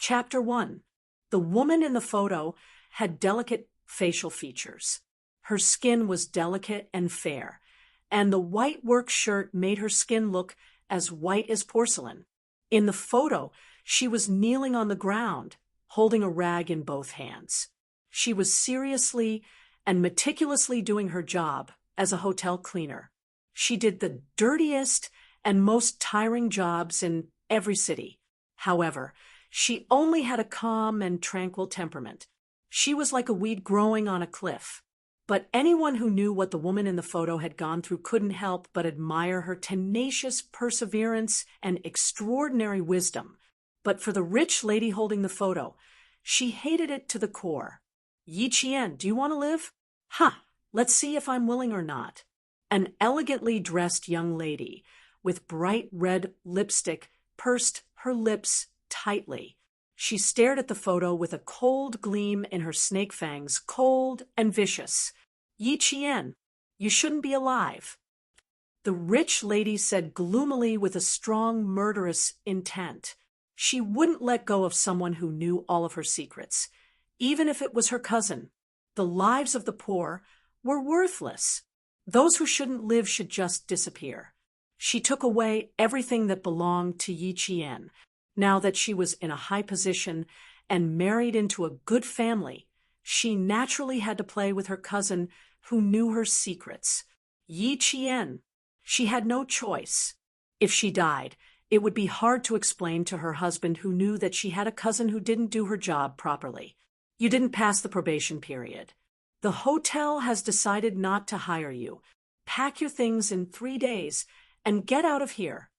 Chapter 1. The woman in the photo had delicate facial features. Her skin was delicate and fair, and the white work shirt made her skin look as white as porcelain. In the photo, she was kneeling on the ground, holding a rag in both hands. She was seriously and meticulously doing her job as a hotel cleaner. She did the dirtiest and most tiring jobs in every city. However, she only had a calm and tranquil temperament. She was like a weed growing on a cliff. But anyone who knew what the woman in the photo had gone through couldn't help but admire her tenacious perseverance and extraordinary wisdom. But for the rich lady holding the photo, she hated it to the core. "Yi Qian, do you want to live? Let's see if I'm willing or not." An elegantly dressed young lady with bright red lipstick pursed her lips tightly. She stared at the photo with a cold gleam in her snake fangs, cold and vicious. "Yi Qian, you shouldn't be alive." The rich lady said gloomily with a strong murderous intent. She wouldn't let go of someone who knew all of her secrets, even if it was her cousin. The lives of the poor were worthless. Those who shouldn't live should just disappear. She took away everything that belonged to Yi Qian. Now that she was in a high position and married into a good family, she naturally had to play with her cousin who knew her secrets. Yi Qian. She had no choice. If she died, it would be hard to explain to her husband, who knew that she had a cousin who didn't do her job properly. "You didn't pass the probation period. The hotel has decided not to hire you. Pack your things in 3 days and get out of here."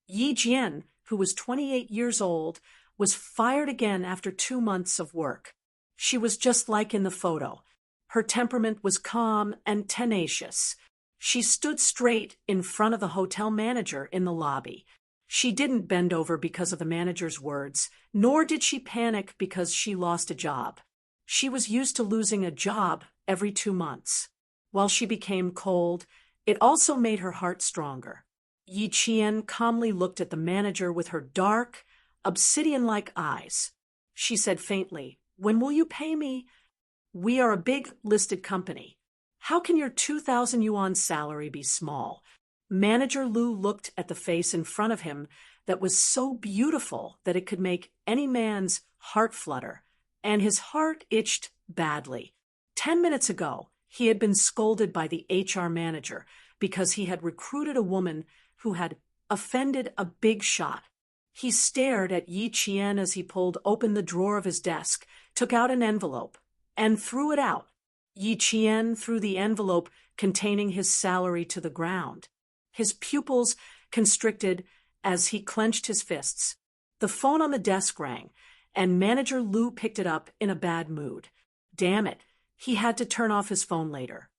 Yi Jian, who was 28 years old, was fired again after 2 months of work. She was just like in the photo. Her temperament was calm and tenacious. She stood straight in front of the hotel manager in the lobby. She didn't bend over because of the manager's words, nor did she panic because she lost a job. She was used to losing a job every 2 months. While she became cold, it also made her heart stronger. Yi Qian calmly looked at the manager with her dark, obsidian-like eyes. She said faintly, "When will you pay me? We are a big listed company. How can your 2,000 yuan salary be small?" Manager Lu looked at the face in front of him that was so beautiful that it could make any man's heart flutter, and his heart itched badly. 10 minutes ago, he had been scolded by the HR manager because he had recruited a woman who had offended a big shot. He stared at Yi Qian as he pulled open the drawer of his desk, took out an envelope, and threw it out. Yi Qian threw the envelope containing his salary to the ground. His pupils constricted as he clenched his fists. The phone on the desk rang, and Manager Lu picked it up in a bad mood. Damn it, he had to turn off his phone later.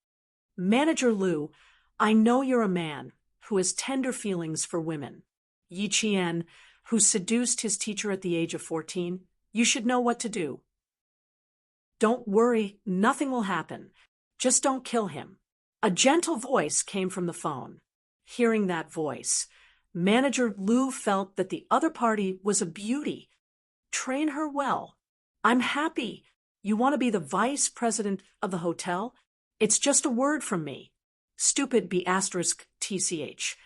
"Manager Lu, I know you're a man who has tender feelings for women. Yi Qian, who seduced his teacher at the age of 14, you should know what to do. Don't worry, nothing will happen. Just don't kill him." A gentle voice came from the phone. Hearing that voice, Manager Lu felt that the other party was a beauty. "Train her well. I'm happy. You want to be the vice president of the hotel? It's just a word from me. Stupid B*TCH.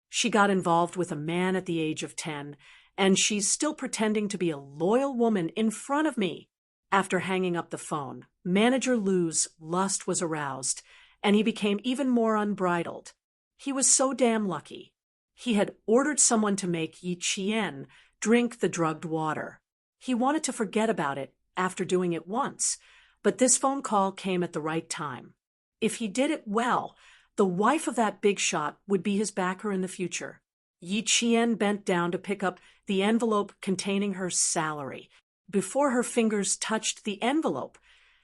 She got involved with a man at the age of 10, and she's still pretending to be a loyal woman in front of me." After hanging up the phone, Manager Lu's lust was aroused, and he became even more unbridled. He was so damn lucky. He had ordered someone to make Yi Qian drink the drugged water. He wanted to forget about it after doing it once, but this phone call came at the right time. If he did it well, the wife of that big shot would be his backer in the future. Yi Qian bent down to pick up the envelope containing her salary. Before her fingers touched the envelope,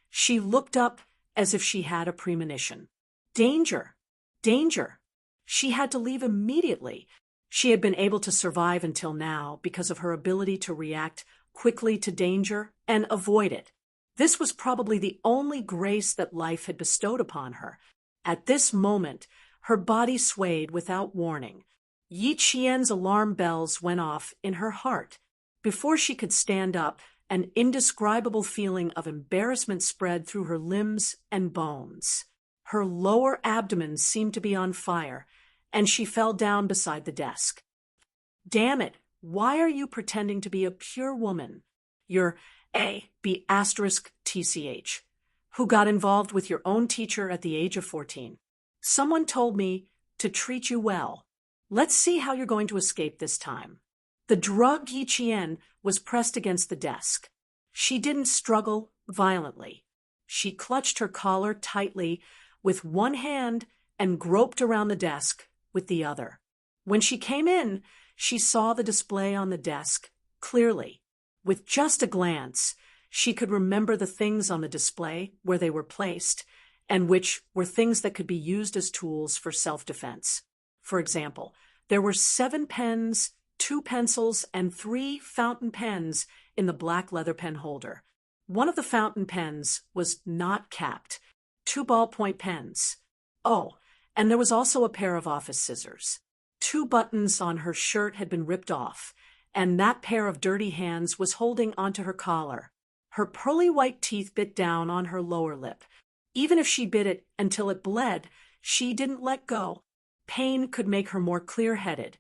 she looked up as if she had a premonition. Danger! Danger! She had to leave immediately. She had been able to survive until now because of her ability to react quickly to danger and avoid it. This was probably the only grace that life had bestowed upon her. At this moment, her body swayed without warning. Yi Qian's alarm bells went off in her heart. Before she could stand up, an indescribable feeling of embarrassment spread through her limbs and bones. Her lower abdomen seemed to be on fire, and she fell down beside the desk. "Damn it, why are you pretending to be a pure woman? You're A**TCH, who got involved with your own teacher at the age of 14. Someone told me to treat you well. Let's see how you're going to escape this time." The drugged Yi Qian was pressed against the desk. She didn't struggle violently. She clutched her collar tightly with one hand and groped around the desk with the other. When she came in, she saw the display on the desk clearly. With just a glance, she could remember the things on the display, where they were placed, and which were things that could be used as tools for self-defense. For example, there were 7 pens, 2 pencils, and 3 fountain pens in the black leather pen holder. One of the fountain pens was not capped. 2 ballpoint pens. Oh, and there was also a pair of office scissors. 2 buttons on her shirt had been ripped off, and that pair of dirty hands was holding onto her collar. Her pearly white teeth bit down on her lower lip. Even if she bit it until it bled, she didn't let go. Pain could make her more clear-headed,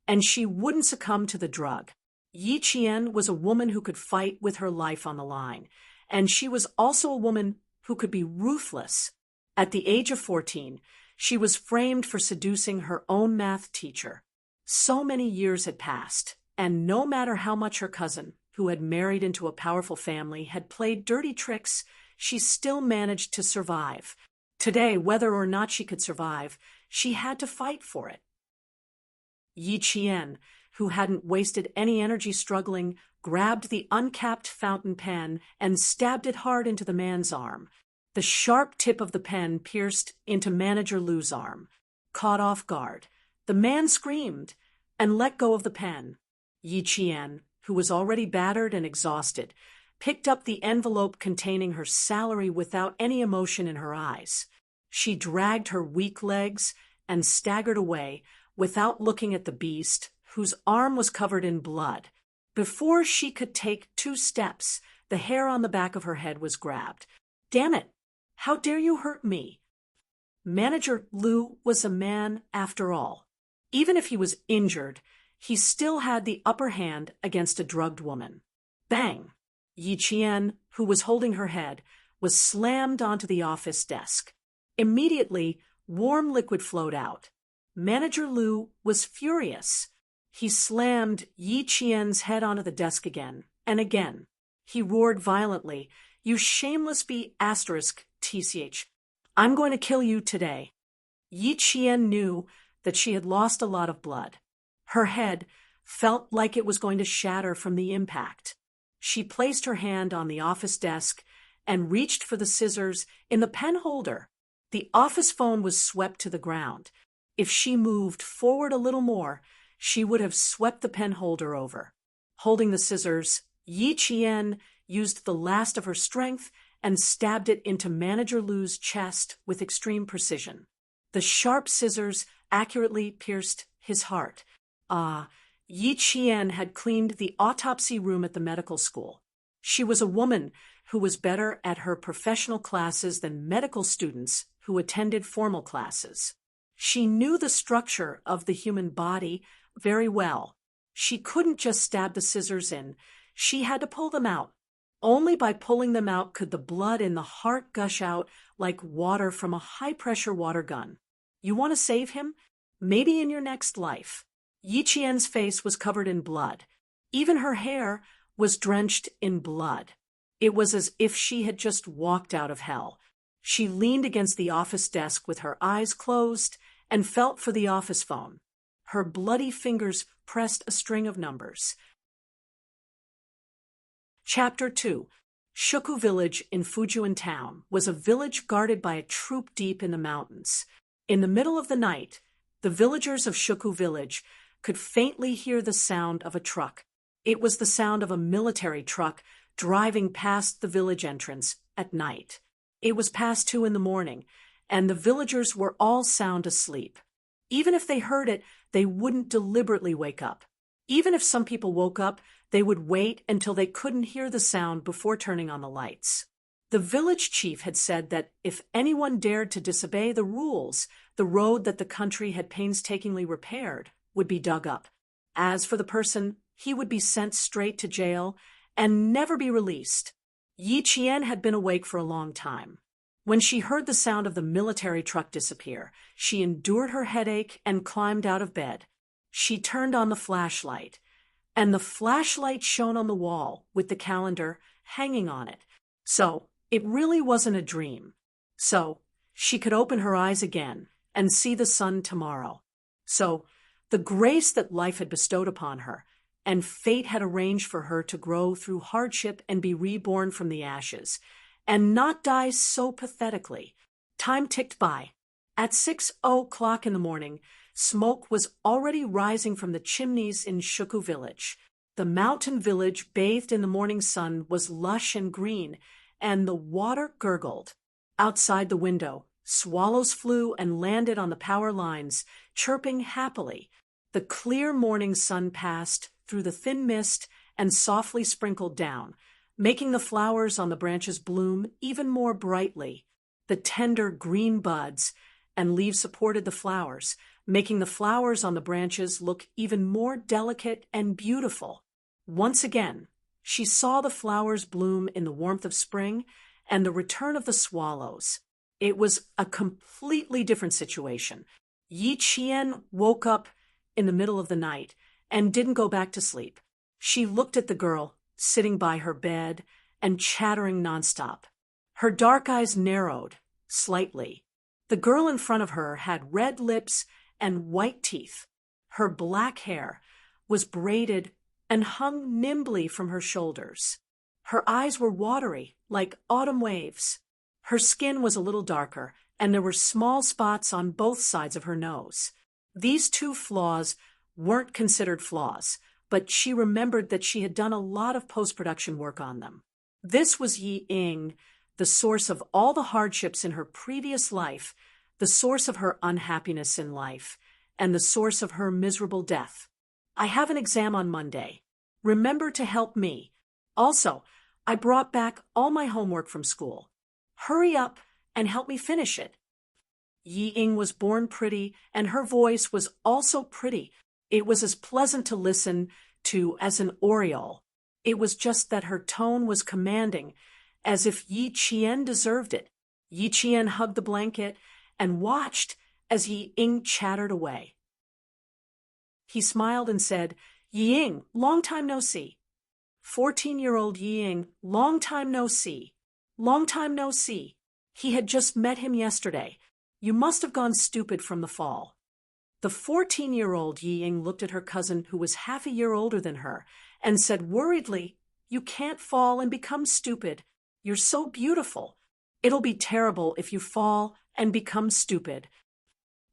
and she wouldn't succumb to the drug. Yi Qian was a woman who could fight with her life on the line, and she was also a woman who could be ruthless. At the age of 14, she was framed for seducing her own math teacher. So many years had passed, and no matter how much her cousin, who had married into a powerful family, had played dirty tricks, she still managed to survive. Today, whether or not she could survive, she had to fight for it. Yi Qian, who hadn't wasted any energy struggling, grabbed the uncapped fountain pen and stabbed it hard into the man's arm. The sharp tip of the pen pierced into Manager Lu's arm. Caught off guard, the man screamed and let go of the pen. Yi Qian, who was already battered and exhausted, picked up the envelope containing her salary without any emotion in her eyes. She dragged her weak legs and staggered away without looking at the beast, whose arm was covered in blood. Before she could take 2 steps, the hair on the back of her head was grabbed. "Damn it! How dare you hurt me?" Manager Lu was a man after all. Even if he was injured, he still had the upper hand against a drugged woman. Bang! Yi Qian, who was holding her head, was slammed onto the office desk. Immediately, warm liquid flowed out. Manager Lu was furious. He slammed Yi Qian's head onto the desk again and again. He roared violently, "You shameless B***TCH. I'm going to kill you today." Yi Qian knew that she had lost a lot of blood. Her head felt like it was going to shatter from the impact. She placed her hand on the office desk and reached for the scissors in the pen holder. The office phone was swept to the ground. If she moved forward a little more, she would have swept the pen holder over. Holding the scissors, Yi Qian used the last of her strength and stabbed it into Manager Lu's chest with extreme precision. The sharp scissors accurately pierced his heart. Yi Qian had cleaned the autopsy room at the medical school. She was a woman who was better at her professional classes than medical students who attended formal classes. She knew the structure of the human body very well. She couldn't just stab the scissors in. She had to pull them out. Only by pulling them out could the blood in the heart gush out like water from a high-pressure water gun. You want to save him? Maybe in your next life. Yi Qian's face was covered in blood. Even her hair was drenched in blood. It was as if she had just walked out of hell. She leaned against the office desk with her eyes closed and felt for the office phone. Her bloody fingers pressed a string of numbers. Chapter 2. Shuku Village in Fujian Town was a village guarded by a troop deep in the mountains. In the middle of the night, the villagers of Shuku Village could faintly hear the sound of a truck. It was the sound of a military truck driving past the village entrance at night. It was past 2 in the morning, and the villagers were all sound asleep. Even if they heard it, they wouldn't deliberately wake up. Even if some people woke up, They would wait until they couldn't hear the sound before turning on the lights. The village chief had said that if anyone dared to disobey the rules, the road that the country had painstakingly repaired would be dug up. As for the person, he would be sent straight to jail and never be released. Yi Qian had been awake for a long time. When she heard the sound of the military truck disappear, she endured her headache and climbed out of bed. She turned on the flashlight, and the flashlight shone on the wall with the calendar hanging on it. So, it really wasn't a dream. So, she could open her eyes again and see the sun tomorrow. So, the grace that life had bestowed upon her, and fate had arranged for her to grow through hardship and be reborn from the ashes, and not die so pathetically. Time ticked by. At 6:00 in the morning, smoke was already rising from the chimneys in Shuku village. The mountain village, bathed in the morning sun, was lush and green, and the water gurgled. Outside the window, swallows flew and landed on the power lines, chirping happily. The clear morning sun passed through the thin mist and softly sprinkled down, making the flowers on the branches bloom even more brightly. The tender green buds and leaves supported the flowers, making the flowers on the branches look even more delicate and beautiful. Once again, she saw the flowers bloom in the warmth of spring and the return of the swallows. It was a completely different situation. Yi Qian woke up in the middle of the night and didn't go back to sleep. She looked at the girl sitting by her bed and chattering nonstop. Her dark eyes narrowed slightly. The girl in front of her had red lips and white teeth. Her black hair was braided and hung nimbly from her shoulders. Her eyes were watery, like autumn waves. Her skin was a little darker, and there were small spots on both sides of her nose. These two flaws weren't considered flaws, but she remembered that she had done a lot of post-production work on them. This was Yi Ying, the source of all the hardships in her previous life, the source of her unhappiness in life, and the source of her miserable death. I have an exam on Monday. Remember to help me. Also, I brought back all my homework from school. Hurry up and help me finish it. Yi Ying was born pretty, and her voice was also pretty. It was as pleasant to listen to as an aureole. It was just that her tone was commanding, as if Yi Qian deserved it. Yi Qian hugged the blanket and watched as Yi Ying chattered away. He smiled and said, "Yi Ying, long time no see." 14-year-old Yi Ying, long time no see. Long time no see. He had just met him yesterday. You must have gone stupid from the fall. The 14-year-old Yi Ying looked at her cousin, who was half a year older than her, and said worriedly, "You can't fall and become stupid. You're so beautiful. It'll be terrible if you fall and become stupid."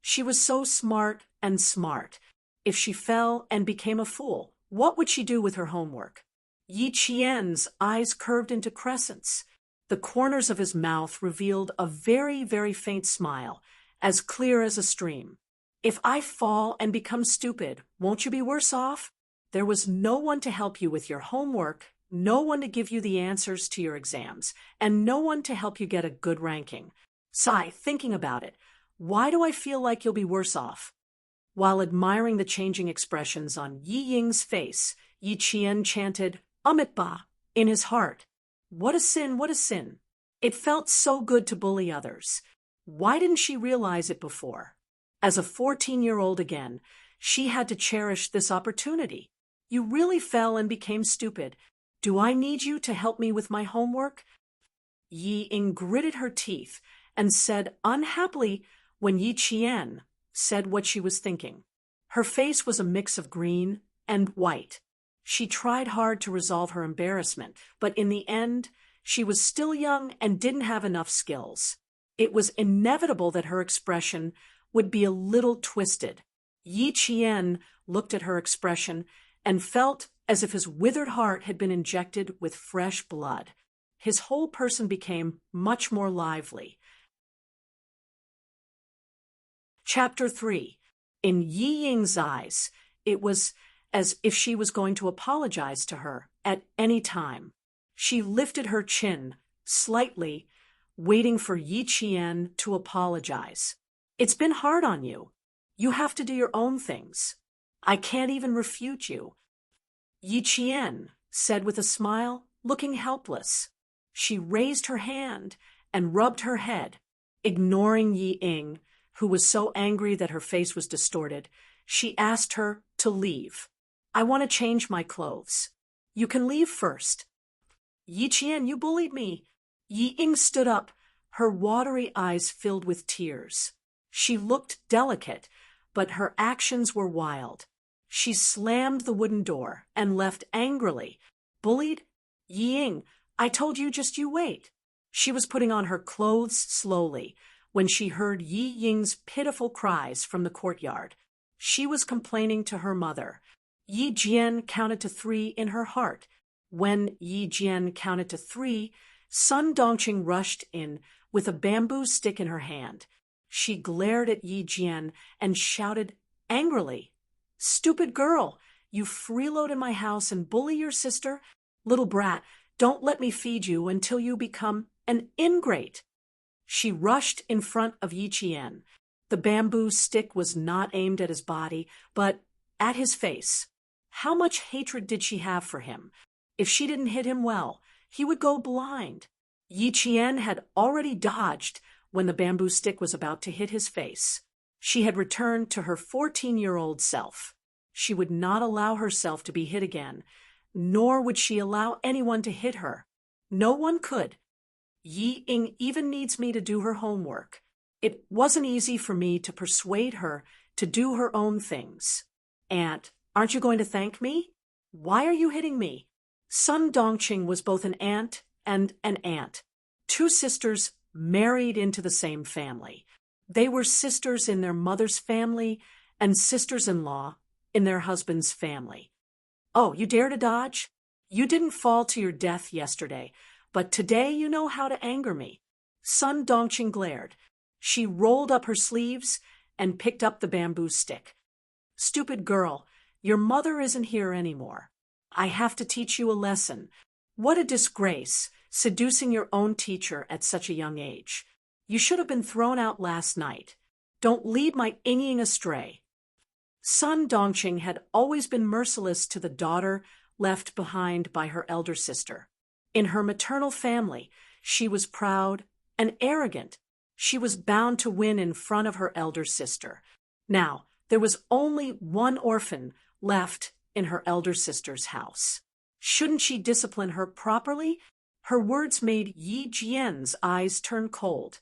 She was so smart and smart. If she fell and became a fool, what would she do with her homework? Yi Qian's eyes curved into crescents. The corners of his mouth revealed a very, very faint smile, as clear as a stream. "If I fall and become stupid, won't you be worse off? There was no one to help you with your homework, no one to give you the answers to your exams, and no one to help you get a good ranking. Sigh, thinking about it, why do I feel like you'll be worse off?" While admiring the changing expressions on Yi Ying's face, Yi Qian chanted, "Amit-ba," in his heart. What a sin, what a sin. It felt so good to bully others. Why didn't she realize it before? As a 14-year-old again, she had to cherish this opportunity. You really fell and became stupid. Do I need you to help me with my homework? Yi Ying gritted her teeth and said unhappily when Yi Qian said what she was thinking. Her face was a mix of green and white. She tried hard to resolve her embarrassment, but in the end, she was still young and didn't have enough skills. It was inevitable that her expression would be a little twisted. Yi Qian looked at her expression and felt as if his withered heart had been injected with fresh blood. His whole person became much more lively. Chapter 3. In Yi Ying's eyes, it was as if she was going to apologize to her at any time. She lifted her chin slightly, waiting for Yi Qian to apologize. It's been hard on you. You have to do your own things. I can't even refute you. Yi Qian said with a smile, looking helpless. She raised her hand and rubbed her head. Ignoring Yi Ying, who was so angry that her face was distorted, she asked her to leave. I want to change my clothes. You can leave first. Yi Qian, you bullied me. Yi Ying stood up, her watery eyes filled with tears. She looked delicate, but her actions were wild. She slammed the wooden door and left angrily. Bullied? Yi Ying, I told you, just you wait. She was putting on her clothes slowly when she heard Yi Ying's pitiful cries from the courtyard. She was complaining to her mother. Yi Jian counted to 3 in her heart. When Yi Jian counted to 3, Sun Dongqing rushed in with a bamboo stick in her hand. She glared at Yi Jian and shouted angrily, "Stupid girl! You freeload in my house and bully your sister? Little brat, don't let me feed you until you become an ingrate." She rushed in front of Yi Qian. The bamboo stick was not aimed at his body, but at his face. How much hatred did she have for him? If she didn't hit him well, he would go blind. Yi Qian had already dodged when the bamboo stick was about to hit his face. She had returned to her 14-year-old self. She would not allow herself to be hit again, nor would she allow anyone to hit her. No one could. Yi Ying even needs me to do her homework. It wasn't easy for me to persuade her to do her own things. Aunt, aren't you going to thank me? Why are you hitting me? Sun Dongqing was both an aunt and an aunt. 2 sisters married into the same family. They were sisters in their mother's family and sisters-in-law in their husband's family. Oh, you dare to dodge? You didn't fall to your death yesterday, but today you know how to anger me. Sun Dongqing glared. She rolled up her sleeves and picked up the bamboo stick. Stupid girl, your mother isn't here anymore. I have to teach you a lesson. What a disgrace, seducing your own teacher at such a young age. You should have been thrown out last night. Don't lead my Ying astray. Sun Dongqing had always been merciless to the daughter left behind by her elder sister. In her maternal family, she was proud and arrogant. She was bound to win in front of her elder sister. Now, there was only one orphan left in her elder sister's house. Shouldn't she discipline her properly? Her words made Yi Jian's eyes turn cold.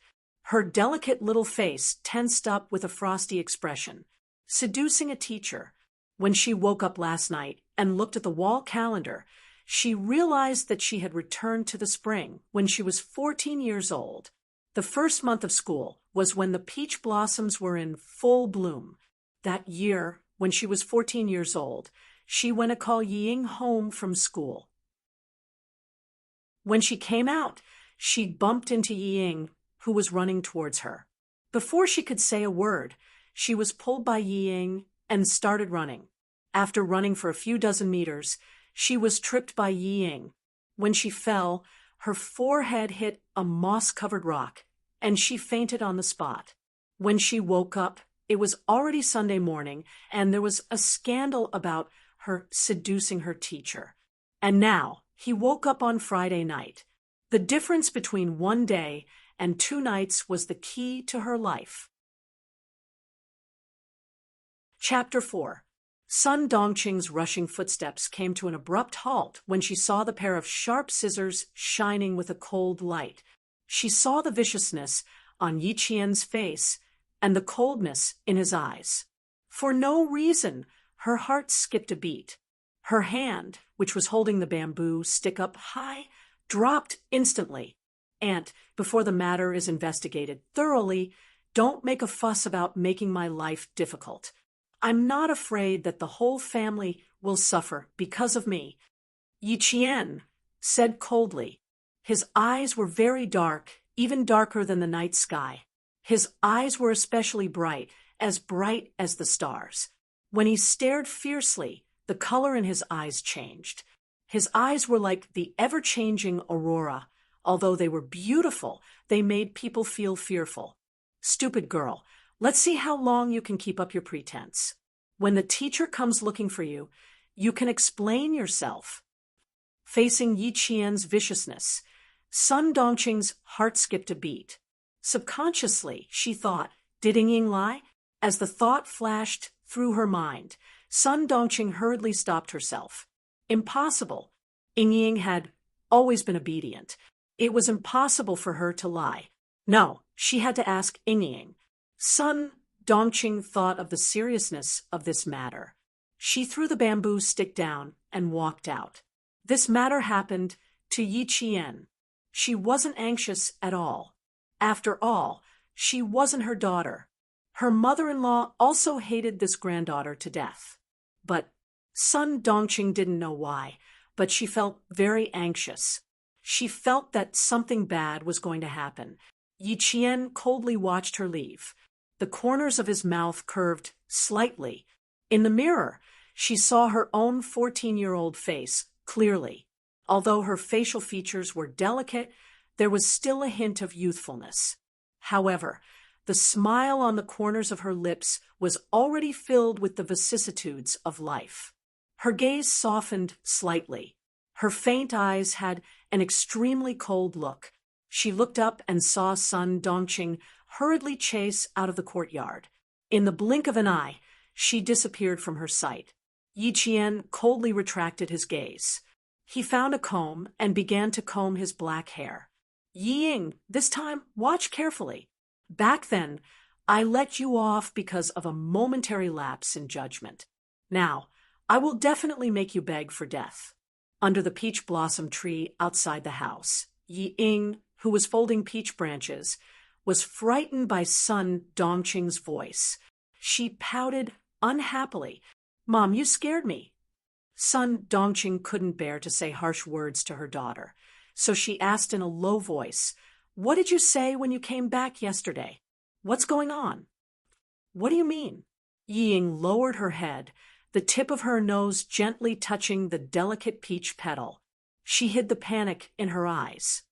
Her delicate little face tensed up with a frosty expression. Seducing a teacher. When she woke up last night and looked at the wall calendar, she realized that she had returned to the spring when she was 14 years old. The first month of school was when the peach blossoms were in full bloom. That year, when she was 14 years old, she went to call Yi Ying home from school. When she came out, she bumped into Yi Ying, who was running towards her. Before she could say a word, she was pulled by Yi Ying and started running. After running for a few dozen meters, she was tripped by Yi Ying. When she fell, her forehead hit a moss-covered rock, and she fainted on the spot. When she woke up, it was already Sunday morning, and there was a scandal about her seducing her teacher. And now, he woke up on Friday night. The difference between one day and 2 nights was the key to her life. Chapter 4. Sun Dongqing's rushing footsteps came to an abrupt halt when she saw the pair of sharp scissors shining with a cold light. She saw the viciousness on Yi Qian's face and the coldness in his eyes. For no reason, her heart skipped a beat. Her hand, which was holding the bamboo stick up high, dropped instantly. Aunt, before the matter is investigated thoroughly, don't make a fuss about making my life difficult. I'm not afraid that the whole family will suffer because of me. Yi Qian said coldly. His eyes were very dark, even darker than the night sky. His eyes were especially bright as the stars. When he stared fiercely, The color in his eyes changed. His eyes were like the ever-changing aurora. Although they were beautiful, they made people feel fearful. Stupid girl, let's see how long you can keep up your pretense. When the teacher comes looking for you, you can explain yourself. Facing Yi Qian's viciousness, Sun Dongqing's heart skipped a beat. Subconsciously, she thought, did Ying lie? As the thought flashed through her mind, Sun Dongqing hurriedly stopped herself. Impossible. Ying had always been obedient. It was impossible for her to lie. No, she had to ask Ying. Sun Dongqing thought of the seriousness of this matter. She threw the bamboo stick down and walked out. This matter happened to Yi Qian. She wasn't anxious at all. After all, she wasn't her daughter. Her mother-in-law also hated this granddaughter to death. But Sun Dongqing didn't know why, but she felt very anxious. She felt that something bad was going to happen. Yi Qian coldly watched her leave. The corners of his mouth curved slightly. In the mirror, she saw her own 14-year-old face clearly. Although her facial features were delicate, there was still a hint of youthfulness. However, the smile on the corners of her lips was already filled with the vicissitudes of life. Her gaze softened slightly. Her faint eyes had an extremely cold look. She looked up and saw Sun Dongqing hurriedly chase out of the courtyard. In the blink of an eye, she disappeared from her sight. Yi Qian coldly retracted his gaze. He found a comb and began to comb his black hair. Ying, this time watch carefully. Back then, I let you off because of a momentary lapse in judgment. Now, I will definitely make you beg for death. Under the peach blossom tree outside the house, Ying, who was folding peach branches, was frightened by Sun Dongqing's voice. She pouted unhappily. Mom, you scared me. Sun Dongqing couldn't bear to say harsh words to her daughter, so she asked in a low voice, What did you say when you came back yesterday? What's going on? What do you mean? Ying lowered her head, the tip of her nose gently touching the delicate peach petal. She hid the panic in her eyes.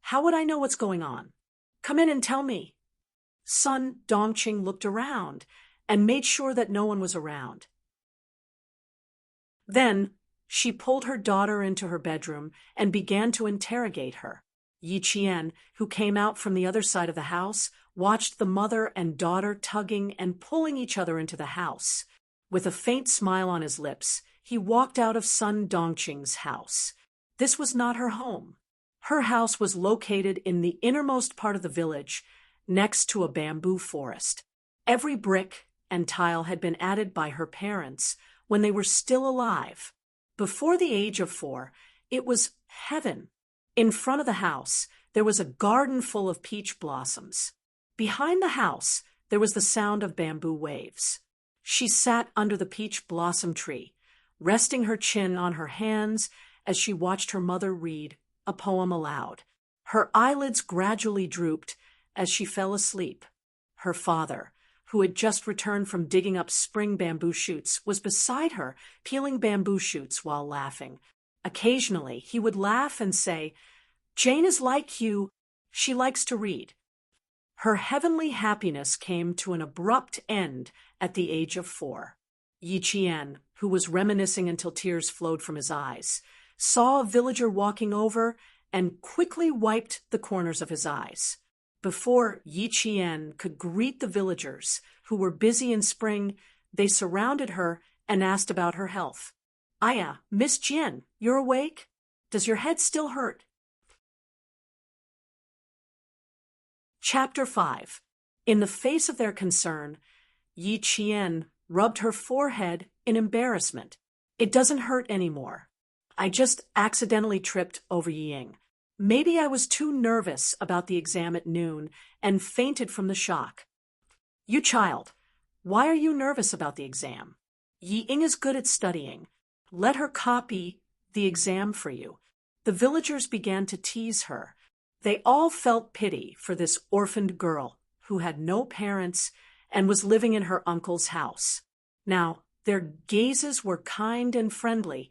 How would I know what's going on? Come in and tell me. Sun Dongqing looked around and made sure that no one was around. Then she pulled her daughter into her bedroom and began to interrogate her. Yi Qian, who came out from the other side of the house, watched the mother and daughter tugging and pulling each other into the house. With a faint smile on his lips, he walked out of Sun Dongqing's house. This was not her home. Her house was located in the innermost part of the village, next to a bamboo forest. Every brick and tile had been added by her parents when they were still alive. Before the age of 4, it was heaven. In front of the house, there was a garden full of peach blossoms. Behind the house, there was the sound of bamboo waves. She sat under the peach blossom tree, resting her chin on her hands as she watched her mother read a poem aloud. Her eyelids gradually drooped as she fell asleep. Her father, who had just returned from digging up spring bamboo shoots, was beside her, peeling bamboo shoots while laughing. Occasionally, he would laugh and say, Jane is like you. She likes to read. Her heavenly happiness came to an abrupt end at the age of 4. Yi Qian, who was reminiscing until tears flowed from his eyes, saw a villager walking over and quickly wiped the corners of his eyes. Before Yi Qian could greet the villagers, who were busy in spring, they surrounded her and asked about her health. Aya, Miss Jian, you're awake? Does your head still hurt? Chapter 5. In the face of their concern, Yi Qian rubbed her forehead in embarrassment. It doesn't hurt anymore. I just accidentally tripped over Ying. Maybe I was too nervous about the exam at noon and fainted from the shock. You child, why are you nervous about the exam? Ying is good at studying. Let her copy the exam for you. The villagers began to tease her. They all felt pity for this orphaned girl who had no parents and was living in her uncle's house. Now, Their gazes were kind and friendly,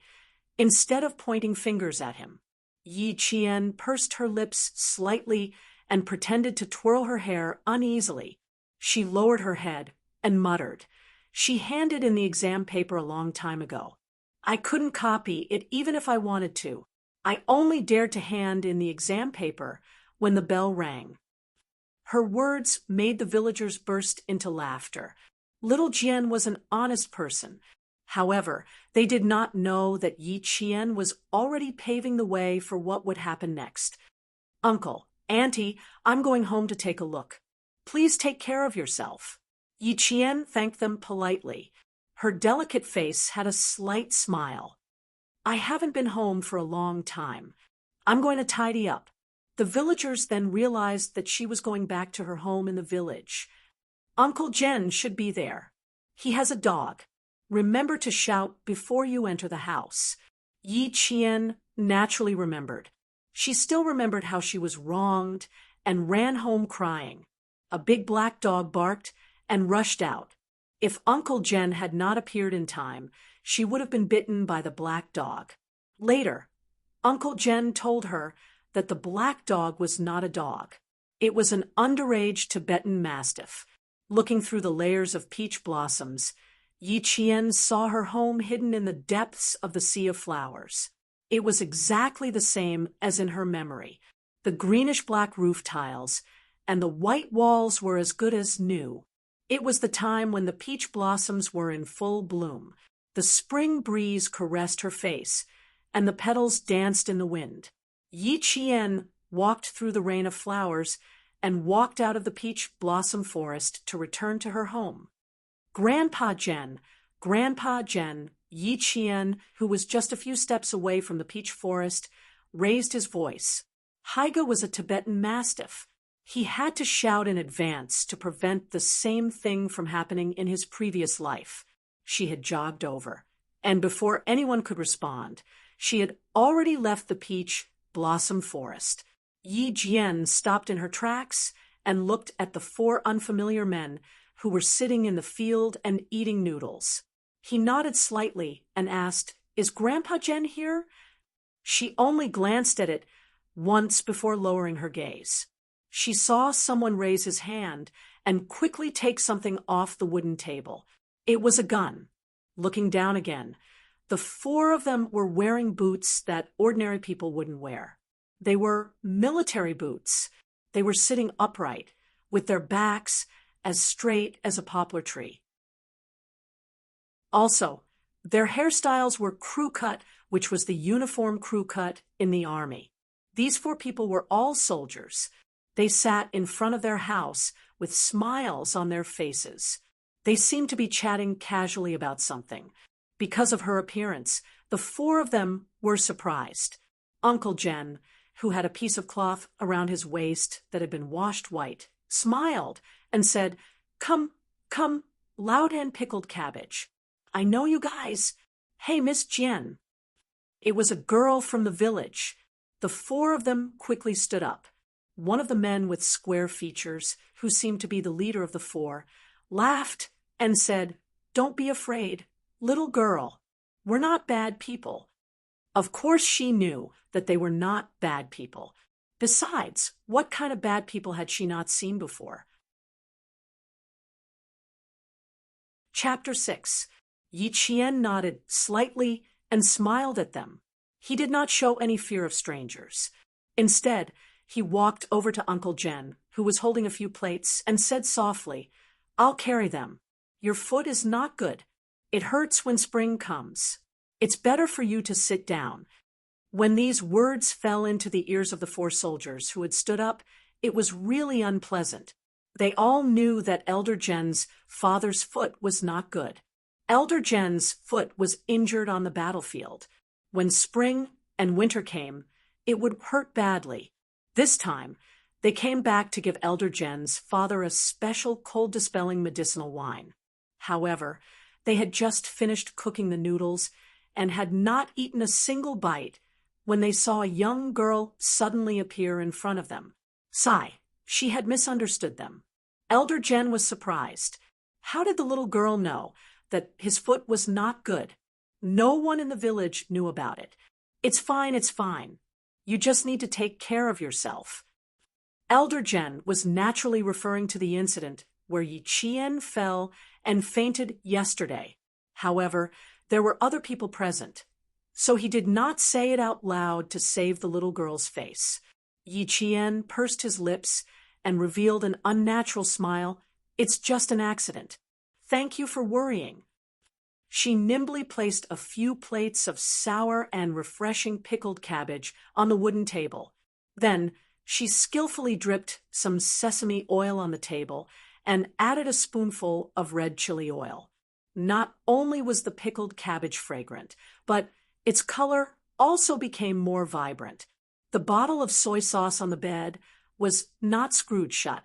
instead of pointing fingers at him. Yi Qian pursed her lips slightly and pretended to twirl her hair uneasily. She lowered her head and muttered. She handed in the exam paper a long time ago. I couldn't copy it even if I wanted to. I only dared to hand in the exam paper when the bell rang. Her words made the villagers burst into laughter. Little Jian was an honest person. However, they did not know that Yi Qian was already paving the way for what would happen next. Uncle, Auntie, I'm going home to take a look. Please take care of yourself. Yi Qian thanked them politely. Her delicate face had a slight smile. I haven't been home for a long time. I'm going to tidy up. The villagers then realized that she was going back to her home in the village. Uncle Jen should be there. He has a dog. Remember to shout before you enter the house. Yi Qian naturally remembered. She still remembered how she was wronged and ran home crying. A big black dog barked and rushed out. If Uncle Jen had not appeared in time, she would have been bitten by the black dog. Later, Uncle Jen told her that the black dog was not a dog. It was an underage Tibetan mastiff. Looking through the layers of peach blossoms, Yi Qian saw her home hidden in the depths of the sea of flowers. It was exactly the same as in her memory. The greenish-black roof tiles and the white walls were as good as new. It was the time when the peach blossoms were in full bloom. The spring breeze caressed her face, and the petals danced in the wind. Yi Qian walked through the rain of flowers and walked out of the peach blossom forest to return to her home. Grandpa Jen, Yi Qian, who was just a few steps away from the peach forest, raised his voice. Haiga was a Tibetan mastiff. He had to shout in advance to prevent the same thing from happening in his previous life. She had jogged over, and before anyone could respond, she had already left the peach blossom forest. Yi Jian stopped in her tracks and looked at the 4 unfamiliar men who were sitting in the field and eating noodles. He nodded slightly and asked, "Is Grandpa Jen here?" She only glanced at it once before lowering her gaze. She saw someone raise his hand and quickly take something off the wooden table. It was a gun. Looking down again, the 4 of them were wearing boots that ordinary people wouldn't wear. They were military boots. They were sitting upright, with their backs as straight as a poplar tree. Also, their hairstyles were crew cut, which was the uniform crew cut in the army. These 4 people were all soldiers. They sat in front of their house with smiles on their faces. They seemed to be chatting casually about something. Because of her appearance, the 4 of them were surprised. Uncle Jen, who had a piece of cloth around his waist that had been washed white, smiled and said, Come, loud and pickled cabbage. I know you guys. Hey, Miss Jen." It was a girl from the village. The 4 of them quickly stood up. One of the men with square features, who seemed to be the leader of the 4, laughed and said, "Don't be afraid, little girl. We're not bad people." Of course she knew that they were not bad people. Besides, what kind of bad people had she not seen before? Chapter 6. Yi Qian nodded slightly and smiled at them. He did not show any fear of strangers. Instead, he walked over to Uncle Jen, who was holding a few plates, and said softly, "I'll carry them. Your foot is not good. It hurts when spring comes. It's better for you to sit down." When these words fell into the ears of the 4 soldiers who had stood up, it was really unpleasant. They all knew that Elder Jen's father's foot was not good. Elder Jen's foot was injured on the battlefield. When spring and winter came, it would hurt badly. This time, they came back to give Elder Jen's father a special cold-dispelling medicinal wine. However, they had just finished cooking the noodles and had not eaten a single bite when they saw a young girl suddenly appear in front of them. She had misunderstood them. Elder Jen was surprised. How did the little girl know that his foot was not good. No one in the village knew about it. It's fine, it's fine. You just need to take care of yourself. Elder Jen was naturally referring to the incident where Yi Qian fell and fainted yesterday. However, there were other people present, so he did not say it out loud to save the little girl's face. Yi Qian pursed his lips and revealed an unnatural smile. It's just an accident. Thank you for worrying. She nimbly placed a few plates of sour and refreshing pickled cabbage on the wooden table. Then she skillfully dripped some sesame oil on the table and added a spoonful of red chili oil. Not only was the pickled cabbage fragrant, but its color also became more vibrant. The bottle of soy sauce on the bed was not screwed shut.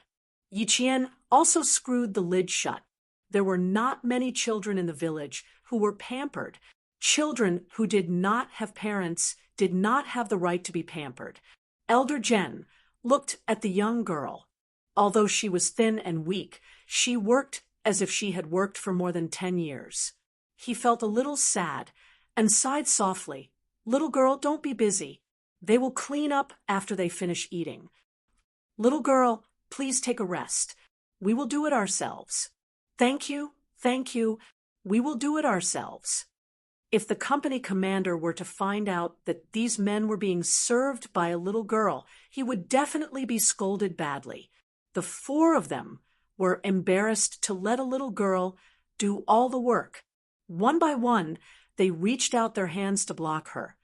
Yi Qian also screwed the lid shut. There were not many children in the village who were pampered. Children who did not have parents did not have the right to be pampered. Elder Jen looked at the young girl. Although she was thin and weak, she worked as if she had worked for more than 10 years. He felt a little sad and sighed softly. Little girl, don't be busy. They will clean up after they finish eating. Little girl, please take a rest. We will do it ourselves. Thank you, thank you. We will do it ourselves. If the company commander were to find out that these men were being served by a little girl, he would definitely be scolded badly. The 4 of them were embarrassed to let a little girl do all the work. One by one, they reached out their hands to block her,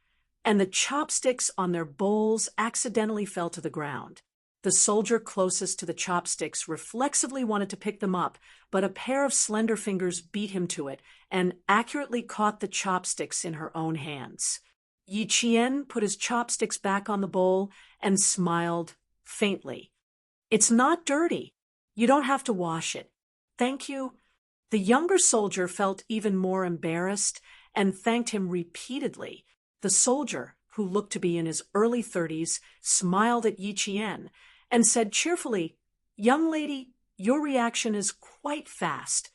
and the chopsticks on their bowls accidentally fell to the ground. The soldier closest to the chopsticks reflexively wanted to pick them up, but a pair of slender fingers beat him to it and accurately caught the chopsticks in her own hands. Yi Qian put his chopsticks back on the bowl and smiled faintly. It's not dirty. You don't have to wash it. Thank you. The younger soldier felt even more embarrassed and thanked him repeatedly. The soldier, who looked to be in his early 30s, smiled at Yi Qian and said cheerfully, "Young lady, your reaction is quite fast.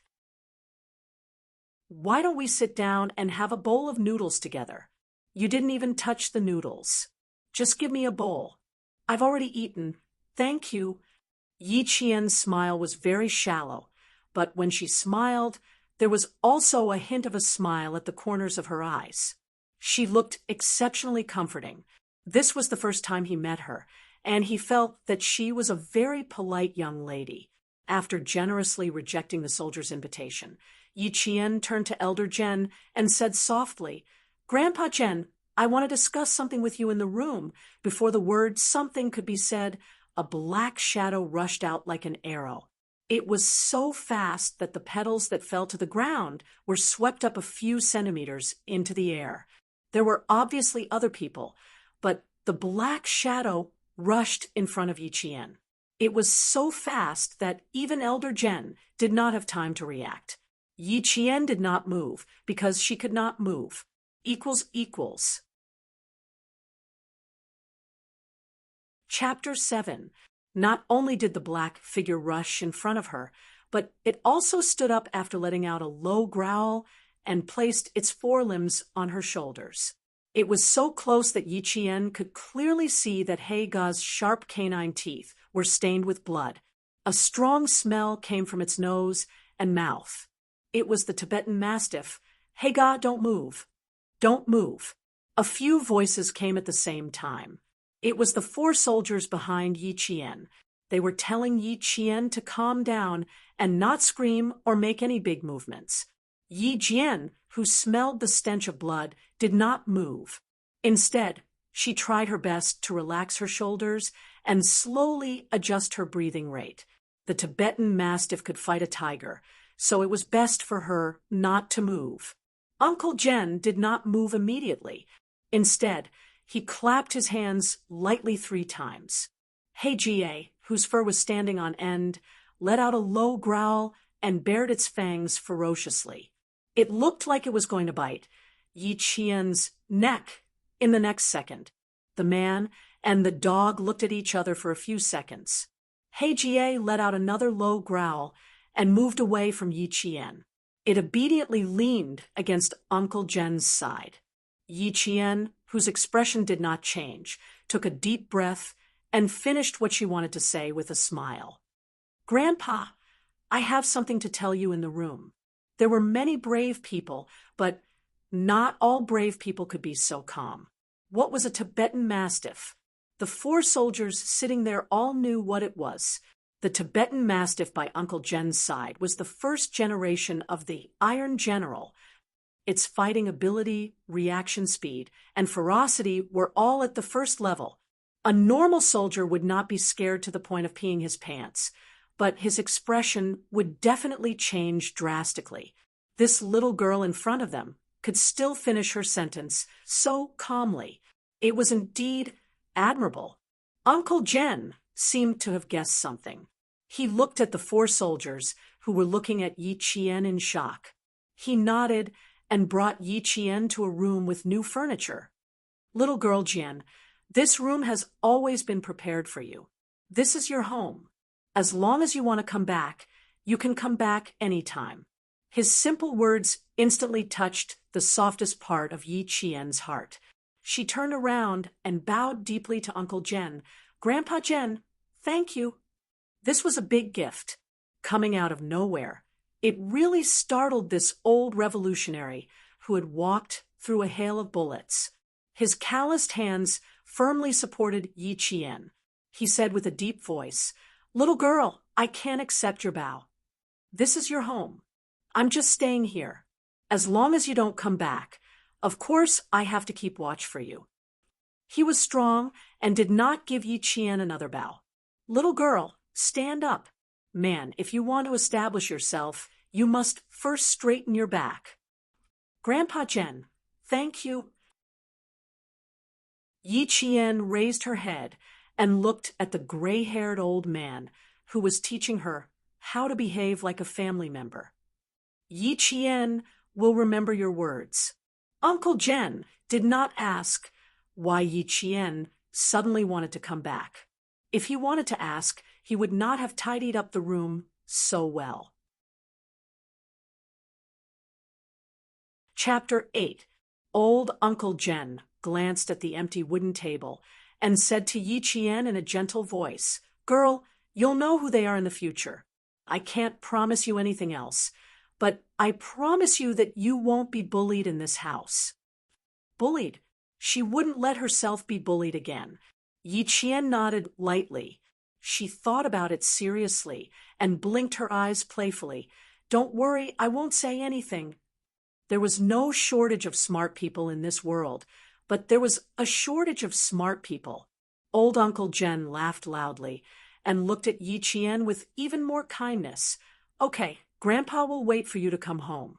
Why don't we sit down and have a bowl of noodles together? You didn't even touch the noodles. Just give me a bowl. I've already eaten. Thank you." Yi Qian's smile was very shallow, but when she smiled, there was also a hint of a smile at the corners of her eyes. She looked exceptionally comforting. This was the first time he met her, and he felt that she was a very polite young lady. After generously rejecting the soldier's invitation, Yi Qian turned to Elder Jen and said softly, "Grandpa Jen, I want to discuss something with you in the room." Before the word something could be said, a black shadow rushed out like an arrow. It was so fast that the petals that fell to the ground were swept up a few centimeters into the air. There were obviously other people, but the black shadow rushed in front of Yi Qian. It was so fast that even Elder Jen did not have time to react. Yi Qian did not move because she could not move. == Chapter 7. Not only did the black figure rush in front of her, but it also stood up after letting out a low growl and placed its forelimbs on her shoulders. It was so close that Yi Qian could clearly see that Haega's sharp canine teeth were stained with blood. A strong smell came from its nose and mouth. It was the Tibetan Mastiff. "Haega, don't move. Don't move." A few voices came at the same time. It was the 4 soldiers behind Yi Qian. They were telling Yi Qian to calm down and not scream or make any big movements. Yi Jian, who smelled the stench of blood, did not move. Instead, she tried her best to relax her shoulders and slowly adjust her breathing rate. The Tibetan Mastiff could fight a tiger, so it was best for her not to move. Uncle Jen did not move immediately. Instead, he clapped his hands lightly 3 times. Heijie, whose fur was standing on end, let out a low growl and bared its fangs ferociously. It looked like it was going to bite Yi Qian's neck in the next second. The man and the dog looked at each other for a few seconds. Heijie let out another low growl and moved away from Yi Qian. It obediently leaned against Uncle Jen's side. Yi Qian, whose expression did not change, took a deep breath and finished what she wanted to say with a smile. Grandpa, I have something to tell you in the room. There were many brave people, but not all brave people could be so calm. What was a Tibetan Mastiff? The 4 soldiers sitting there all knew what it was. The Tibetan Mastiff by Uncle Jen's side was the first generation of the Iron General. Its fighting ability, reaction speed, and ferocity were all at the first level. A normal soldier would not be scared to the point of peeing his pants, but his expression would definitely change drastically. This little girl in front of them could still finish her sentence so calmly. It was indeed admirable. Uncle Jen seemed to have guessed something. He looked at the 4 soldiers who were looking at Yi Qian in shock. He nodded and brought Yi Qian to a room with new furniture. Little girl Jian, this room has always been prepared for you. This is your home. As long as you want to come back, you can come back anytime. His simple words instantly touched the softest part of Yi Qian's heart. She turned around and bowed deeply to Uncle Jen. Grandpa Jen, thank you. This was a big gift, coming out of nowhere. It really startled this old revolutionary who had walked through a hail of bullets. His calloused hands firmly supported Yi Qian. He said with a deep voice, Little girl, I can't accept your bow. This is your home. I'm just staying here. As long as you don't come back. Of course, I have to keep watch for you. He was strong and did not give Yi Qian another bow. Little girl, stand up. Man, if you want to establish yourself, you must first straighten your back. Grandpa Jen, thank you. Yi Qian raised her head and looked at the gray-haired old man who was teaching her how to behave like a family member. Yi Qian will remember your words. Uncle Jen did not ask why Yi Qian suddenly wanted to come back. If he wanted to ask, he would not have tidied up the room so well. Chapter 8. Old Uncle Jen glanced at the empty wooden table and said to Yi Qian in a gentle voice, Girl, you'll know who they are in the future. I can't promise you anything else, but I promise you that you won't be bullied in this house. Bullied? She wouldn't let herself be bullied again. Yi Qian nodded lightly. She thought about it seriously and blinked her eyes playfully. Don't worry, I won't say anything. There was no shortage of smart people in this world, but there was a shortage of smart people. Old Uncle Jen laughed loudly and looked at Yi Qian with even more kindness. Okay, Grandpa will wait for you to come home.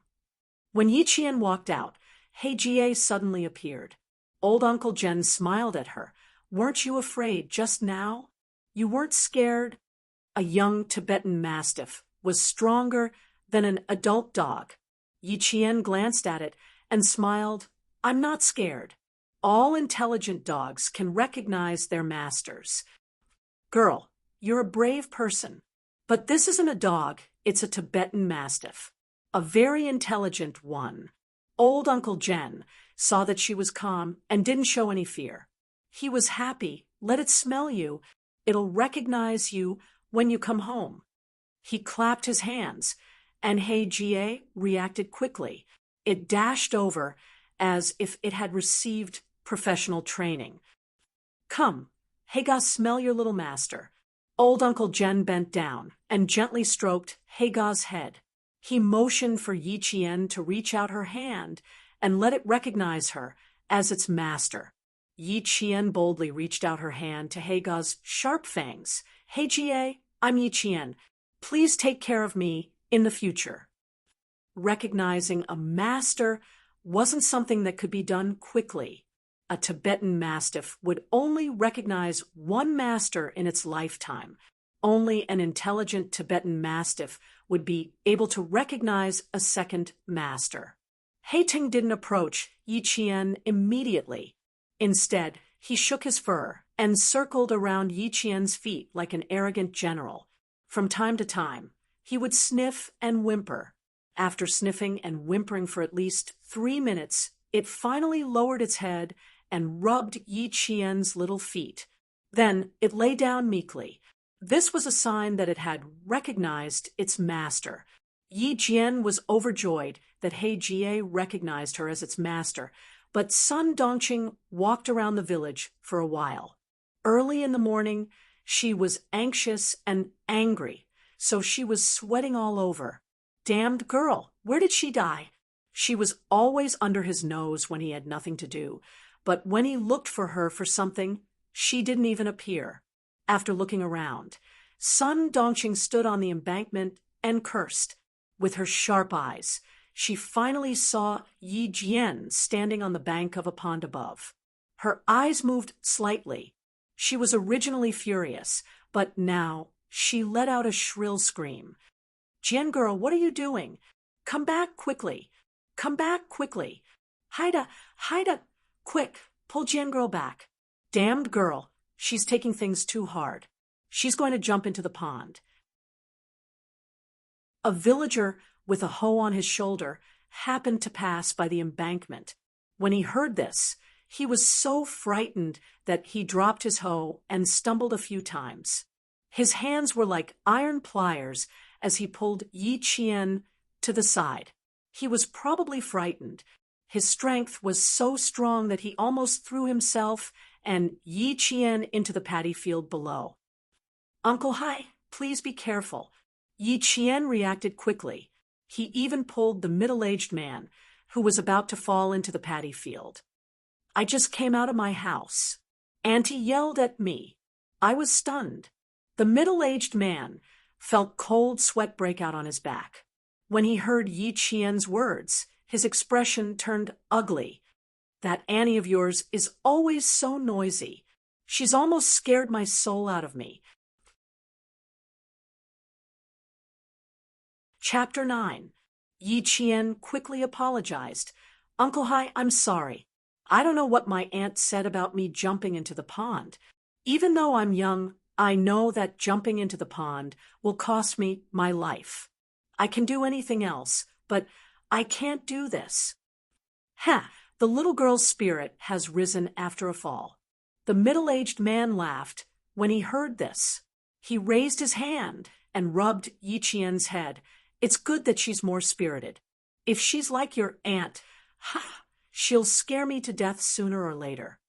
When Yi Qian walked out, He Jie suddenly appeared. Old Uncle Jen smiled at her. Weren't you afraid just now? You weren't scared? A young Tibetan Mastiff was stronger than an adult dog. Yi Qian glanced at it and smiled. I'm not scared. All intelligent dogs can recognize their masters. Girl, you're a brave person. But this isn't a dog, it's a Tibetan Mastiff. A very intelligent one. Old Uncle Jen saw that she was calm and didn't show any fear. He was happy. Let it smell you. It'll recognize you when you come home. He clapped his hands, and He Jie reacted quickly. It dashed over as if it had received professional training. Come, Haga, smell your little master. Old Uncle Jen bent down and gently stroked Haga's head. He motioned for Yi Qian to reach out her hand and let it recognize her as its master. Yi Qian boldly reached out her hand to Haga's sharp fangs. He Jie, I'm Yi Qian. Please take care of me in the future. Recognizing a master wasn't something that could be done quickly. A Tibetan Mastiff would only recognize one master in its lifetime. Only an intelligent Tibetan Mastiff would be able to recognize a second master. Hating didn't approach Yi Qian immediately. Instead, he shook his fur and circled around Yi Qian's feet like an arrogant general. From time to time, he would sniff and whimper. After sniffing and whimpering for at least 3 minutes, it finally lowered its head and rubbed Yi Qian's little feet. Then it lay down meekly. This was a sign that it had recognized its master. Yi Jian was overjoyed that He Jie recognized her as its master, but Sun Dongqing walked around the village for a while. Early in the morning, she was anxious and angry, so she was sweating all over. Damned girl, where did she die? She was always under his nose when he had nothing to do, but when he looked for her for something, she didn't even appear. After looking around, Sun Dongqing stood on the embankment and cursed. With her sharp eyes, she finally saw Yi Jian standing on the bank of a pond above. Her eyes moved slightly. She was originally furious, but now she let out a shrill scream. "Jian girl, what are you doing? Come back quickly. Come back quickly. Haida, Haida, quick, pull Jian girl back. Damned girl, she's taking things too hard. She's going to jump into the pond." A villager with a hoe on his shoulder happened to pass by the embankment. When he heard this, he was so frightened that he dropped his hoe and stumbled a few times. His hands were like iron pliers as he pulled Yi Qian to the side. He was probably frightened. His strength was so strong that he almost threw himself and Yi Qian into the paddy field below. "Uncle Hai, please be careful." Yi Qian reacted quickly. He even pulled the middle-aged man, who was about to fall into the paddy field. "I just came out of my house. Auntie yelled at me. I was stunned." The middle-aged man felt cold sweat break out on his back. When he heard Yi Qian's words, his expression turned ugly. "That Annie of yours is always so noisy. She's almost scared my soul out of me." Chapter 9. Yi Qian quickly apologized. "Uncle Hai, I'm sorry. I don't know what my aunt said about me jumping into the pond. Even though I'm young, I know that jumping into the pond will cost me my life. I can do anything else, but I can't do this." "Ha! The little girl's spirit has risen after a fall." The middle-aged man laughed when he heard this. He raised his hand and rubbed Yi Qian's head. "It's good that she's more spirited. If she's like your aunt, she'll scare me to death sooner or later."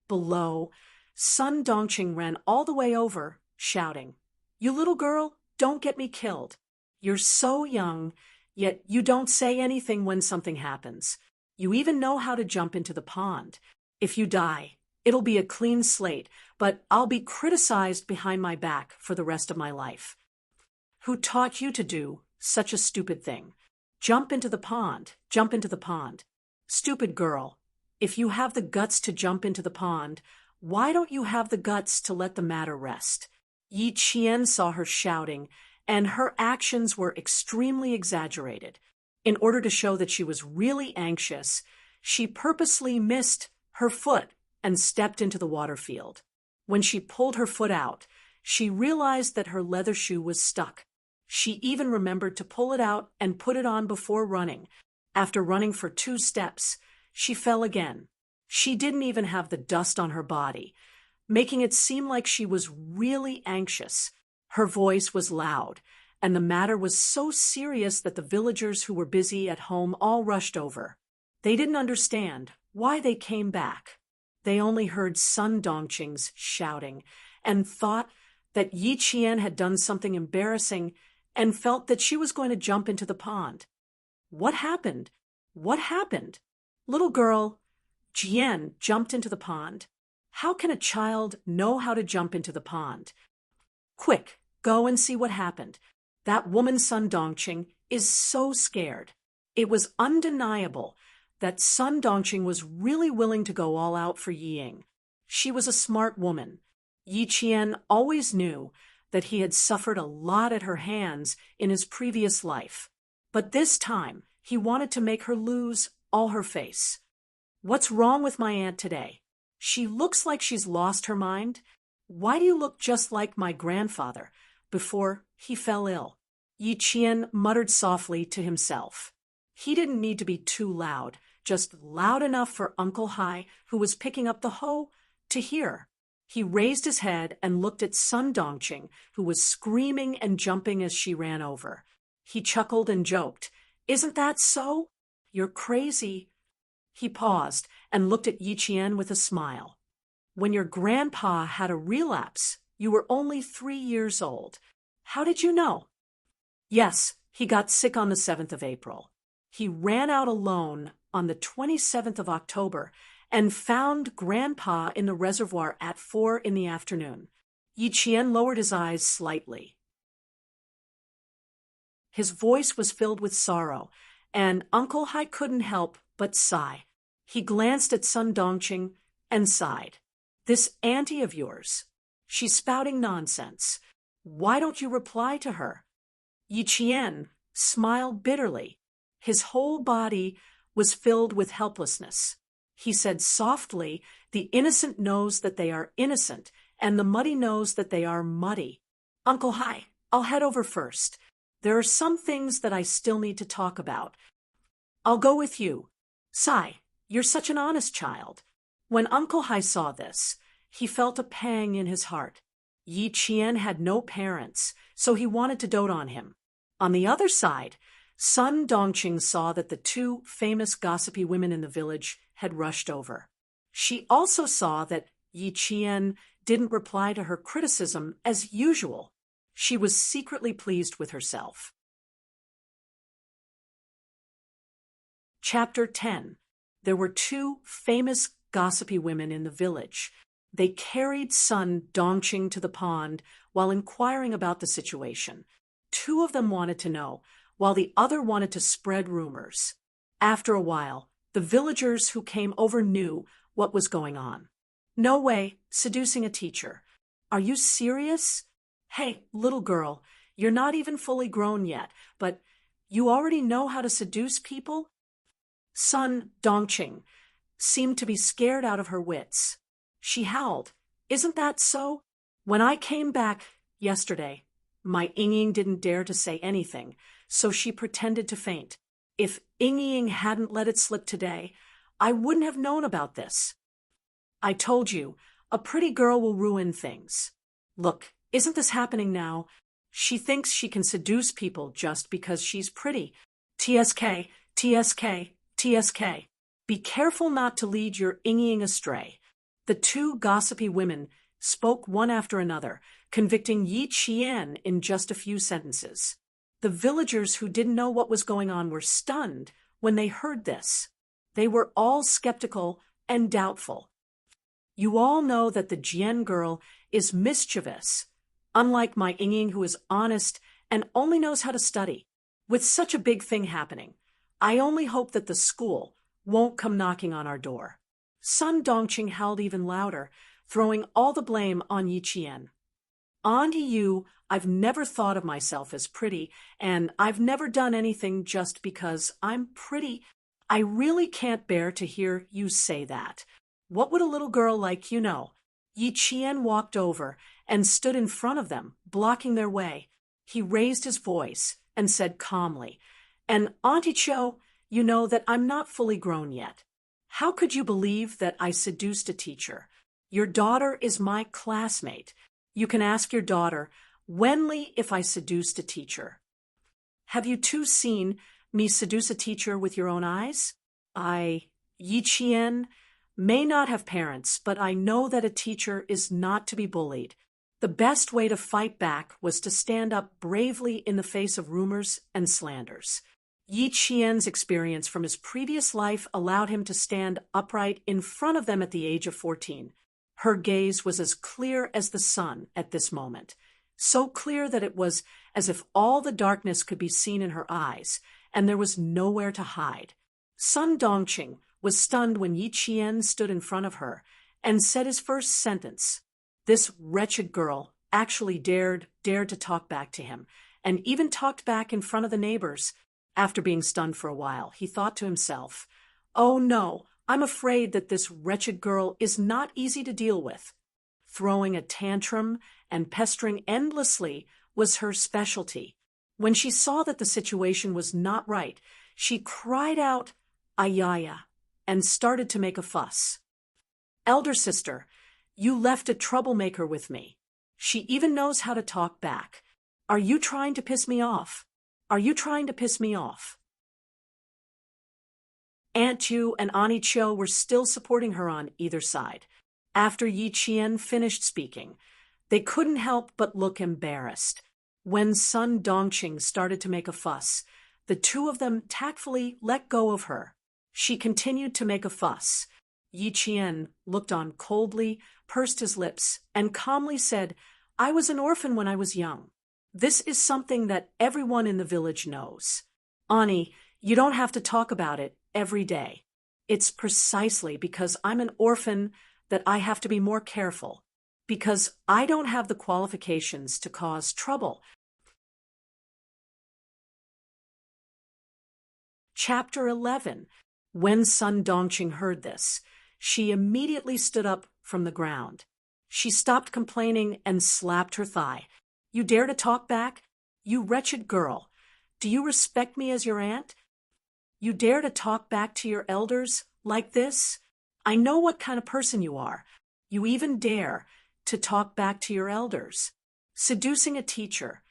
Below, Sun Dongqing ran all the way over, shouting, "You little girl, don't get me killed. You're so young, yet you don't say anything when something happens. You even know how to jump into the pond. If you die, it'll be a clean slate, but I'll be criticized behind my back for the rest of my life. Who taught you to do such a stupid thing? Jump into the pond, jump into the pond. Stupid girl, if you have the guts to jump into the pond, why don't you have the guts to let the matter rest?" Yi Qian saw her shouting, and her actions were extremely exaggerated. In order to show that she was really anxious, she purposely missed her foot and stepped into the water field. When she pulled her foot out, she realized that her leather shoe was stuck. She even remembered to pull it out and put it on before running. After running for 2 steps, she fell again. She didn't even have the dust on her body, making it seem like she was really anxious. Her voice was loud, and the matter was so serious that the villagers who were busy at home all rushed over. They didn't understand why they came back. They only heard Sun Dongqing's shouting and thought that Yi Qian had done something embarrassing and felt that she was going to jump into the pond. "What happened? What happened?" "Little girl, Jian jumped into the pond." "How can a child know how to jump into the pond?" "Quick, go and see what happened. That woman Sun Dongqing is so scared." It was undeniable that Sun Dongqing was really willing to go all out for Ying. She was a smart woman. Yi Qian always knew that he had suffered a lot at her hands in his previous life. But this time, he wanted to make her lose all her face. "What's wrong with my aunt today? She looks like she's lost her mind. Why do you look just like my grandfather before he fell ill?" Yi Qian muttered softly to himself. He didn't need to be too loud, just loud enough for Uncle Hai, who was picking up the hoe, to hear. He raised his head and looked at Sun Dongqing, who was screaming and jumping as she ran over. He chuckled and joked, "Isn't that so? You're crazy." He paused and looked at Yi Qian with a smile. "When your grandpa had a relapse, you were only 3 years old. How did you know?" "Yes, he got sick on the 7th of April. He ran out alone on the 27th of October and found Grandpa in the reservoir at 4 in the afternoon." Yi Qian lowered his eyes slightly. His voice was filled with sorrow, and Uncle Hai couldn't help but sigh. He glanced at Sun Dongqing and sighed. "This auntie of yours, she's spouting nonsense. Why don't you reply to her?" Yi Qian smiled bitterly. His whole body was filled with helplessness. He said softly, "The innocent knows that they are innocent, and the muddy knows that they are muddy. Uncle Hai, I'll head over first. There are some things that I still need to talk about. I'll go with you. Sai, you're such an honest child." When Uncle Hai saw this, he felt a pang in his heart. Yi Qian had no parents, so he wanted to dote on him. On the other side, Sun Dongqing saw that the two famous gossipy women in the village had rushed over. She also saw that Yi Qian didn't reply to her criticism as usual. She was secretly pleased with herself. Chapter 10. There were two famous gossipy women in the village. They carried Sun Dongqing to the pond while inquiring about the situation. Two of them wanted to know, while the other wanted to spread rumors. After a while, the villagers who came over knew what was going on. "No way, seducing a teacher. Are you serious? Hey, little girl, you're not even fully grown yet, but you already know how to seduce people?" Sun Dongqing seemed to be scared out of her wits. She howled, "Isn't that so? When I came back yesterday, my Ying didn't dare to say anything, so she pretended to faint. If Ying hadn't let it slip today, I wouldn't have known about this. I told you, a pretty girl will ruin things. Look, isn't this happening now? She thinks she can seduce people just because she's pretty. TSK, TSK, TSK. Be careful not to lead your Ying astray." The two gossipy women spoke one after another, convicting Yi Qian in just a few sentences. The villagers who didn't know what was going on were stunned when they heard this. They were all skeptical and doubtful. You all know that the Jian girl is mischievous, unlike my Ying, who is honest and only knows how to study. With such a big thing happening, I only hope that the school won't come knocking on our door. Sun Dongqing howled even louder, throwing all the blame on Yi Qian. "Auntie Yu, I've never thought of myself as pretty, and I've never done anything just because I'm pretty. I really can't bear to hear you say that. What would a little girl like you know?" Yi Qian walked over and stood in front of them, blocking their way. He raised his voice and said calmly, "And Auntie Cho, you know that I'm not fully grown yet. How could you believe that I seduced a teacher? Your daughter is my classmate. You can ask your daughter, Wenli, if I seduced a teacher. Have you two seen me seduce a teacher with your own eyes? Yi Qian, may not have parents, but I know that a teacher is not to be bullied. The best way to fight back was to stand up bravely in the face of rumors and slanders." Yi Qian's experience from his previous life allowed him to stand upright in front of them at the age of 14. Her gaze was as clear as the sun at this moment, so clear that it was as if all the darkness could be seen in her eyes, and there was nowhere to hide. Sun Dongqing was stunned when Yi Qian stood in front of her and said his first sentence. This wretched girl actually dared to talk back to him, and even talked back in front of the neighbors. After being stunned for a while, he thought to himself, "Oh no, I'm afraid that this wretched girl is not easy to deal with." Throwing a tantrum and pestering endlessly was her specialty. When she saw that the situation was not right, she cried out, "Ayaya," and started to make a fuss. "Elder sister, you left a troublemaker with me. She even knows how to talk back. Are you trying to piss me off? Are you trying to piss me off?" Aunt Yu and Ani Cho were still supporting her on either side. After Yi Qian finished speaking, they couldn't help but look embarrassed. When Sun Dongqing started to make a fuss, the two of them tactfully let go of her. She continued to make a fuss. Yi Qian looked on coldly, pursed his lips, and calmly said, "I was an orphan when I was young. This is something that everyone in the village knows. Ani, you don't have to talk about it every day. It's precisely because I'm an orphan that I have to be more careful, because I don't have the qualifications to cause trouble." Chapter 11. When Sun Dongqing heard this, she immediately stood up from the ground. She stopped complaining and slapped her thigh. "You dare to talk back? You wretched girl! Do you respect me as your aunt? You dare to talk back to your elders like this? I know what kind of person you are. You even dare to talk back to your elders. Seducing a teacher.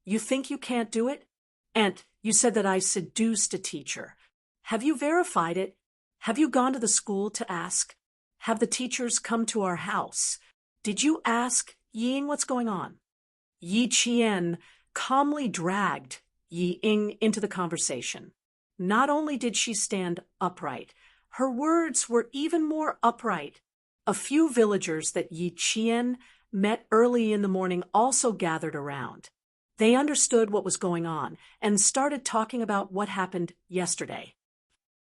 You think you can't do it? Aunt, you said that I seduced a teacher. Have you verified it? Have you gone to the school to ask? Have the teachers come to our house? Did you ask Ying what's going on?" Yi Qian calmly dragged Yi Ying into the conversation. Not only did she stand upright, her words were even more upright. A few villagers that Yi Qian met early in the morning also gathered around. They understood what was going on and started talking about what happened yesterday.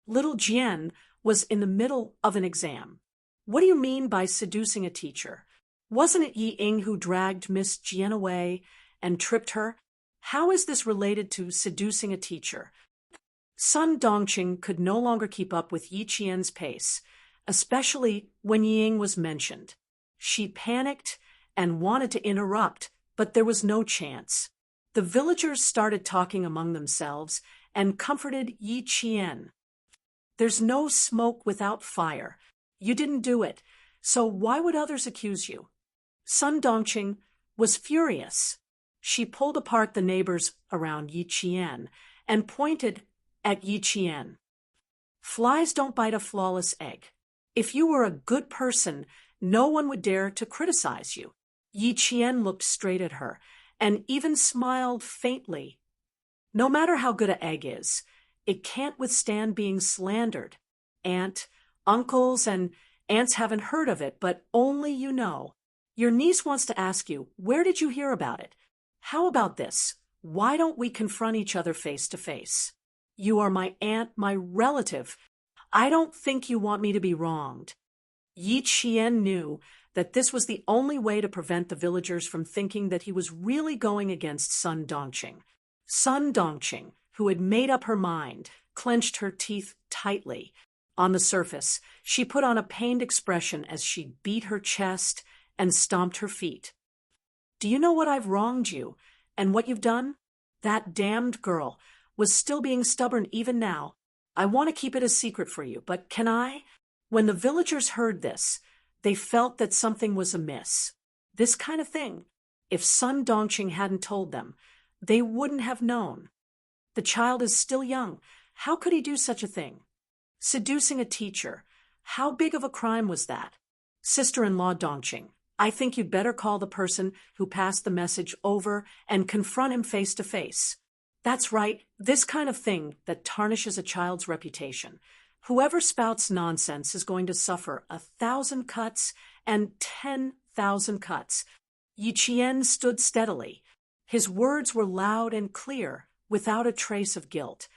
Little Jian was in the middle of an exam. "What do you mean by seducing a teacher? Wasn't it Yi Ying who dragged Miss Jian away and tripped her? How is this related to seducing a teacher?" Sun Dongqing could no longer keep up with Yi Qian's pace, especially when Yi Ying was mentioned. She panicked and wanted to interrupt, but there was no chance. The villagers started talking among themselves and comforted Yi Qian. "There's no smoke without fire. You didn't do it, so why would others accuse you?" Sun Dongqing was furious. She pulled apart the neighbors around Yi Qian and pointed at Yi Qian. "Flies don't bite a flawless egg. If you were a good person, no one would dare to criticize you." Yi Qian looked straight at her and even smiled faintly. "No matter how good an egg is, it can't withstand being slandered. Aunt, uncles, and aunts haven't heard of it, but only you know. Your niece wants to ask you, where did you hear about it? How about this? Why don't we confront each other face to face? You are my aunt, my relative. I don't think you want me to be wronged." Yi Qian knew that this was the only way to prevent the villagers from thinking that he was really going against Sun Dongqing. Sun Dongqing, who had made up her mind, clenched her teeth tightly. On the surface, she put on a pained expression as she beat her chest and stomped her feet. "Do you know what I've wronged you, and what you've done? That damned girl was still being stubborn even now. I want to keep it a secret for you, but can I?" When the villagers heard this, they felt that something was amiss. This kind of thing, if Sun Dongqing hadn't told them, they wouldn't have known. The child is still young. How could he do such a thing? Seducing a teacher. How big of a crime was that? Sister-in-law Dongqing, I think you'd better call the person who passed the message over and confront him face to face. That's right, this kind of thing that tarnishes a child's reputation. Whoever spouts nonsense is going to suffer 1,000 cuts and 10,000 cuts. Yi Qian stood steadily. His words were loud and clear, without a trace of guilt.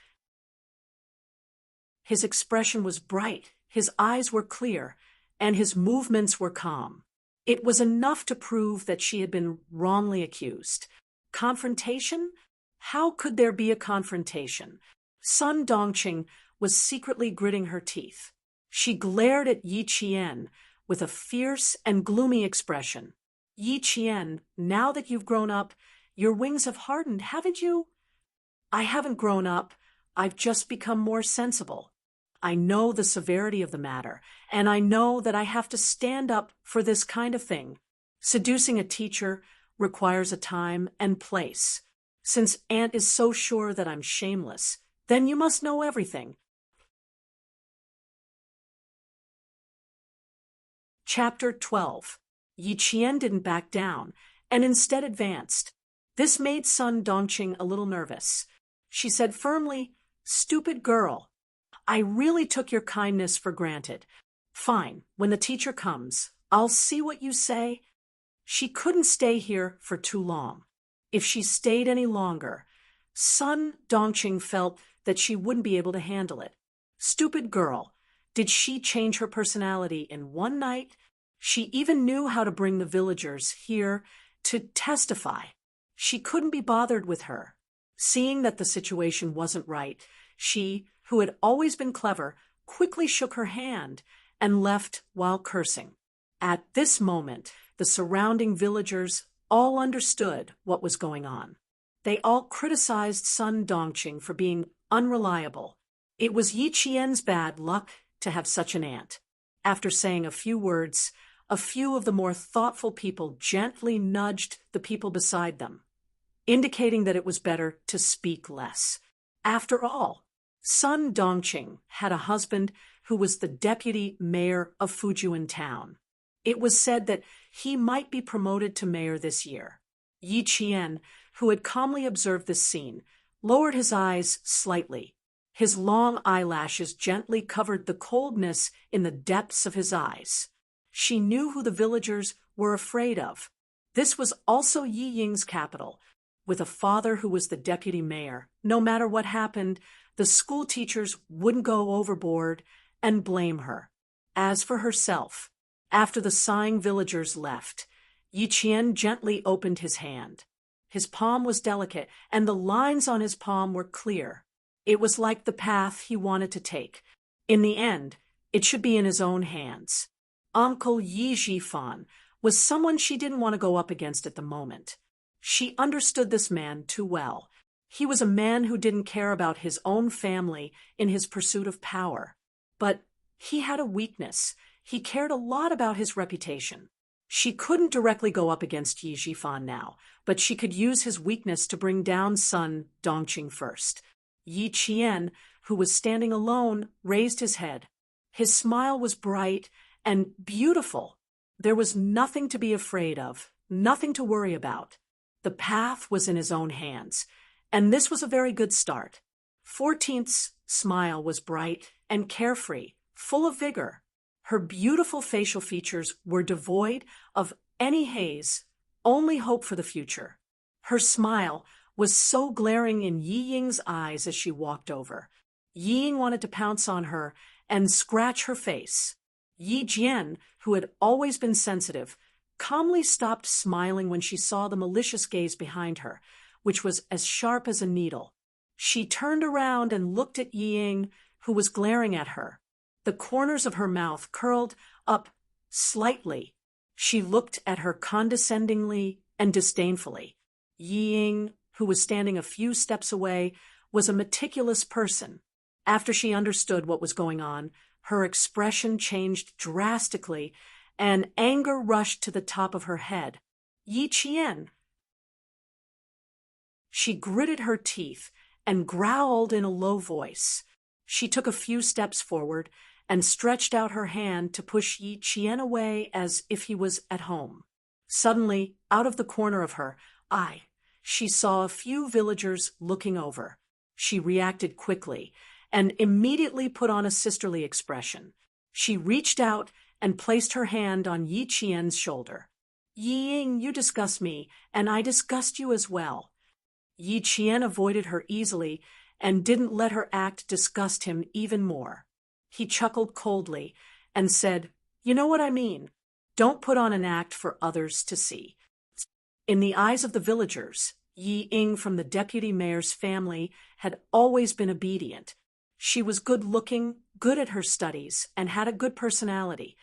His expression was bright, his eyes were clear, and his movements were calm. It was enough to prove that she had been wrongly accused. Confrontation? How could there be a confrontation? Sun Dongqing was secretly gritting her teeth. She glared at Yi Qian with a fierce and gloomy expression. "Yi Qian, now that you've grown up, your wings have hardened, haven't you? I haven't grown up. I've just become more sensible. I know the severity of the matter, and I know that I have to stand up for this kind of thing. Seducing a teacher requires a time and place. Since Aunt is so sure that I'm shameless, then you must know everything. Chapter 12. Yi Qian didn't back down, and instead advanced. This made Sun Dongqing a little nervous. She said firmly, "Stupid girl, I really took your kindness for granted. Fine, when the teacher comes, I'll see what you say." She couldn't stay here for too long. If she stayed any longer, Sun Dongqing felt that she wouldn't be able to handle it. Stupid girl. Did she change her personality in one night? She even knew how to bring the villagers here to testify. She couldn't be bothered with her. Seeing that the situation wasn't right, she, who had always been clever, quickly shook her hand and left while cursing. At this moment, the surrounding villagers all understood what was going on. They all criticized Sun Dongqing for being unreliable. It was Yi Qian's bad luck to have such an aunt. After saying a few words, a few of the more thoughtful people gently nudged the people beside them, indicating that it was better to speak less. After all, Sun Dongqing had a husband who was the deputy mayor of Fujian town. It was said that he might be promoted to mayor this year. Yi Qian, who had calmly observed this scene, lowered his eyes slightly. His long eyelashes gently covered the coldness in the depths of his eyes. She knew who the villagers were afraid of. This was also Yi Ying's capital. With a father who was the deputy mayor, no matter what happened, the school teachers wouldn't go overboard and blame her. As for herself, after the sighing villagers left, Yi Qian gently opened his hand. His palm was delicate, and the lines on his palm were clear. It was like the path he wanted to take. In the end, it should be in his own hands. Uncle Yi Jifan was someone she didn't want to go up against at the moment. She understood this man too well. He was a man who didn't care about his own family in his pursuit of power. But he had a weakness. He cared a lot about his reputation. She couldn't directly go up against Yi Jifan now, but she could use his weakness to bring down Sun Dongqing first. Yi Qian, who was standing alone, raised his head. His smile was bright and beautiful. There was nothing to be afraid of, nothing to worry about. The path was in his own hands, and this was a very good start. 14th's smile was bright and carefree, full of vigor. Her beautiful facial features were devoid of any haze, only hope for the future. Her smile was so glaring in Yi Ying's eyes as she walked over. Yi Ying wanted to pounce on her and scratch her face. Yi Jian, who had always been sensitive, calmly stopped smiling when she saw the malicious gaze behind her, which was as sharp as a needle. She turned around and looked at Yi Ying, who was glaring at her. The corners of her mouth curled up slightly. She looked at her condescendingly and disdainfully. Yi Ying, who was standing a few steps away, was a meticulous person. After she understood what was going on, her expression changed drastically, and anger rushed to the top of her head. Yi Qian. She gritted her teeth and growled in a low voice. She took a few steps forward and stretched out her hand to push Yi Qian away as if he was at home. Suddenly, out of the corner of her eye, she saw a few villagers looking over. She reacted quickly and immediately put on a sisterly expression. She reached out and placed her hand on Yi Qian's shoulder. "Yi Ying, you disgust me, and I disgust you as well." Yi Qian avoided her easily and didn't let her act disgust him even more. He chuckled coldly and said, "You know what I mean. Don't put on an act for others to see." In the eyes of the villagers, Yi Ying from the deputy mayor's family had always been obedient. She was good-looking, good at her studies, and had a good personality.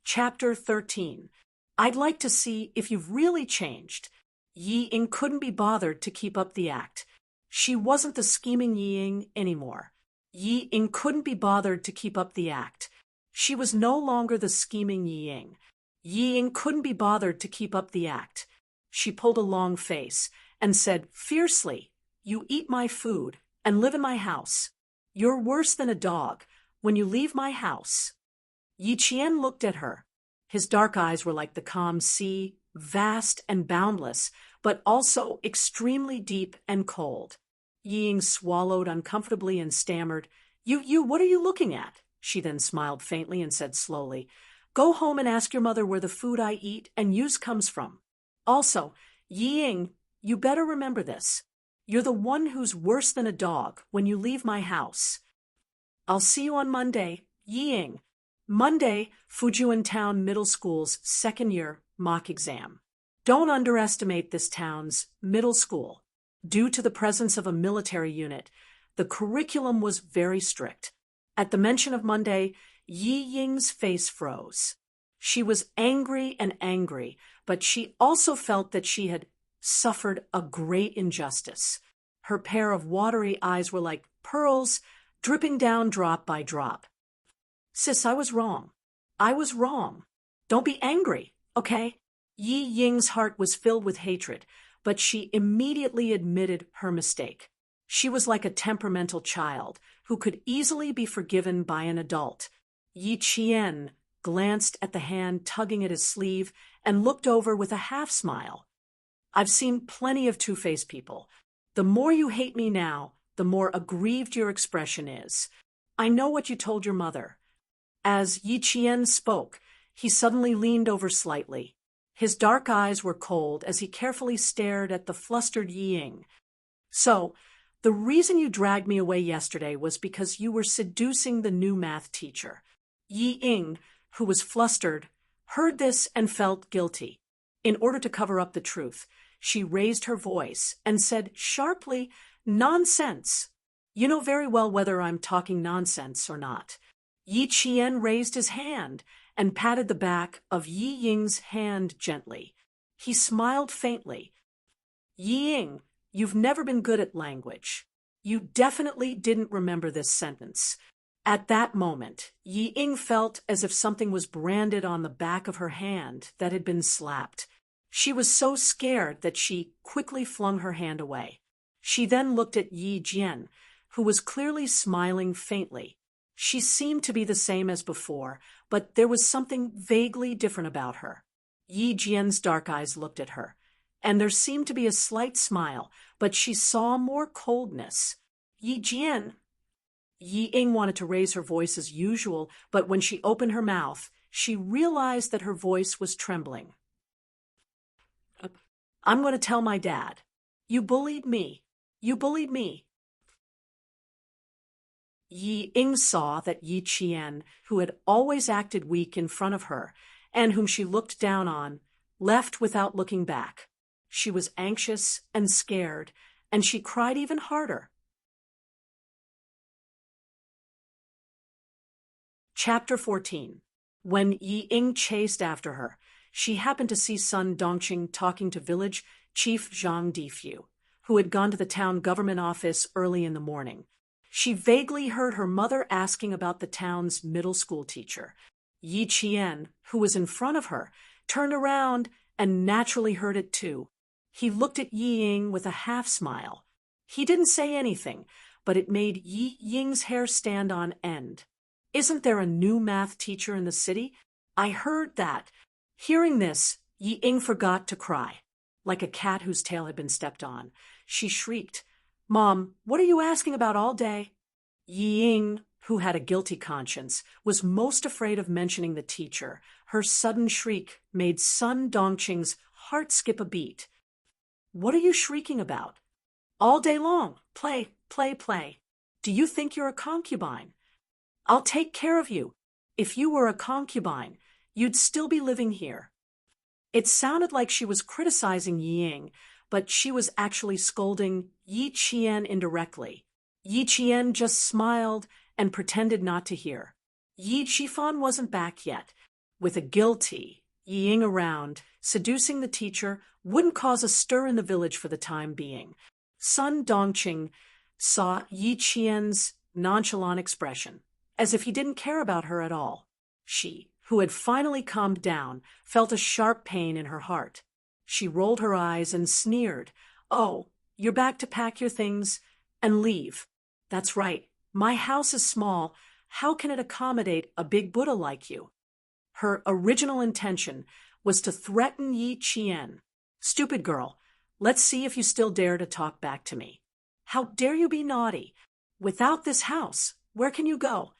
Chapter 13. I'd like to see if you've really changed. Yi Ying couldn't be bothered to keep up the act. She wasn't the scheming Yi Ying anymore. Yi Ying couldn't be bothered to keep up the act. She was no longer the scheming Yi Ying. Yi Ying couldn't be bothered to keep up the act. She pulled a long face and said fiercely, "You eat my food and live in my house. You're worse than a dog when you leave my house." Yi Qian looked at her. His dark eyes were like the calm sea, vast and boundless, but also extremely deep and cold. Yi Ying swallowed uncomfortably and stammered, What are you looking at?" She then smiled faintly and said slowly, "Go home and ask your mother where the food I eat and use comes from. Also, Yi Ying, you better remember this. You're the one who's worse than a dog when you leave my house. I'll see you on Monday, Yi Ying." Monday, Fujian Town Middle School's second-year mock exam. Don't underestimate this town's middle school. Due to the presence of a military unit, the curriculum was very strict. At the mention of Monday, Yi Ying's face froze. She was angry, but she also felt that she had suffered a great injustice. Her pair of watery eyes were like pearls, dripping down drop by drop. "Sis, I was wrong. I was wrong. Don't be angry, okay?" Yi Ying's heart was filled with hatred, but she immediately admitted her mistake. She was like a temperamental child who could easily be forgiven by an adult. Yi Qian glanced at the hand tugging at his sleeve and looked over with a half-smile. "I've seen plenty of two-faced people. The more you hate me now, the more aggrieved your expression is. I know what you told your mother." As Yi Qian spoke, he suddenly leaned over slightly. His dark eyes were cold as he carefully stared at the flustered Yi Ying. "So, the reason you dragged me away yesterday was because you were seducing the new math teacher." Yi Ying, who was flustered, heard this and felt guilty. In order to cover up the truth, she raised her voice and said sharply, "Nonsense! You know very well whether I'm talking nonsense or not." Yi Qian raised his hand and patted the back of Yi Ying's hand gently. He smiled faintly. "Yi Ying, you've never been good at language. You definitely didn't remember this sentence." At that moment, Yi Ying felt as if something was branded on the back of her hand that had been slapped. She was so scared that she quickly flung her hand away. She then looked at Yi Jian, who was clearly smiling faintly. She seemed to be the same as before, but there was something vaguely different about her. Yi Jian's dark eyes looked at her, and there seemed to be a slight smile, but she saw more coldness. "Yi Jian." Yi Ying wanted to raise her voice as usual, but when she opened her mouth, she realized that her voice was trembling. "I'm going to tell my dad. You bullied me. You bullied me." Yi Ying saw that Yi Qian, who had always acted weak in front of her, and whom she looked down on, left without looking back. She was anxious and scared, and she cried even harder. Chapter 14. When Yi Ying chased after her, she happened to see Sun Dongqing talking to village chief Zhang Difu, who had gone to the town government office early in the morning. She vaguely heard her mother asking about the town's middle school teacher. Yi Qian, who was in front of her, turned around and naturally heard it too. He looked at Yi Ying with a half-smile. He didn't say anything, but it made Yi Ying's hair stand on end. "Isn't there a new math teacher in the city? I heard that." Hearing this, Yi Ying forgot to cry. Like a cat whose tail had been stepped on, she shrieked, "Mom, what are you asking about all day?" Yi Ying, who had a guilty conscience, was most afraid of mentioning the teacher. Her sudden shriek made Sun Dongqing's heart skip a beat. "What are you shrieking about?" "All day long. Play, play, play. Do you think you're a concubine? I'll take care of you. If you were a concubine, you'd still be living here." It sounded like she was criticizing Yi Ying, but she was actually scolding Yi Qian indirectly. Yi Qian just smiled and pretended not to hear. Yi Qifan wasn't back yet. With a guilty, Ying around, seducing the teacher, wouldn't cause a stir in the village for the time being. Sun Dongqing saw Yi Qian's nonchalant expression, as if he didn't care about her at all. She, who had finally calmed down, felt a sharp pain in her heart. She rolled her eyes and sneered. "Oh, you're back to pack your things and leave. That's right. My house is small. How can it accommodate a big Buddha like you?" Her original intention was to threaten Yi Qian. "Stupid girl, let's see if you still dare to talk back to me. How dare you be naughty? Without this house, where can you go?"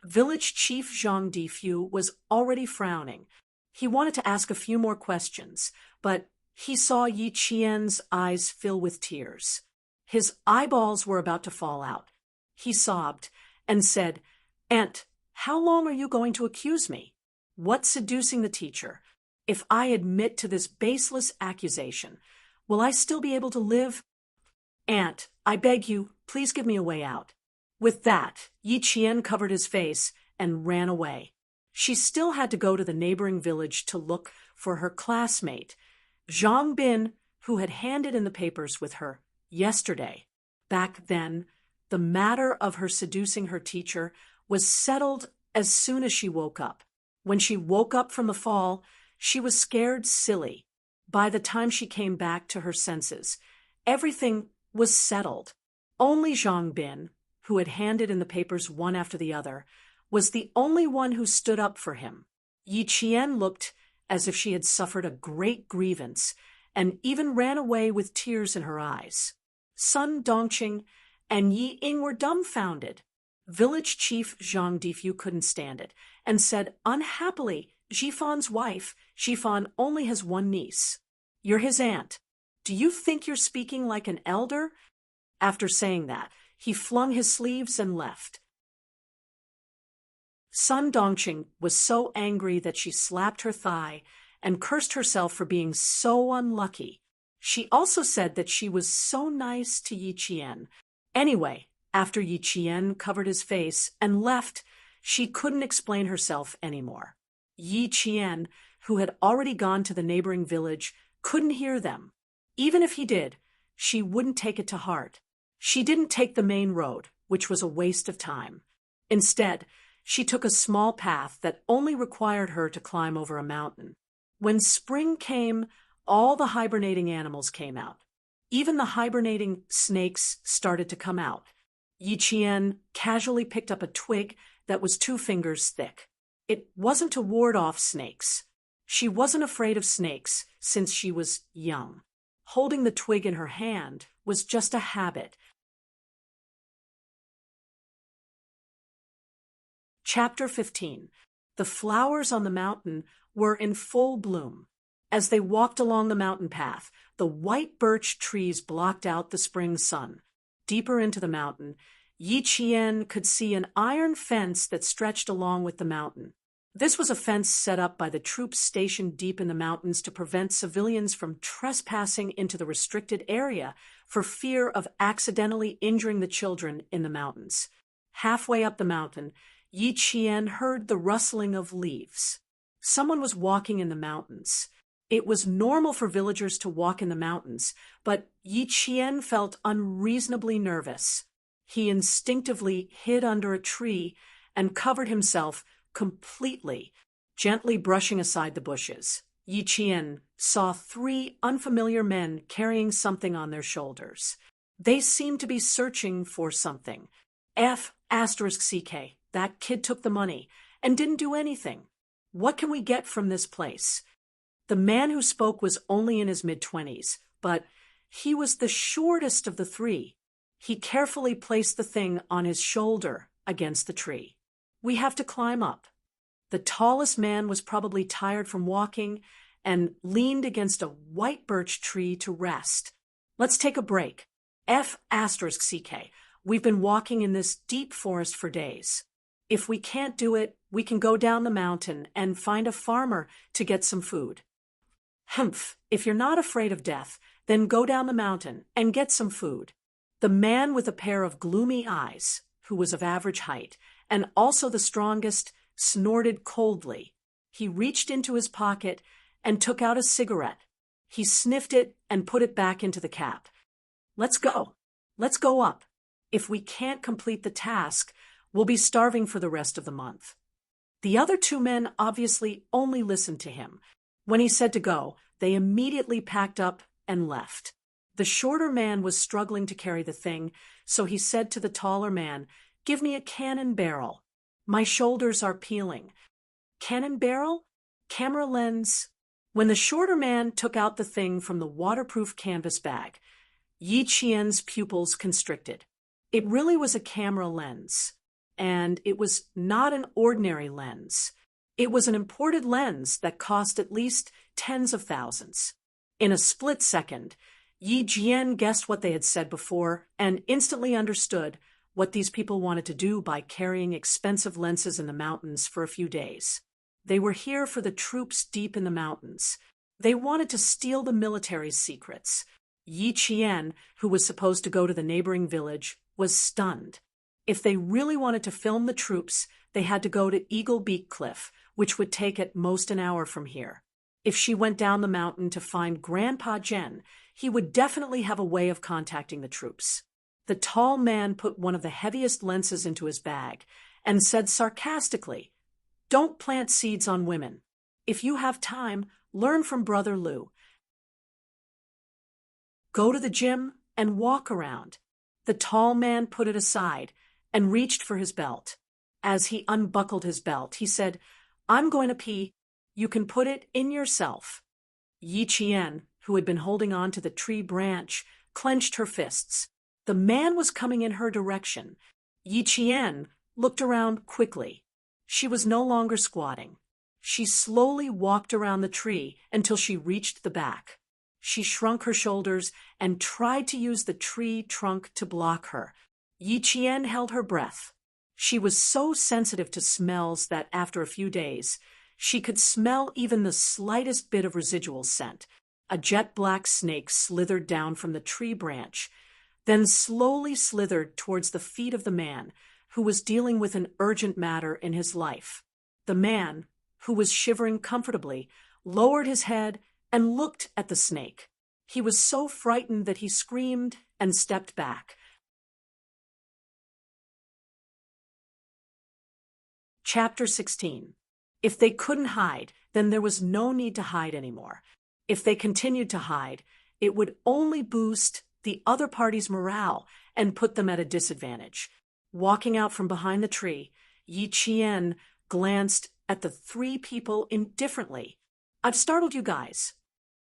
Village Chief Zhang Difu was already frowning. He wanted to ask a few more questions, but he saw Yi Qian's eyes fill with tears. His eyeballs were about to fall out. He sobbed and said, "Aunt, how long are you going to accuse me? What's seducing the teacher? If I admit to this baseless accusation, will I still be able to live? Aunt, I beg you, please give me a way out." With that, Yi Qian covered his face and ran away. She still had to go to the neighboring village to look for her classmate, Zhang Bin, who had handed in the papers with her yesterday. Back then, the matter of her seducing her teacher was settled as soon as she woke up. When she woke up from the fall, she was scared silly. By the time she came back to her senses, everything was settled. Only Zhang Bin, who had handed in the papers one after the other, was the only one who stood up for him. Yi Qian looked as if she had suffered a great grievance, and even ran away with tears in her eyes. Sun Dongqing and Yi Ying were dumbfounded. Village Chief Zhang Difu couldn't stand it, and said unhappily, "Jifan's wife, Jifan only has one niece. You're his aunt. Do you think you're speaking like an elder?" After saying that, he flung his sleeves and left. Sun Dongqing was so angry that she slapped her thigh and cursed herself for being so unlucky. She also said that she was so nice to Yi Qian. Anyway, after Yi Qian covered his face and left, she couldn't explain herself anymore. Yi Qian, who had already gone to the neighboring village, couldn't hear them. Even if he did, she wouldn't take it to heart. She didn't take the main road, which was a waste of time. Instead, she took a small path that only required her to climb over a mountain. When spring came, all the hibernating animals came out. Even the hibernating snakes started to come out. Yi Qian casually picked up a twig that was 2 fingers thick. It wasn't to ward off snakes. She wasn't afraid of snakes since she was young. Holding the twig in her hand was just a habit. Chapter 15. The flowers on the mountain were in full bloom. As they walked along the mountain path, the white birch trees blocked out the spring sun. Deeper into the mountain, Yi Qian could see an iron fence that stretched along with the mountain. This was a fence set up by the troops stationed deep in the mountains to prevent civilians from trespassing into the restricted area for fear of accidentally injuring the children in the mountains. Halfway up the mountain, Yi Qian heard the rustling of leaves. Someone was walking in the mountains. It was normal for villagers to walk in the mountains, but Yi Qian felt unreasonably nervous. He instinctively hid under a tree and covered himself completely, gently brushing aside the bushes. Yi Qian saw 3 unfamiliar men carrying something on their shoulders. They seemed to be searching for something. F***CK. That kid took the money and didn't do anything. What can we get from this place? The man who spoke was only in his mid-20s, but he was the shortest of the 3. He carefully placed the thing on his shoulder against the tree. "We have to climb up." The tallest man was probably tired from walking and leaned against a white birch tree to rest. "Let's take a break. F***CK. We've been walking in this deep forest for days. If we can't do it, we can go down the mountain and find a farmer to get some food." "Humph, if you're not afraid of death, then go down the mountain and get some food." The man with a pair of gloomy eyes, who was of average height, and also the strongest, snorted coldly. He reached into his pocket and took out a cigarette. He sniffed it and put it back into the cap. Let's go. Let's go up. If we can't complete the task, we'll be starving for the rest of the month. The other two men obviously only listened to him. When he said to go, they immediately packed up and left. The shorter man was struggling to carry the thing, so he said to the taller man, "Give me a cannon barrel. My shoulders are peeling." Cannon barrel? Camera lens? When the shorter man took out the thing from the waterproof canvas bag, Yi Qian's pupils constricted. It really was a camera lens, and it was not an ordinary lens. It was an imported lens that cost at least tens of thousands. In a split second, Yi Jian guessed what they had said before and instantly understood what these people wanted to do by carrying expensive lenses in the mountains for a few days. They were here for the troops deep in the mountains. They wanted to steal the military's secrets. Yi Qian, who was supposed to go to the neighboring village, was stunned. If they really wanted to film the troops, they had to go to Eagle Beak Cliff, which would take at most an hour from here. If she went down the mountain to find Grandpa Jen, he would definitely have a way of contacting the troops. The tall man put one of the heaviest lenses into his bag and said sarcastically, "Don't plant seeds on women. If you have time, learn from Brother Liu. Go to the gym and walk around." The tall man put it aside and reached for his belt. As he unbuckled his belt, he said, "I'm going to pee. You can put it in yourself." Yi Qian, who had been holding on to the tree branch, clenched her fists. The man was coming in her direction. Yi Qian looked around quickly. She was no longer squatting. She slowly walked around the tree until she reached the back. She shrunk her shoulders and tried to use the tree trunk to block her. Yi Qian held her breath. She was so sensitive to smells that after a few days, she could smell even the slightest bit of residual scent. A jet-black snake slithered down from the tree branch, then slowly slithered towards the feet of the man, who was dealing with an urgent matter in his life. The man, who was shivering comfortably, lowered his head and looked at the snake. He was so frightened that he screamed and stepped back. Chapter 16. If they couldn't hide, then there was no need to hide anymore. If they continued to hide, it would only boost the other party's morale and put them at a disadvantage. Walking out from behind the tree, Yi Qian glanced at the three people indifferently. "I've startled you guys."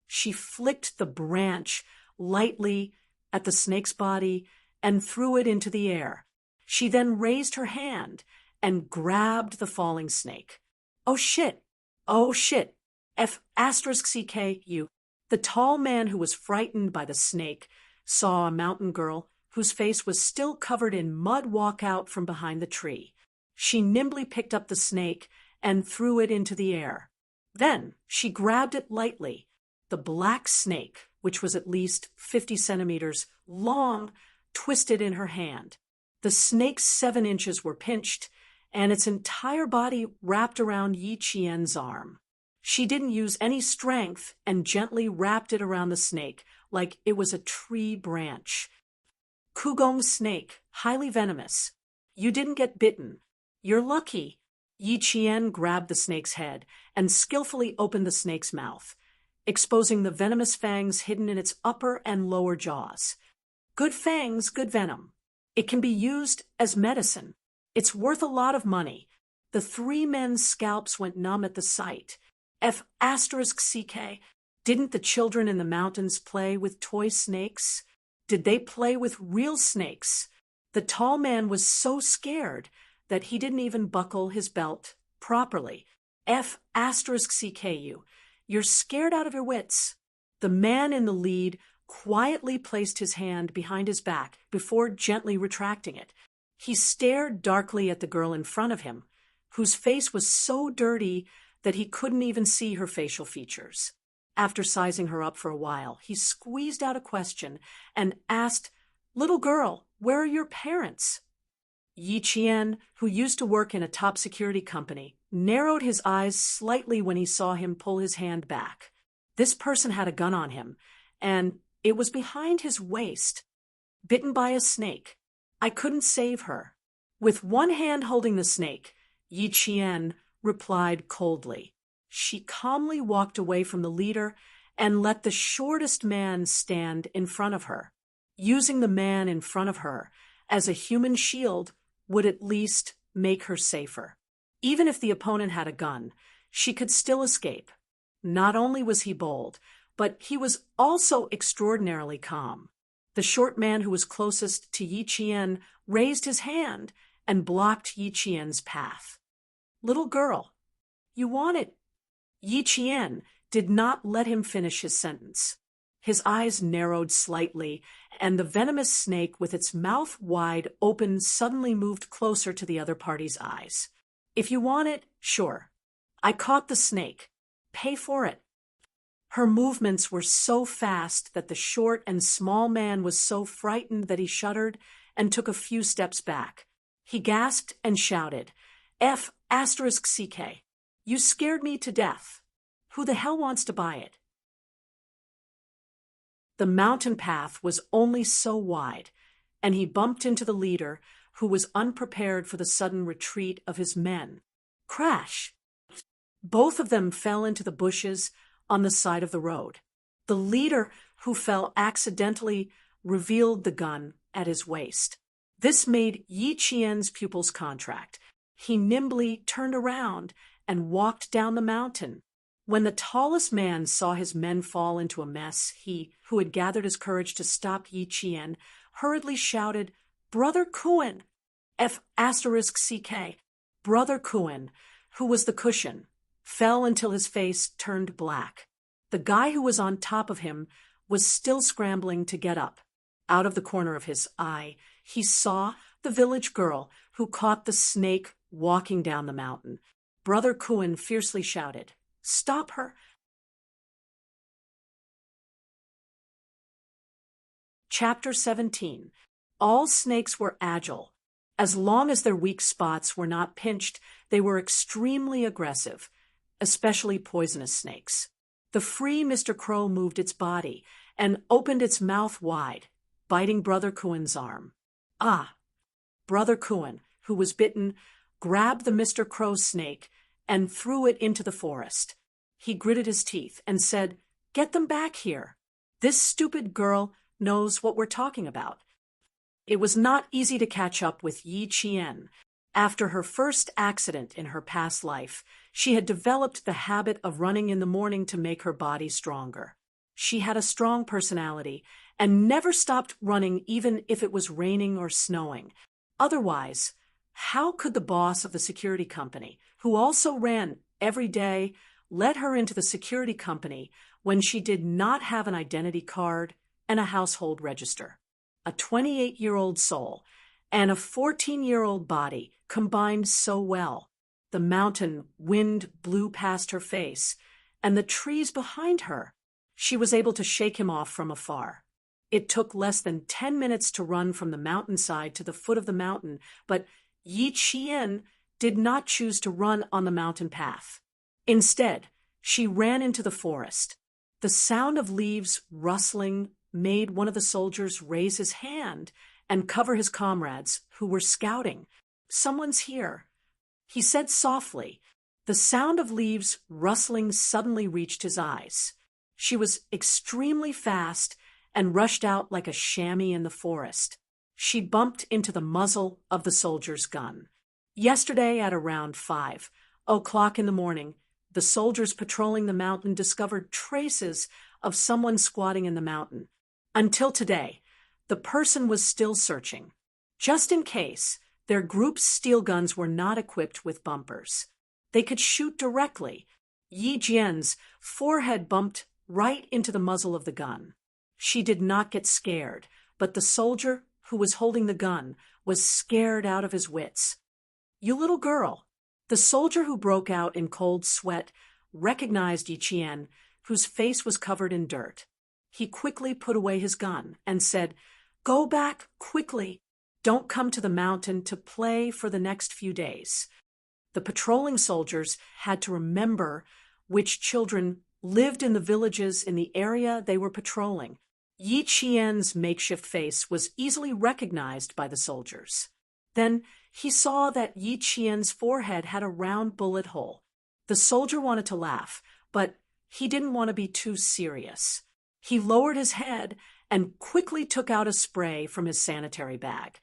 She flicked the branch lightly at the snake's body and threw it into the air. She then raised her hand and grabbed the falling snake. "Oh shit! Oh shit! F***CKU. The tall man who was frightened by the snake saw a mountain girl whose face was still covered in mud walk out from behind the tree. She nimbly picked up the snake and threw it into the air. Then she grabbed it lightly. The black snake, which was at least 50 centimeters long, twisted in her hand. The snake's 7 inches were pinched, and its entire body wrapped around Yi Qian's arm. She didn't use any strength and gently wrapped it around the snake like it was a tree branch. "Kugong snake, highly venomous. You didn't get bitten. You're lucky." Yi Qian grabbed the snake's head and skillfully opened the snake's mouth, exposing the venomous fangs hidden in its upper and lower jaws. "Good fangs, good venom. It can be used as medicine. It's worth a lot of money." The three men's scalps went numb at the sight. F***CK. Didn't the children in the mountains play with toy snakes? Did they play with real snakes? The tall man was so scared that he didn't even buckle his belt properly. F***CKU. You're scared out of your wits. The man in the lead quietly placed his hand behind his back before gently retracting it. He stared darkly at the girl in front of him, whose face was so dirty that he couldn't even see her facial features. After sizing her up for a while, he squeezed out a question and asked, "Little girl, where are your parents?" Yi Qian, who used to work in a top security company, narrowed his eyes slightly when he saw him pull his hand back. This person had a gun on him, and it was behind his waist. Bitten by a snake. I couldn't save her. With one hand holding the snake, Yi Qian replied coldly. She calmly walked away from the leader and let the shortest man stand in front of her. Using the man in front of her as a human shield would at least make her safer. Even if the opponent had a gun, she could still escape. Not only was he bold, but he was also extraordinarily calm. The short man who was closest to Yi Qian raised his hand and blocked Yi Qian's path. Little girl, you want it. Yi Qian did not let him finish his sentence. His eyes narrowed slightly, and the venomous snake with its mouth wide open suddenly moved closer to the other party's eyes. If you want it, sure. I caught the snake. Pay for it. Her movements were so fast that the short and small man was so frightened that he shuddered and took a few steps back. He gasped and shouted, F***CK. You scared me to death. Who the hell wants to buy it? The mountain path was only so wide, and he bumped into the leader, who was unprepared for the sudden retreat of his men. Crash! Both of them fell into the bushes on the side of the road. The leader, who fell accidentally, revealed the gun at his waist. This made Yi Qian's pupils contract. He nimbly turned around and walked down the mountain. When the tallest man saw his men fall into a mess, he, who had gathered his courage to stop Yi Qian, hurriedly shouted, Brother Kuan! F***CK. Brother Kuan, who was the cushion, fell until his face turned black. The guy who was on top of him was still scrambling to get up. Out of the corner of his eye, he saw the village girl who caught the snake walking down the mountain. Brother Kuan fiercely shouted, Stop her! Chapter 17. All snakes were agile. As long as their weak spots were not pinched, they were extremely aggressive, especially poisonous snakes. The free Mr. Crow moved its body and opened its mouth wide, biting Brother Kuan's arm. Brother Kuan, who was bitten, grabbed the Mr. Crow snake and threw it into the forest. He gritted his teeth and said, Get them back here. This stupid girl knows what we're talking about. It was not easy to catch up with Yi Qian. After her first accident in her past life, she had developed the habit of running in the morning to make her body stronger. She had a strong personality and never stopped running even if it was raining or snowing. Otherwise, how could the boss of the security company, who also ran every day, let her into the security company when she did not have an identity card and a household register? A 28-year-old soul and a 14-year-old body combined so well. The mountain wind blew past her face, and the trees behind her. She was able to shake him off from afar. It took less than 10 minutes to run from the mountainside to the foot of the mountain, but Yi Qian did not choose to run on the mountain path. Instead, she ran into the forest. The sound of leaves rustling made one of the soldiers raise his hand and cover his comrades, who were scouting. Someone's here, he said softly. The sound of leaves rustling suddenly reached his eyes. She was extremely fast and rushed out like a chamois in the forest. She bumped into the muzzle of the soldier's gun. Yesterday at around 5 o'clock in the morning, the soldiers patrolling the mountain discovered traces of someone squatting in the mountain. Until today, the person was still searching. Just in case, their group's steel guns were not equipped with bumpers. They could shoot directly. Yi Jian's forehead bumped right into the muzzle of the gun. She did not get scared, but the soldier who was holding the gun was scared out of his wits. You little girl. The soldier, who broke out in cold sweat, recognized Yi Qian, whose face was covered in dirt. He quickly put away his gun and said, Go back quickly. Don't come to the mountain to play for the next few days. The patrolling soldiers had to remember which children lived in the villages in the area they were patrolling. Yi Qian's makeshift face was easily recognized by the soldiers. Then he saw that Yi Qian's forehead had a round bullet hole. The soldier wanted to laugh, but he didn't want to be too serious. He lowered his head and quickly took out a spray from his sanitary bag.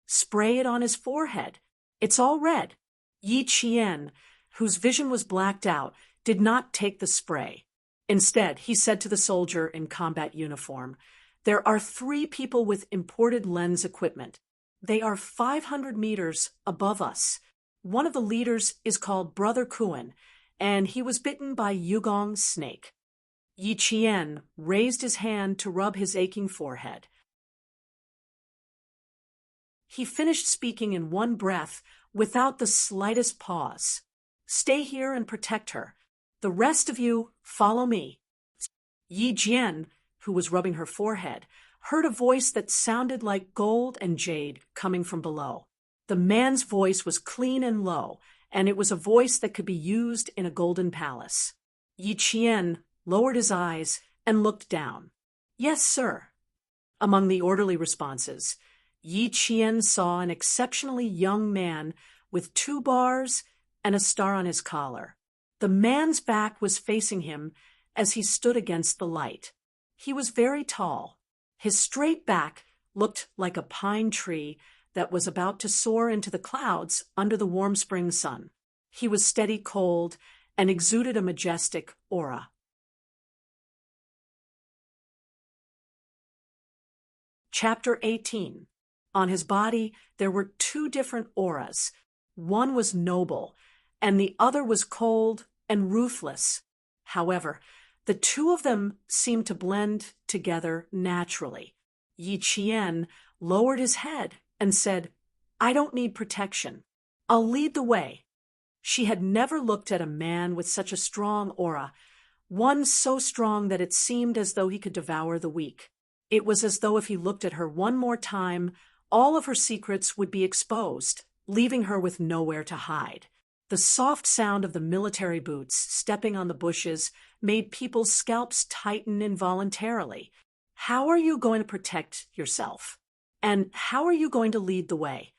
Spray it on his forehead. It's all red. Yi Qian, whose vision was blacked out, did not take the spray. Instead, he said to the soldier in combat uniform, "There are 3 people with imported lens equipment. They are 500 meters above us. One of the leaders is called Brother Kuan, and he was bitten by Yugong's snake." Yi Qian raised his hand to rub his aching forehead. He finished speaking in one breath without the slightest pause. "Stay here and protect her. The rest of you, follow me." Yi Jian, who was rubbing her forehead, heard a voice that sounded like gold and jade coming from below. The man's voice was clean and low, and it was a voice that could be used in a golden palace. Yi Qian lowered his eyes and looked down. "Yes, sir." Among the orderly responses, Yi Qian saw an exceptionally young man with 2 bars and a star on his collar. The man's back was facing him as he stood against the light. He was very tall. His straight back looked like a pine tree that was about to soar into the clouds under the warm spring sun. He was steady cold and exuded a majestic aura. Chapter 18. On his body, there were 2 different auras. One was noble, and the other was cold and ruthless. However, the 2 of them seemed to blend together naturally. Yi Qian lowered his head and said, "I don't need protection. I'll lead the way." She had never looked at a man with such a strong aura, one so strong that it seemed as though he could devour the weak. It was as though if he looked at her one more time, all of her secrets would be exposed, leaving her with nowhere to hide. The soft sound of the military boots stepping on the bushes made people's scalps tighten involuntarily. How are you going to protect yourself? And how are you going to lead the way?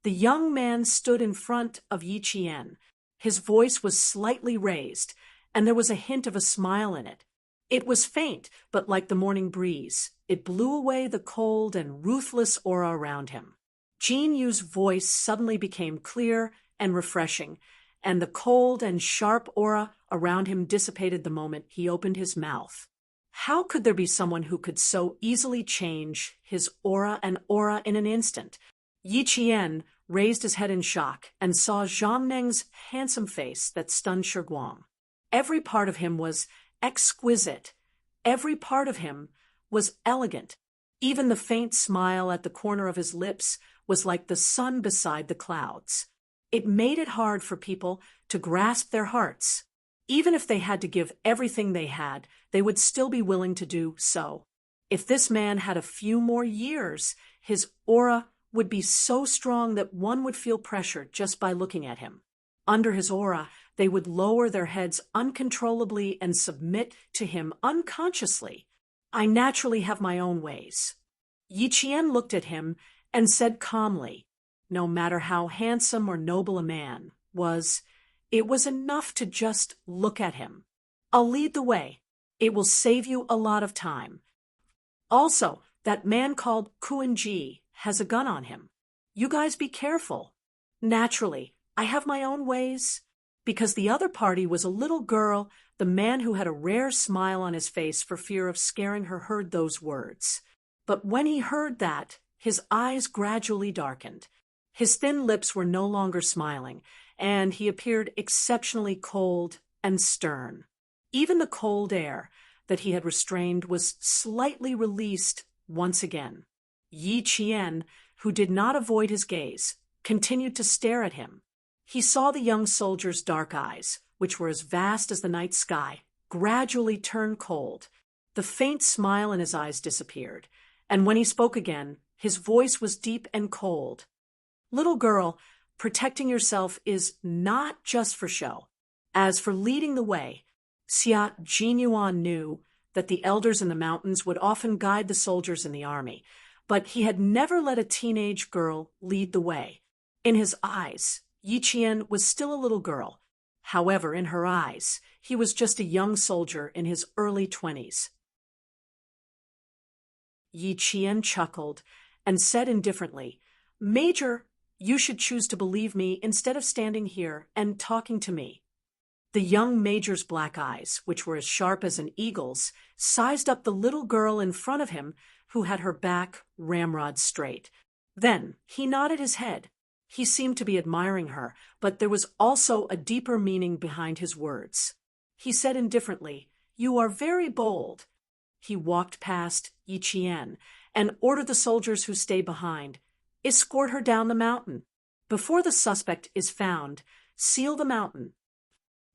The young man stood in front of Yi Qian. His voice was slightly raised, and there was a hint of a smile in it. It was faint, but like the morning breeze, it blew away the cold and ruthless aura around him. Jin Yu's voice suddenly became clear and refreshing, and the cold and sharp aura around him dissipated the moment he opened his mouth. How could there be someone who could so easily change his aura in an instant? Yi Qian raised his head in shock and saw Zhang Neng's handsome face that stunned Shiguang. Every part of him was exquisite. Every part of him was elegant. Even the faint smile at the corner of his lips was like the sun beside the clouds. It made it hard for people to grasp their hearts. Even if they had to give everything they had, they would still be willing to do so. If this man had a few more years, his aura would be so strong that one would feel pressure just by looking at him. Under his aura, they would lower their heads uncontrollably and submit to him unconsciously. "I naturally have my own ways." Yi Qian looked at him and said calmly, no matter how handsome or noble a man was, it was enough to just look at him. "I'll lead the way. It will save you a lot of time. Also, that man called Kuan Ji has a gun on him. You guys be careful. Naturally, I have my own ways." Because the other party was a little girl, the man who had a rare smile on his face for fear of scaring her heard those words. But when he heard that, his eyes gradually darkened. His thin lips were no longer smiling, and he appeared exceptionally cold and stern. Even the cold air that he had restrained was slightly released once again. Yi Qian, who did not avoid his gaze, continued to stare at him. He saw the young soldier's dark eyes, which were as vast as the night sky, gradually turn cold. The faint smile in his eyes disappeared, and when he spoke again, His voice was deep and cold. Little girl, protecting yourself is not just for show. As for leading the way, Xia Jinyuan knew that the elders in the mountains would often guide the soldiers in the army, but he had never let a teenage girl lead the way. In his eyes, Yi Qian was still a little girl. However, in her eyes, he was just a young soldier in his early 20s. Yi Qian chuckled and said indifferently, "Major, you should choose to believe me instead of standing here and talking to me." The young major's black eyes, which were as sharp as an eagle's, sized up the little girl in front of him who had her back ramrod straight. Then he nodded his head. He seemed to be admiring her, but there was also a deeper meaning behind his words. He said indifferently, "You are very bold." He walked past Yi Qian and ordered the soldiers who stayed behind, "Escort her down the mountain. Before the suspect is found, seal the mountain."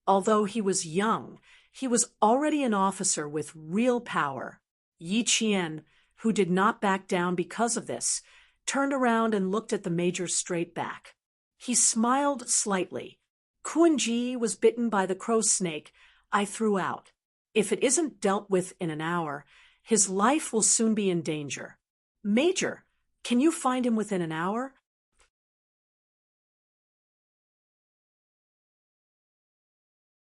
Although he was young, he was already an officer with real power. Yi Qian, who did not back down because of this, turned around and looked at the major straight back. He smiled slightly. "Kuan-ji was bitten by the crow snake I threw out. If it isn't dealt with in an hour, his life will soon be in danger. Major, can you find him within an hour?"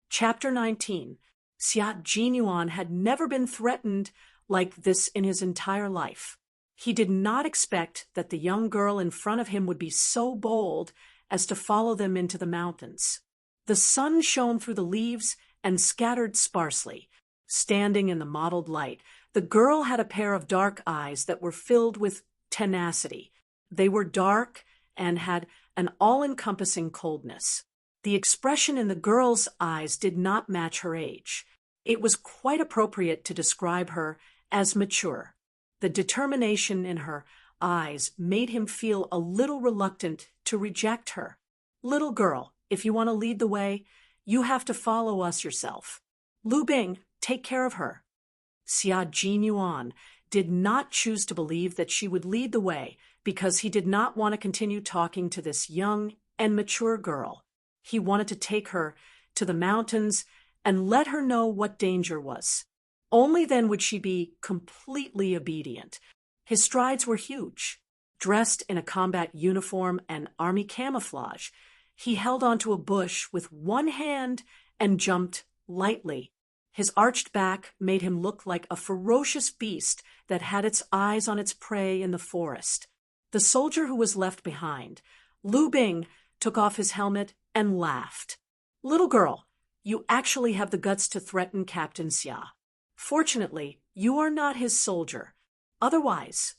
Chapter 19. Xia Jinyuan had never been threatened like this in his entire life. He did not expect that the young girl in front of him would be so bold as to follow them into the mountains. The sun shone through the leaves and scattered sparsely. Standing in the mottled light, the girl had a pair of dark eyes that were filled with tenacity. They were dark and had an all-encompassing coldness. The expression in the girl's eyes did not match her age. It was quite appropriate to describe her as mature. The determination in her eyes made him feel a little reluctant to reject her. "Little girl, if you want to lead the way, you have to follow us yourself. Lu Bing, take care of her." Xia Jinyuan did not choose to believe that she would lead the way because he did not want to continue talking to this young and mature girl. He wanted to take her to the mountains and let her know what danger was. Only then would she be completely obedient. His strides were huge. Dressed in a combat uniform and army camouflage, he held onto a bush with one hand and jumped lightly. His arched back made him look like a ferocious beast that had its eyes on its prey in the forest. The soldier who was left behind, Lu Bing, took off his helmet and laughed. "Little girl, you actually have the guts to threaten Captain Xia. Fortunately, you are not his soldier. Otherwise—"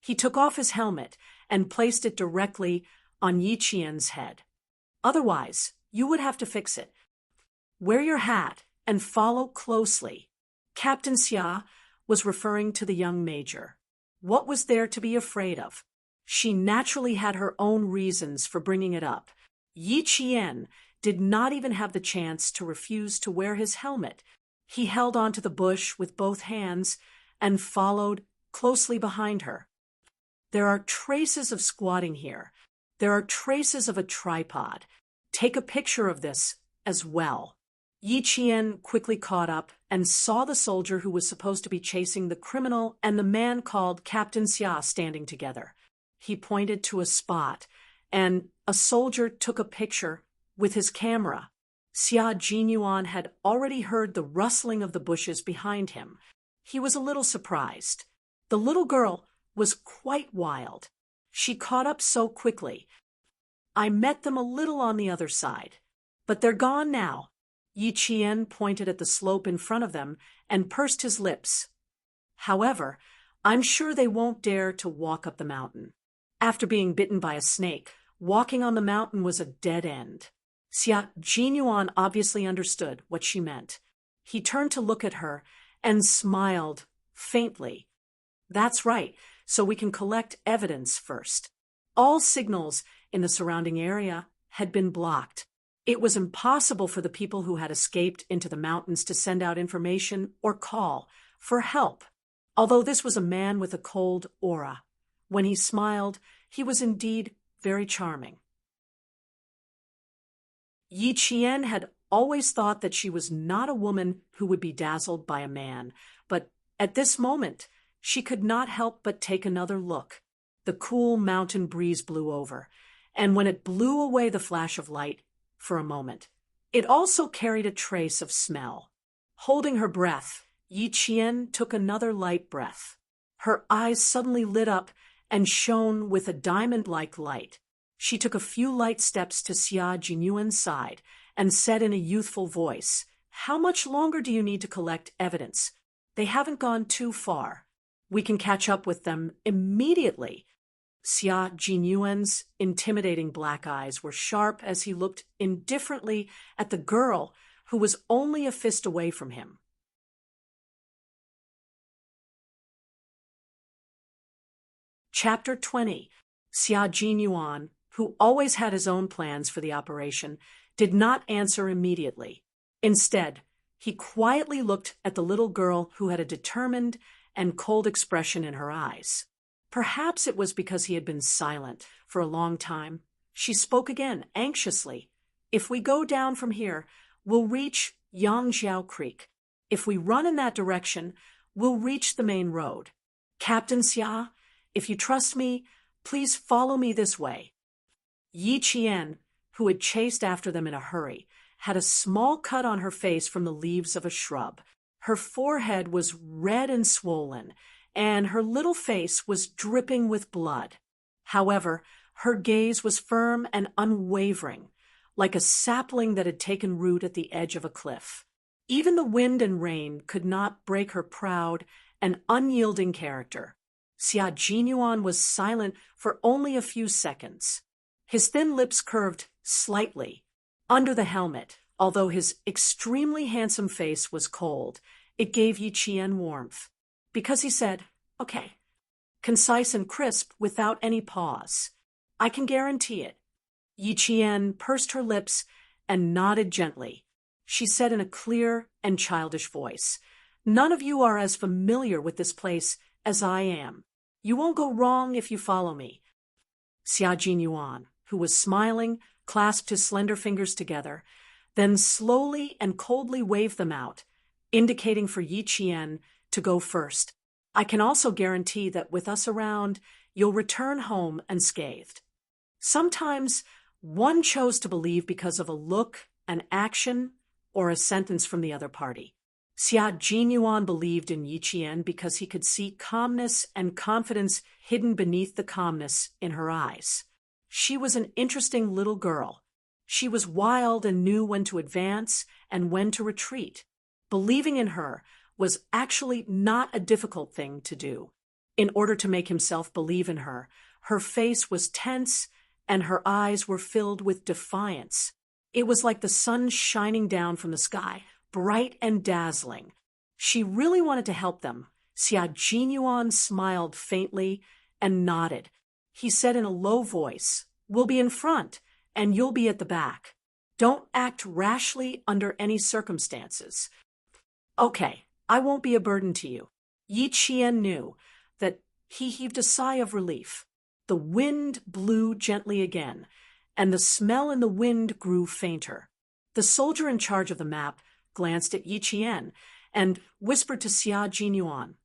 He took off his helmet and placed it directly on Yi Qian's head. "Otherwise, you would have to fix it. Wear your hat and follow closely." Captain Xia was referring to the young major. What was there to be afraid of? She naturally had her own reasons for bringing it up. Yi Qian did not even have the chance to refuse to wear his helmet. He held onto the bush with both hands and followed closely behind her. There are traces of squatting here. There are traces of a tripod. Take a picture of this as well. Yi Qian quickly caught up and saw the soldier who was supposed to be chasing the criminal and the man called Captain Xia standing together. He pointed to a spot, and a soldier took a picture with his camera. Xia Jinyuan had already heard the rustling of the bushes behind him. He was a little surprised. The little girl was quite wild. She caught up so quickly. "I met them a little on the other side, but they're gone now." Yi Qian pointed at the slope in front of them and pursed his lips. "However, I'm sure they won't dare to walk up the mountain." After being bitten by a snake, walking on the mountain was a dead end. Xia Jinyuan obviously understood what she meant. He turned to look at her and smiled faintly. "That's right, so we can collect evidence first." All signals in the surrounding area had been blocked. It was impossible for the people who had escaped into the mountains to send out information or call for help. Although this was a man with a cold aura, When he smiled, he was indeed very charming. Yi Qian had always thought that she was not a woman who would be dazzled by a man, but at this moment she could not help but take another look. The cool mountain breeze blew over, and when it blew away the flash of light for a moment, it also carried a trace of smell. Holding her breath, Yi Qian took another light breath. Her eyes suddenly lit up and shone with a diamond-like light. She took a few light steps to Xia Jinyuan's side and said in a youthful voice, "How much longer do you need to collect evidence? They haven't gone too far. We can catch up with them immediately." Xia Jinyuan's intimidating black eyes were sharp as he looked indifferently at the girl who was only a fist away from him. Chapter 20. Xia Jinyuan, who always had his own plans for the operation, did not answer immediately. Instead, he quietly looked at the little girl who had a determined and cold expression in her eyes. Perhaps it was because he had been silent for a long time. She spoke again, anxiously. "If we go down from here, we'll reach Yangjiao Creek. If we run in that direction, we'll reach the main road. Captain Xia, if you trust me, please follow me this way." Yi Qian, who had chased after them in a hurry, had a small cut on her face from the leaves of a shrub. Her forehead was red and swollen, and her little face was dripping with blood. However, her gaze was firm and unwavering, like a sapling that had taken root at the edge of a cliff. Even the wind and rain could not break her proud and unyielding character. Xia Jinyuan was silent for only a few seconds. His thin lips curved slightly. Under the helmet, although his extremely handsome face was cold, it gave Yi Qian warmth. Because he said, "Okay," concise and crisp without any pause. "I can guarantee it." Yi Qian pursed her lips and nodded gently. She said in a clear and childish voice, "None of you are as familiar with this place as I am. You won't go wrong if you follow me." Xia Jinyuan, who was smiling, clasped his slender fingers together, then slowly and coldly waved them out, indicating for Yi Qian to go first. "I can also guarantee that with us around, you'll return home unscathed." Sometimes one chose to believe because of a look, an action, or a sentence from the other party. Xia Jinyuan believed in Yi Qian because he could see calmness and confidence hidden beneath the calmness in her eyes. She was an interesting little girl. She was wild and knew when to advance and when to retreat. Believing in her was actually not a difficult thing to do. In order to make himself believe in her, her face was tense and her eyes were filled with defiance. It was like the sun shining down from the sky, bright and dazzling. She really wanted to help them. Xia Jinyuan smiled faintly and nodded. He said in a low voice, "We'll be in front, and you'll be at the back. Don't act rashly under any circumstances." "Okay, I won't be a burden to you." Yi Qian knew that he heaved a sigh of relief. The wind blew gently again, and the smell in the wind grew fainter. The soldier in charge of the map glanced at Yi Qian and whispered to Xia Jinyuan,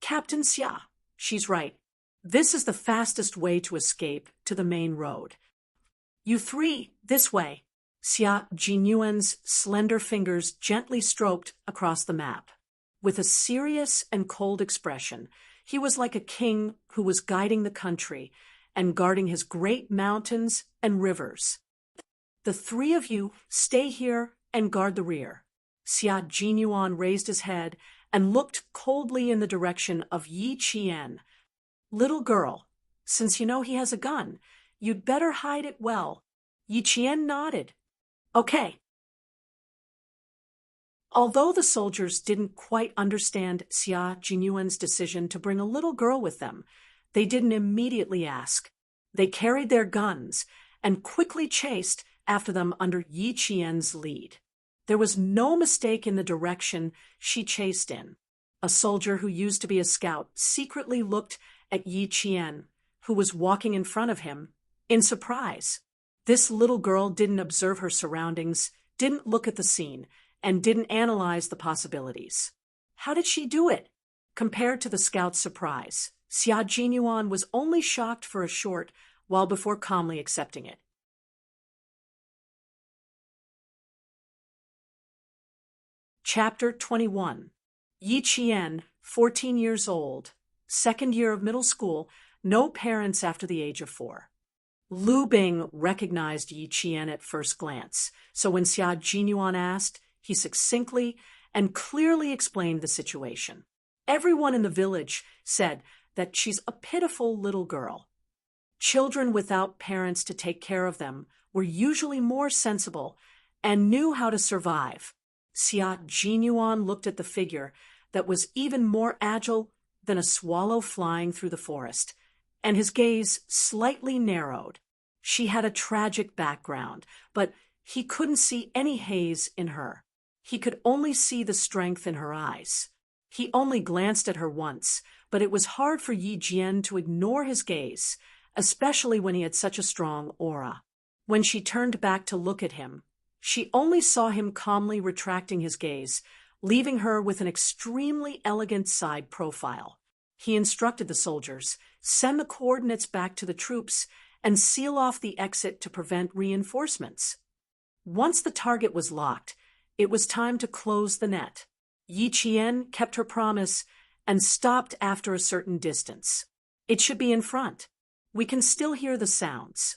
"Captain Xia, she's right. This is the fastest way to escape to the main road. You three, this way." Xia Jinyuan's slender fingers gently stroked across the map. With a serious and cold expression, he was like a king who was guiding the country and guarding his great mountains and rivers. "The three of you stay here and guard the rear." Xia Jinyuan raised his head and looked coldly in the direction of Yi Qian. "Little girl, since you know he has a gun, you'd better hide it well." Yi Qian nodded. "Okay." Although the soldiers didn't quite understand Xia Jinyuan's decision to bring a little girl with them, they didn't immediately ask. They carried their guns and quickly chased after them under Yi Qian's lead. There was no mistake in the direction she chased in. A soldier who used to be a scout secretly looked at Yi Qian, who was walking in front of him, in surprise. This little girl didn't observe her surroundings, didn't look at the scene, and didn't analyze the possibilities. How did she do it? Compared to the scout's surprise, Xia Jinyuan was only shocked for a short while before calmly accepting it. Chapter 21. Yi Qian, 14 years old, second year of middle school, no parents after the age of 4. Lu Bing recognized Yi Qian at first glance, so when Xia Jinyuan asked, he succinctly and clearly explained the situation. Everyone in the village said that she's a pitiful little girl. Children without parents to take care of them were usually more sensible and knew how to survive. Xia Jinyuan looked at the figure that was even more agile than a swallow flying through the forest, and his gaze slightly narrowed. She had a tragic background, but he couldn't see any haze in her. He could only see the strength in her eyes. He only glanced at her once, but it was hard for Yi Jian to ignore his gaze, especially when he had such a strong aura. When she turned back to look at him, she only saw him calmly retracting his gaze, leaving her with an extremely elegant side profile. He instructed the soldiers, send the coordinates back to the troops, and seal off the exit to prevent reinforcements. Once the target was locked, it was time to close the net. Yi Qian kept her promise and stopped after a certain distance. It should be in front. We can still hear the sounds.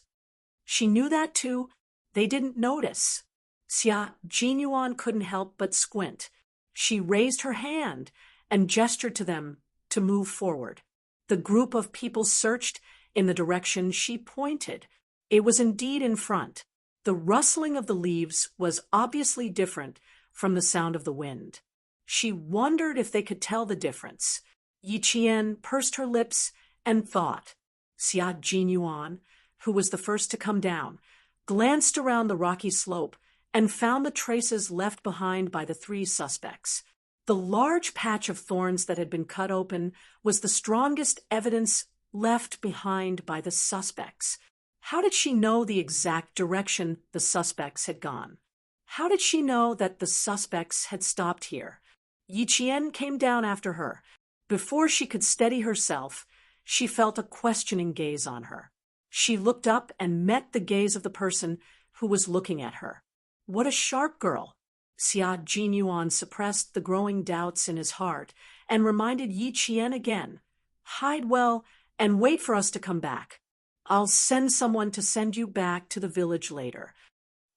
She knew that too. They didn't notice. Xia Jinyuan couldn't help but squint. She raised her hand and gestured to them to move forward. The group of people searched in the direction she pointed. It was indeed in front. The rustling of the leaves was obviously different from the sound of the wind. She wondered if they could tell the difference. Yi Qian pursed her lips and thought. Xia Jinyuan, who was the first to come down, glanced around the rocky slope and found the traces left behind by the 3 suspects. The large patch of thorns that had been cut open was the strongest evidence left behind by the suspects. How did she know the exact direction the suspects had gone? How did she know that the suspects had stopped here? Yi Qian came down after her. Before she could steady herself, she felt a questioning gaze on her. She looked up and met the gaze of the person who was looking at her. What a sharp girl! Xia Jinyuan suppressed the growing doubts in his heart and reminded Yi Qian again, hide well and wait for us to come back. I'll send someone to send you back to the village later.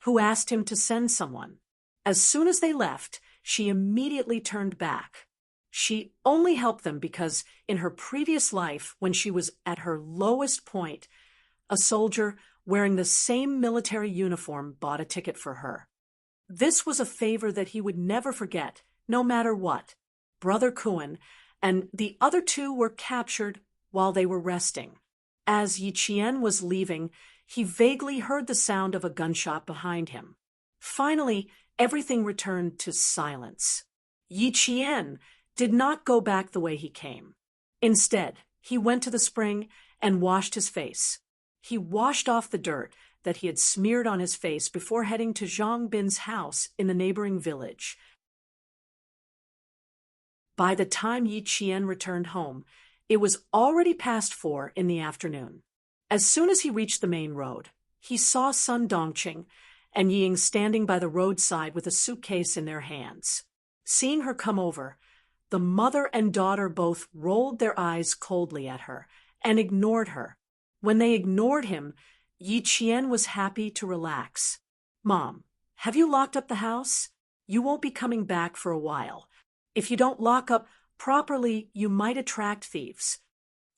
Who asked him to send someone? As soon as they left, she immediately turned back. She only helped them because in her previous life, when she was at her lowest point, a soldier wearing the same military uniform bought a ticket for her. This was a favor that he would never forget, no matter what. Brother Kuan and the other 2 were captured while they were resting. As Yi Qian was leaving, he vaguely heard the sound of a gunshot behind him. Finally, everything returned to silence. Yi Qian did not go back the way he came. Instead, he went to the spring and washed his face. He washed off the dirt that he had smeared on his face before heading to Zhang Bin's house in the neighboring village. By the time Yi Qian returned home, it was already past 4 in the afternoon. As soon as he reached the main road, he saw Sun Dongqing and Ying standing by the roadside with a suitcase in their hands. Seeing her come over, the mother and daughter both rolled their eyes coldly at her and ignored her. When they ignored him, Yi Qian was happy to relax. Mom, have you locked up the house? You won't be coming back for a while. If you don't lock up properly, you might attract thieves.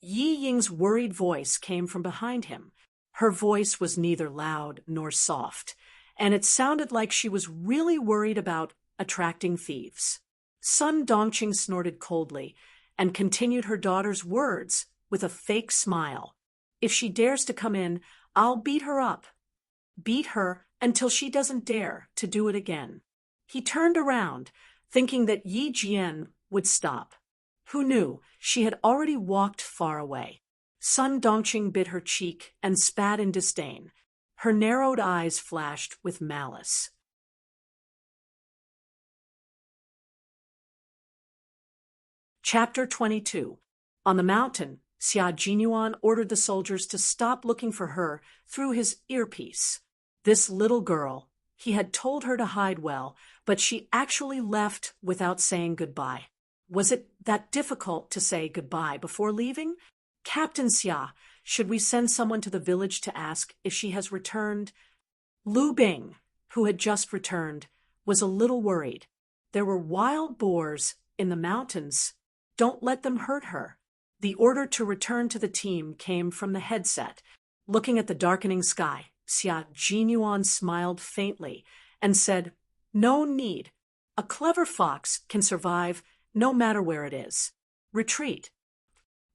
Yi Ying's worried voice came from behind him. Her voice was neither loud nor soft, and it sounded like she was really worried about attracting thieves. Sun Dongqing snorted coldly and continued her daughter's words with a fake smile. If she dares to come in, I'll beat her up. Beat her until she doesn't dare to do it again. He turned around, thinking that Yi Jian would stop. Who knew she had already walked far away. Sun Dongqing bit her cheek and spat in disdain. Her narrowed eyes flashed with malice. Chapter 22. On the mountain, Xia Jinyuan ordered the soldiers to stop looking for her through his earpiece. This little girl, he had told her to hide well, but she actually left without saying goodbye. Was it that difficult to say goodbye before leaving? Captain Xia, should we send someone to the village to ask if she has returned? Lu Bing, who had just returned, was a little worried. There were wild boars in the mountains. Don't let them hurt her. The order to return to the team came from the headset. Looking at the darkening sky, Xia Jinyuan smiled faintly and said, "No need. A clever fox can survive no matter where it is. Retreat.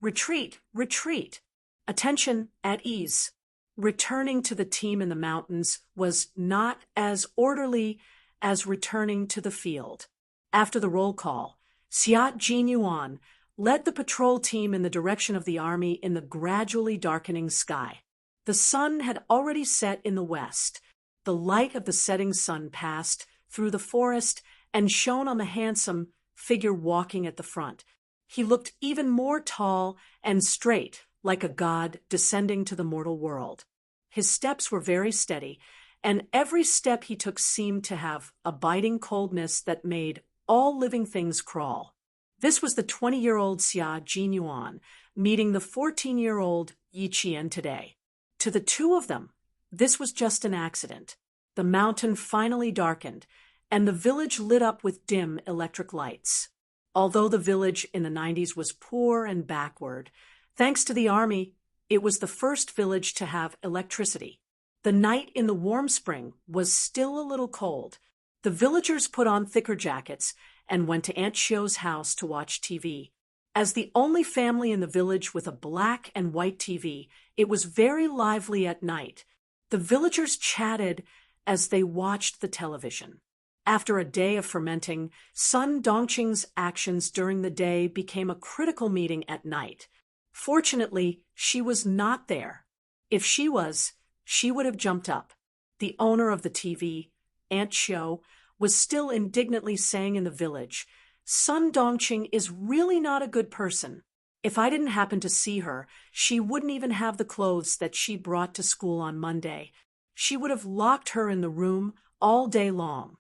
Retreat, retreat. Attention, at ease." Returning to the team in the mountains was not as orderly as returning to the field. After the roll call, Xia Jinyuan led the patrol team in the direction of the army in the gradually darkening sky. The sun had already set in the west. The light of the setting sun passed through the forest and shone on the handsome figure walking at the front. He looked even more tall and straight, like a god descending to the mortal world. His steps were very steady, and every step he took seemed to have a biting coldness that made all living things crawl. This was the 20-year-old Xia Jinyuan meeting the 14-year-old Yi Qian today. To the two of them, this was just an accident. The mountain finally darkened, and the village lit up with dim electric lights. Although the village in the 90s was poor and backward, thanks to the army, it was the first village to have electricity. The night in the warm spring was still a little cold. The villagers put on thicker jackets and went to Aunt Shio's house to watch TV. As the only family in the village with a black and white TV, it was very lively at night. The villagers chatted as they watched the television. After a day of fermenting, Sun Dongqing's actions during the day became a critical meeting at night. Fortunately, she was not there. If she was, she would have jumped up. The owner of the TV, Aunt Shio, was still indignantly saying in the village, "Sun Dongqing is really not a good person. If I didn't happen to see her, she wouldn't even have the clothes that she brought to school on Monday. She would have locked her in the room all day long."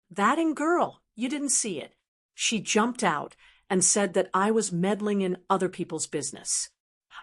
"That and girl, you didn't see it. She jumped out and said that I was meddling in other people's business.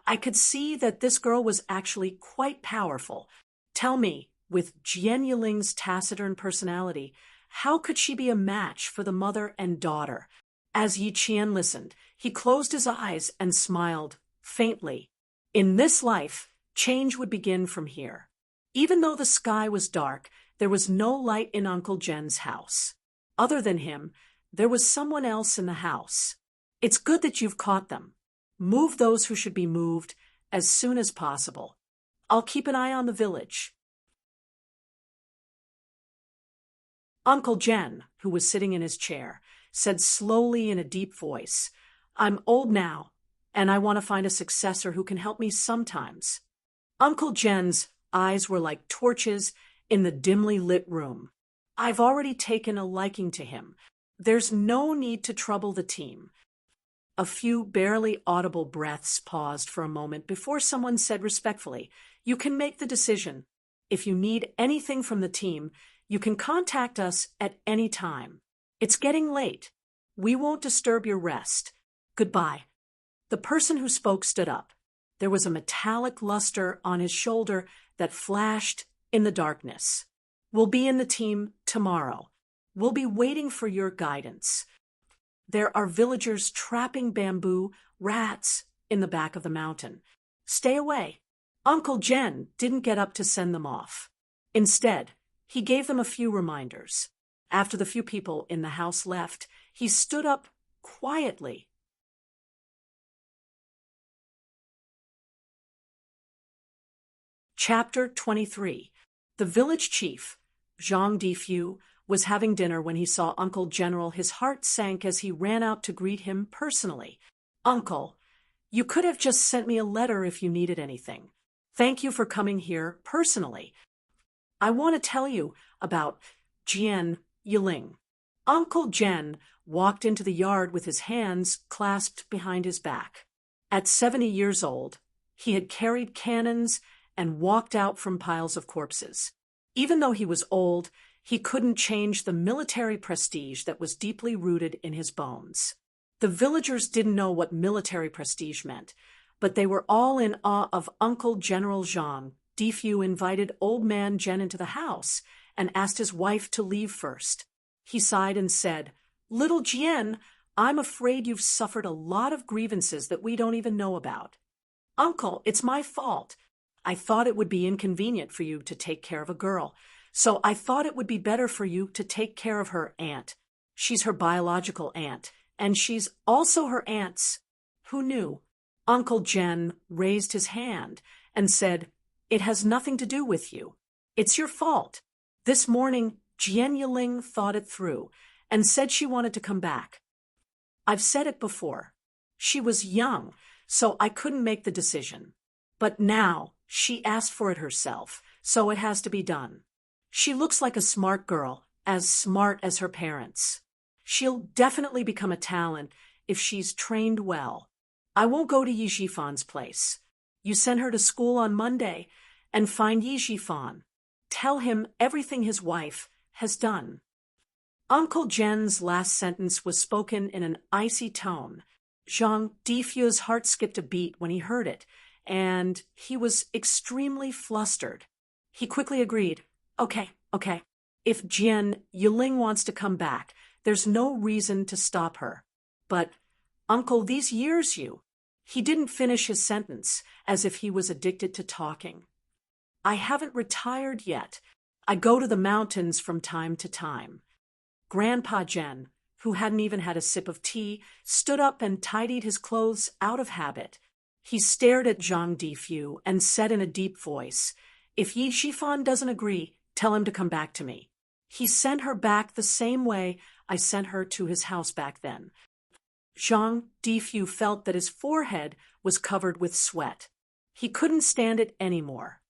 I could see that this girl was actually quite powerful. Tell me, with Jian Yiling's taciturn personality, how could she be a match for the mother and daughter?" As Yi Qian listened, he closed his eyes and smiled faintly. In this life, change would begin from here. Even though the sky was dark, there was no light in Uncle Jen's house. Other than him, there was someone else in the house. It's good that you've caught them. Move those who should be moved as soon as possible. I'll keep an eye on the village. Uncle Jen, who was sitting in his chair, said slowly in a deep voice, "I'm old now, and I want to find a successor who can help me sometimes." Uncle Jen's eyes were like torches in the dimly lit room. "I've already taken a liking to him. There's no need to trouble the team." A few barely audible breaths paused for a moment before someone said respectfully, "You can make the decision. If you need anything from the team, you can contact us at any time. It's getting late. We won't disturb your rest. Goodbye." The person who spoke stood up. There was a metallic luster on his shoulder that flashed in the darkness. "We'll be in the team tomorrow. We'll be waiting for your guidance. There are villagers trapping bamboo rats in the back of the mountain. Stay away." Uncle Jen didn't get up to send them off. Instead, he gave them a few reminders. After the few people in the house left, he stood up quietly. Chapter 23. The village chief, Zhang Difu, was having dinner when he saw Uncle General. His heart sank as he ran out to greet him personally. "Uncle, You could have just sent me a letter if you needed anything. Thank you for coming here personally. I want to tell you about Jian Yiling. Uncle Jen walked into the yard with his hands clasped behind his back. At 70 years old, he had carried cannons and walked out from piles of corpses. Even though he was old, he couldn't change the military prestige that was deeply rooted in his bones. The villagers didn't know what military prestige meant, but they were all in awe of Uncle General Zhang. Difu invited old man Jen into the house and asked his wife to leave first. He sighed and said, "Little Jian, I'm afraid you've suffered a lot of grievances that we don't even know about. Uncle, it's my fault. I thought it would be inconvenient for you to take care of a girl, so I thought it would be better for you to take care of her aunt. She's her biological aunt, and she's also her aunt's." Who knew? Uncle Jen raised his hand and said, "It has nothing to do with you. It's your fault." This morning, Jian Yiling thought it through and said she wanted to come back. I've said it before. She was young, so I couldn't make the decision. But now she asked for it herself, so it has to be done. She looks like a smart girl, as smart as her parents. She'll definitely become a talent if she's trained well. I won't go to Yi Jifan's place. You send her to school on Monday and find Yi Jifan. Tell him everything his wife has done. Uncle Jen's last sentence was spoken in an icy tone. Zhang Difu's heart skipped a beat when he heard it, and he was extremely flustered. He quickly agreed, Okay. If Jian Yiling wants to come back, there's no reason to stop her. But, Uncle, these years He didn't finish his sentence, as if he was addicted to talking. I haven't retired yet. I go to the mountains from time to time. Grandpa Jen, who hadn't even had a sip of tea, stood up and tidied his clothes out of habit. He stared at Zhang Difu and said in a deep voice, "If Yi Jifan doesn't agree, tell him to come back to me." He sent her back the same way I sent her to his house back then. Zhang Difu felt that his forehead was covered with sweat. He couldn't stand it anymore.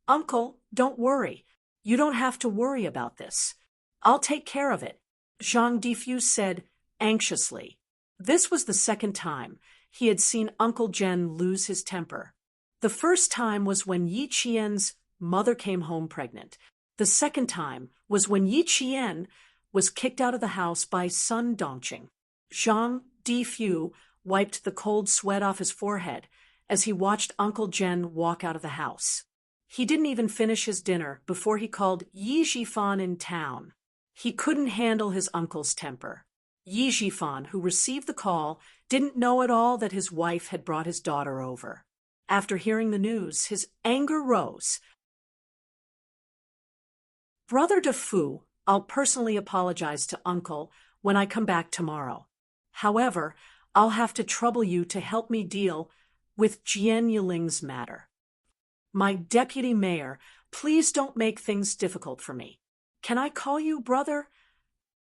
"Uncle, don't worry. You don't have to worry about this. I'll take care of it," Zhang Difu said anxiously. This was the second time he had seen Uncle Jen lose his temper. The first time was when Yi Qian's mother came home pregnant. The second time was when Yi Qian was kicked out of the house by Sun Dongqing. Zhang Difu wiped the cold sweat off his forehead as he watched Uncle Jen walk out of the house. He didn't even finish his dinner before he called Yi Jifan in town. He couldn't handle his uncle's temper. Yi Jifan, who received the call, didn't know at all that his wife had brought his daughter over. After hearing the news, his anger rose. "Brother Defu, I'll personally apologize to Uncle when I come back tomorrow. However, I'll have to trouble you to help me deal with Jian Yiling's matter. My deputy mayor, please don't make things difficult for me. Can I call you brother?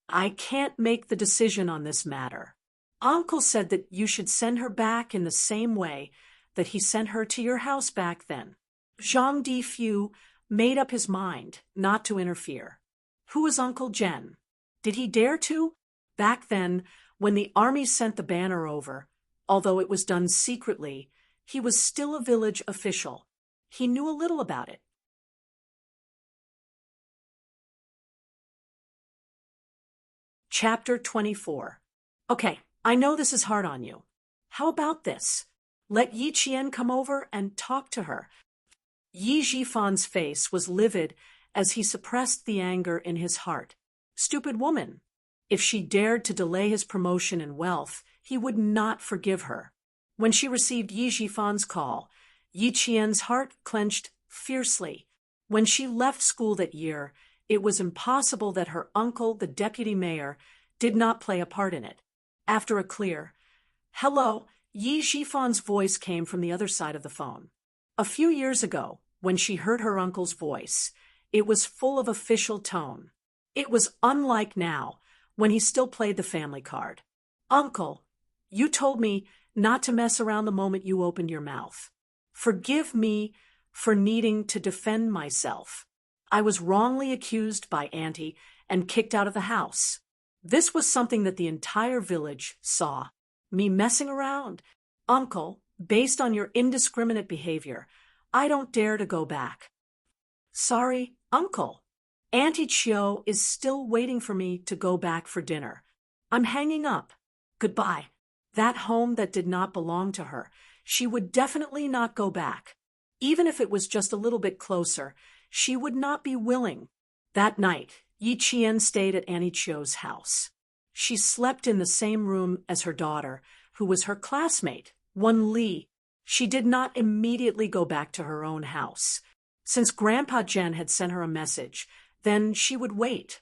I can't make the decision on this matter. Uncle said that you should send her back in the same way that he sent her to your house back then." Zhang Difu made up his mind not to interfere. Who was Uncle Jen? Did he dare to? Back then, when the army sent the banner over, although it was done secretly, he was still a village official. He knew a little about it. Chapter 24. Okay, I know this is hard on you. How about this? Let Yi Qian come over and talk to her. Yi Jifan's face was livid as he suppressed the anger in his heart. Stupid woman. If she dared to delay his promotion and wealth, he would not forgive her. When she received Yi Jifan's call, Yi Qian's heart clenched fiercely. When she left school that year, it was impossible that her uncle, the deputy mayor, did not play a part in it. After a clear, "Hello," Yi Jifan's voice came from the other side of the phone. A few years ago, when she heard her uncle's voice, it was full of official tone. It was unlike now, when he still played the family card. "Uncle, You told me not to mess around the moment you opened your mouth. Forgive me for needing to defend myself. I was wrongly accused by Auntie and kicked out of the house. This was something that the entire village saw. Me messing around. Uncle, based on your indiscriminate behavior, I don't dare to go back. Sorry, Uncle. Auntie Chio is still waiting for me to go back for dinner. I'm hanging up. Goodbye. That home that did not belong to her. She would definitely not go back. Even if it was just a little bit closer, she would not be willing. That night, Yi Qian stayed at Auntie Chio's house. She slept in the same room as her daughter, who was her classmate, Wen Li. She did not immediately go back to her own house. Since Grandpa Jen had sent her a message, then she would wait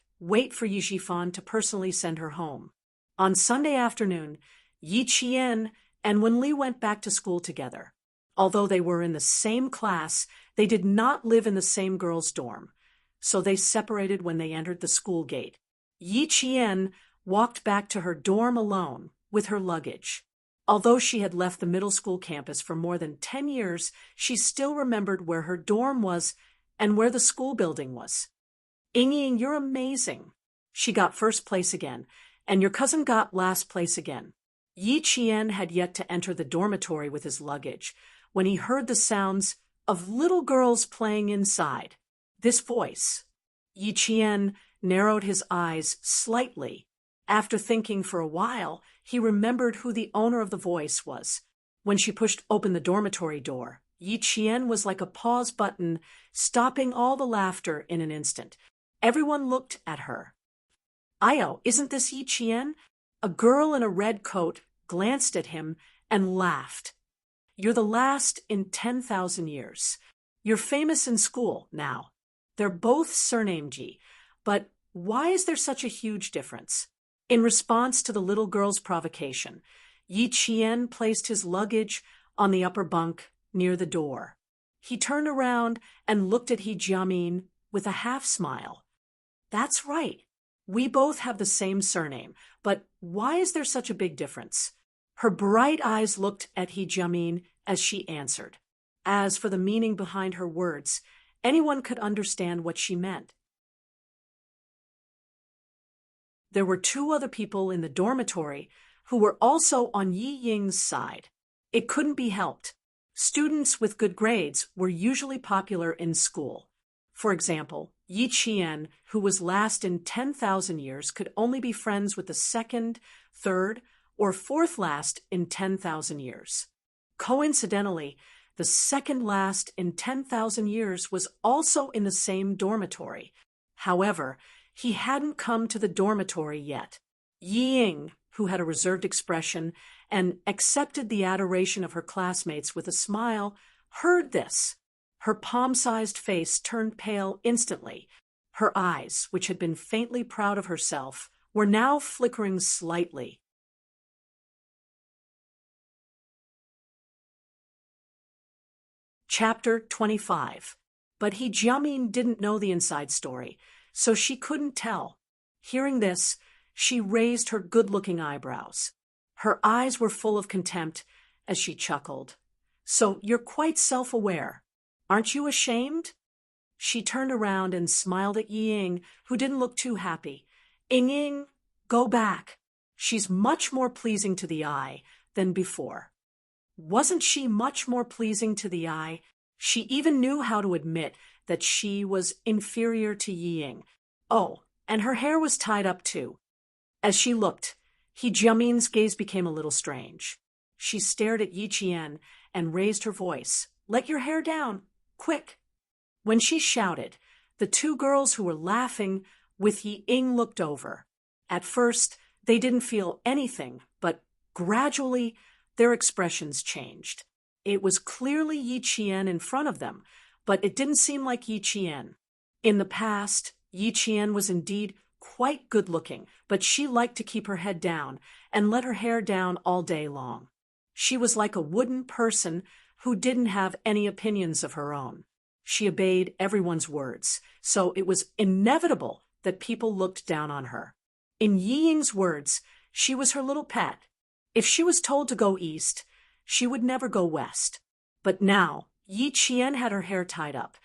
for Yi Shifan to personally send her home. On Sunday afternoon, Yi Qian and Wen Li went back to school together. Although they were in the same class, they did not live in the same girls' dorm, so they separated when they entered the school gate. Yi Qian walked back to her dorm alone with her luggage. Although she had left the middle school campus for more than 10 years, she still remembered where her dorm was and where the school building was. Ying, you're amazing. She got first place again, and your cousin got last place again. Yi Qian had yet to enter the dormitory with his luggage when he heard the sounds of little girls playing inside. This voice. Yi Qian narrowed his eyes slightly. After thinking for a while, he remembered who the owner of the voice was. When she pushed open the dormitory door, Yi Qian was like a pause button, stopping all the laughter in an instant. Everyone looked at her. Io, isn't this Yi Qian? A girl in a red coat glanced at him and laughed. You're the last in 10,000 years. You're famous in school now. They're both surnamed Ji, but why is there such a huge difference? In response to the little girl's provocation, Yi Qian placed his luggage on the upper bunk near the door. He turned around and looked at He Jiamin with a half-smile. That's right. We both have the same surname, but why is there such a big difference? Her bright eyes looked at He Jiamin as she answered. As for the meaning behind her words, anyone could understand what she meant. There were two other people in the dormitory who were also on Yi Ying's side. It couldn't be helped. Students with good grades were usually popular in school. For example, Yi Qian, who was last in 10,000 years, could only be friends with the second, third, or fourth last in 10,000 years. Coincidentally, the second last in 10,000 years was also in the same dormitory. However, he hadn't come to the dormitory yet. Yi Ying, who had a reserved expression and accepted the adoration of her classmates with a smile, heard this. Her palm-sized face turned pale instantly. Her eyes, which had been faintly proud of herself, were now flickering slightly. Chapter 25. But He Jiamin didn't know the inside story, so she couldn't tell. Hearing this, she raised her good-looking eyebrows. Her eyes were full of contempt as she chuckled. So you're quite self-aware. Aren't you ashamed? She turned around and smiled at Yi Ying, who didn't look too happy. Ying, go back. She's much more pleasing to the eye than before. Wasn't she much more pleasing to the eye? She even knew how to admit that she was inferior to Yi Ying. Oh, and her hair was tied up too. As she looked, He Jiamin's gaze became a little strange. She stared at Yi Qian and raised her voice. Let your hair down, quick. When she shouted, the two girls who were laughing with Yi Ying looked over. At first, they didn't feel anything, but gradually their expressions changed. It was clearly Yi Qian in front of them, but it didn't seem like Yi Qian. In the past, Yi Qian was indeed quite good-looking, but she liked to keep her head down and let her hair down all day long. She was like a wooden person who didn't have any opinions of her own. She obeyed everyone's words, so it was inevitable that people looked down on her. In Yi Ying's words, she was her little pet. If she was told to go east, she would never go west. But now, Yi Qian had her hair tied up.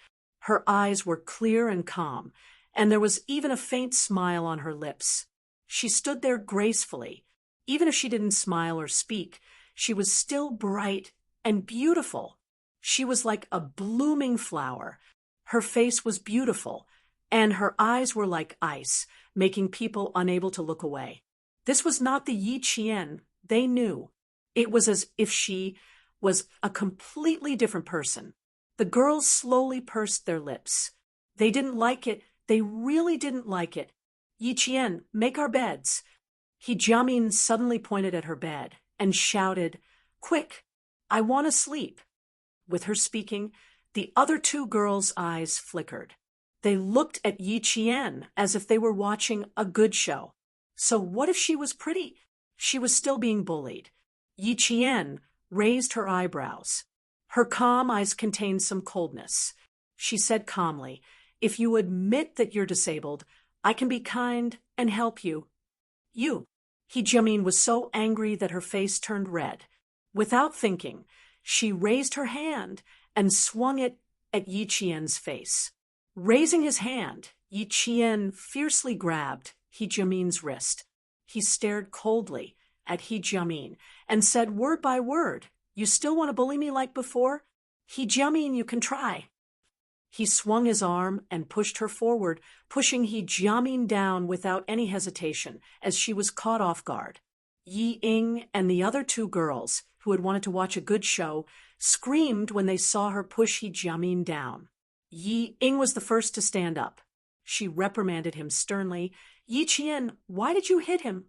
Her eyes were clear and calm, and there was even a faint smile on her lips. She stood there gracefully. Even if she didn't smile or speak, she was still bright and beautiful. She was like a blooming flower. Her face was beautiful, and her eyes were like ice, making people unable to look away. This was not the Yi Qian they knew. It was as if she was a completely different person. The girls slowly pursed their lips. They didn't like it. They really didn't like it. Yi Qian, make our beds. He Jiamin suddenly pointed at her bed and shouted, Quick, I want to sleep. With her speaking, the other two girls' eyes flickered. They looked at Yi Qian as if they were watching a good show. So what if she was pretty? She was still being bullied. Yi Qian raised her eyebrows. Her calm eyes contained some coldness. She said calmly, If you admit that you're disabled, I can be kind and help you. You. He Jiamin was so angry that her face turned red. Without thinking, she raised her hand and swung it at Yi Qian's face. Raising his hand, Yi Qian fiercely grabbed He Jiamin's wrist. He stared coldly at He Jiamin and said word by word, You still want to bully me like before? He Jiamin, you can try. He swung his arm and pushed her forward, pushing He Jiamin down without any hesitation, as she was caught off guard. Yi Ying and the other two girls, who had wanted to watch a good show, screamed when they saw her push He Jiamin down. Yi Ying was the first to stand up. She reprimanded him sternly. Yi Qian, why did you hit him?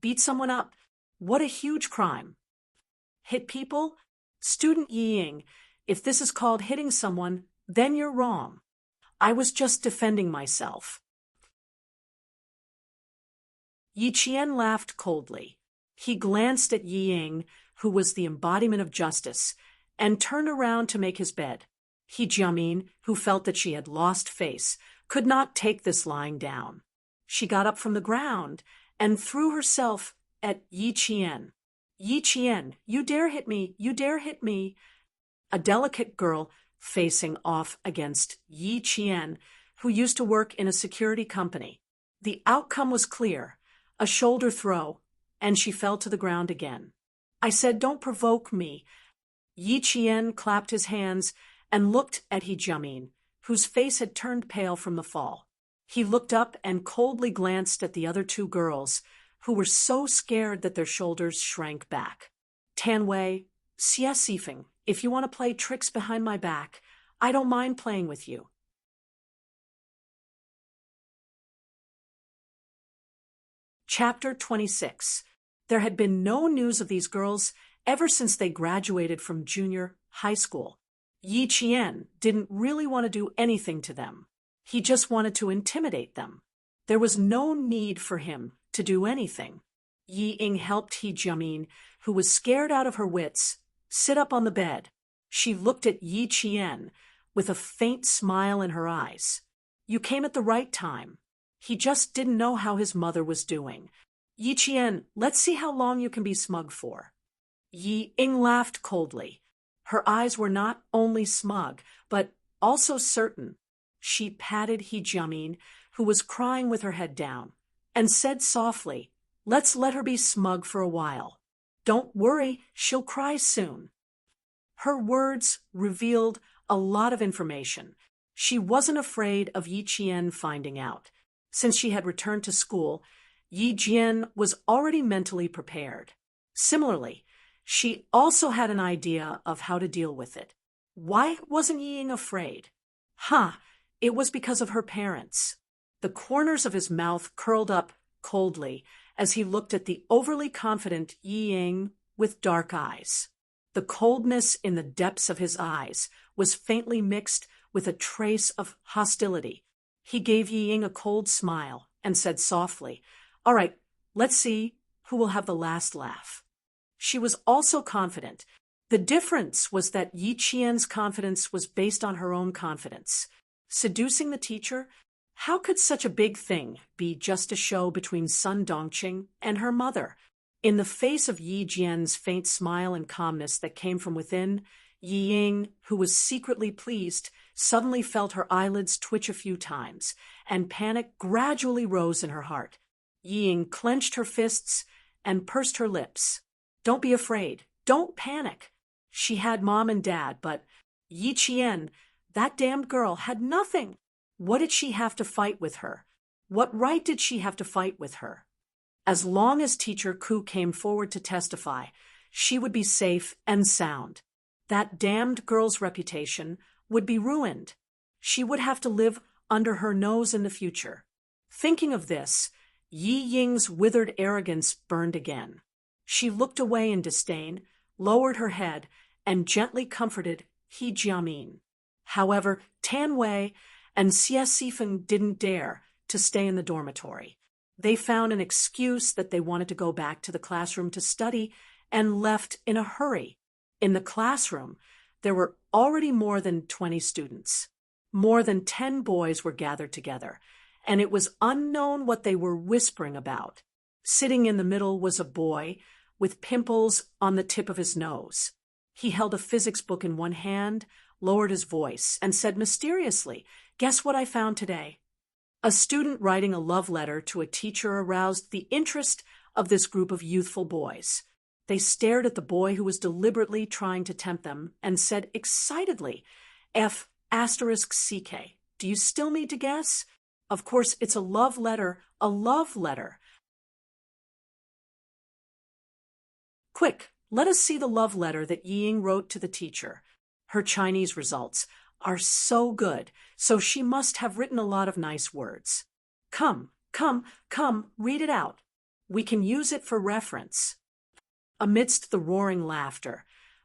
Beat someone up. What a huge crime. Hit people? Student Yi Ying, if this is called hitting someone, then you're wrong. I was just defending myself. Yi Qian laughed coldly. He glanced at Yi Ying, who was the embodiment of justice, and turned around to make his bed. He Jiamin, who felt that she had lost face, could not take this lying down. She got up from the ground and threw herself at Yi Qian. Yi Qian, you dare hit me, you dare hit me. A delicate girl facing off against Yi Qian, who used to work in a security company. The outcome was clear, a shoulder throw, and she fell to the ground again. I said, don't provoke me. Yi Qian clapped his hands and looked at He Jiamin, whose face had turned pale from the fall. He looked up and coldly glanced at the other two girls, who were so scared that their shoulders shrank back. Tan Wei, Xie Sifeng, if you want to play tricks behind my back, I don't mind playing with you. Chapter 26. There had been no news of these girls ever since they graduated from junior high school. Yi Qian didn't really want to do anything to them. He just wanted to intimidate them. There was no need for him to do anything. Yi Ying helped He Jiamin, who was scared out of her wits, sit up on the bed. She looked at Yi Qian with a faint smile in her eyes. You came at the right time. He just didn't know how his mother was doing. Yi Qian, let's see how long you can be smug for. Yi Ying laughed coldly. Her eyes were not only smug, but also certain. She patted He Jiamin, who was crying with her head down, and said softly, Let's let her be smug for a while. Don't worry, she'll cry soon. Her words revealed a lot of information. She wasn't afraid of Yi Qian finding out. Since she had returned to school, Yi Jian was already mentally prepared. Similarly, she also had an idea of how to deal with it. Why wasn't Yi Ying afraid? It was because of her parents. The corners of his mouth curled up coldly as he looked at the overly confident Yi Ying with dark eyes. The coldness in the depths of his eyes was faintly mixed with a trace of hostility. He gave Yi Ying a cold smile and said softly, All right, let's see who will have the last laugh. She was also confident. The difference was that Yi Qian's confidence was based on her own confidence. Seducing the teacher? How could such a big thing be just a show between Sun Dongqing and her mother? In the face of Yi Jian's faint smile and calmness that came from within, Yi Ying, who was secretly pleased, suddenly felt her eyelids twitch a few times, and panic gradually rose in her heart. Yi Ying clenched her fists and pursed her lips. Don't be afraid. Don't panic. She had mom and dad, but Yi Qian, that damned girl, had nothing. What did she have to fight with her? What right did she have to fight with her? As long as Teacher Ku came forward to testify, she would be safe and sound. That damned girl's reputation would be ruined. She would have to live under her nose in the future. Thinking of this, Yi Ying's withered arrogance burned again. She looked away in disdain, lowered her head, and gently comforted He Jiamin. However, Tan Wei and Xie Sifeng didn't dare to stay in the dormitory. They found an excuse that they wanted to go back to the classroom to study and left in a hurry. In the classroom, there were already more than 20 students. More than 10 boys were gathered together, and it was unknown what they were whispering about. Sitting in the middle was a boy with pimples on the tip of his nose. He held a physics book in one hand, lowered his voice, and said mysteriously, "Guess what I found today?" A student writing a love letter to a teacher aroused the interest of this group of youthful boys. They stared at the boy who was deliberately trying to tempt them and said excitedly, F***CK. Do you still need to guess? Of course, it's a love letter, a love letter. Quick, let us see the love letter that Yi Ying wrote to the teacher. Her Chinese results are so good, so she must have written a lot of nice words. Come, read it out. We can use it for reference. Amidst the roaring laughter,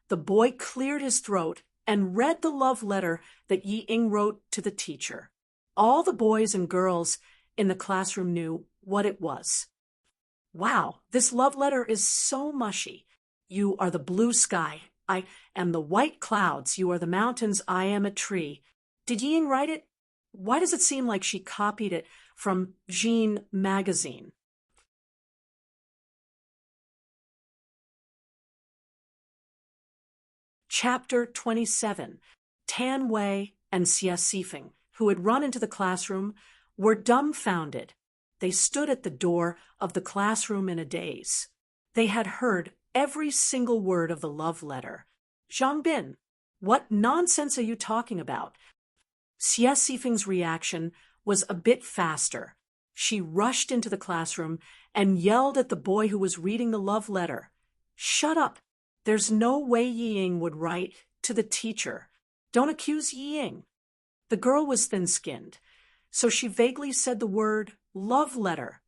the boy cleared his throat and read the love letter that Yi Ying wrote to the teacher. All the boys and girls in the classroom knew what it was. Wow, this love letter is so mushy. You are the blue sky. I am the white clouds. You are the mountains. I am a tree. Did Yi Ying write it? Why does it seem like she copied it from Jean magazine? Chapter 27. Tan Wei and Xie Sifeng, who had run into the classroom, were dumbfounded. They stood at the door of the classroom in a daze. They had heard every single word of the love letter. Zhang Bin, what nonsense are you talking about? Xie Sifeng's reaction was a bit faster. She rushed into the classroom and yelled at the boy who was reading the love letter. Shut up. There's no way Yi Ying would write to the teacher. Don't accuse Yi Ying. The girl was thin-skinned, so she vaguely said the word love letter.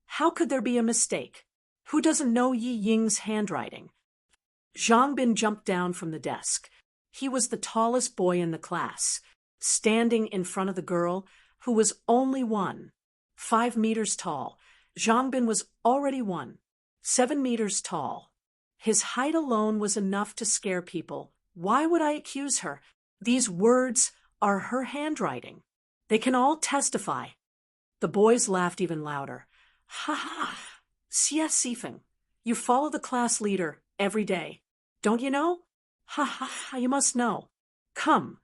How could there be a mistake? Who doesn't know Yi Ying's handwriting? Zhang Bin jumped down from the desk. He was the tallest boy in the class, standing in front of the girl, who was only 5 meters tall. Zhang Bin was already 7 meters tall. His height alone was enough to scare people. Why would I accuse her? These words are her handwriting. They can all testify. The boys laughed even louder. Ha ha! Xie Sifeng, you follow the class leader every day. Don't you know? Ha ha, you must know. Come,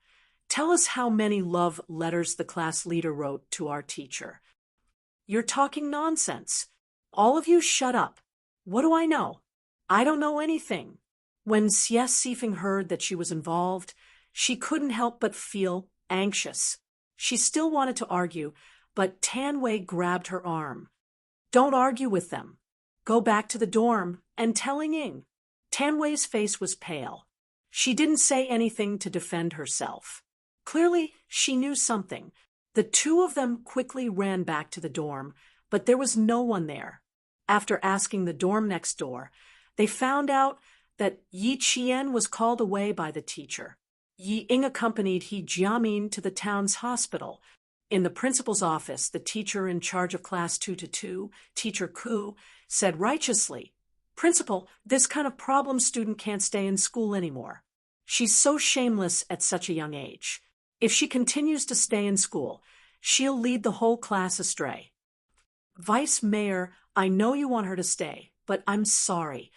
tell us how many love letters the class leader wrote to our teacher. You're talking nonsense. All of you shut up. What do I know? I don't know anything. When Xie Sifeng heard that she was involved, she couldn't help but feel anxious. She still wanted to argue, but Tan Wei grabbed her arm. Don't argue with them. Go back to the dorm and tell Ying. Tan Wei's face was pale. She didn't say anything to defend herself. Clearly, she knew something. The two of them quickly ran back to the dorm, but there was no one there. After asking the dorm next door, they found out that Yi Qian was called away by the teacher. Yi Ying accompanied He Jiamin to the town's hospital. In the principal's office, the teacher in charge of class 2-2, Teacher Ku, said righteously, Principal, this kind of problem student can't stay in school anymore. She's so shameless at such a young age. If she continues to stay in school, she'll lead the whole class astray. Vice Mayor, I know you want her to stay, but I'm sorry.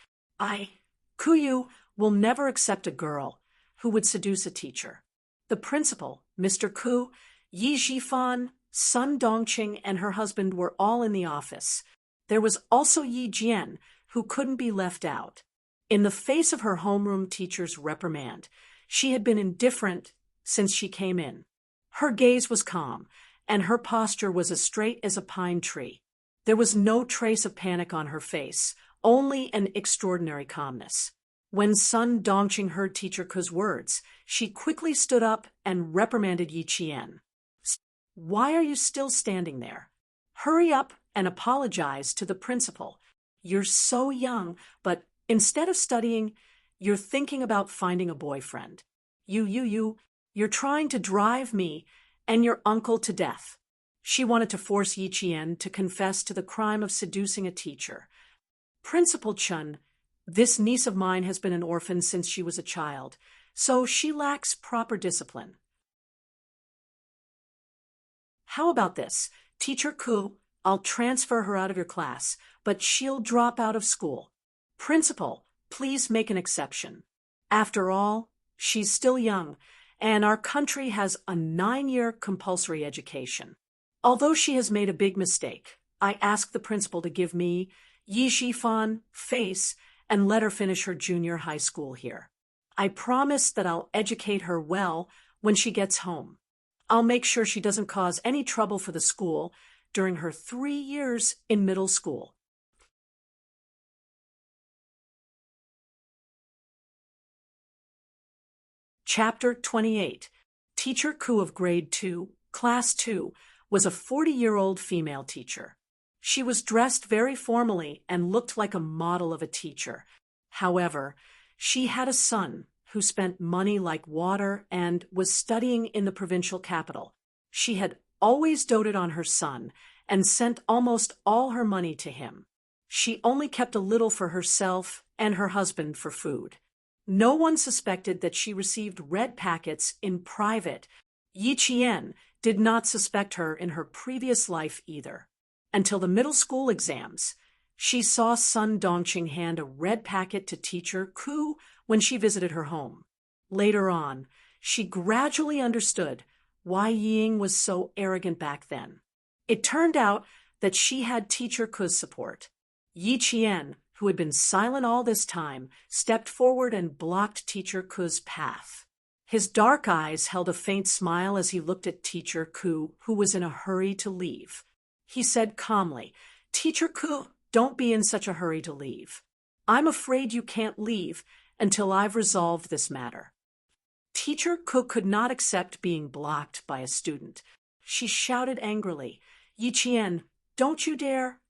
Kuyu will never accept a girl who would seduce a teacher. The principal, Mr. Ku, Yi Jifan, Sun Dongqing, and her husband were all in the office. There was also Yi Jian, who couldn't be left out. In the face of her homeroom teacher's reprimand, she had been indifferent since she came in. Her gaze was calm, and her posture was as straight as a pine tree. There was no trace of panic on her face, only an extraordinary calmness. When Sun Dongqing heard Teacher Ku's words, she quickly stood up and reprimanded Yi Qian. "Why are you still standing there? Hurry up and apologize to the principal. You're so young, but instead of studying, you're thinking about finding a boyfriend. You're trying to drive me and your uncle to death." She wanted to force Yi Qian to confess to the crime of seducing a teacher. "Principal Chun, this niece of mine has been an orphan since she was a child, so she lacks proper discipline. How about this? Teacher Ku, I'll transfer her out of your class, but she'll drop out of school. Principal, please make an exception. After all, she's still young, and our country has a 9-year compulsory education. Although she has made a big mistake, I ask the principal to give me, Yi Shifan, face and let her finish her junior high school here. I promise that I'll educate her well when she gets home. I'll make sure she doesn't cause any trouble for the school during her 3 years in middle school." Chapter 28. Teacher Ku of Grade 2, Class 2, was a 40-year-old female teacher. She was dressed very formally and looked like a model of a teacher. However, she had a son who spent money like water and was studying in the provincial capital. She had always doted on her son and sent almost all her money to him. She only kept a little for herself and her husband for food. No one suspected that she received red packets in private. Yi Qian did not suspect her in her previous life either. Until the middle school exams, she saw Sun Dongqing hand a red packet to Teacher Ku when she visited her home. Later on, she gradually understood why Ying was so arrogant back then. It turned out that she had Teacher Ku's support. Yi Qian, who had been silent all this time, stepped forward and blocked Teacher Ku's path. His dark eyes held a faint smile as he looked at Teacher Ku, who was in a hurry to leave. He said calmly, "Teacher Ku, don't be in such a hurry to leave. I'm afraid you can't leave until I've resolved this matter." Teacher Ku could not accept being blocked by a student. She shouted angrily, "Yi Qian, don't you dare?"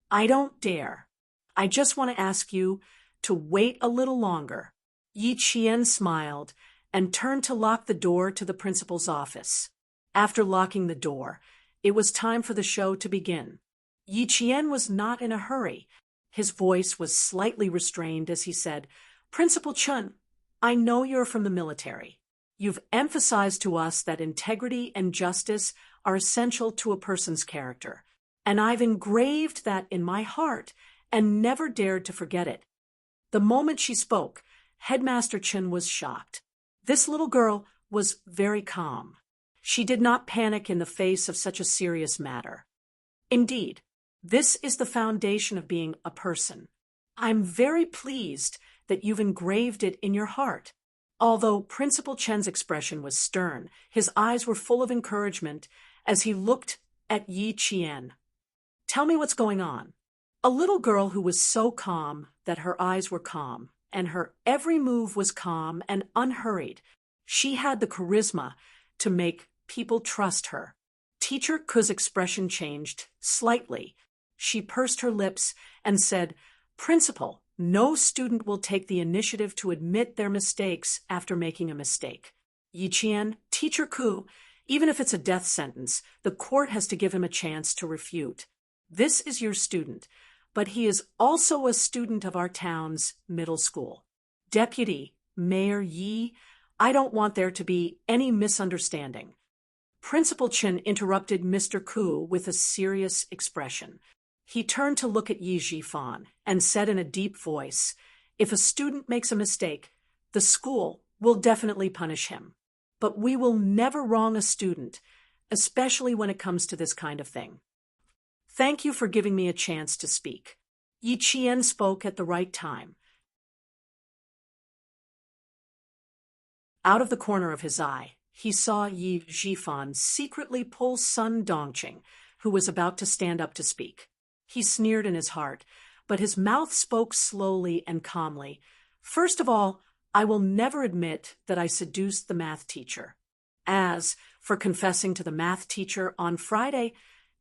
"I don't dare. I just want to ask you to wait a little longer." Yi Qian smiled and turned to lock the door to the principal's office. After locking the door, it was time for the show to begin. Yi Qian was not in a hurry. His voice was slightly restrained as he said, "Principal Chun, I know you're from the military. You've emphasized to us that integrity and justice are essential to a person's character, and I've engraved that in my heart and never dared to forget it." The moment she spoke, Headmaster Chen was shocked. This little girl was very calm. She did not panic in the face of such a serious matter. Indeed, this is the foundation of being a person. I'm very pleased that you've engraved it in your heart. Although Principal Chen's expression was stern, his eyes were full of encouragement as he looked at Yi Qian. "Tell me what's going on." A little girl who was so calm that her eyes were calm, and her every move was calm and unhurried. She had the charisma to make people trust her. Teacher Ku's expression changed slightly. She pursed her lips and said, "Principal, no student will take the initiative to admit their mistakes after making a mistake. Yi Qian, Teacher Ku, even if it's a death sentence, the court has to give him a chance to refute. This is your student, but he is also a student of our town's middle school. Deputy Mayor Yi, I don't want there to be any misunderstanding." Principal Chen interrupted Mr. Ku with a serious expression. He turned to look at Yi Jifan and said in a deep voice, "If a student makes a mistake, the school will definitely punish him. But we will never wrong a student, especially when it comes to this kind of thing. Thank you for giving me a chance to speak." Yi Qian spoke at the right time. Out of the corner of his eye, he saw Yi Jifan secretly pull Sun Dongqing, who was about to stand up to speak. He sneered in his heart, but his mouth spoke slowly and calmly. "First of all, I will never admit that I seduced the math teacher. As for confessing to the math teacher on Friday,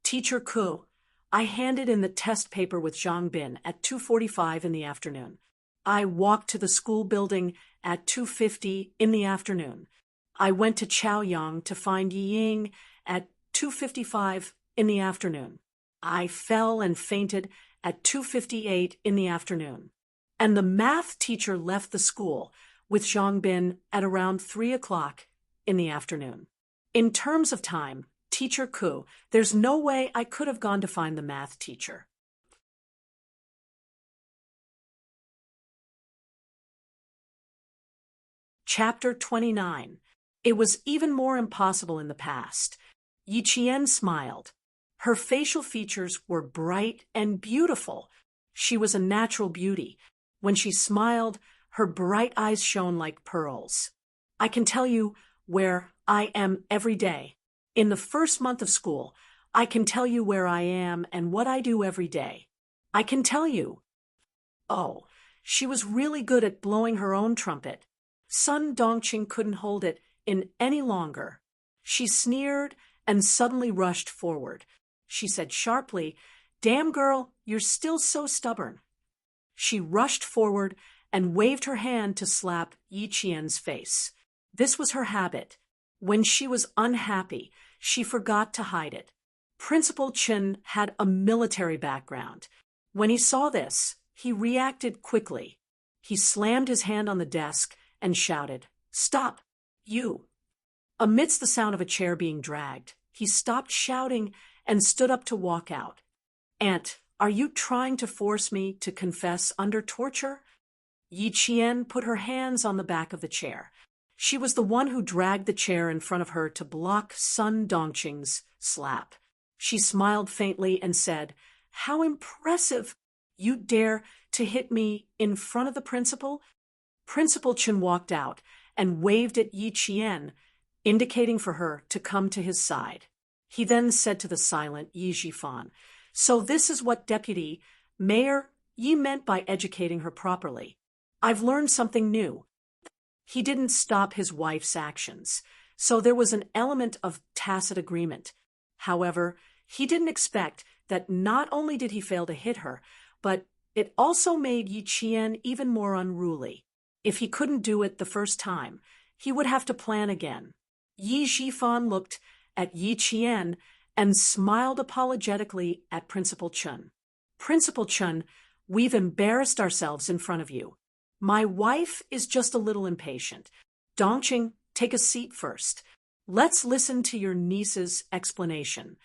Teacher Ku, I handed in the test paper with Zhang Bin at 2:45 in the afternoon. I walked to the school building at 2:50 in the afternoon. I went to Chaoyang to find Yi Ying at 2:55 in the afternoon. I fell and fainted at 2:58 in the afternoon. And the math teacher left the school with Zhang Bin at around 3 o'clock in the afternoon. In terms of time, Teacher Ku, there's no way I could have gone to find the math teacher." Chapter 29. It was even more impossible in the past. Yi Qian smiled. Her facial features were bright and beautiful. She was a natural beauty. When she smiled, her bright eyes shone like pearls. "I can tell you where I am every day. In the first month of school, I can tell you where I am and what I do every day. I can tell you." Oh, she was really good at blowing her own trumpet. Sun Dongqing couldn't hold it in any longer. She sneered and suddenly rushed forward. She said sharply, "Damn girl, you're still so stubborn." She rushed forward and waved her hand to slap Yi Qian's face. This was her habit. When she was unhappy, she forgot to hide it. Principal Chen had a military background. When he saw this, he reacted quickly. He slammed his hand on the desk and shouted, "Stop, you!" Amidst the sound of a chair being dragged, he stopped shouting and stood up to walk out. "Aunt, are you trying to force me to confess under torture?" Yi Qian put her hands on the back of the chair. She was the one who dragged the chair in front of her to block Sun Dongqing's slap. She smiled faintly and said, "How impressive! You dare to hit me in front of the principal?" Principal Chen walked out and waved at Yi Qian, indicating for her to come to his side. He then said to the silent Yi Jifan, "So this is what Deputy Mayor Yi meant by educating her properly. I've learned something new." He didn't stop his wife's actions, so there was an element of tacit agreement. However, he didn't expect that not only did he fail to hit her, but it also made Yi Qian even more unruly. If he couldn't do it the first time, he would have to plan again. Yi Jifan looked at Yi Qian and smiled apologetically at Principal Chen. "Principal Chen, we've embarrassed ourselves in front of you. My wife is just a little impatient. Dongqing, take a seat first. Let's listen to your niece's explanation."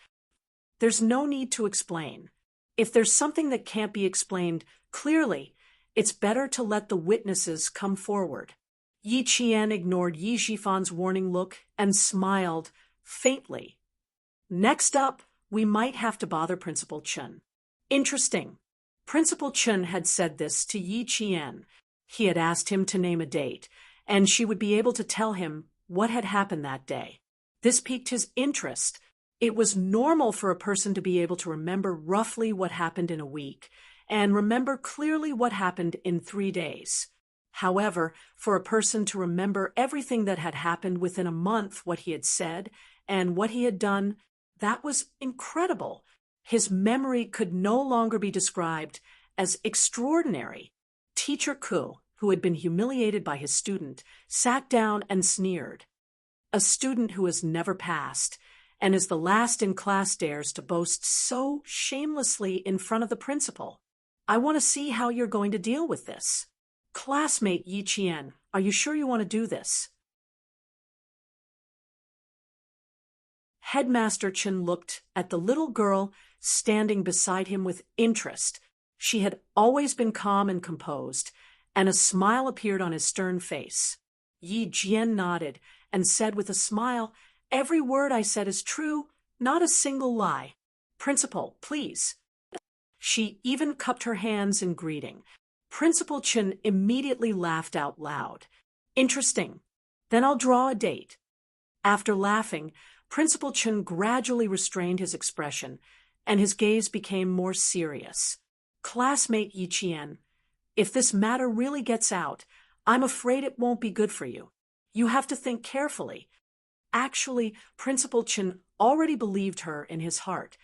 "There's no need to explain. If there's something that can't be explained clearly, it's better to let the witnesses come forward." Yi Qian ignored Yi Jifan's warning look and smiled faintly. "Next up, we might have to bother Principal Chen." Interesting. Principal Chen had said this to Yi Qian. He had asked him to name a date, and she would be able to tell him what had happened that day. This piqued his interest. It was normal for a person to be able to remember roughly what happened in a week, and remember clearly what happened in 3 days. However, for a person to remember everything that had happened within a month, what he had said and what he had done, that was incredible. His memory could no longer be described as extraordinary. Teacher Ku, who had been humiliated by his student, sat down and sneered. A student who has never passed and is the last in class dares to boast so shamelessly in front of the principal. "I want to see how you're going to deal with this." "Classmate Yi Qian, are you sure you want to do this?" Headmaster Chen looked at the little girl standing beside him with interest. She had always been calm and composed, and a smile appeared on his stern face. Yi Jian nodded and said with a smile, "Every word I said is true, not a single lie. Principal, please." She even cupped her hands in greeting. Principal Chen immediately laughed out loud. "Interesting. Then I'll draw a date." After laughing, Principal Chen gradually restrained his expression, and his gaze became more serious. "Classmate Yi Qian, if this matter really gets out, I'm afraid it won't be good for you. You have to think carefully." Actually, Principal Chen already believed her in his heart.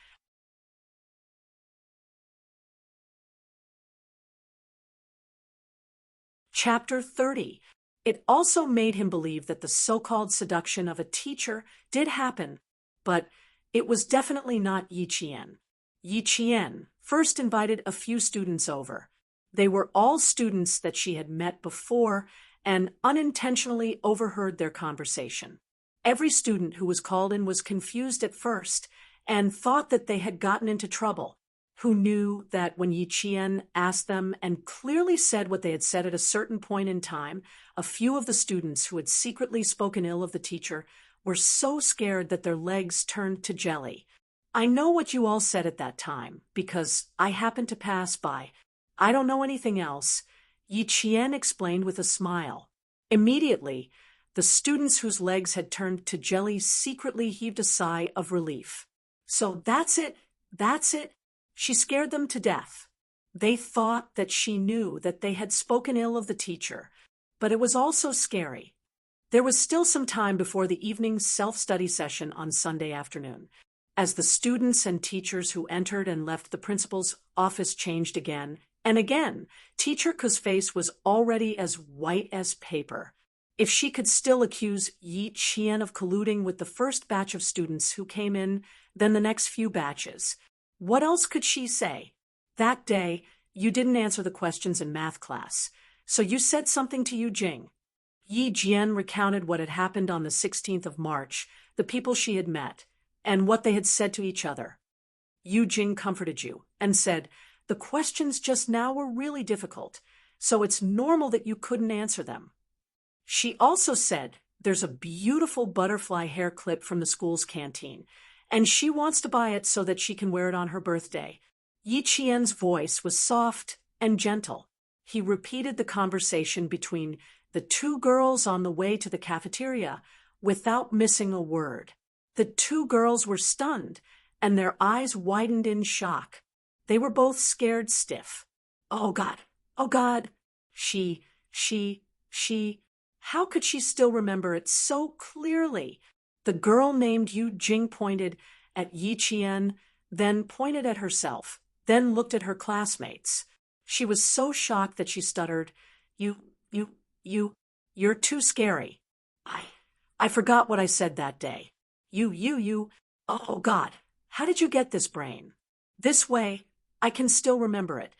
Chapter 30. It also made him believe that the so-called seduction of a teacher did happen, but it was definitely not Yi Qian. Yi Qian first invited a few students over. They were all students that she had met before and unintentionally overheard their conversation. Every student who was called in was confused at first and thought that they had gotten into trouble, who knew that when Yi Qian asked them and clearly said what they had said at a certain point in time, a few of the students who had secretly spoken ill of the teacher were so scared that their legs turned to jelly. "I know what you all said at that time, because I happened to pass by. I don't know anything else," Yi Qian explained with a smile. Immediately, the students whose legs had turned to jelly secretly heaved a sigh of relief. "So that's it, that's it." She scared them to death. They thought that she knew that they had spoken ill of the teacher, but it was also scary. There was still some time before the evening self-study session on Sunday afternoon. As the students and teachers who entered and left the principal's office changed again and again, Teacher Ke's face was already as white as paper. If she could still accuse Yi Qian of colluding with the first batch of students who came in, then the next few batches, what else could she say? "That day, you didn't answer the questions in math class, so you said something to Yu Jing." Yi Jian recounted what had happened on the 16th of March, the people she had met, and what they had said to each other. Yu Jing comforted you and said, "The questions just now were really difficult, so it's normal that you couldn't answer them." She also said there's a beautiful butterfly hair clip from the school's canteen, and she wants to buy it so that she can wear it on her birthday. Yi Qian's voice was soft and gentle. He repeated the conversation between the two girls on the way to the cafeteria without missing a word. The two girls were stunned, and their eyes widened in shock. They were both scared stiff. "Oh God, oh God." She. How could she still remember it so clearly? The girl named Yu Jing pointed at Yi Qian, then pointed at herself, then looked at her classmates. She was so shocked that she stuttered, You're too scary. I forgot what I said that day. Oh God, how did you get this brain?" This way, I can still remember it.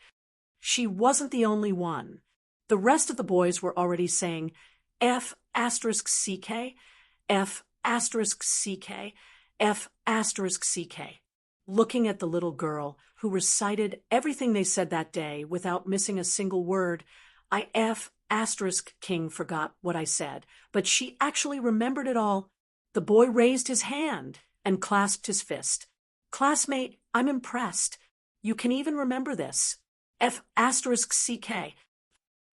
She wasn't the only one. The rest of the boys were already saying, F***CK, F***CK, F***CK, looking at the little girl who recited everything they said that day without missing a single word. I King forgot what I said, but she actually remembered it all. The boy raised his hand and clasped his fist. "Classmate, I'm impressed. You can even remember this. F***CK.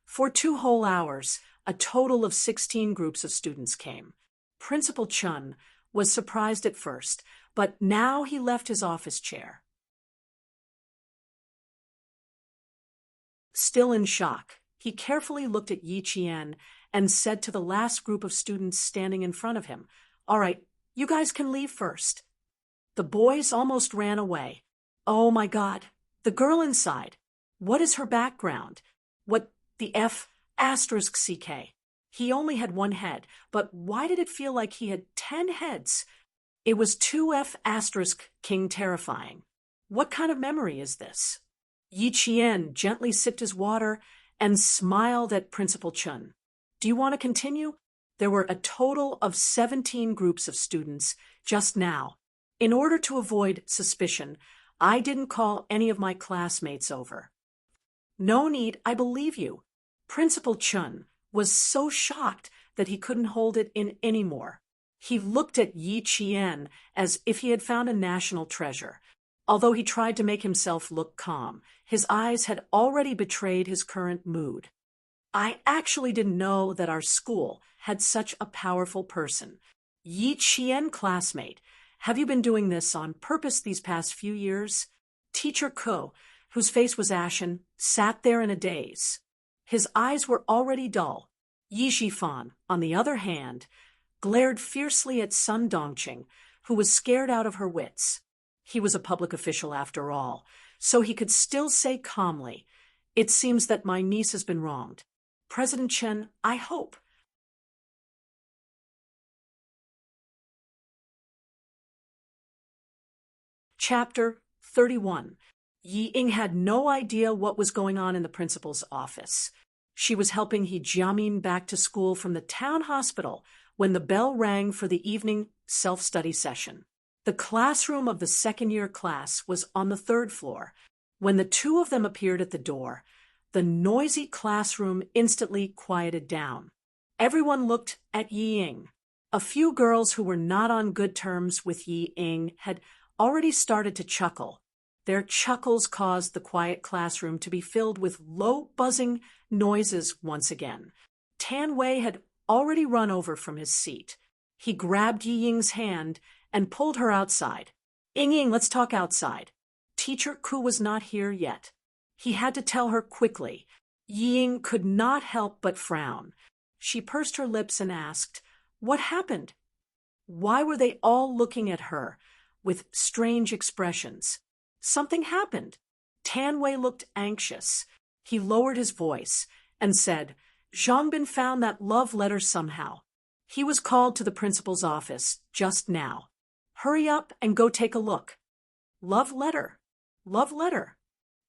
For 2 whole hours, a total of 16 groups of students came. Principal Chun was surprised at first, but now he left his office chair. Still in shock, he carefully looked at Yi Qian and said to the last group of students standing in front of him, "All right, you guys can leave first." The boys almost ran away. "Oh my God, the girl inside. What is her background? What the F***CK? He only had 1 head, but why did it feel like he had 10 heads? It was too King terrifying. What kind of memory is this?" Yi Qian gently sipped his water and smiled at Principal Chun. "Do you want to continue?" There were a total of 17 groups of students just now. In order to avoid suspicion, I didn't call any of my classmates over. No need, I believe you. Principal Chun was so shocked that he couldn't hold it in anymore. He looked at Yi Qian as if he had found a national treasure. Although he tried to make himself look calm, his eyes had already betrayed his current mood. I actually didn't know that our school had such a powerful person. Yi Qian, classmate, have you been doing this on purpose these past few years? Teacher Ko, whose face was ashen, sat there in a daze. His eyes were already dull. Yi Zhifan, on the other hand, glared fiercely at Sun Dongqing, who was scared out of her wits. He was a public official after all, so he could still say calmly, "It seems that my niece has been wronged. President Chen, I hope." Chapter 31. Yi Ying had no idea what was going on in the principal's office. She was helping He Jiamin back to school from the town hospital when the bell rang for the evening self-study session. The classroom of the second-year class was on the third floor. When the two of them appeared at the door, the noisy classroom instantly quieted down. Everyone looked at Yi Ying. A few girls who were not on good terms with Yi Ying had already started to chuckle. Their chuckles caused the quiet classroom to be filled with low buzzing noises once again. Tan Wei had already run over from his seat. He grabbed Yi Ying's hand and pulled her outside. "Ying Ying, let's talk outside." Teacher Ku was not here yet. He had to tell her quickly. Yi Ying could not help but frown. She pursed her lips and asked, "What happened?" Why were they all looking at her with strange expressions? Something happened. Tan Wei looked anxious. He lowered his voice and said, "Zhangbin found that love letter somehow. He was called to the principal's office just now. Hurry up and go take a look." Love letter. Love letter.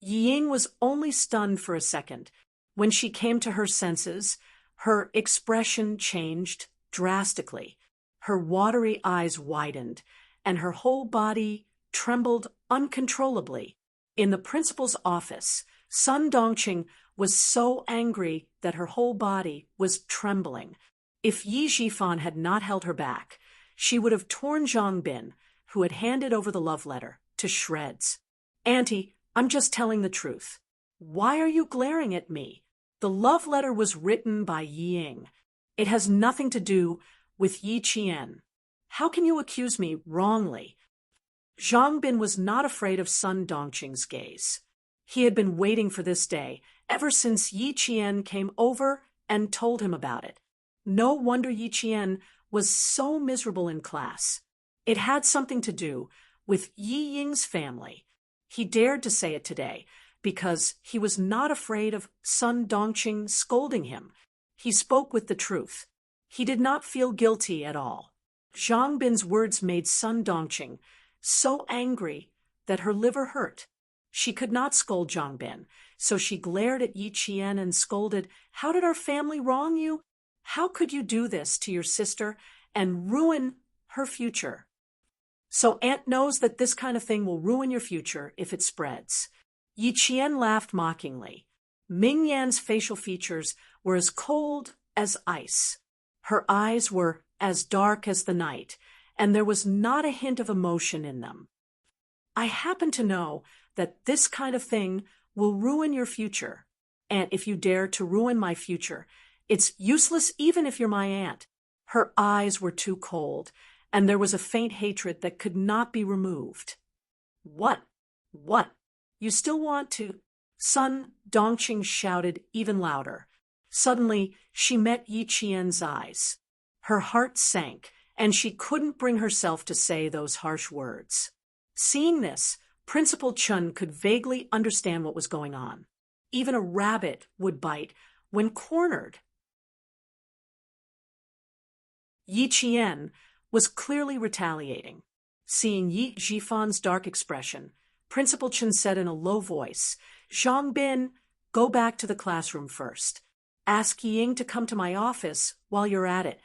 Yi Ying was only stunned for a second. When she came to her senses, her expression changed drastically. Her watery eyes widened, and her whole body trembled uncontrollably. In the principal's office, Sun Dongqing was so angry that her whole body was trembling. If Yi Zhifan had not held her back, she would have torn Zhang Bin, who had handed over the love letter, to shreds. "Auntie, I'm just telling the truth. Why are you glaring at me? The love letter was written by Yi Ying. It has nothing to do with Yi Qian. How can you accuse me wrongly?" Zhang Bin was not afraid of Sun Dongqing's gaze. He had been waiting for this day ever since Yi Qian came over and told him about it. No wonder Yi Qian was so miserable in class. It had something to do with Yi Ying's family. He dared to say it today because he was not afraid of Sun Dongqing scolding him. He spoke with the truth. He did not feel guilty at all. Zhang Bin's words made Sun Dongqing so angry that her liver hurt. She could not scold Zhang Bin, so she glared at Yi Qian and scolded, "How did our family wrong you? How could you do this to your sister and ruin her future?" "So Aunt knows that this kind of thing will ruin your future if it spreads." Yi Qian laughed mockingly. Ming Yan's facial features were as cold as ice. Her eyes were as dark as the night, and there was not a hint of emotion in them. "I happen to know that this kind of thing will ruin your future, and if you dare to ruin my future, it's useless even if you're my aunt." Her eyes were too cold, and there was a faint hatred that could not be removed. What? You still want to?" Sun Dongqing shouted even louder. Suddenly, she met Yi Qian's eyes. Her heart sank, and she couldn't bring herself to say those harsh words. Seeing this, Principal Chun could vaguely understand what was going on. Even a rabbit would bite when cornered. Yi Qian was clearly retaliating. Seeing Yi Zhifan's dark expression, Principal Chun said in a low voice, "Zhang Bin, go back to the classroom first. Ask Yi Ying to come to my office while you're at it."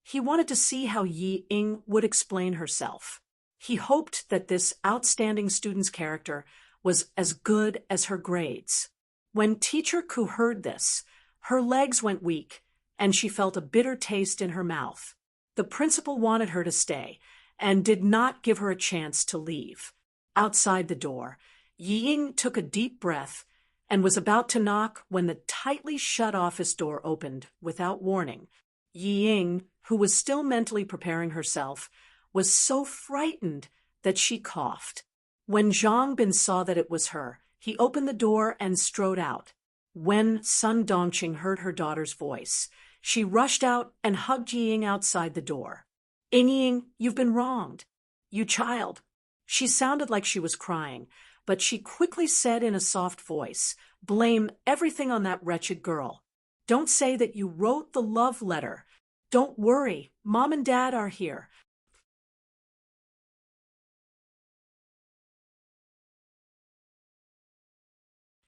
He wanted to see how Yi Ying would explain herself. He hoped that this outstanding student's character was as good as her grades. When Teacher Ku heard this, her legs went weak, and she felt a bitter taste in her mouth. The principal wanted her to stay, and did not give her a chance to leave. Outside the door, Yi Ying took a deep breath and was about to knock when the tightly shut office door opened without warning. Yi Ying, who was still mentally preparing herself, was so frightened that she coughed. When Zhang Bin saw that it was her, he opened the door and strode out. When Sun Dongqing heard her daughter's voice, she rushed out and hugged Yi Ying outside the door. "Ying, you've been wronged. You child." She sounded like she was crying, but she quickly said in a soft voice, "Blame everything on that wretched girl. Don't say that you wrote the love letter. Don't worry, Mom and Dad are here."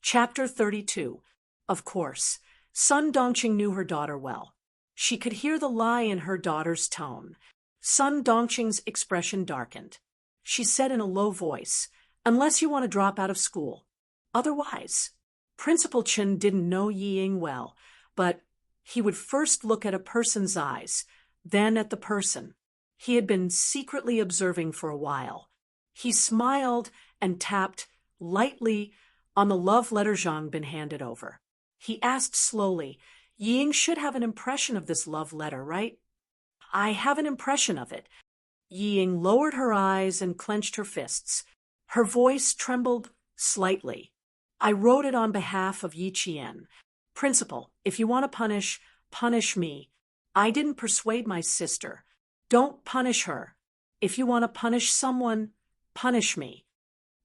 Chapter 32. Of course, Sun Dongqing knew her daughter well. She could hear the lie in her daughter's tone. Sun Dongqing's expression darkened. She said in a low voice, "Unless you want to drop out of school. Otherwise." Principal Chen didn't know Yi Ying well, but he would first look at a person's eyes, then at the person. He had been secretly observing for a while. He smiled and tapped lightly on the love letter Zhang Bin handed over. He asked slowly, "Yi Ying should have an impression of this love letter, right?" "I have an impression of it." Yi Ying lowered her eyes and clenched her fists. Her voice trembled slightly. "I wrote it on behalf of Yi Qian. Principal, if you want to punish, punish me. I didn't persuade my sister. Don't punish her. If you want to punish someone, punish me."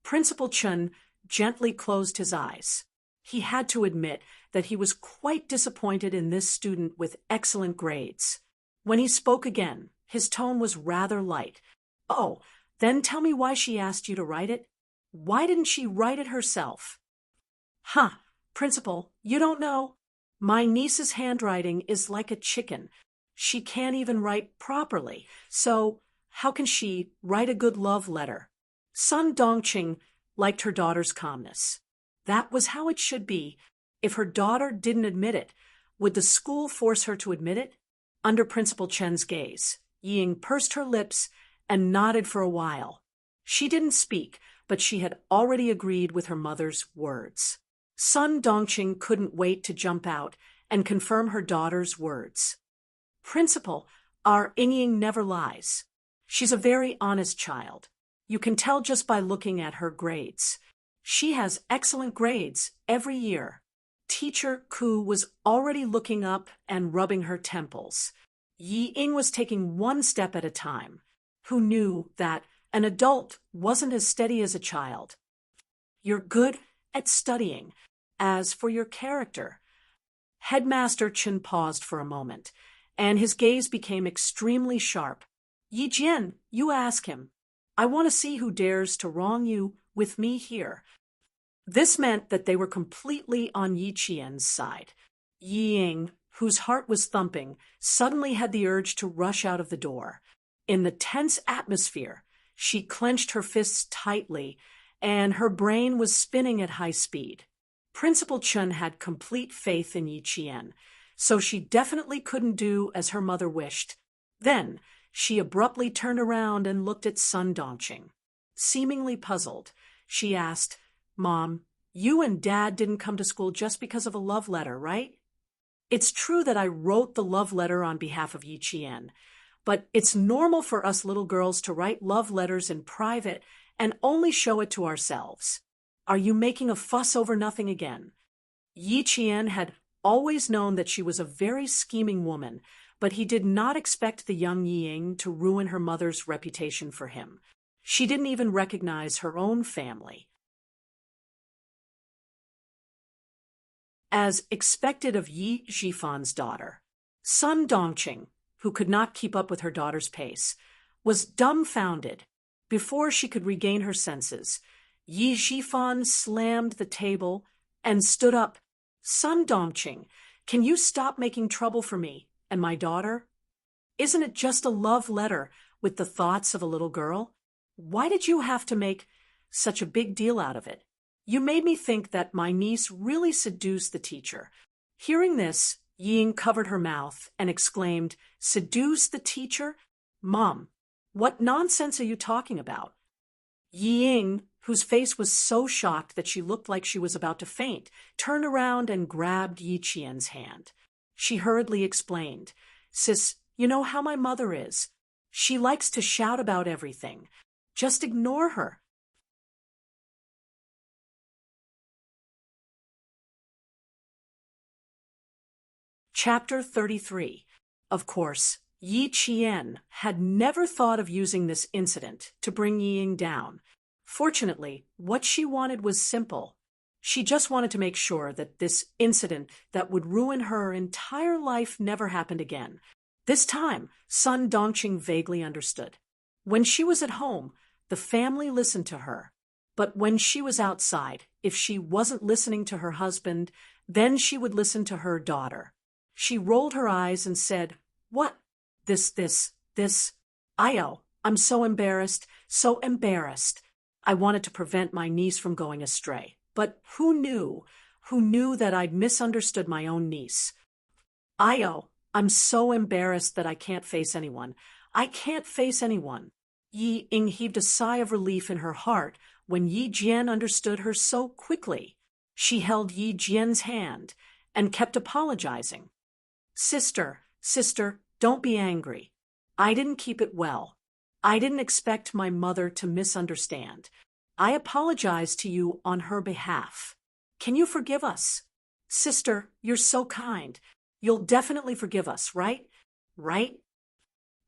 Principal Chen gently closed his eyes. He had to admit that he was quite disappointed in this student with excellent grades. When he spoke again, his tone was rather light. "Oh, then tell me why she asked you to write it. Why didn't she write it herself?" "Huh, Principal, you don't know? My niece's handwriting is like a chicken. She can't even write properly, so how can she write a good love letter?" Sun Dongqing liked her daughter's calmness. That was how it should be. If her daughter didn't admit it, would the school force her to admit it? Under Principal Chen's gaze, Yi Ying pursed her lips and nodded for a while. She didn't speak, but she had already agreed with her mother's words. Sun Dongqing couldn't wait to jump out and confirm her daughter's words. "Principal, our Ying never lies. She's a very honest child. You can tell just by looking at her grades. She has excellent grades every year." Teacher Ku was already looking up and rubbing her temples. Yi Ying was taking one step at a time. Who knew that an adult wasn't as steady as a child? "You're good at studying. As for your character..." Headmaster Chen paused for a moment, and his gaze became extremely sharp. "Yi Jian, you ask him. I want to see who dares to wrong you with me here." This meant that they were completely on Yi Qian's side. Yi Ying, whose heart was thumping, suddenly had the urge to rush out of the door. In the tense atmosphere, she clenched her fists tightly, and her brain was spinning at high speed. Principal Chen had complete faith in Yi Qian, so she definitely couldn't do as her mother wished. Then she abruptly turned around and looked at Sun Dongqing. Seemingly puzzled, she asked, "Mom, you and Dad didn't come to school just because of a love letter, right?" "It's true that I wrote the love letter on behalf of Yi Qian, but it's normal for us little girls to write love letters in private and only show it to ourselves. Are you making a fuss over nothing again?" Yi Qian had always known that she was a very scheming woman, but he did not expect the young Yi Ying to ruin her mother's reputation for him. She didn't even recognize her own family. As expected of Yi Zhifan's daughter, Sun Dongqing, who could not keep up with her daughter's pace, was dumbfounded. Before she could regain her senses, Yi Zhifan slammed the table and stood up. "Sun Dongqing, can you stop making trouble for me and my daughter? Isn't it just a love letter with the thoughts of a little girl? Why did you have to make such a big deal out of it? You made me think that my niece really seduced the teacher." Hearing this, Ying covered her mouth and exclaimed, "Seduce the teacher? Mom, what nonsense are you talking about?" Ying, whose face was so shocked that she looked like she was about to faint, turned around and grabbed Yi Qian's hand. She hurriedly explained, "Sis, you know how my mother is. She likes to shout about everything. Just ignore her." Chapter 33. Of course, Yi Qian had never thought of using this incident to bring Ying down. Fortunately, what she wanted was simple. She just wanted to make sure that this incident that would ruin her entire life never happened again. This time, Sun Dongqing vaguely understood. When she was at home, the family listened to her. But when she was outside, if she wasn't listening to her husband, then she would listen to her daughter. She rolled her eyes and said, "What? This. Io, I'm so embarrassed, so embarrassed." I wanted to prevent my niece from going astray. But who knew? Who knew that I'd misunderstood my own niece? Io, I'm so embarrassed that I can't face anyone. I can't face anyone. Yi Ying heaved a sigh of relief in her heart when Yi Jian understood her so quickly. She held Yi Jian's hand and kept apologizing. Sister, don't be angry. I didn't keep it well. I didn't expect my mother to misunderstand. I apologize to you on her behalf. Can you forgive us? Sister, you're so kind. You'll definitely forgive us, right? Right?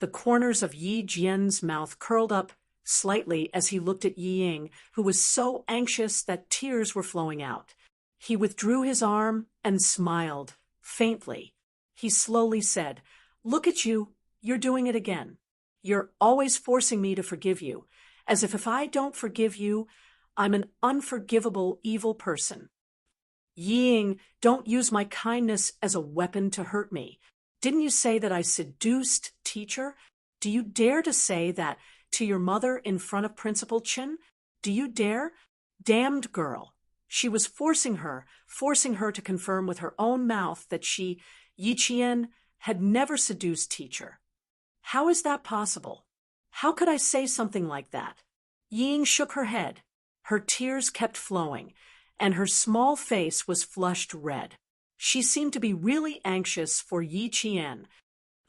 The corners of Yi Jian's mouth curled up slightly as he looked at Yi Ying, who was so anxious that tears were flowing out. He withdrew his arm and smiled, faintly. He slowly said, "Look at you, you're doing it again. You're always forcing me to forgive you, as if I don't forgive you, I'm an unforgivable evil person." Ying, don't use my kindness as a weapon to hurt me. Didn't you say that I seduced teacher? Do you dare to say that to your mother in front of Principal Chen? Do you dare? Damned girl. She was forcing her to confirm with her own mouth that she, Yi Qian, had never seduced teacher. How is that possible? How could I say something like that? Ying shook her head. Her tears kept flowing, and her small face was flushed red. She seemed to be really anxious for Yi Qian.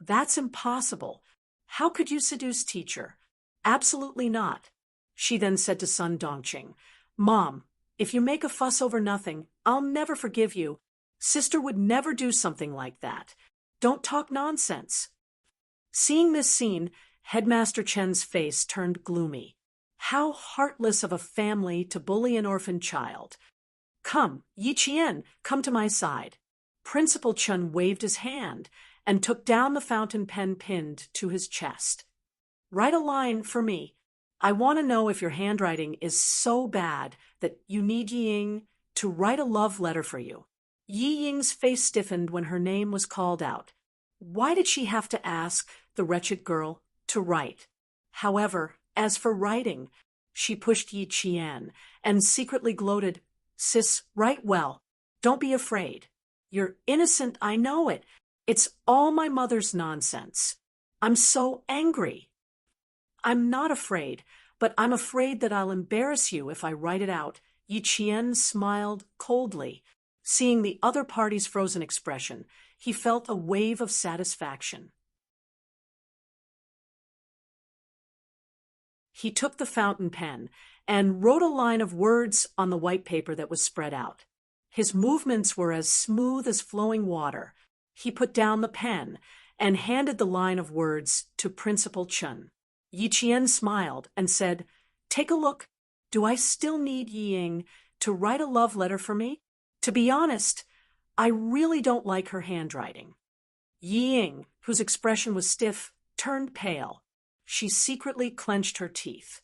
That's impossible. How could you seduce teacher? Absolutely not. She then said to Sun Dongqing, "Mom, if you make a fuss over nothing, I'll never forgive you. Sister would never do something like that. Don't talk nonsense." Seeing this scene, Headmaster Chen's face turned gloomy. How heartless of a family to bully an orphan child. "Come, Yi Qian, come to my side." Principal Chen waved his hand and took down the fountain pen pinned to his chest. "Write a line for me. I want to know if your handwriting is so bad that you need Yi Ying to write a love letter for you." Yi Ying's face stiffened when her name was called out. Why did she have to ask the wretched girl to write? However, as for writing, she pushed Yi Qian and secretly gloated, "Sis, write well. Don't be afraid. You're innocent, I know it. It's all my mother's nonsense. I'm so angry." "I'm not afraid, but I'm afraid that I'll embarrass you if I write it out." Yi Qian smiled coldly. Seeing the other party's frozen expression, he felt a wave of satisfaction. He took the fountain pen and wrote a line of words on the white paper that was spread out. His movements were as smooth as flowing water. He put down the pen and handed the line of words to Principal Chen. Yi Qian smiled and said, "Take a look. Do I still need Yi Ying to write a love letter for me? To be honest, I really don't like her handwriting." Yi Ying, whose expression was stiff, turned pale. She secretly clenched her teeth.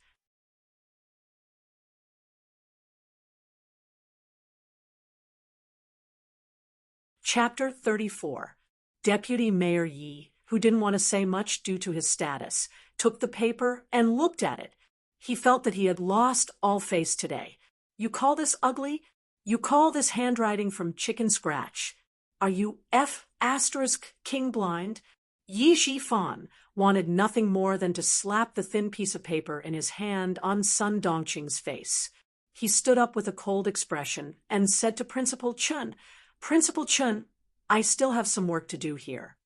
Chapter 34. Deputy Mayor Yi, who didn't want to say much due to his status, took the paper and looked at it. He felt that he had lost all face today. You call this ugly? You call this handwriting from chicken scratch? Are you King blind? Yi Shifan wanted nothing more than to slap the thin piece of paper in his hand on Sun Dongqing's face. He stood up with a cold expression and said to Principal Chen, Principal Chen, I still have some work to do here.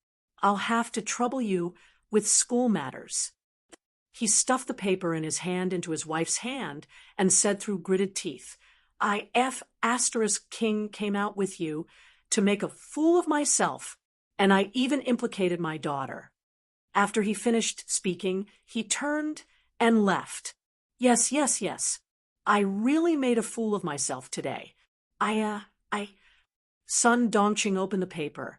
I'll have to trouble you with school matters. He stuffed the paper in his hand into his wife's hand and said through gritted teeth, King came out with you to make a fool of myself, and I even implicated my daughter. After he finished speaking, he turned and left. Yes. I really made a fool of myself today. Sun Dongqing opened the paper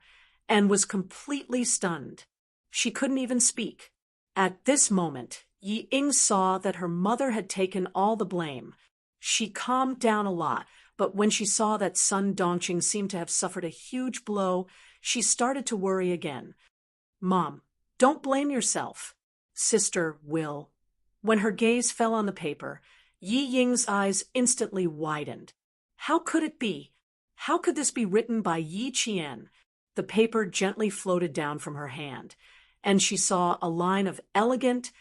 and was completely stunned. She couldn't even speak. At this moment, Yi Ying saw that her mother had taken all the blame. She calmed down a lot, but when she saw that Sun Dongqing seemed to have suffered a huge blow, she started to worry again. Mom, don't blame yourself. Sister will. When her gaze fell on the paper, Yi Ying's eyes instantly widened. How could it be? How could this be written by Yi Qian? The paper gently floated down from her hand, and she saw a line of elegant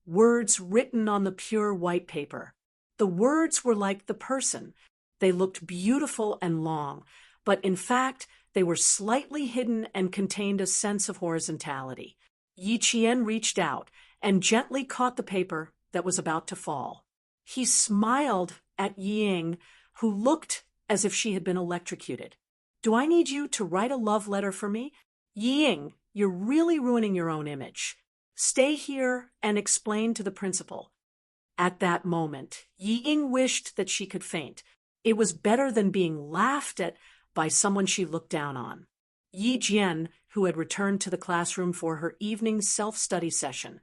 words written on the pure white paper. The words were like the person. They looked beautiful and long, but in fact, they were slightly hidden and contained a sense of horizontality. Yi Qian reached out and gently caught the paper that was about to fall. He smiled at Yi Ying, who looked as if she had been electrocuted. Do I need you to write a love letter for me? Yi Ying, you're really ruining your own image. Stay here and explain to the principal. At that moment, Yi Ying wished that she could faint. It was better than being laughed at by someone she looked down on. Yi Jian, who had returned to the classroom for her evening self-study session,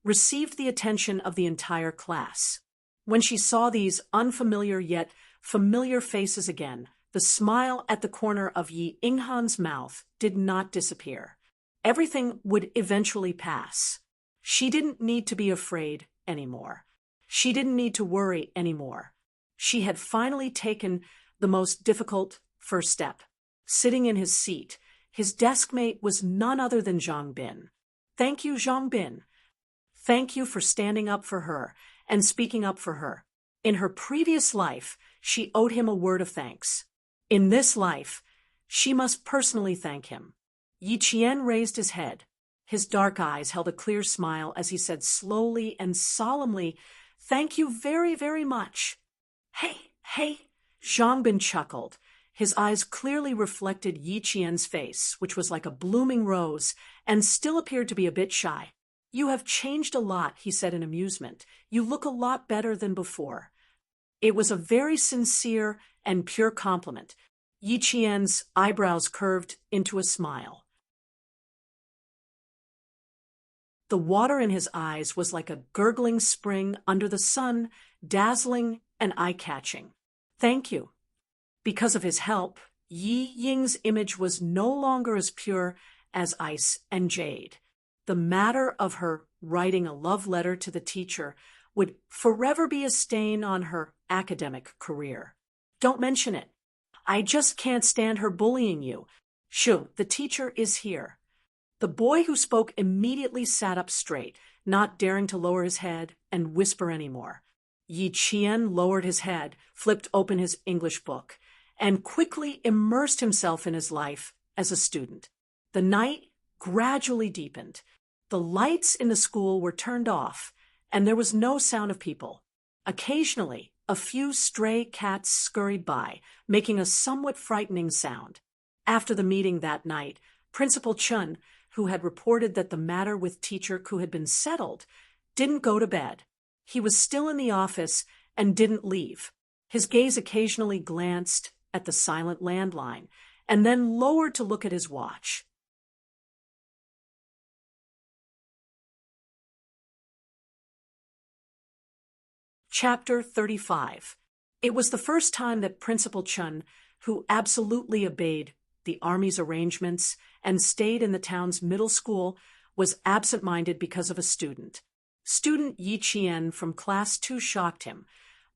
received the attention of the entire class. When she saw these unfamiliar yet familiar faces again, the smile at the corner of Yi Yinghan's mouth did not disappear. Everything would eventually pass. She didn't need to be afraid anymore. She didn't need to worry anymore. She had finally taken the most difficult first step. Sitting in his seat, his desk mate was none other than Zhang Bin. Thank you, Zhang Bin. Thank you for standing up for her and speaking up for her. In her previous life, she owed him a word of thanks. In this life, she must personally thank him. Yi Qian raised his head. His dark eyes held a clear smile as he said slowly and solemnly, Thank you very, very much. Hey, Zhang Bin chuckled. His eyes clearly reflected Yi Qian's face, which was like a blooming rose, and still appeared to be a bit shy. You have changed a lot, he said in amusement. You look a lot better than before. It was a very sincere and pure compliment. Yi Qian's eyebrows curved into a smile. The water in his eyes was like a gurgling spring under the sun, dazzling and eye-catching. Thank you. Because of his help, Yi Ying's image was no longer as pure as ice and jade. The matter of her writing a love letter to the teacher would forever be a stain on her academic career. Don't mention it. I just can't stand her bullying you. Shoo, the teacher is here. The boy who spoke immediately sat up straight, not daring to lower his head and whisper anymore. Yi Qian lowered his head, flipped open his English book, and quickly immersed himself in his life as a student. The night gradually deepened. The lights in the school were turned off, and there was no sound of people. Occasionally, a few stray cats scurried by, making a somewhat frightening sound. After the meeting that night, Principal Chun, who had reported that the matter with teacher Ku had been settled, didn't go to bed. He was still in the office and didn't leave. His gaze occasionally glanced at the silent landline and then lowered to look at his watch. Chapter 35. It was the first time that Principal Chun, who absolutely obeyed the army's arrangements and stayed in the town's middle school, was absent-minded because of a student. Student Yi Qian from Class 2 shocked him,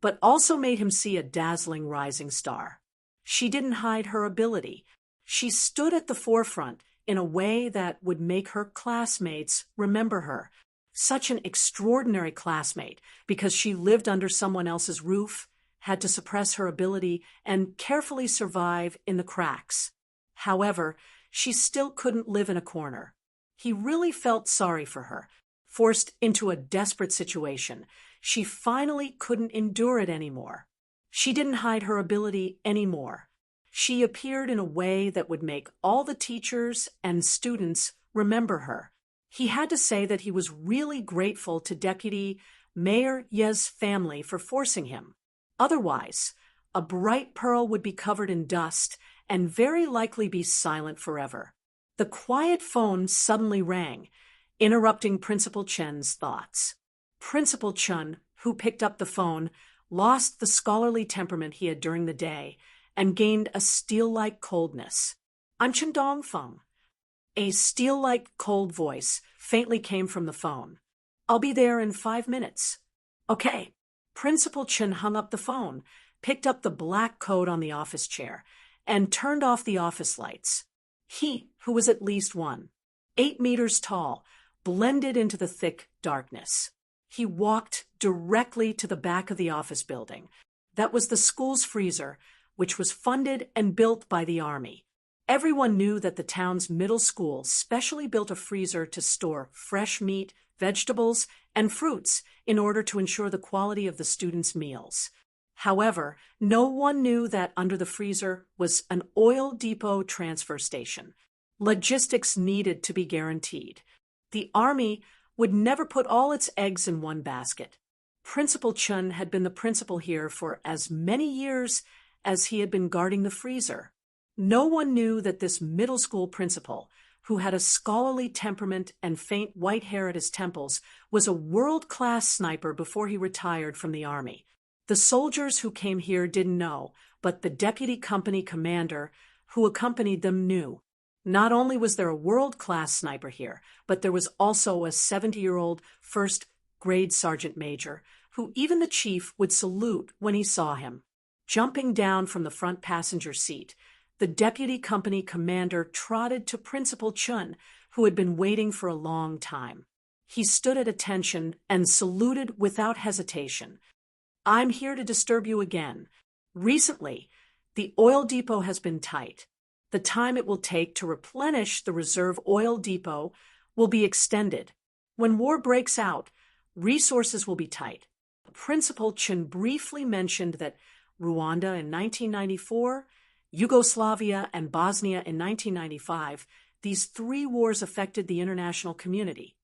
but also made him see a dazzling rising star. She didn't hide her ability. She stood at the forefront in a way that would make her classmates remember her. Such an extraordinary classmate, because she lived under someone else's roof, had to suppress her ability, and carefully survive in the cracks. However, she still couldn't live in a corner. He really felt sorry for her. Forced into a desperate situation, she finally couldn't endure it anymore. She didn't hide her ability anymore. She appeared in a way that would make all the teachers and students remember her. He had to say that he was really grateful to Deputy Mayor Ye's family for forcing him. Otherwise, a bright pearl would be covered in dust and very likely be silent forever. The quiet phone suddenly rang, interrupting Principal Chen's thoughts. Principal Chen, who picked up the phone, lost the scholarly temperament he had during the day and gained a steel-like coldness. "I'm Chen Dongfeng." A steel-like cold voice faintly came from the phone. "I'll be there in 5 minutes." "Okay." Principal Chen hung up the phone, picked up the black coat on the office chair, and turned off the office lights. He, who was at least 8 meters tall, blended into the thick darkness. He walked directly to the back of the office building. That was the school's freezer, which was funded and built by the army. Everyone knew that the town's middle school specially built a freezer to store fresh meat, vegetables, and fruits in order to ensure the quality of the students' meals. However, no one knew that under the freezer was an oil depot transfer station. Logistics needed to be guaranteed. The army would never put all its eggs in one basket. Principal Chen had been the principal here for as many years as he had been guarding the freezer. No one knew that this middle school principal, who had a scholarly temperament and faint white hair at his temples, was a world-class sniper before he retired from the army. The soldiers who came here didn't know, but the deputy company commander who accompanied them knew. Not only was there a world-class sniper here, but there was also a 70-year-old first-grade sergeant major, who even the chief would salute when he saw him. Jumping down from the front passenger seat, the deputy company commander trotted to Principal Chen, who had been waiting for a long time. He stood at attention and saluted without hesitation. "I'm here to disturb you again. Recently, the oil depot has been tight. The time it will take to replenish the reserve oil depot will be extended. When war breaks out, resources will be tight." Principal Chen briefly mentioned that Rwanda in 1994, Yugoslavia, and Bosnia in 1995, these 3 wars affected the international community.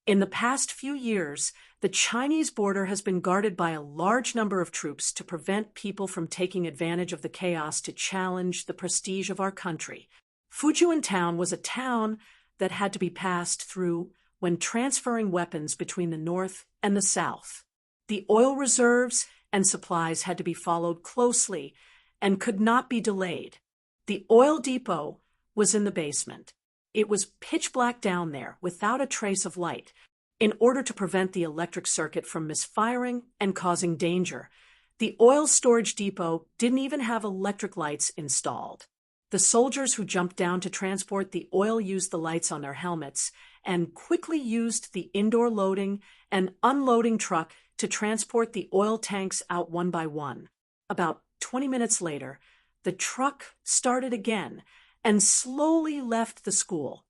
In the past few years, the Chinese border has been guarded by a large number of troops to prevent people from taking advantage of the chaos to challenge the prestige of our country. Fujian Town was a town that had to be passed through when transferring weapons between the north and the south. The oil reserves and supplies had to be followed closely and could not be delayed. The oil depot was in the basement. It was pitch black down there, without a trace of light. In order to prevent the electric circuit from misfiring and causing danger, the oil storage depot didn't even have electric lights installed. The soldiers who jumped down to transport the oil used the lights on their helmets and quickly used the indoor loading and unloading truck to transport the oil tanks out one by one. About 20 minutes later, the truck started again and slowly left the school.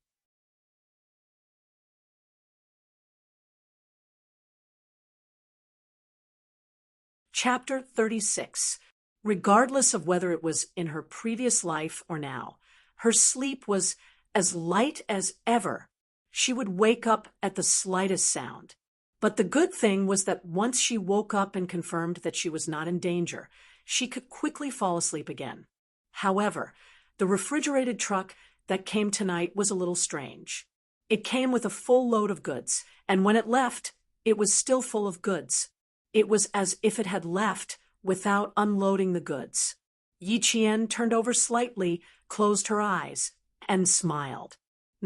Chapter 36. Regardless of whether it was in her previous life or now, her sleep was as light as ever. She would wake up at the slightest sound. But the good thing was that once she woke up and confirmed that she was not in danger, she could quickly fall asleep again. However, the refrigerated truck that came tonight was a little strange. It came with a full load of goods, and when it left, it was still full of goods. It was as if it had left without unloading the goods. Yi Qian turned over slightly, closed her eyes, and smiled.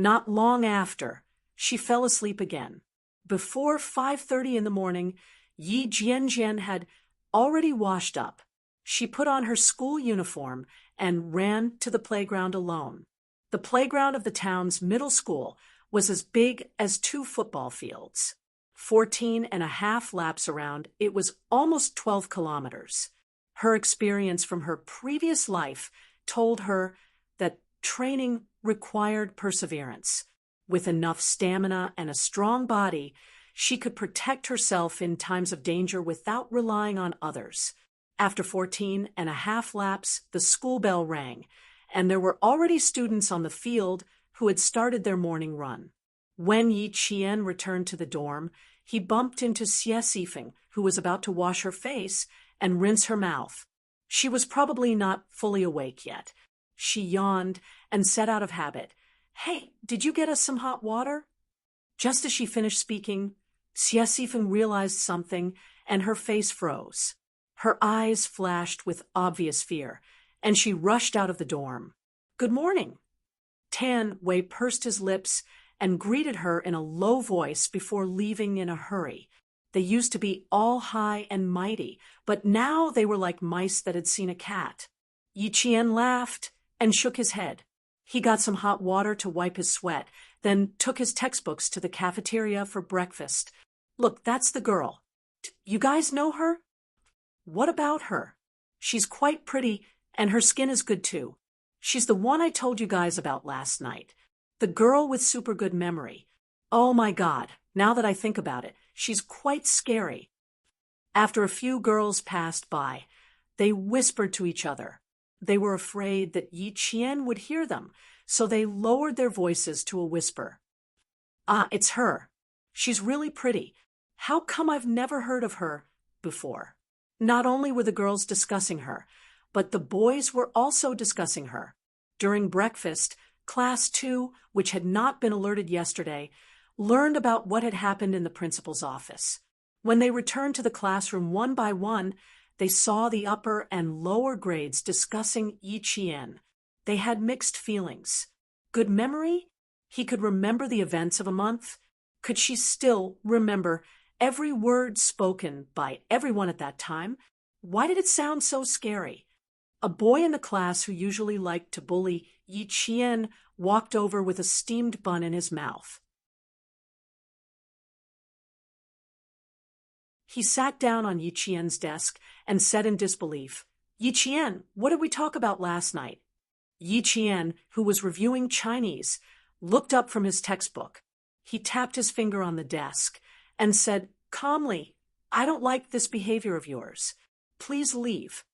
Not long after, she fell asleep again. Before 5:30 in the morning, Yi Jianjian had already washed up. She put on her school uniform and ran to the playground alone. The playground of the town's middle school was as big as 2 football fields. 14.5 laps around, it was almost 12 kilometers. Her experience from her previous life told her that training required perseverance. With enough stamina and a strong body, she could protect herself in times of danger without relying on others. After 14.5 laps, the school bell rang, and there were already students on the field who had started their morning run. When Yi Qian returned to the dorm, he bumped into Xie Sifeng, who was about to wash her face and rinse her mouth. She was probably not fully awake yet. She yawned and said out of habit, "Hey, did you get us some hot water?" Just as she finished speaking, Xie Sifeng realized something and her face froze. Her eyes flashed with obvious fear, and she rushed out of the dorm. "Good morning." Tan Wei pursed his lips and greeted her in a low voice before leaving in a hurry. They used to be all high and mighty, but now they were like mice that had seen a cat. Yi Qian laughed and shook his head. He got some hot water to wipe his sweat, then took his textbooks to the cafeteria for breakfast. "Look, that's the girl. You guys know her?" "What about her?" "She's quite pretty, and her skin is good too. She's the one I told you guys about last night. The girl with super good memory. Oh my God, now that I think about it, she's quite scary." After a few girls passed by, they whispered to each other. They were afraid that Yi Qian would hear them, so they lowered their voices to a whisper. "Ah, it's her. She's really pretty. How come I've never heard of her before?" Not only were the girls discussing her, but the boys were also discussing her. During breakfast, Class 2, which had not been alerted yesterday, learned about what had happened in the principal's office. When they returned to the classroom one by one, they saw the upper and lower grades discussing Yi Qian. They had mixed feelings. Good memory? He could remember the events of a month. Could she still remember every word spoken by everyone at that time? Why did it sound so scary? A boy in the class who usually liked to bully Yi Qian walked over with a steamed bun in his mouth. He sat down on Yi Qian's desk and said in disbelief, "Yi Qian, what did we talk about last night?" Yi Qian, who was reviewing Chinese, looked up from his textbook. He tapped his finger on the desk and said calmly, "I don't like this behavior of yours. Please leave."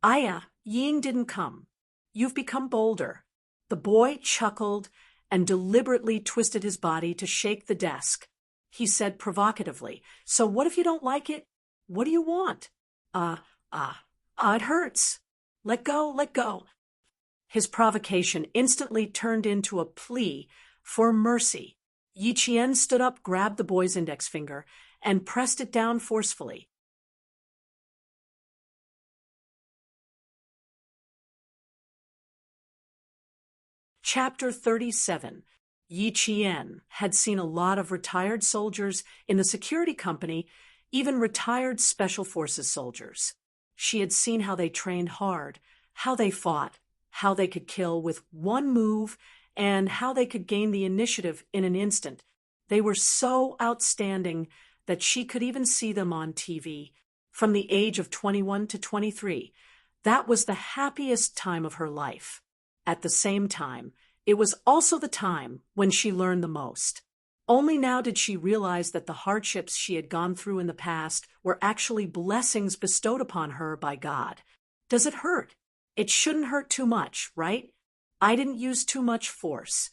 "Aya, Ying didn't come. You've become bolder." The boy chuckled and deliberately twisted his body to shake the desk. He said provocatively, "So what if you don't like it? What do you want?" It hurts. Let go, let go." His provocation instantly turned into a plea for mercy. Yi Qian stood up, grabbed the boy's index finger, and pressed it down forcefully. Chapter 37. Yi Qian had seen a lot of retired soldiers in the security company, even retired Special Forces soldiers. She had seen how they trained hard, how they fought, how they could kill with one move, and how they could gain the initiative in an instant. They were so outstanding that she could even see them on TV. From the age of 21 to 23, that was the happiest time of her life. At the same time, it was also the time when she learned the most. Only now did she realize that the hardships she had gone through in the past were actually blessings bestowed upon her by God. Does it hurt? It shouldn't hurt too much, right? I didn't use too much force.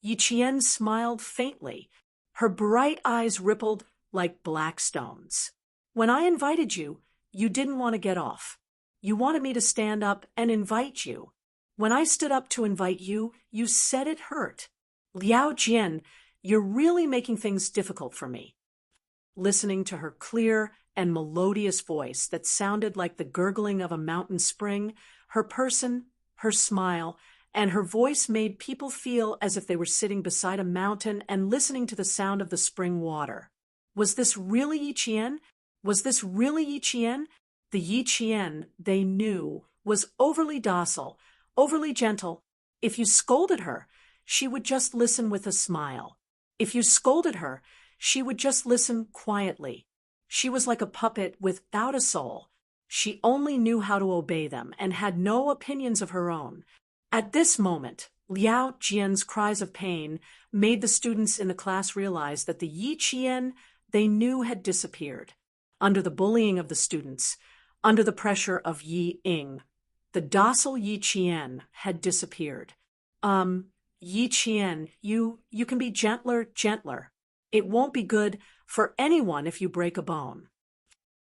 Yi Qian smiled faintly. Her bright eyes rippled like black stones. When I invited you, you didn't want to get off. You wanted me to stand up and invite you. When I stood up to invite you, you said it hurt. Liao Jian, you're really making things difficult for me. Listening to her clear and melodious voice that sounded like the gurgling of a mountain spring, her person, her smile, and her voice made people feel as if they were sitting beside a mountain and listening to the sound of the spring water. Was this really Yi Qian? Was this really Yi Qian? The Yi Qian they knew was overly docile, overly gentle. If you scolded her, she would just listen with a smile. If you scolded her, she would just listen quietly. She was like a puppet without a soul. She only knew how to obey them and had no opinions of her own. At this moment, Liao Jian's cries of pain made the students in the class realize that the Yi Qian they knew had disappeared. Under the bullying of the students, under the pressure of Yi Ying, the docile Yi Qian had disappeared. Yi Qian, you can be gentler. It won't be good for anyone if you break a bone.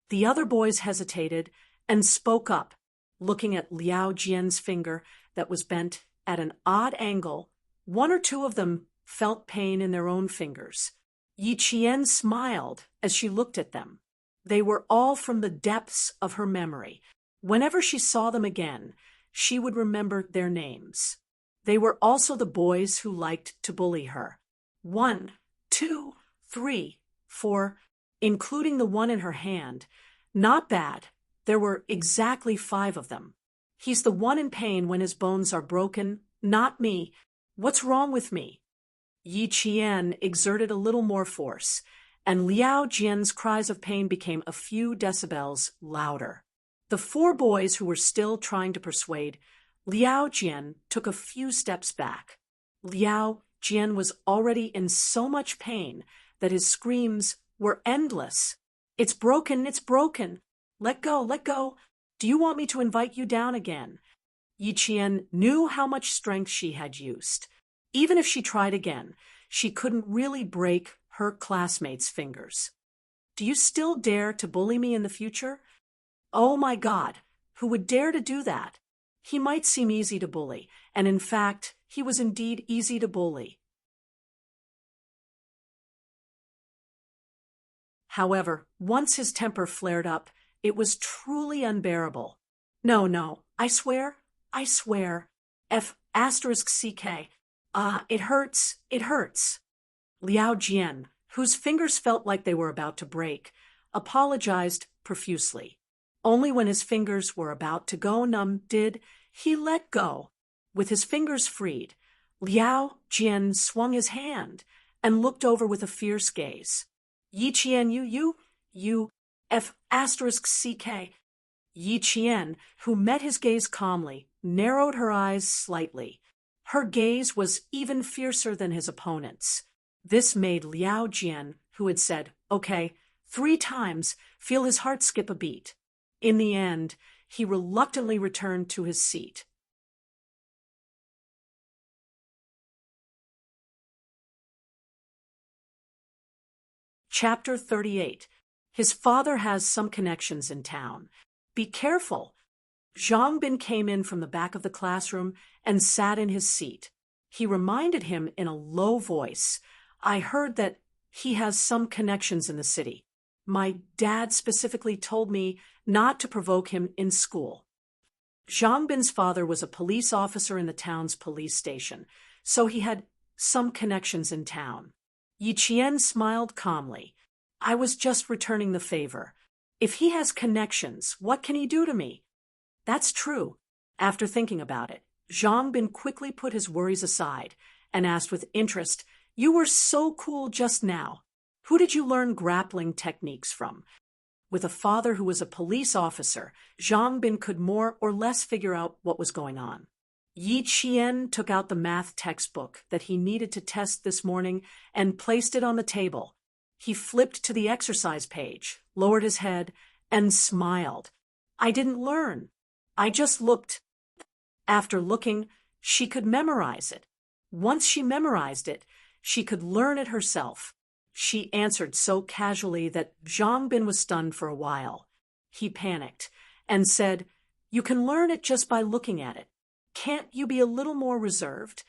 The other boys hesitated and spoke up, looking at Liao Jian's finger that was bent at an odd angle. One or two of them felt pain in their own fingers. Yi Qian smiled as she looked at them. They were all from the depths of her memory. Whenever she saw them again, she would remember their names. They were also the boys who liked to bully her. 1, 2, 3, 4, including the one in her hand. Not bad. There were exactly 5 of them. He's the one in pain when his bones are broken, not me. What's wrong with me? Yi Qian exerted a little more force, and Liao Jian's cries of pain became a few decibels louder. The 4 boys who were still trying to persuade, Liao Jian took a few steps back. Liao Jian was already in so much pain that his screams were endless. It's broken, it's broken. Let go, let go. Do you want me to invite you down again? Yi Qian knew how much strength she had used. Even if she tried again, she couldn't really break her classmates' fingers. Do you still dare to bully me in the future? Oh my God, who would dare to do that? He might seem easy to bully, and in fact, he was indeed easy to bully. However, once his temper flared up, it was truly unbearable. No, I swear. F***CK. It hurts. Liao Jian, whose fingers felt like they were about to break, apologized profusely. Only when his fingers were about to go numb did he let go. With his fingers freed, Liao Jian swung his hand and looked over with a fierce gaze. Yi Qian, you F***CK. Yi Qian, who met his gaze calmly, narrowed her eyes slightly. Her gaze was even fiercer than his opponent's. This made Liao Jian, who had said, "Okay," 3 times, feel his heart skip a beat. In the end, he reluctantly returned to his seat. Chapter 38. His father has some connections in town. Be careful. Zhang Bin came in from the back of the classroom and sat in his seat. He reminded him in a low voice, "I heard that he has some connections in the city. My dad specifically told me not to provoke him in school." Zhang Bin's father was a police officer in the town's police station, so he had some connections in town. Yi Qian smiled calmly. "I was just returning the favor. If he has connections, what can he do to me?" That's true. After thinking about it, Zhang Bin quickly put his worries aside and asked with interest, "You were so cool just now. Who did you learn grappling techniques from?" With a father who was a police officer, Zhang Bin could more or less figure out what was going on. Yi Qian took out the math textbook that he needed to test this morning and placed it on the table. He flipped to the exercise page, lowered his head, and smiled. "I didn't learn. I just looked." After looking, she could memorize it. Once she memorized it, she could learn it herself. She answered so casually that Zhang Bin was stunned for a while. He panicked and said, "You can learn it just by looking at it. Can't you be a little more reserved?"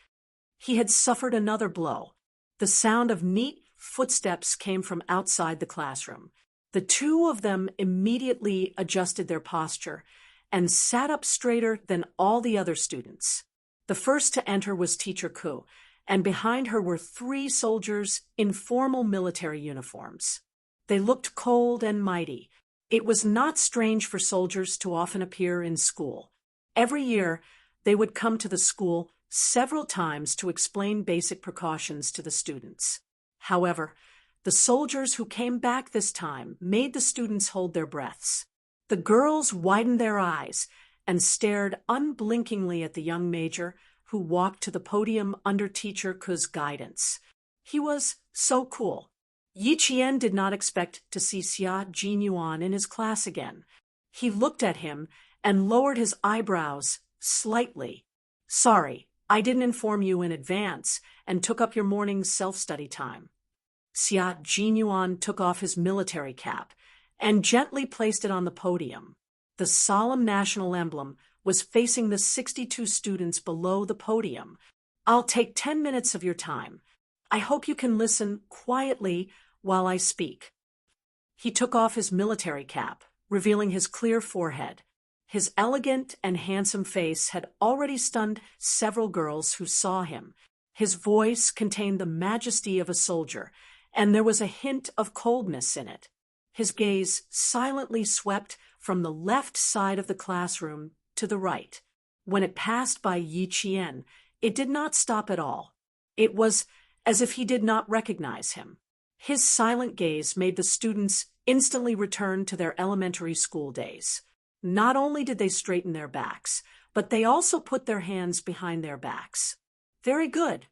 He had suffered another blow. The sound of neat footsteps came from outside the classroom. The 2 of them immediately adjusted their posture and sat up straighter than all the other students. The first to enter was Teacher Ku, and behind her were 3 soldiers in formal military uniforms. They looked cold and mighty. It was not strange for soldiers to often appear in school. Every year, they would come to the school several times to explain basic precautions to the students. However, the soldiers who came back this time made the students hold their breaths. The girls widened their eyes and stared unblinkingly at the young major who walked to the podium under Teacher Ku's guidance. He was so cool. Yi Qian did not expect to see Xia Jinyuan in his class again. He looked at him and lowered his eyebrows slightly. "Sorry, I didn't inform you in advance and took up your morning's self-study time." Xia Jinyuan took off his military cap and gently placed it on the podium. The solemn national emblem was facing the 62 students below the podium. "I'll take 10 minutes of your time. I hope you can listen quietly while I speak." He took off his military cap, revealing his clear forehead. His elegant and handsome face had already stunned several girls who saw him. His voice contained the majesty of a soldier, and there was a hint of coldness in it. His gaze silently swept from the left side of the classroom to the right. When it passed by Yi Qian, it did not stop at all. It was as if he did not recognize him. His silent gaze made the students instantly return to their elementary school days. Not only did they straighten their backs, but they also put their hands behind their backs. "Very good."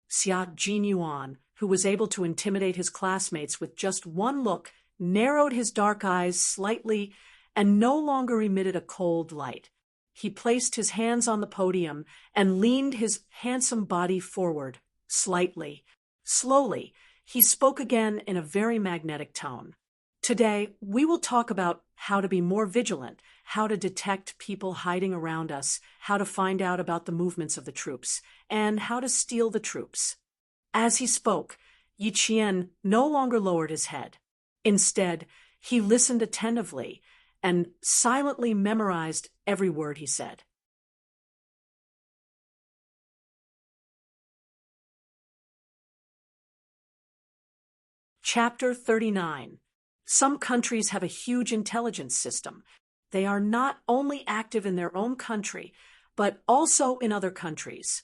Xia Jinyuan, who was able to intimidate his classmates with just one look, narrowed his dark eyes slightly and no longer emitted a cold light. He placed his hands on the podium and leaned his handsome body forward, slightly. Slowly, he spoke again in a very magnetic tone. "Today, we will talk about how to be more vigilant, how to detect people hiding around us, how to find out about the movements of the troops, and how to steal the troops." As he spoke, Yi Qian no longer lowered his head. Instead, he listened attentively and silently memorized every word he said. Chapter 39. Some countries have a huge intelligence system. They are not only active in their own country, but also in other countries.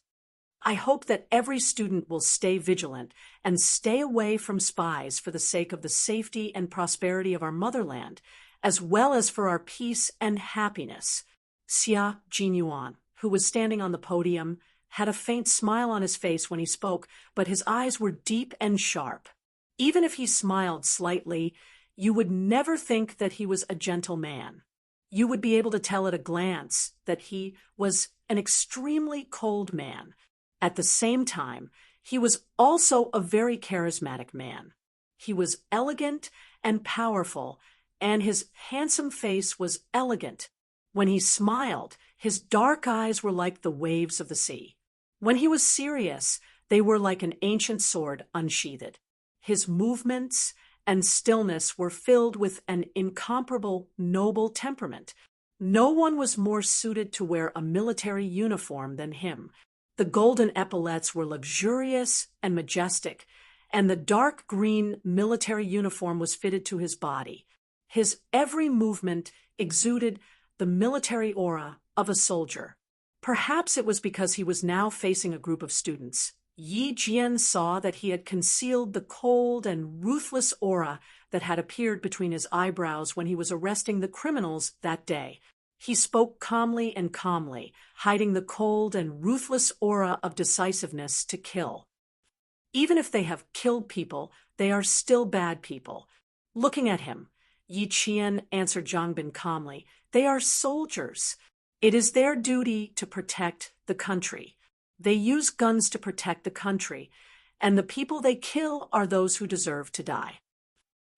I hope that every student will stay vigilant and stay away from spies for the sake of the safety and prosperity of our motherland, as well as for our peace and happiness. Xia Jinyuan, who was standing on the podium, had a faint smile on his face when he spoke, but his eyes were deep and sharp. Even if he smiled slightly, you would never think that he was a gentle man. You would be able to tell at a glance that he was an extremely cold man. At the same time, he was also a very charismatic man. He was elegant and powerful, and his handsome face was elegant. When he smiled, his dark eyes were like the waves of the sea. When he was serious, they were like an ancient sword unsheathed. His movements and stillness were filled with an incomparable, noble temperament. No one was more suited to wear a military uniform than him. The golden epaulets were luxurious and majestic, and the dark green military uniform was fitted to his body. His every movement exuded the military aura of a soldier. Perhaps it was because he was now facing a group of students. Yi Jian saw that he had concealed the cold and ruthless aura that had appeared between his eyebrows when he was arresting the criminals that day. He spoke calmly, hiding the cold and ruthless aura of decisiveness to kill. Even if they have killed people, they are still bad people. Looking at him, Yi Qian answered Zhang Bin calmly, "They are soldiers. It is their duty to protect the country. They use guns to protect the country, and the people they kill are those who deserve to die."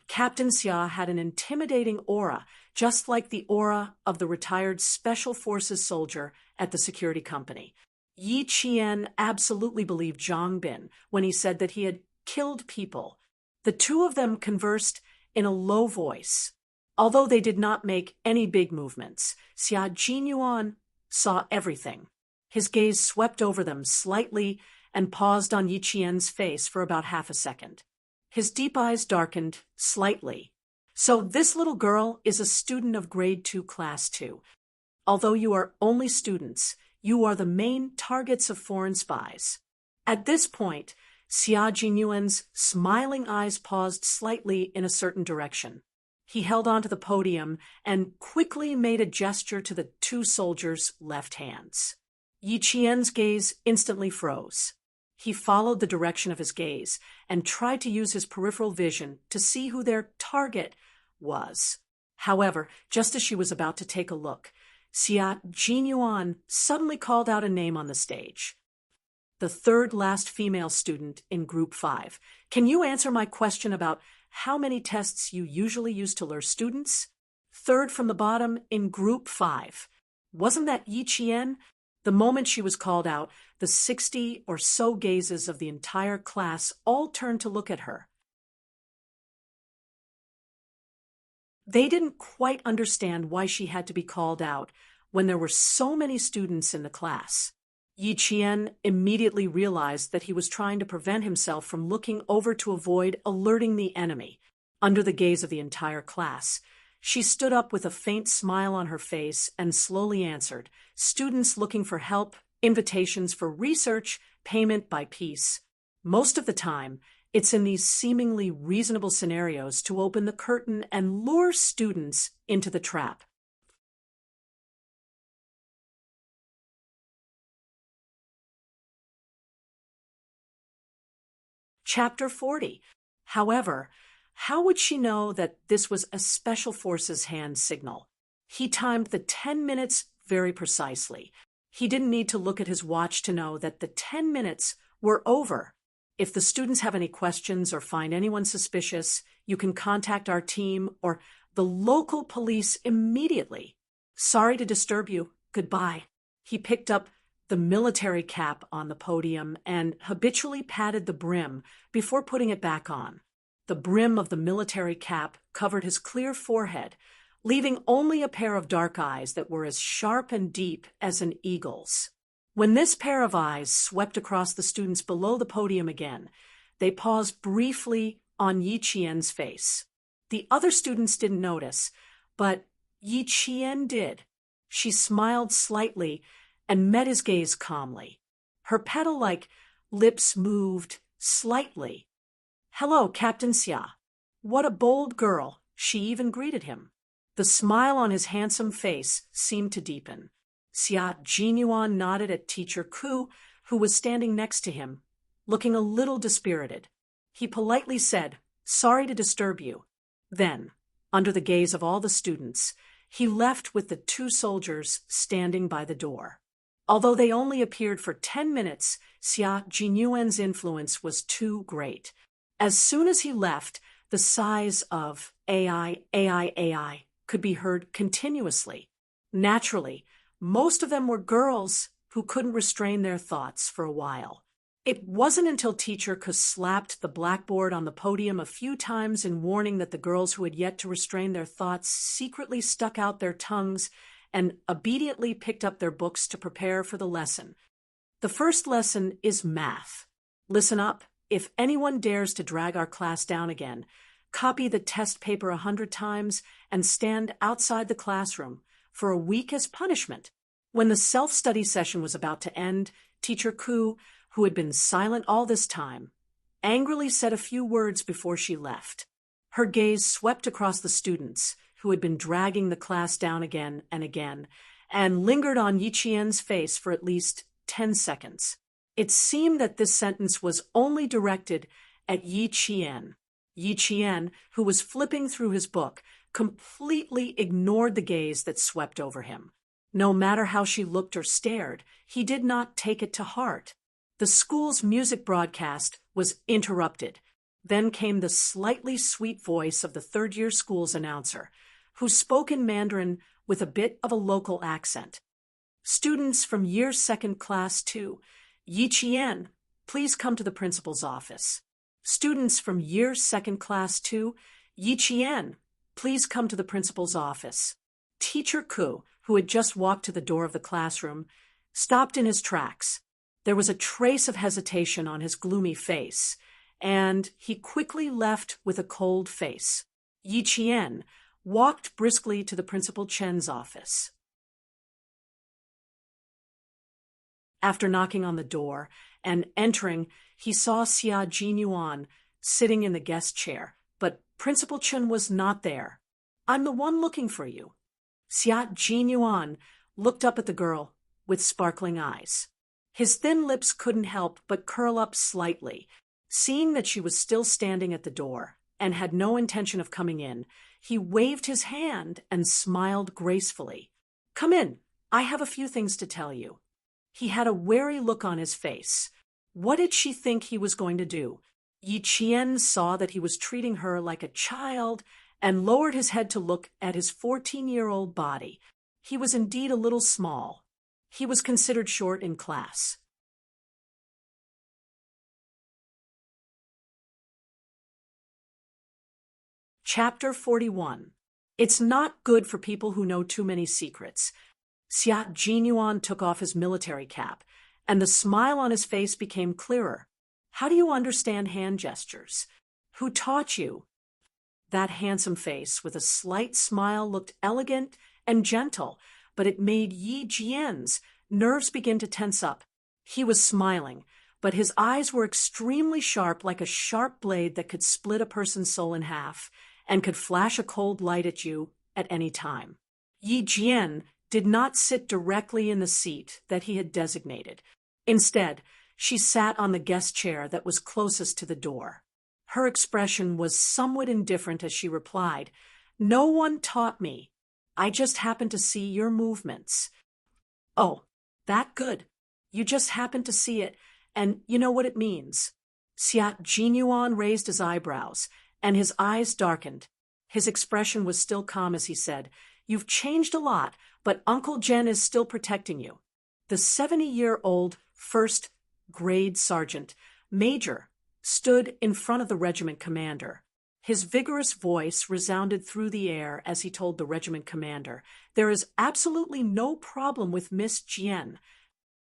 Captain Xia had an intimidating aura, just like the aura of the retired Special Forces soldier at the security company. Yi Qian absolutely believed Zhang Bin when he said that he had killed people. The two of them conversed in a low voice. Although they did not make any big movements, Xia Jinyuan saw everything. His gaze swept over them slightly and paused on Yi Qian's face for about half a second. His deep eyes darkened slightly. So this little girl is a student of grade 2 class 2. Although you are only students, you are the main targets of foreign spies. At this point, Xia Jinyuan's smiling eyes paused slightly in a certain direction. He held onto the podium and quickly made a gesture to the two soldiers' left hands. Yi Qian's gaze instantly froze. He followed the direction of his gaze and tried to use his peripheral vision to see who their target was. However, just as she was about to take a look, Xia Jinyuan suddenly called out a name on the stage. The third last female student in Group 5. Can you answer my question about how many tests you usually use to lure students? Third from the bottom in Group 5. Wasn't that Yi Qian? The moment she was called out, the 60 or so gazes of the entire class all turned to look at her. They didn't quite understand why she had to be called out when there were so many students in the class. Yi Qian immediately realized that he was trying to prevent himself from looking over to avoid alerting the enemy. Under the gaze of the entire class, she stood up with a faint smile on her face and slowly answered, "Students looking for help, invitations for research, payment by piece." Most of the time, it's in these seemingly reasonable scenarios to open the curtain and lure students into the trap. Chapter 40. However, how would she know that this was a Special Forces hand signal? He timed the 10 minutes very precisely. He didn't need to look at his watch to know that the 10 minutes were over. If the students have any questions or find anyone suspicious, you can contact our team or the local police immediately. Sorry to disturb you. Goodbye. He picked up the military cap on the podium and habitually patted the brim before putting it back on. The brim of the military cap covered his clear forehead, leaving only a pair of dark eyes that were as sharp and deep as an eagle's. When this pair of eyes swept across the students below the podium again, they paused briefly on Yi Qian's face. The other students didn't notice, but Yi Qian did. She smiled slightly and met his gaze calmly. Her petal-like lips moved slightly. "Hello, Captain Xia." What a bold girl, she even greeted him. The smile on his handsome face seemed to deepen. Xia Jinyuan nodded at Teacher Ku, who was standing next to him, looking a little dispirited. He politely said, "Sorry to disturb you." Then, under the gaze of all the students, he left with the two soldiers standing by the door. Although they only appeared for 10 minutes, Xia Jinyuan's influence was too great. As soon as he left, the sighs of AI could be heard continuously. Naturally, most of them were girls who couldn't restrain their thoughts for a while. It wasn't until Teacher Ku slapped the blackboard on the podium a few times in warning that the girls who had yet to restrain their thoughts secretly stuck out their tongues and obediently picked up their books to prepare for the lesson. The first lesson is math. Listen up. If anyone dares to drag our class down again, copy the test paper 100 times and stand outside the classroom for a week as punishment. When the self-study session was about to end, Teacher Ku, who had been silent all this time, angrily said a few words before she left. Her gaze swept across the students, who had been dragging the class down again and again, and lingered on Yi Qian's face for at least 10 seconds. It seemed that this sentence was only directed at Yi Qian. Yi Qian, who was flipping through his book, completely ignored the gaze that swept over him. No matter how she looked or stared, he did not take it to heart. The school's music broadcast was interrupted. Then came the slightly sweet voice of the third-year school's announcer, who spoke in Mandarin with a bit of a local accent. "Students from Year 2nd Class 2, Yi Qian, please come to the principal's office. Students from Year 2nd Class 2, Yi Qian, Please come to the principal's office." Teacher Ku, who had just walked to the door of the classroom, stopped in his tracks. There was a trace of hesitation on his gloomy face, and he quickly left with a cold face. Yi Qian walked briskly to the Principal Chen's office. After knocking on the door and entering, he saw Xia Jinyuan sitting in the guest chair, but Principal Chen was not there. "I'm the one looking for you." Xia Jinyuan looked up at the girl with sparkling eyes. His thin lips couldn't help but curl up slightly. Seeing that she was still standing at the door and had no intention of coming in, he waved his hand and smiled gracefully. "Come in. I have a few things to tell you." He had a wary look on his face. What did she think he was going to do? Yi Qian saw that he was treating her like a child and lowered his head to look at his 14-year-old body. He was indeed a little small. He was considered short in class. Chapter 41. It's not good for people who know too many secrets. Xia Jinyuan took off his military cap, and the smile on his face became clearer. "How do you understand hand gestures? Who taught you?" That handsome face with a slight smile looked elegant and gentle, but it made Yi Jian's nerves begin to tense up. He was smiling, but his eyes were extremely sharp, like a sharp blade that could split a person's soul in half and could flash a cold light at you at any time. Yi Jian did not sit directly in the seat that he had designated. Instead, she sat on the guest chair that was closest to the door. Her expression was somewhat indifferent as she replied, "No one taught me. I just happened to see your movements." "Oh, that good. You just happened to see it, and you know what it means." Xia Jinyuan raised his eyebrows, and his eyes darkened. His expression was still calm as he said, "You've changed a lot, but Uncle Jen is still protecting you." The 70-year-old first-grade sergeant major stood in front of the regiment commander. His vigorous voice resounded through the air as he told the regiment commander, "There is absolutely no problem with Miss Jian.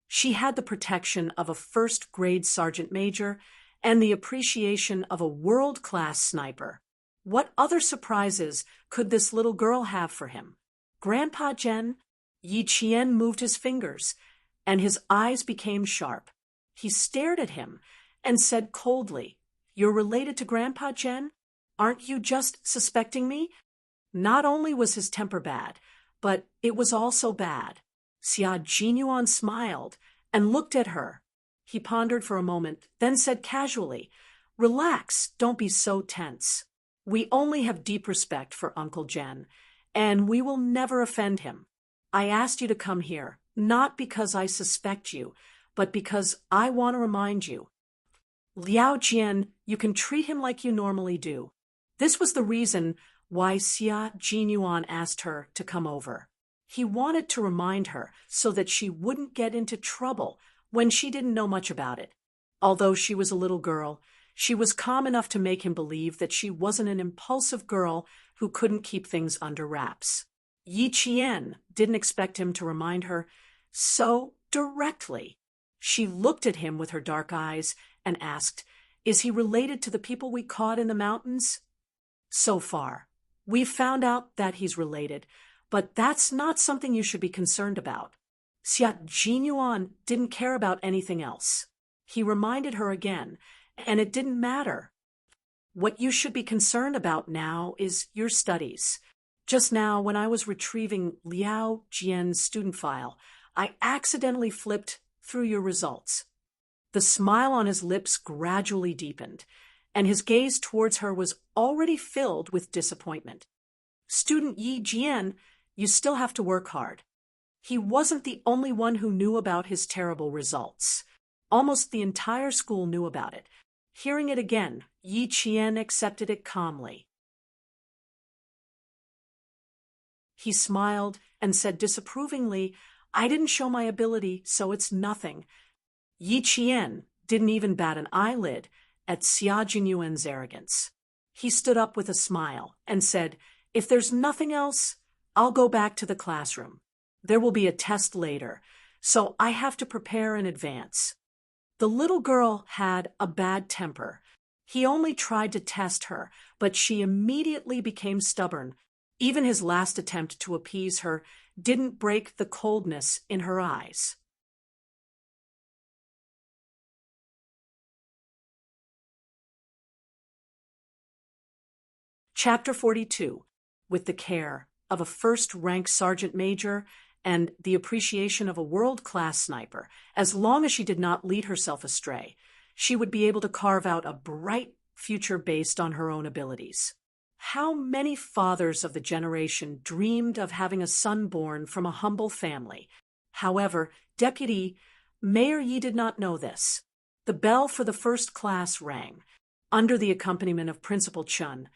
She had the protection of a first-grade sergeant major and the appreciation of a world-class sniper. What other surprises could this little girl have for him?" "Grandpa Jen," Yi Qian moved his fingers, and his eyes became sharp. He stared at him and said coldly, "You're related to Grandpa Jen? Aren't you just suspecting me?" Not only was his temper bad, but it was also bad. Xia Jinyuan smiled and looked at her. He pondered for a moment, then said casually, "Relax, don't be so tense. We only have deep respect for Uncle Jen, and we will never offend him. I asked you to come here, not because I suspect you, but because I want to remind you. Liao Jian, you can treat him like you normally do." This was the reason why Xia Jinyuan asked her to come over. He wanted to remind her so that she wouldn't get into trouble when she didn't know much about it. Although she was a little girl, she was calm enough to make him believe that she wasn't an impulsive girl who couldn't keep things under wraps. Yi Qian didn't expect him to remind her so directly. She looked at him with her dark eyes and asked, "Is he related to the people we caught in the mountains?" "So far, we've found out that he's related, but that's not something you should be concerned about." Xia Jinyuan didn't care about anything else. He reminded her again, and it didn't matter. "What you should be concerned about now is your studies. Just now, when I was retrieving Liao Jian's student file, I accidentally flipped through your results." The smile on his lips gradually deepened, and his gaze towards her was already filled with disappointment. "Student Yi Jian, you still have to work hard." He wasn't the only one who knew about his terrible results. Almost the entire school knew about it. Hearing it again, Yi Qian accepted it calmly. He smiled and said disapprovingly, "I didn't show my ability, so it's nothing." Yi Qian didn't even bat an eyelid at Xia Jinyuan's arrogance. He stood up with a smile and said, If there's nothing else, I'll go back to the classroom. There will be a test later, so I have to prepare in advance." The little girl had a bad temper. He only tried to test her, but she immediately became stubborn. Even his last attempt to appease her didn't break the coldness in her eyes. Chapter 42. With the care of a first-rank sergeant major and the appreciation of a world-class sniper, as long as she did not lead herself astray, she would be able to carve out a bright future based on her own abilities. How many fathers of the generation dreamed of having a son born from a humble family? However, Deputy Mayor Yi did not know this. The bell for the first class rang. Under the accompaniment of Principal Chun,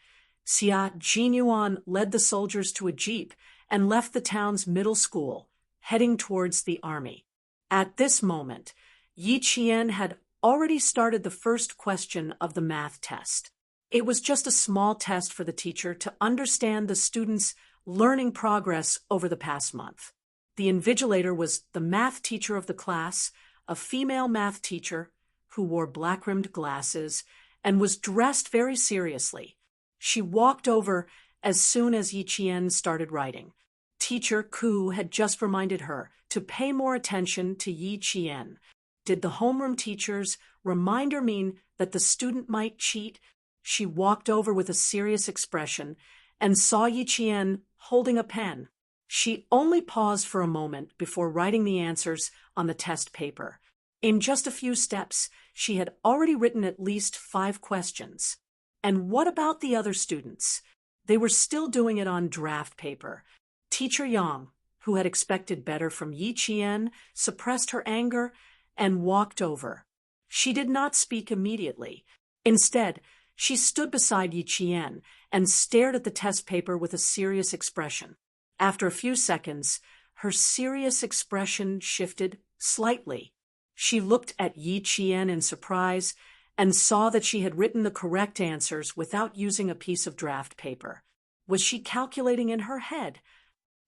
Xia Jinyuan led the soldiers to a jeep and left the town's middle school, heading towards the army. At this moment, Yi Qian had already started the first question of the math test. It was just a small test for the teacher to understand the students' learning progress over the past month. The invigilator was the math teacher of the class, a female math teacher who wore black-rimmed glasses and was dressed very seriously. She walked over as soon as Yi Qian started writing. Teacher Ku had just reminded her to pay more attention to Yi Qian. Did the homeroom teacher's reminder mean that the student might cheat? She walked over with a serious expression and saw Yi Qian holding a pen. She only paused for a moment before writing the answers on the test paper. In just a few steps, she had already written at least 5 questions. And what about the other students? They were still doing it on draft paper. Teacher Yang, who had expected better from Yi Qian, suppressed her anger and walked over. She did not speak immediately. Instead, she stood beside Yi Qian and stared at the test paper with a serious expression. After a few seconds, her serious expression shifted slightly. She looked at Yi Qian in surprise and saw that she had written the correct answers without using a piece of draft paper. Was she calculating in her head?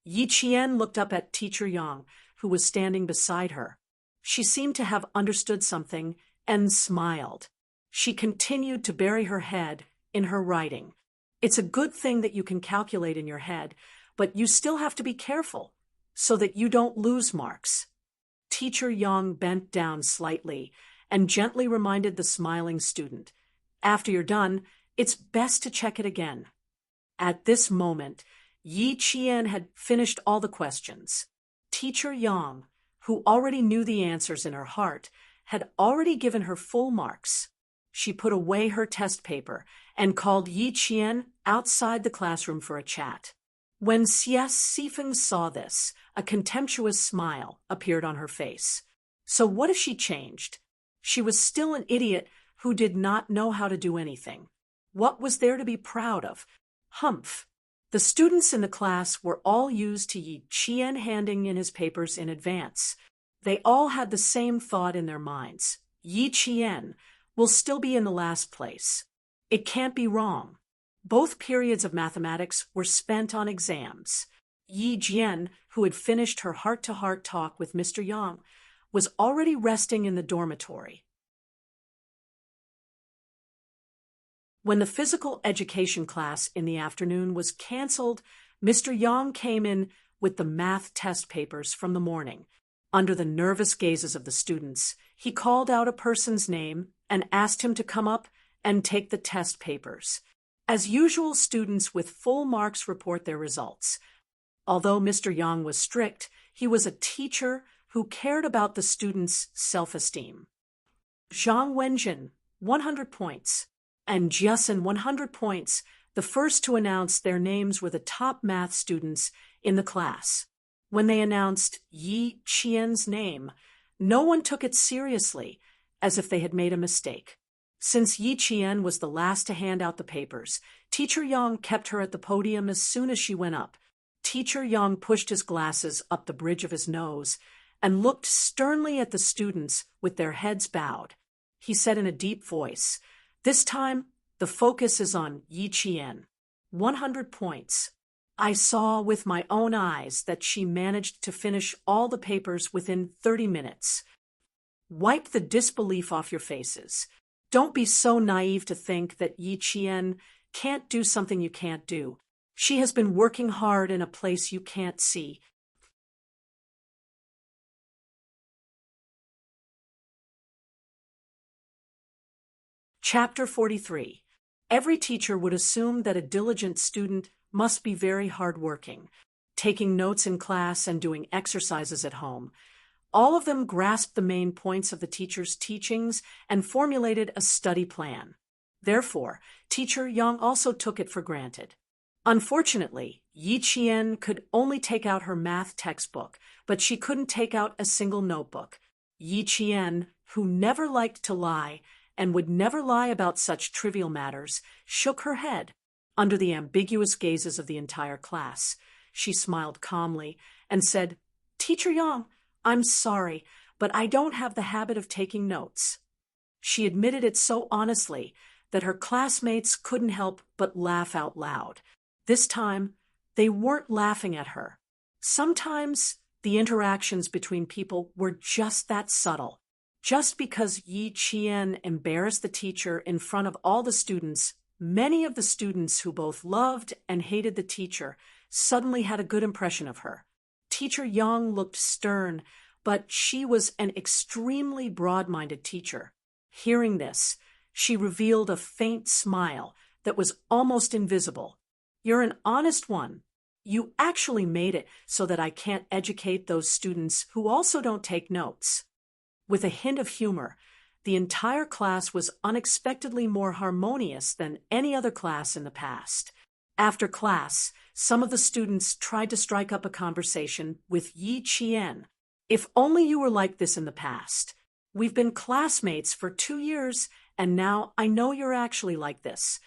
Yi Qian looked up at Teacher Yang, who was standing beside her. She seemed to have understood something and smiled. She continued to bury her head in her writing. It's a good thing that you can calculate in your head, but you still have to be careful so that you don't lose marks. Teacher Yang bent down slightly and gently reminded the smiling student, "After you're done, it's best to check it again." At this moment, Yi Qian had finished all the questions. Teacher Yang, who already knew the answers in her heart, had already given her full marks. She put away her test paper and called Yi Qian outside the classroom for a chat. When Xia Sifeng saw this, a contemptuous smile appeared on her face. So what if she changed? She was still an idiot who did not know how to do anything. What was there to be proud of? Humph! The students in the class were all used to Yi Qian handing in his papers in advance. They all had the same thought in their minds. Yi Qian will still be in the last place. It can't be wrong. Both periods of mathematics were spent on exams. Yi Jian, who had finished her heart-to-heart talk with Mr. Yang, was already resting in the dormitory. When the physical education class in the afternoon was canceled, Mr. Yang came in with the math test papers from the morning. Under the nervous gazes of the students, he called out a person's name and asked him to come up and take the test papers. As usual, students with full marks report their results. Although Mr. Yang was strict, he was a teacher who cared about the students' self-esteem. Zhang Wenjin, 100 points, and Jiasen, 100 points. The first to announce their names were the top math students in the class. When they announced Yi Qian's name, no one took it seriously, as if they had made a mistake. Since Yi Qian was the last to hand out the papers, Teacher Yang kept her at the podium as soon as she went up. Teacher Yang pushed his glasses up the bridge of his nose and looked sternly at the students with their heads bowed. He said in a deep voice, "This time, the focus is on Yi Qian. 100 points. I saw with my own eyes that she managed to finish all the papers within 30 minutes. Wipe the disbelief off your faces. Don't be so naive to think that Yi Qian can't do something you can't do. She has been working hard in a place you can't see. Chapter 43. Every teacher would assume that a diligent student must be very hardworking, taking notes in class and doing exercises at home. All of them grasped the main points of the teacher's teachings and formulated a study plan. Therefore, Teacher Yang also took it for granted. Unfortunately, Yi Qian could only take out her math textbook, but she couldn't take out a single notebook. Yi Qian, who never liked to lie and would never lie about such trivial matters, shook her head. Under the ambiguous gazes of the entire class, she smiled calmly and said, "Teacher Yang, I'm sorry, but I don't have the habit of taking notes." She admitted it so honestly that her classmates couldn't help but laugh out loud. This time, they weren't laughing at her. Sometimes the interactions between people were just that subtle. Just because Yi Qian embarrassed the teacher in front of all the students, many of the students who both loved and hated the teacher suddenly had a good impression of her. Teacher Yang looked stern, but she was an extremely broad-minded teacher. Hearing this, she revealed a faint smile that was almost invisible. "You're an honest one. You actually made it so that I can't educate those students who also don't take notes." With a hint of humor, the entire class was unexpectedly more harmonious than any other class in the past. After class, some of the students tried to strike up a conversation with Yi Qian. "If only you were like this in the past. We've been classmates for 2 years, and now I know you're actually like this."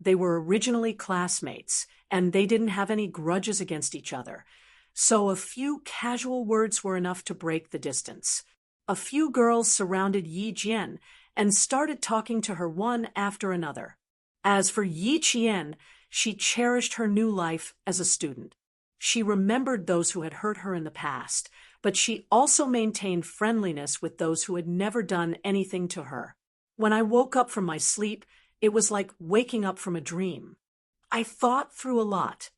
They were originally classmates, and they didn't have any grudges against each other. So a few casual words were enough to break the distance. A few girls surrounded Yi Jian and started talking to her one after another. As for Yi Qian, she cherished her new life as a student. She remembered those who had hurt her in the past, but she also maintained friendliness with those who had never done anything to her. "When I woke up from my sleep, it was like waking up from a dream. I thought through a lot."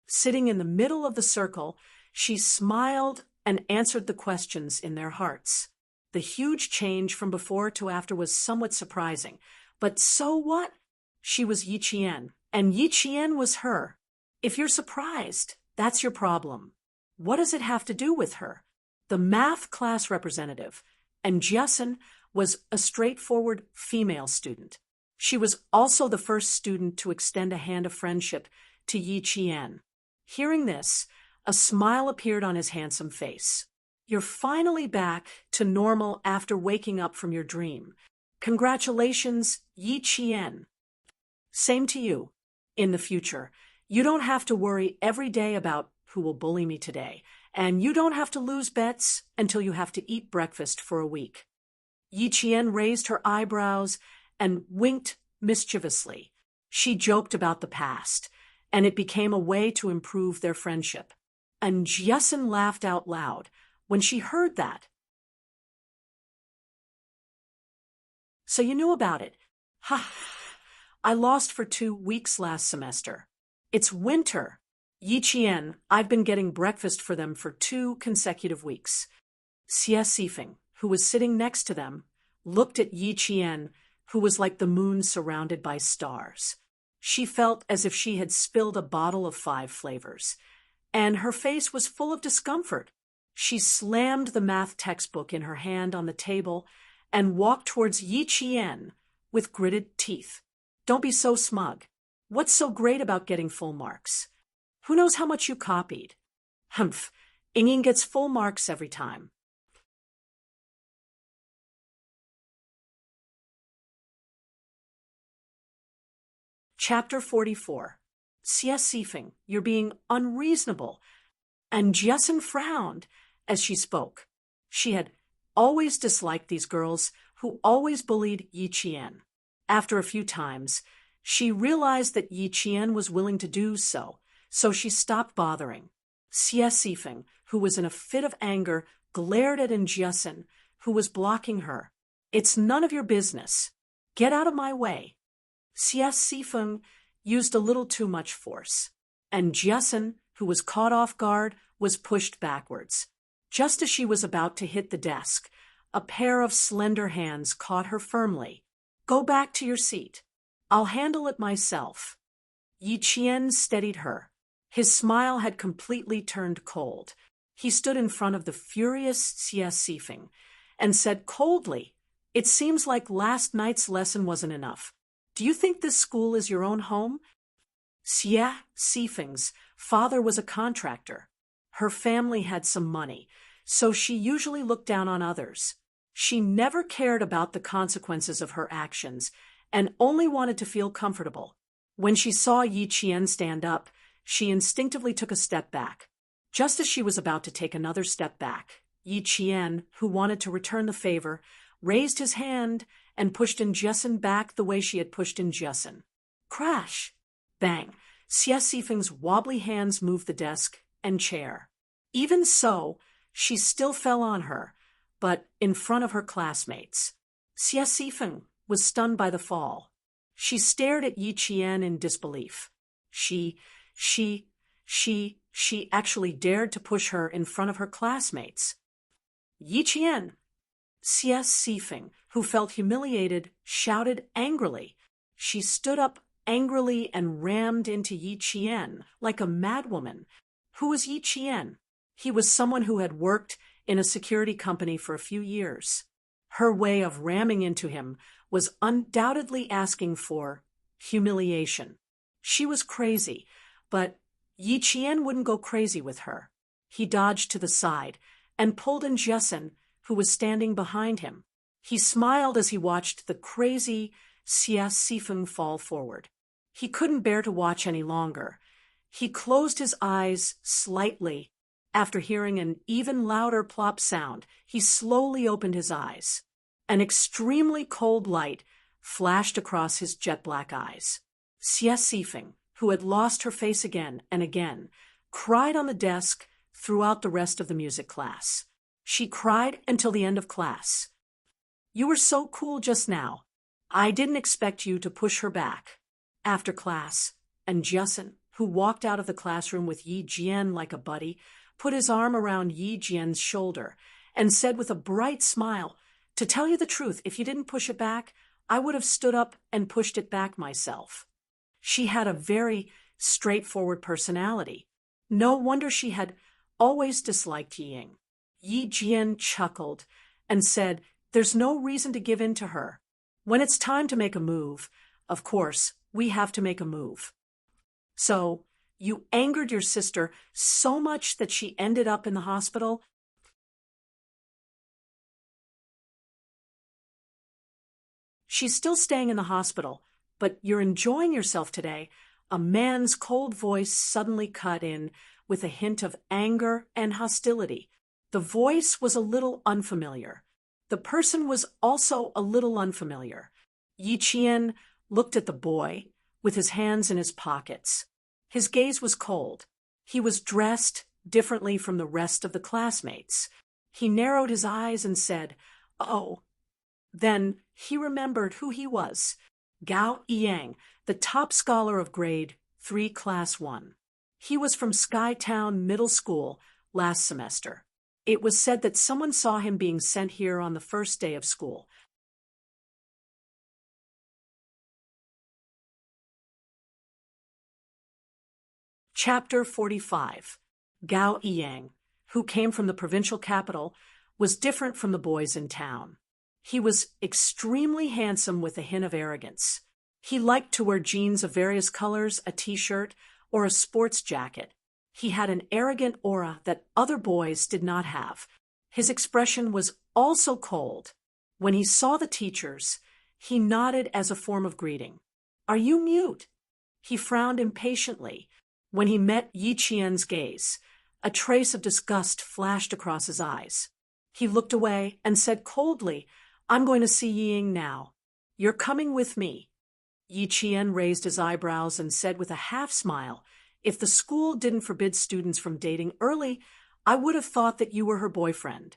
Sitting in the middle of the circle, she smiled and answered the questions in their hearts. The huge change from before to after was somewhat surprising. But so what? She was Yi Qian, and Yi Qian was her. If you're surprised, that's your problem. What does it have to do with her? The math class representative, and Jiasen was a straightforward female student. She was also the first student to extend a hand of friendship to Yi Qian. Hearing this, a smile appeared on his handsome face. "You're finally back to normal after waking up from your dream. Congratulations, Yi Qian." "Same to you. In the future, you don't have to worry every day about who will bully me today, and you don't have to lose bets until you have to eat breakfast for a week." Yi Qian raised her eyebrows and winked mischievously. She joked about the past, and it became a way to improve their friendship. And Jiasen laughed out loud when she heard that. "So you knew about it? Ha! I lost for 2 weeks last semester. It's winter. Yi Qian, I've been getting breakfast for them for 2 consecutive weeks." Xie Sifeng, who was sitting next to them, looked at Yi Qian, who was like the moon surrounded by stars. She felt as if she had spilled a bottle of 5 flavors, and her face was full of discomfort. She slammed the math textbook in her hand on the table and walked towards Yi Qian with gritted teeth. "Don't be so smug. What's so great about getting full marks? Who knows how much you copied? Humph, Yingying gets full marks every time." Chapter 44. "Xie Sifeng, you're being unreasonable." And Jiasen frowned as she spoke. She had always disliked these girls who always bullied Yi Qian. After a few times, she realized that Yi Qian was willing to do so, so she stopped bothering. Xie Sifeng, who was in a fit of anger, glared at Jiasin, who was blocking her. "It's none of your business. Get out of my way." Xie Sifeng used a little too much force, and Jiasin, who was caught off guard, was pushed backwards. Just as she was about to hit the desk, a pair of slender hands caught her firmly. "Go back to your seat. I'll handle it myself." Yi Qian steadied her. His smile had completely turned cold. He stood in front of the furious Xie Sifeng and said coldly, "It seems like last night's lesson wasn't enough. Do you think this school is your own home?" Xie Sifeng's father was a contractor. Her family had some money, so she usually looked down on others. She never cared about the consequences of her actions and only wanted to feel comfortable. When she saw Yi Qian stand up, she instinctively took a step back. Just as she was about to take another step back, Yi Qian, who wanted to return the favor, raised his hand and pushed Jiasin back the way she had pushed Jiasin. Crash! Bang! Xie Sifeng's wobbly hands moved the desk and chair. Even so, she still fell on her, but in front of her classmates. Xie Sifeng was stunned by the fall. She stared at Yi Qian in disbelief. She actually dared to push her in front of her classmates. Yi Qian! Xie Sifeng, who felt humiliated, shouted angrily. She stood up angrily and rammed into Yi Qian like a madwoman. Who was Yi Qian? He was someone who had worked in a security company for a few years. Her way of ramming into him was undoubtedly asking for humiliation. She was crazy, but Yi Qian wouldn't go crazy with her. He dodged to the side and pulled in Jiasin, who was standing behind him. He smiled as he watched the crazy Xie Sifeng fall forward. He couldn't bear to watch any longer. He closed his eyes slightly. After hearing an even louder plop sound, he slowly opened his eyes. An extremely cold light flashed across his jet-black eyes. Xie Sifeng, who had lost her face again and again, cried on the desk throughout the rest of the music class. She cried until the end of class. "You were so cool just now. I didn't expect you to push her back." After class, and Jiasin, who walked out of the classroom with Yi Jian like a buddy, put his arm around Yi Jian's shoulder and said with a bright smile, "To tell you the truth, if you didn't push it back, I would have stood up and pushed it back myself." She had a very straightforward personality. No wonder she had always disliked Ying. Yi Jian chuckled and said, "There's no reason to give in to her. When it's time to make a move, of course, we have to make a move." "So, you angered your sister so much that she ended up in the hospital?" "She's still staying in the hospital, but you're enjoying yourself today." A man's cold voice suddenly cut in with a hint of anger and hostility. The voice was a little unfamiliar. The person was also a little unfamiliar. Yi Qian looked at the boy with his hands in his pockets. His gaze was cold. He was dressed differently from the rest of the classmates. He narrowed his eyes and said, "Oh." Then he remembered who he was. Gao Yang, the top scholar of grade 3 Class 1. He was from Skytown Middle School last semester. It was said that someone saw him being sent here on the first day of school. Chapter 45. Gao Yang, who came from the provincial capital, was different from the boys in town. He was extremely handsome with a hint of arrogance. He liked to wear jeans of various colors, a t-shirt, or a sports jacket. He had an arrogant aura that other boys did not have. His expression was also cold. When he saw the teachers, he nodded as a form of greeting. "Are you mute?" He frowned impatiently. When he met Yi Qian's gaze, a trace of disgust flashed across his eyes. He looked away and said coldly, "I'm going to see Ying now. You're coming with me." Yi Qian raised his eyebrows and said with a half-smile, If the school didn't forbid students from dating early, I would have thought that you were her boyfriend.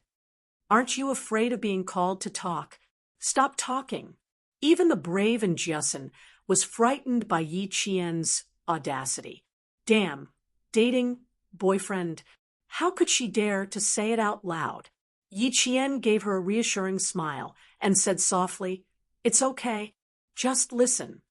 Aren't you afraid of being called to talk? Stop talking. Even the brave and Jiasun was frightened by Yi Qian's audacity. Damn, dating, boyfriend. How could she dare to say it out loud? Yi Qian gave her a reassuring smile and said softly, "It's okay. Just listen.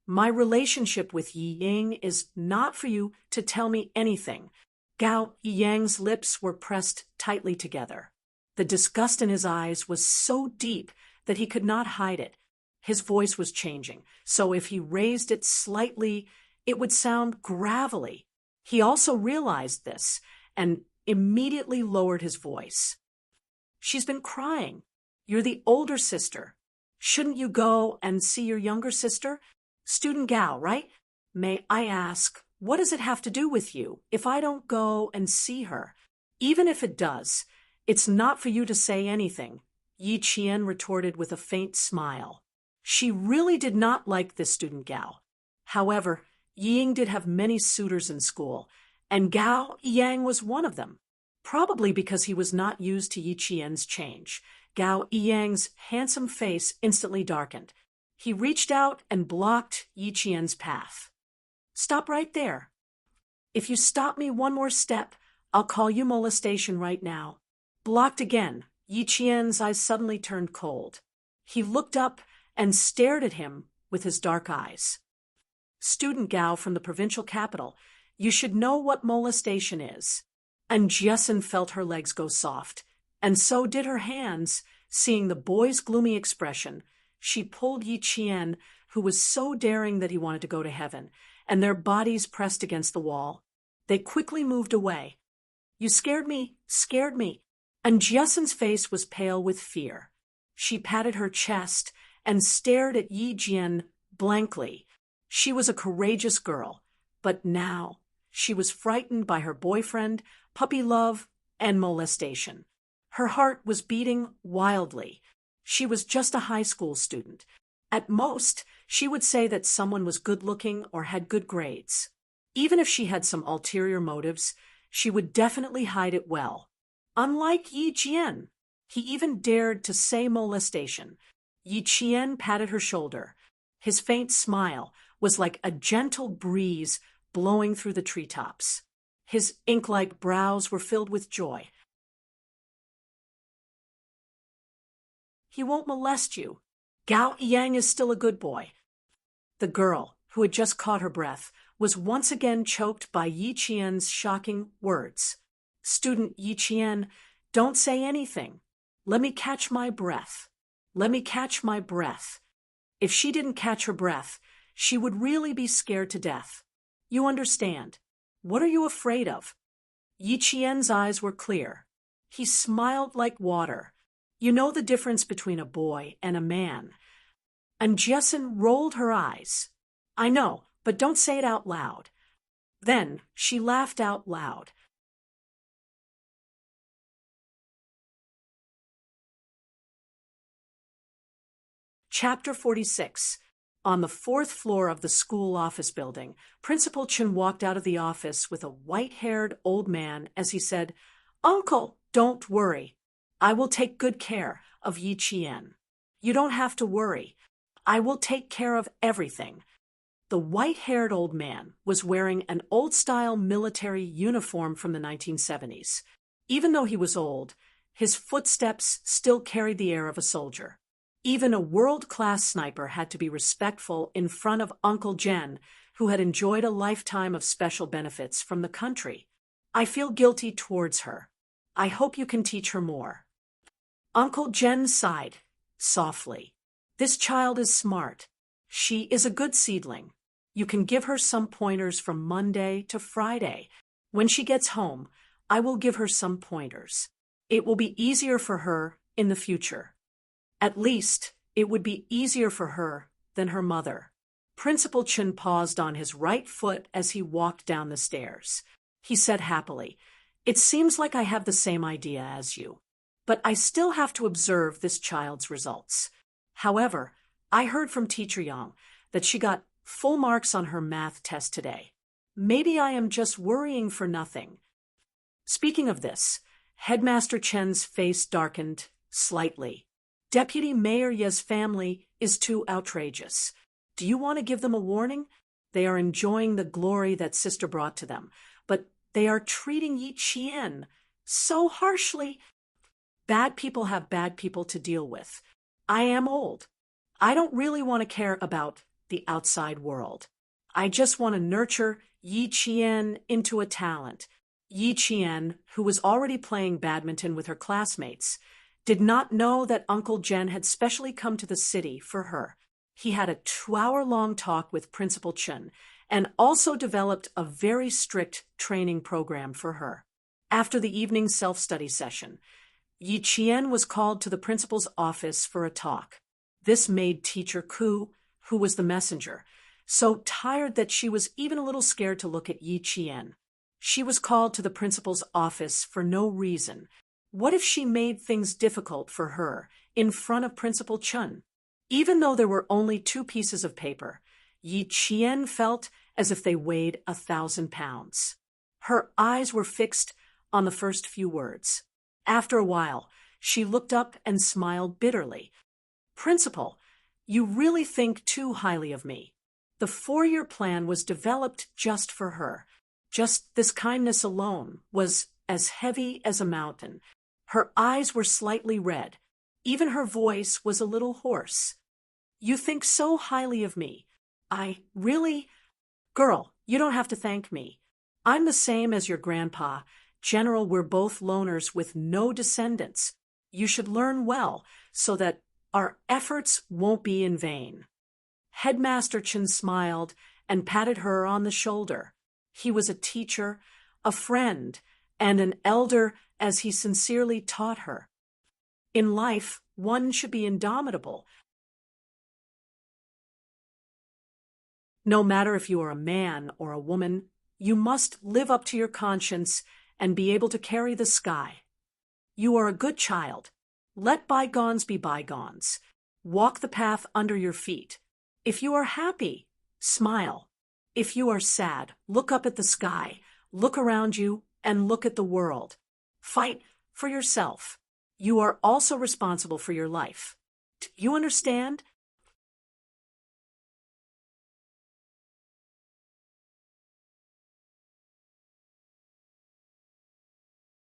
My relationship with Yi Yang is not for you to tell me anything." Gao Yang's lips were pressed tightly together. The disgust in his eyes was so deep that he could not hide it. His voice was changing, so if he raised it slightly, it would sound gravelly. He also realized this and immediately lowered his voice. "She's been crying. You're the older sister. Shouldn't you go and see your younger sister? Student Gao, right? May I ask, what does it have to do with you if I don't go and see her? Even if it does, it's not for you to say anything," Yi Qian retorted with a faint smile. She really did not like this student Gao. However, Ying did have many suitors in school, and Gao Yang was one of them. Probably because he was not used to Yi Qian's change, Gao Yang's handsome face instantly darkened. He reached out and blocked Yi Qian's path. "Stop right there. If you stop me one more step, I'll call you molestation right now." Blocked again, Yi Qian's eyes suddenly turned cold. He looked up and stared at him with his dark eyes. "Student Gao from the provincial capital, you should know what molestation is." And Jiasun felt her legs go soft, and so did her hands. Seeing the boy's gloomy expression, she pulled Yi Qian, who was so daring that he wanted to go to heaven, and their bodies pressed against the wall. They quickly moved away. "You scared me, scared me." And Jiasun's face was pale with fear. She patted her chest and stared at Yi Jian blankly. She was a courageous girl, but now she was frightened by her boyfriend, puppy love, and molestation. Her heart was beating wildly. She was just a high school student. At most, she would say that someone was good-looking or had good grades. Even if she had some ulterior motives, she would definitely hide it well. Unlike Yi Jian, he even dared to say molestation. Yi Qian patted her shoulder. His faint smile was like a gentle breeze blowing through the treetops. His ink-like brows were filled with joy. "He won't molest you. Gao Yang is still a good boy." The girl, who had just caught her breath, was once again choked by Yi Qian's shocking words. "Student Yi Qian, don't say anything. Let me catch my breath. Let me catch my breath." If she didn't catch her breath, she would really be scared to death. "You understand. What are you afraid of?" Yi Qian's eyes were clear. He smiled like water. "You know the difference between a boy and a man." And Jiasun rolled her eyes. "I know, but don't say it out loud." Then she laughed out loud. Chapter 46. On the fourth floor of the school office building, Principal Chen walked out of the office with a white-haired old man as he said, "Uncle, don't worry. I will take good care of Yi Qian. You don't have to worry. I will take care of everything." The white-haired old man was wearing an old-style military uniform from the 1970s. Even though he was old, his footsteps still carried the air of a soldier. Even a world-class sniper had to be respectful in front of Uncle Jen, who had enjoyed a lifetime of special benefits from the country. "I feel guilty towards her. I hope you can teach her more." Uncle Jen sighed softly. "This child is smart. She is a good seedling. You can give her some pointers from Monday to Friday. When she gets home, I will give her some pointers. It will be easier for her in the future. At least, it would be easier for her than her mother." Principal Chen paused on his right foot as he walked down the stairs. He said happily, "It seems like I have the same idea as you. But I still have to observe this child's results. However, I heard from Teacher Yang that she got full marks on her math test today. Maybe I am just worrying for nothing. Speaking of this, Headmaster Chen's face darkened slightly. Deputy Mayor Ye's family is too outrageous. Do you want to give them a warning? They are enjoying the glory that sister brought to them, but they are treating Yi Qian so harshly. Bad people have bad people to deal with. I am old. I don't really want to care about the outside world. I just want to nurture Yi Qian into a talent. Yi Qian, who was already playing badminton with her classmates, did not know that Uncle Jen had specially come to the city for her. He had a 2-hour-long talk with Principal Chen and also developed a very strict training program for her. After the evening self-study session, Yi Qian was called to the principal's office for a talk. This made Teacher Ku, who was the messenger, so tired that she was even a little scared to look at Yi Qian. She was called to the principal's office for no reason. What if she made things difficult for her in front of Principal Chen? Even though there were only 2 pieces of paper, Yi Qian felt as if they weighed 1,000 pounds. Her eyes were fixed on the first few words. After a while, she looked up and smiled bitterly. Principal, you really think too highly of me. The 4-year plan was developed just for her. Just this kindness alone was as heavy as a mountain. Her eyes were slightly red. Even her voice was a little hoarse. You think so highly of me. I really... Girl, you don't have to thank me. I'm the same as your grandpa. General, we're both loners with no descendants. You should learn well so that our efforts won't be in vain. Headmaster Chen smiled and patted her on the shoulder. He was a teacher, a friend, and an elder as he sincerely taught her. In life, one should be indomitable. No matter if you are a man or a woman, you must live up to your conscience and be able to carry the sky. You are a good child. Let bygones be bygones. Walk the path under your feet. If you are happy, smile. If you are sad, look up at the sky, look around you, and look at the world. Fight for yourself. You are also responsible for your life. Do you understand?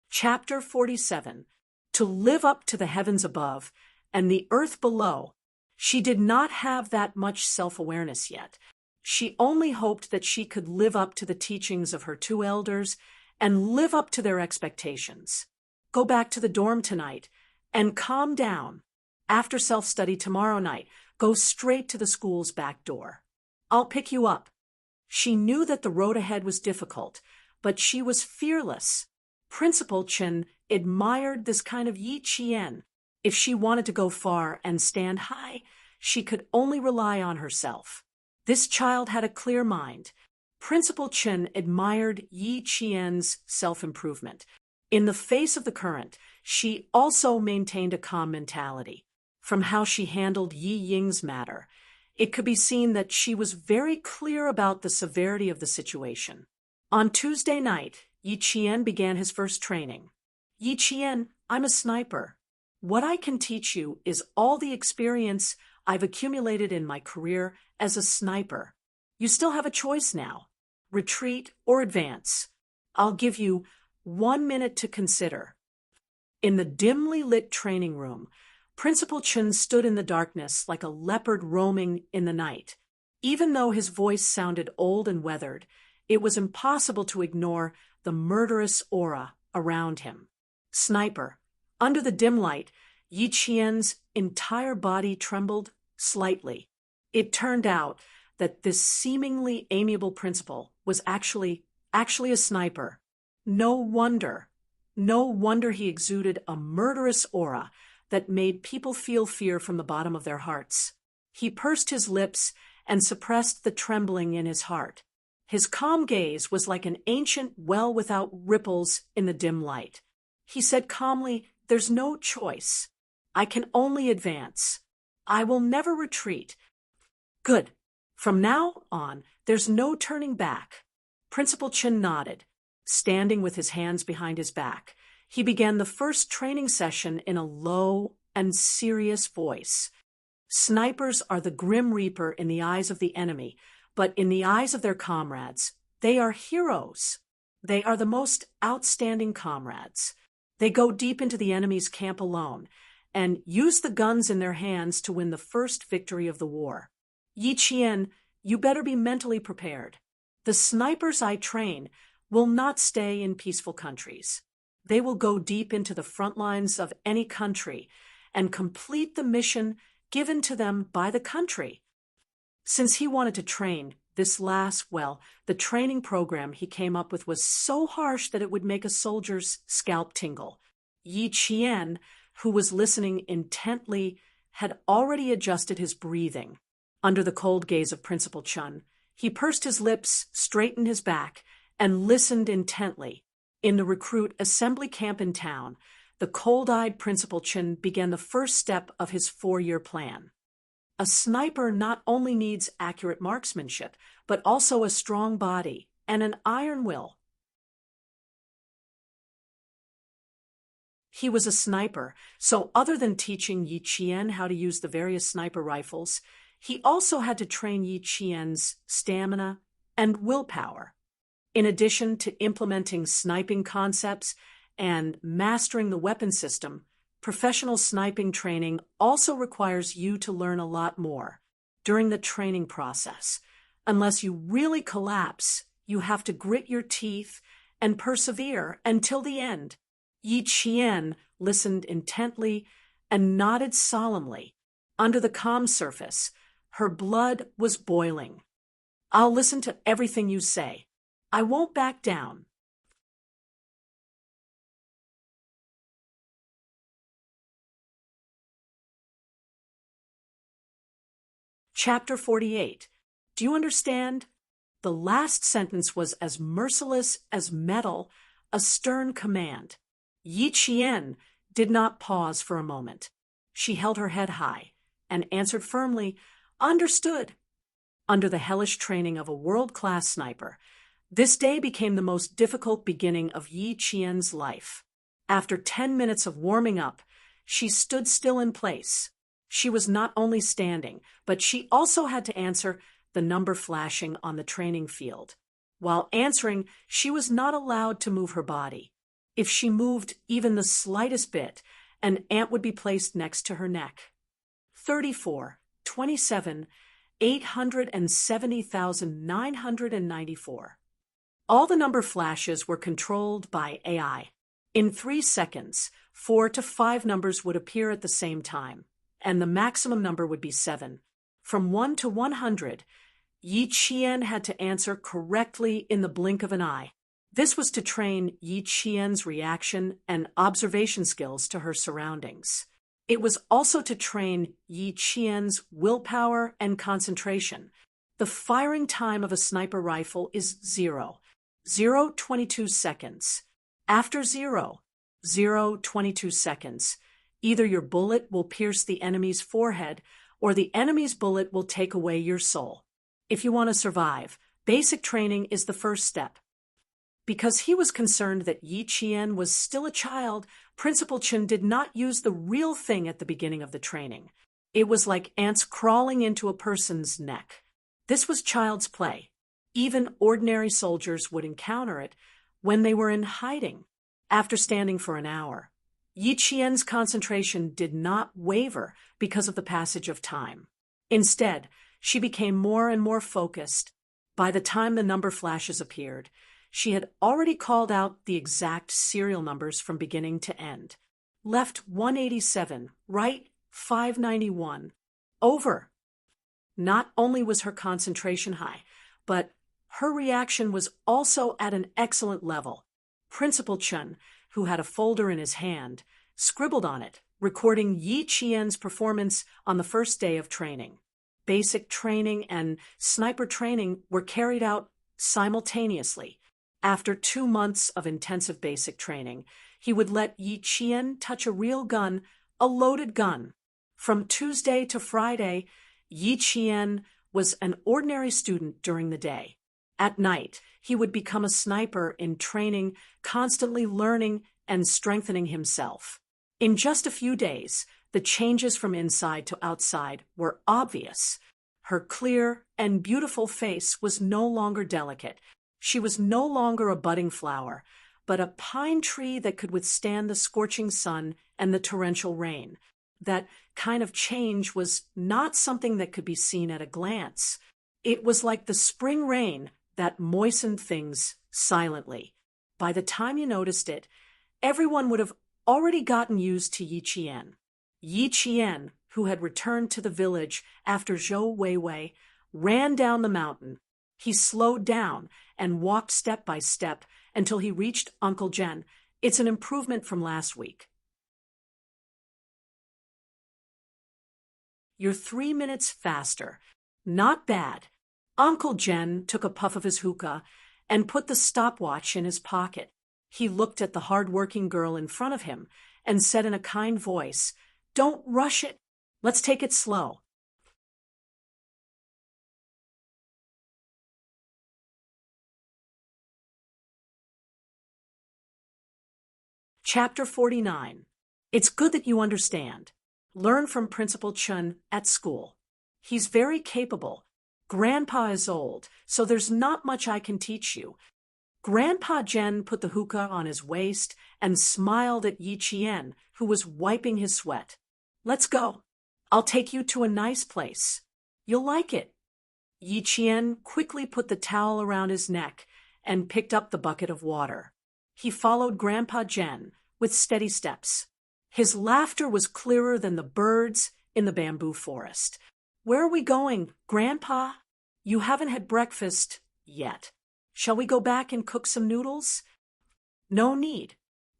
Chapter 47. To live up to the heavens above and the earth below. She did not have that much self-awareness yet. She only hoped that she could live up to the teachings of her 2 elders and live up to their expectations. Go back to the dorm tonight and calm down. After self-study tomorrow night, go straight to the school's back door. I'll pick you up. She knew that the road ahead was difficult, but she was fearless. Principal Chen admired this kind of Yi Qian. If she wanted to go far and stand high, she could only rely on herself. This child had a clear mind. Principal Chen admired Yi Qian's self-improvement. In the face of the current, she also maintained a calm mentality. From how she handled Yi Ying's matter, it could be seen that she was very clear about the severity of the situation. On Tuesday night, Yi Qian began his first training. Yi Qian, I'm a sniper. What I can teach you is all the experience I've accumulated in my career as a sniper. You still have a choice now. Retreat or advance. I'll give you 1 minute to consider. In the dimly lit training room, Principal Chen stood in the darkness like a leopard roaming in the night. Even though his voice sounded old and weathered, it was impossible to ignore the murderous aura around him. Sniper. Under the dim light, Yi Qian's entire body trembled slightly. It turned out that this seemingly amiable principal was actually a sniper. No wonder he exuded a murderous aura that made people feel fear from the bottom of their hearts. He pursed his lips and suppressed the trembling in his heart. His calm gaze was like an ancient well without ripples in the dim light. He said calmly, "There's no choice. I can only advance. I will never retreat. Good. From now on, there's no turning back. Principal Chen nodded, standing with his hands behind his back. He began the first training session in a low and serious voice. Snipers are the grim reaper in the eyes of the enemy, but in the eyes of their comrades, they are heroes. They are the most outstanding comrades. They go deep into the enemy's camp alone and use the guns in their hands to win the first victory of the war. Yi Qian, you better be mentally prepared. The snipers I train will not stay in peaceful countries. They will go deep into the front lines of any country and complete the mission given to them by the country. Since he wanted to train, the training program he came up with was so harsh that it would make a soldier's scalp tingle. Yi Qian, who was listening intently, had already adjusted his breathing. Under the cold gaze of Principal Chen, he pursed his lips, straightened his back, and listened intently. In the recruit assembly camp in town, the cold-eyed Principal Chen began the first step of his 4-year plan. A sniper not only needs accurate marksmanship, but also a strong body and an iron will. He was a sniper, so other than teaching Yi Qian how to use the various sniper rifles, he also had to train Yi Qian's stamina and willpower. In addition to implementing sniping concepts and mastering the weapon system, professional sniping training also requires you to learn a lot more. During the training process, unless you really collapse, you have to grit your teeth and persevere until the end. Yi Qian listened intently and nodded solemnly. Under the calm surface, her blood was boiling. I'll listen to everything you say. I won't back down. Chapter 48. Do you understand? The last sentence was as merciless as metal, a stern command. Yi Qian did not pause for a moment. She held her head high and answered firmly, "Understood." Under the hellish training of a world-class sniper, this day became the most difficult beginning of Yi Qian's life. After 10 minutes of warming up, she stood still in place. She was not only standing, but she also had to answer the number flashing on the training field. While answering, she was not allowed to move her body. If she moved even the slightest bit, an ant would be placed next to her neck. 34, 27, 870,994. All the number flashes were controlled by AI. In 3 seconds, 4 to 5 numbers would appear at the same time, and the maximum number would be 7. From 1 to 100, Yi Qian had to answer correctly in the blink of an eye. This was to train Yi Qian's reaction and observation skills to her surroundings. It was also to train Yi Qian's willpower and concentration. The firing time of a sniper rifle is 0, 22 seconds. After 0, 22 seconds, either your bullet will pierce the enemy's forehead or the enemy's bullet will take away your soul. If you want to survive, basic training is the first step. Because he was concerned that Yi Qian was still a child, Principal Chen did not use the real thing at the beginning of the training. It was like ants crawling into a person's neck. This was child's play. Even ordinary soldiers would encounter it when they were in hiding. After standing for an hour, Yi Qian's concentration did not waver because of the passage of time. Instead, she became more and more focused. By the time the number flashes appeared, she had already called out the exact serial numbers from beginning to end. Left 187, right 591. Over. Not only was her concentration high, but her reaction was also at an excellent level. Principal Chen, who had a folder in his hand, scribbled on it, recording Yi Qian's performance on the first day of training. Basic training and sniper training were carried out simultaneously. After 2 months of intensive basic training, he would let Yi Qian touch a real gun, a loaded gun. From Tuesday to Friday, Yi Qian was an ordinary student during the day. At night, he would become a sniper in training, constantly learning and strengthening himself. In just a few days, the changes from inside to outside were obvious. Her clear and beautiful face was no longer delicate. She was no longer a budding flower, but a pine tree that could withstand the scorching sun and the torrential rain. That kind of change was not something that could be seen at a glance. It was like the spring rain that moistened things silently. By the time you noticed it, everyone would have already gotten used to Yi Qian. Yi Qian, who had returned to the village after Zhou Weiwei, ran down the mountain. He slowed down and walked step by step until he reached Uncle Jen. It's an improvement from last week. You're 3 minutes faster. Not bad. Uncle Jen took a puff of his hookah and put the stopwatch in his pocket. He looked at the hard-working girl in front of him and said in a kind voice, "Don't rush it. Let's take it slow." Chapter 49. It's good that you understand. Learn from Principal Chun at school. He's very capable. Grandpa is old, so there's not much I can teach you. Grandpa Jen put the hookah on his waist and smiled at Yi Qian, who was wiping his sweat. "Let's go. I'll take you to a nice place. You'll like it." Yi Qian quickly put the towel around his neck and picked up the bucket of water. He followed Grandpa Jen with steady steps. His laughter was clearer than the birds in the bamboo forest. "Where are we going, Grandpa? You haven't had breakfast yet. Shall we go back and cook some noodles?" "No need.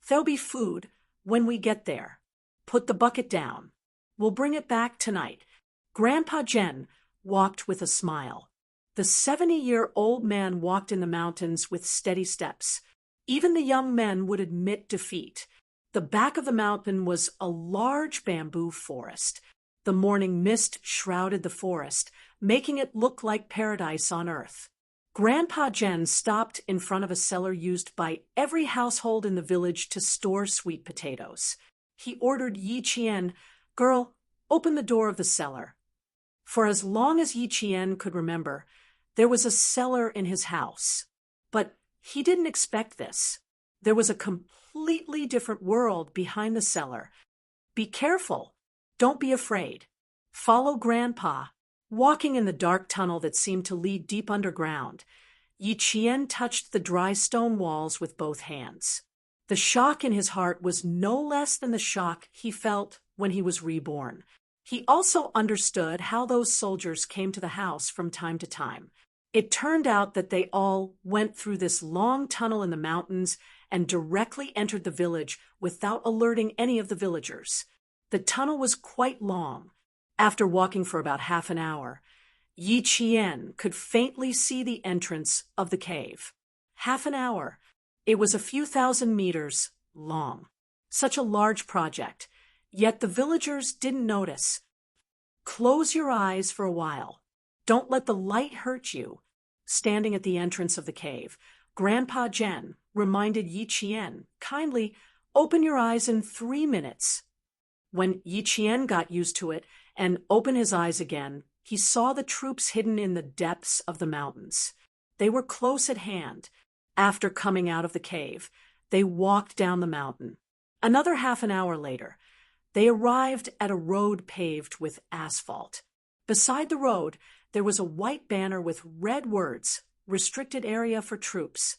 There'll be food when we get there. Put the bucket down. We'll bring it back tonight." Grandpa Jen walked with a smile. The 70-year-old man walked in the mountains with steady steps. Even the young men would admit defeat. The back of the mountain was a large bamboo forest. The morning mist shrouded the forest, making it look like paradise on earth. Grandpa Jen stopped in front of a cellar used by every household in the village to store sweet potatoes. He ordered Yi Qian, "Girl, open the door of the cellar." For as long as Yi Qian could remember, there was a cellar in his house. But he didn't expect this. There was a completely different world behind the cellar. "Be careful. Don't be afraid. Follow Grandpa." Walking in the dark tunnel that seemed to lead deep underground, Yi Qian touched the dry stone walls with both hands. The shock in his heart was no less than the shock he felt when he was reborn. He also understood how those soldiers came to the house from time to time. It turned out that they all went through this long tunnel in the mountains and directly entered the village without alerting any of the villagers. The tunnel was quite long. After walking for about half an hour, Yi Qian could faintly see the entrance of the cave. Half an hour. It was a few thousand meters long. Such a large project. Yet the villagers didn't notice. "Close your eyes for a while. Don't let the light hurt you." Standing at the entrance of the cave, Grandpa Jen reminded Yi Qian, kindly, "Open your eyes in 3 minutes." When Yi Qian got used to it and opened his eyes again, he saw the troops hidden in the depths of the mountains. They were close at hand. After coming out of the cave, they walked down the mountain. Another half an hour later, they arrived at a road paved with asphalt. Beside the road, there was a white banner with red words, "Restricted area for troops."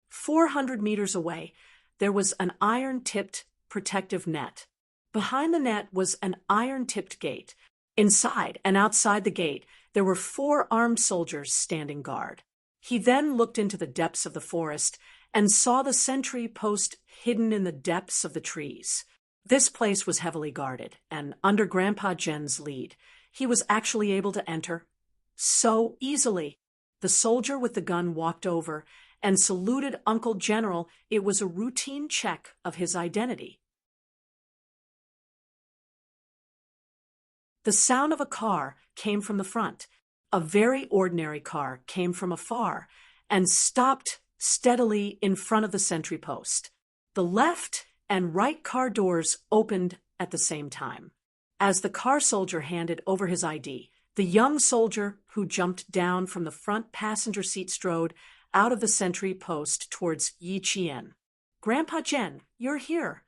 400 meters away, there was an iron-tipped protective net. Behind the net was an iron-tipped gate. Inside and outside the gate, there were 4 armed soldiers standing guard. He then looked into the depths of the forest and saw the sentry post hidden in the depths of the trees. This place was heavily guarded, and under Grandpa Jen's lead, he was actually able to enter so easily. The soldier with the gun walked over and saluted Uncle General. It was a routine check of his identity. The sound of a car came from the front. A very ordinary car came from afar, and stopped steadily in front of the sentry post. The left and right car doors opened at the same time. As the car soldier handed over his ID, the young soldier who jumped down from the front passenger seat strode out of the sentry post towards Yi Qian. "Grandpa Jen, you're here."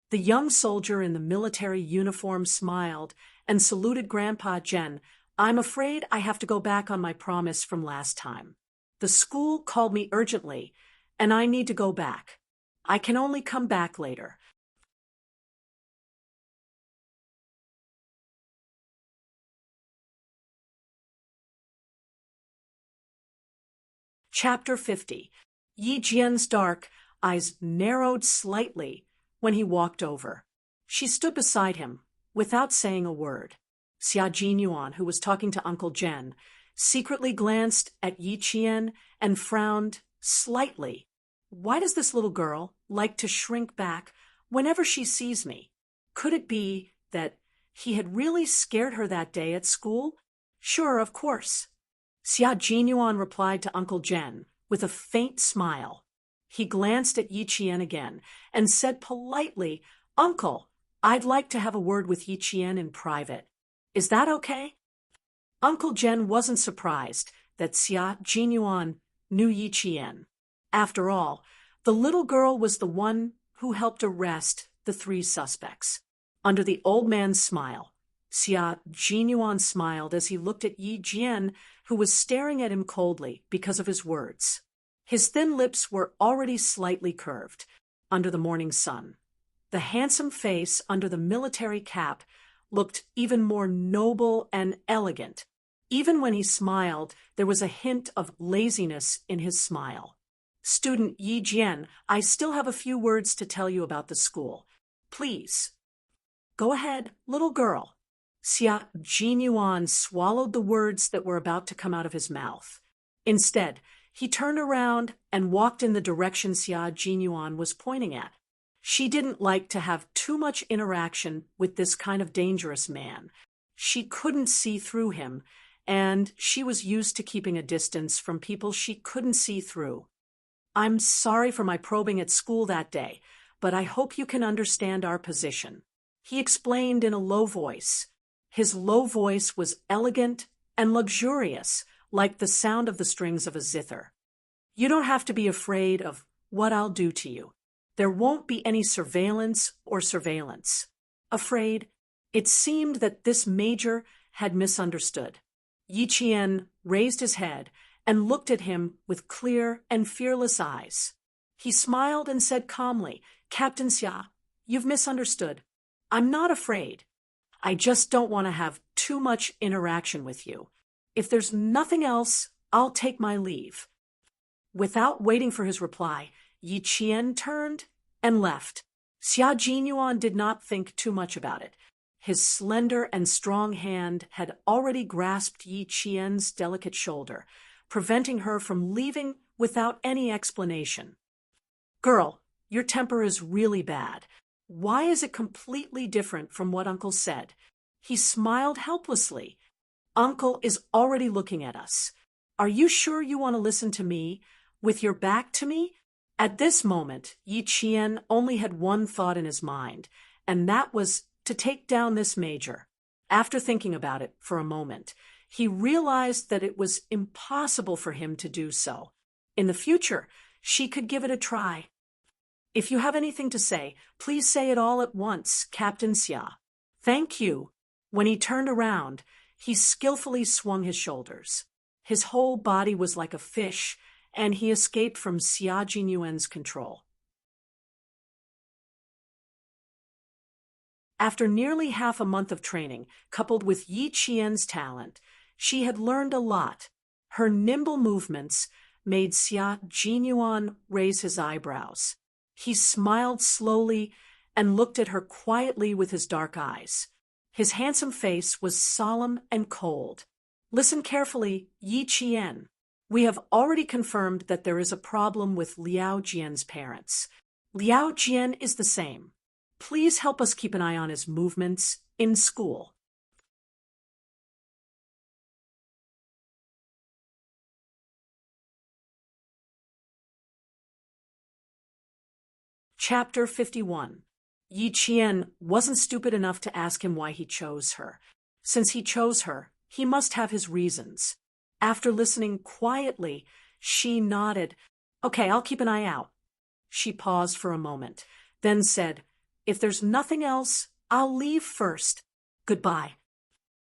The young soldier in the military uniform smiled and saluted Grandpa Jen. "I'm afraid I have to go back on my promise from last time. The school called me urgently, and I need to go back. I can only come back later." Chapter 50. Yi Jian's dark eyes narrowed slightly when he walked over. She stood beside him, without saying a word. Xia Jinyuan, who was talking to Uncle Jen, secretly glanced at Yi Qian and frowned slightly. Why does this little girl like to shrink back whenever she sees me? Could it be that he had really scared her that day at school? Sure, of course. Xia Jinyuan replied to Uncle Jen with a faint smile. He glanced at Yi Qian again and said politely, "Uncle, I'd like to have a word with Yi Qian in private. Is that okay?" Uncle Jen wasn't surprised that Xia Jinyuan knew Yi Qian. After all, the little girl was the one who helped arrest the 3 suspects. Under the old man's smile, Xia Jinyuan smiled as he looked at Yi Jian, who was staring at him coldly because of his words. His thin lips were already slightly curved under the morning sun. The handsome face under the military cap looked even more noble and elegant. Even when he smiled, there was a hint of laziness in his smile. "Student Yi Jian, I still have a few words to tell you about the school. Please." "Go ahead, little girl." Xia Jinyuan swallowed the words that were about to come out of his mouth. Instead, he turned around and walked in the direction Xia Jinyuan was pointing at. She didn't like to have too much interaction with this kind of dangerous man. She couldn't see through him, and she was used to keeping a distance from people she couldn't see through. "I'm sorry for my probing at school that day, but I hope you can understand our position," he explained in a low voice. His low voice was elegant and luxurious, like the sound of the strings of a zither. "You don't have to be afraid of what I'll do to you. There won't be any surveillance or surveillance." Afraid? It seemed that this major had misunderstood. Yi Qian raised his head and looked at him with clear and fearless eyes. He smiled and said calmly, "Captain Xia, you've misunderstood. I'm not afraid. I just don't want to have too much interaction with you. If there's nothing else, I'll take my leave." Without waiting for his reply, Yi Qian turned and left. Xia Jinyuan did not think too much about it. His slender and strong hand had already grasped Yi Qian's delicate shoulder, preventing her from leaving without any explanation. "Girl, your temper is really bad. Why is it completely different from what Uncle said?" He smiled helplessly. "Uncle is already looking at us. Are you sure you want to listen to me, with your back to me?" At this moment, Yi Qian only had one thought in his mind, and that was to take down this major. After thinking about it for a moment, he realized that it was impossible for him to do so. In the future, she could give it a try. "If you have anything to say, please say it all at once, Captain Xia." "Thank you." When he turned around, he skillfully swung his shoulders. His whole body was like a fish, and he escaped from Xia Jinyuan's control. After nearly half a month of training, coupled with Yi Qian's talent, she had learned a lot. Her nimble movements made Xia Jinyuan raise his eyebrows. He smiled slowly and looked at her quietly with his dark eyes. His handsome face was solemn and cold. "Listen carefully, Yi Qian. We have already confirmed that there is a problem with Liao Jian's parents. Liao Jian is the same. Please help us keep an eye on his movements in school." Chapter 51. Yi Qian wasn't stupid enough to ask him why he chose her. Since he chose her, he must have his reasons. After listening quietly, she nodded. Okay, I'll keep an eye out. She paused for a moment, then said, If there's nothing else, I'll leave first. Goodbye.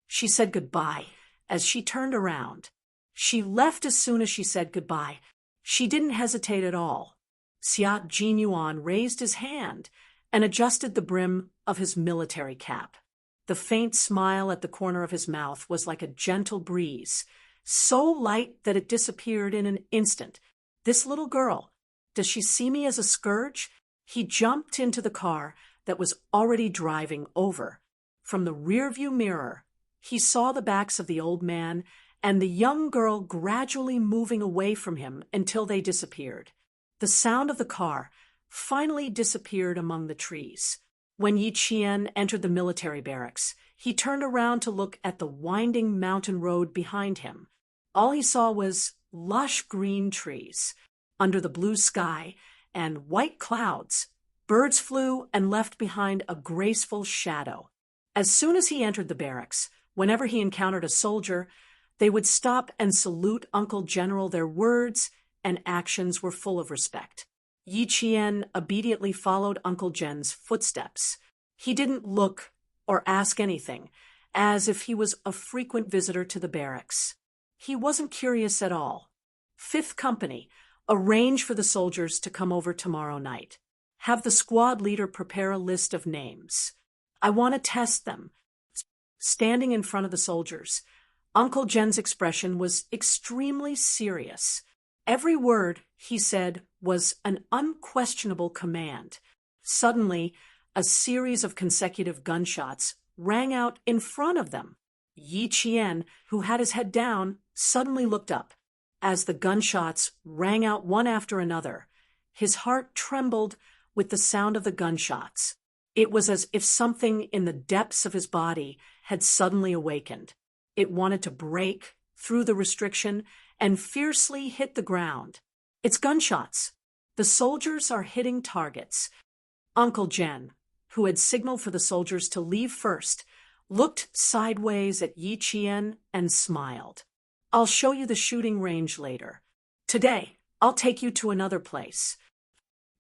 She said goodbye as she turned around. She left as soon as she said goodbye. She didn't hesitate at all. Xia Jinyuan raised his hand and adjusted the brim of his military cap. The faint smile at the corner of his mouth was like a gentle breeze, so light that it disappeared in an instant. This little girl, does she see me as a scourge? He jumped into the car that was already driving over. From the rearview mirror, he saw the backs of the old man and the young girl gradually moving away from him until they disappeared. The sound of the car finally disappeared among the trees. When Yi Qian entered the military barracks, he turned around to look at the winding mountain road behind him. All he saw was lush green trees. Under the blue sky and white clouds, birds flew and left behind a graceful shadow. As soon as he entered the barracks, whenever he encountered a soldier, they would stop and salute Uncle General. Their words and actions were full of respect. Yi Qian obediently followed Uncle Jen's footsteps. He didn't look or ask anything, as if he was a frequent visitor to the barracks. He wasn't curious at all. Fifth Company, arrange for the soldiers to come over tomorrow night. Have the squad leader prepare a list of names. I want to test them. Standing in front of the soldiers, Uncle Jen's expression was extremely serious. Every word he said was an unquestionable command. Suddenly, a series of consecutive gunshots rang out in front of them. Yi Qian, who had his head down, suddenly looked up. As the gunshots rang out one after another, his heart trembled with the sound of the gunshots. It was as if something in the depths of his body had suddenly awakened. It wanted to break through the restriction and fiercely hit the ground. It's gunshots. The soldiers are hitting targets. Uncle Jen, who had signaled for the soldiers to leave first, looked sideways at Yi Qian and smiled. I'll show you the shooting range later. Today, I'll take you to another place.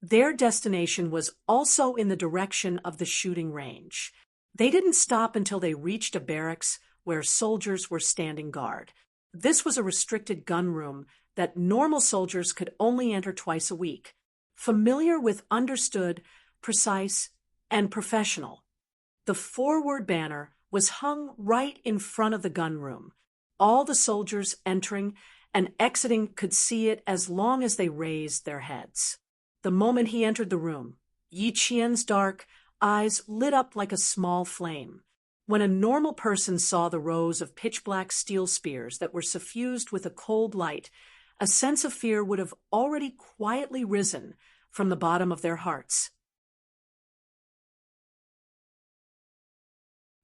Their destination was also in the direction of the shooting range. They didn't stop until they reached a barracks where soldiers were standing guard. This was a restricted gun room that normal soldiers could only enter twice a week. Familiar with understood, precise, and professional. The forward banner was hung right in front of the gun room. All the soldiers entering and exiting could see it as long as they raised their heads. The moment he entered the room, Yi Qian's dark eyes lit up like a small flame. When a normal person saw the rows of pitch-black steel spears that were suffused with a cold light, a sense of fear would have already quietly risen from the bottom of their hearts.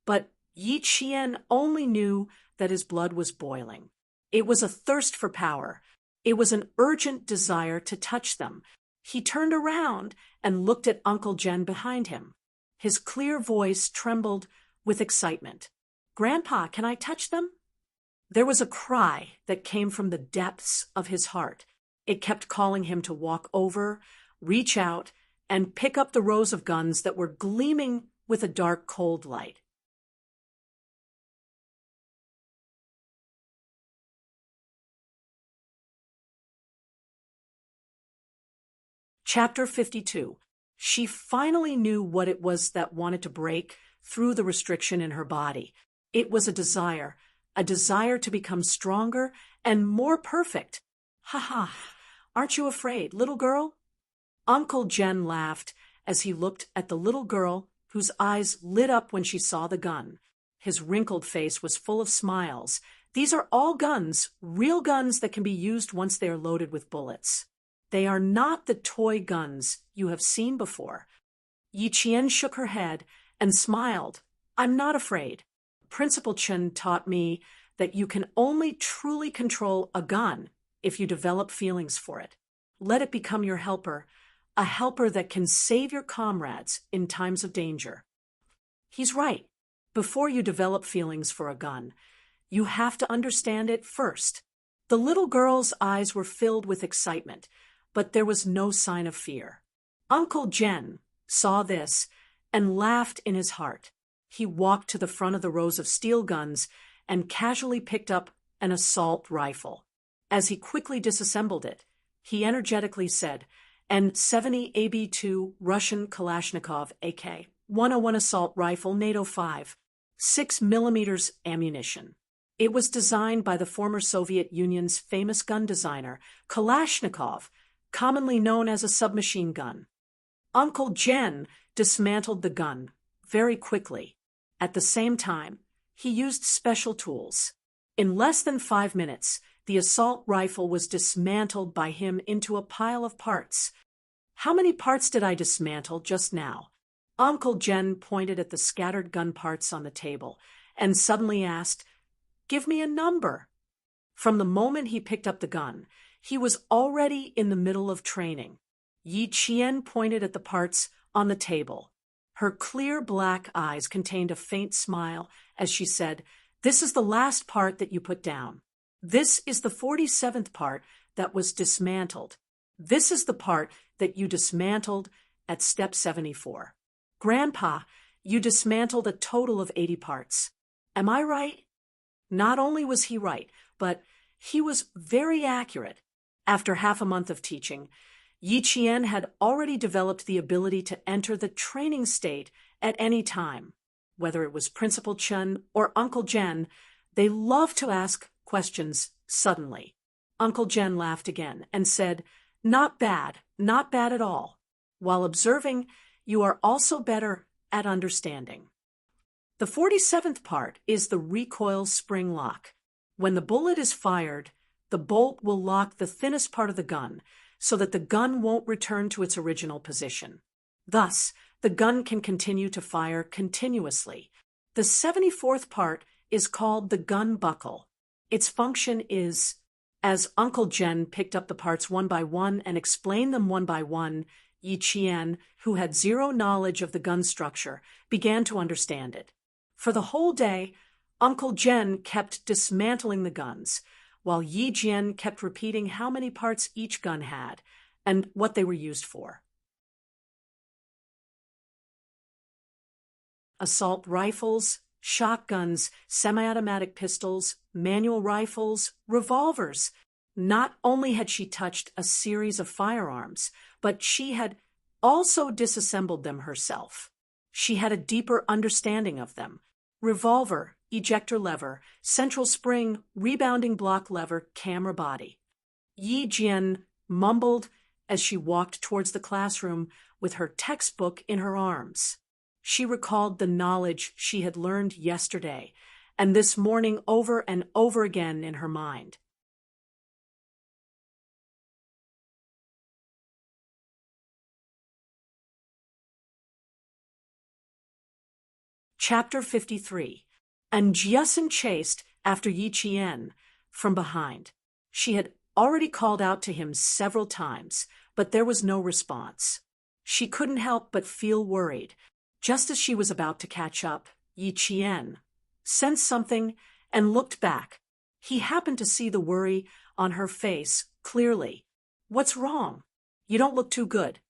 But Yi Qian only knew that his blood was boiling. It was a thirst for power. It was an urgent desire to touch them. He turned around and looked at Uncle Jen behind him. His clear voice trembled with excitement. Grandpa, can I touch them? There was a cry that came from the depths of his heart. It kept calling him to walk over, reach out, and pick up the rows of guns that were gleaming with a dark, cold light. Chapter 52. She finally knew what it was that wanted to break through the restriction in her body. It was a desire to become stronger and more perfect. Ha ha, aren't you afraid, little girl? Uncle Jen laughed as he looked at the little girl whose eyes lit up when she saw the gun. His wrinkled face was full of smiles. These are all guns, real guns that can be used once they are loaded with bullets. They are not the toy guns you have seen before. Yi Qian shook her head and smiled. I'm not afraid. Principal Chen taught me that you can only truly control a gun if you develop feelings for it. Let it become your helper, a helper that can save your comrades in times of danger. He's right. Before you develop feelings for a gun, you have to understand it first. The little girl's eyes were filled with excitement, but there was no sign of fear. Uncle Jen saw this and laughed in his heart. He walked to the front of the rows of steel guns and casually picked up an assault rifle. As he quickly disassembled it, he energetically said, "And 70 AB-2 Russian Kalashnikov AK-101 assault rifle NATO 5, 6mm ammunition." It was designed by the former Soviet Union's famous gun designer, Kalashnikov, commonly known as a submachine gun. Uncle Jen dismantled the gun very quickly. At the same time, he used special tools. In less than 5 minutes, the assault rifle was dismantled by him into a pile of parts. "How many parts did I dismantle just now?" Uncle Jen pointed at the scattered gun parts on the table and suddenly asked, "Give me a number." From the moment he picked up the gun, he was already in the middle of training. Yi Qian pointed at the parts on the table. Her clear black eyes contained a faint smile as she said, "This is the last part that you put down. This is the 47th part that was dismantled. This is the part that you dismantled at step 74. Grandpa, you dismantled a total of 80 parts. Am I right?" Not only was he right, but he was very accurate. After half a month of teaching, Yi Qian had already developed the ability to enter the training state at any time. Whether it was Principal Chen or Uncle Jen, they loved to ask questions suddenly. Uncle Jen laughed again and said, not bad at all. While observing, you are also better at understanding. The 47th part is the recoil spring lock. When the bullet is fired, the bolt will lock the thinnest part of the gun so that the gun won't return to its original position. Thus, the gun can continue to fire continuously. The 74th part is called the gun buckle. Its function is, as Uncle Jen picked up the parts one by one and explained them one by one, Yi Qian, who had zero knowledge of the gun structure, began to understand it. For the whole day, Uncle Jen kept dismantling the guns, while Yi Jian kept repeating how many parts each gun had and what they were used for. Assault rifles, shotguns, semi-automatic pistols, manual rifles, revolvers. Not only had she touched a series of firearms, but she had also disassembled them herself. She had a deeper understanding of them. Revolver, ejector lever, central spring, rebounding block lever, camera body. Yi Jian mumbled as she walked towards the classroom with her textbook in her arms. She recalled the knowledge she had learned yesterday, and this morning over and over again in her mind. Chapter 53. And Jiasen chased after Yi Qian from behind. She had already called out to him several times, but there was no response. She couldn't help but feel worried. Just as she was about to catch up, Yi Qian sensed something and looked back. He happened to see the worry on her face clearly. "What's wrong? You don't look too good."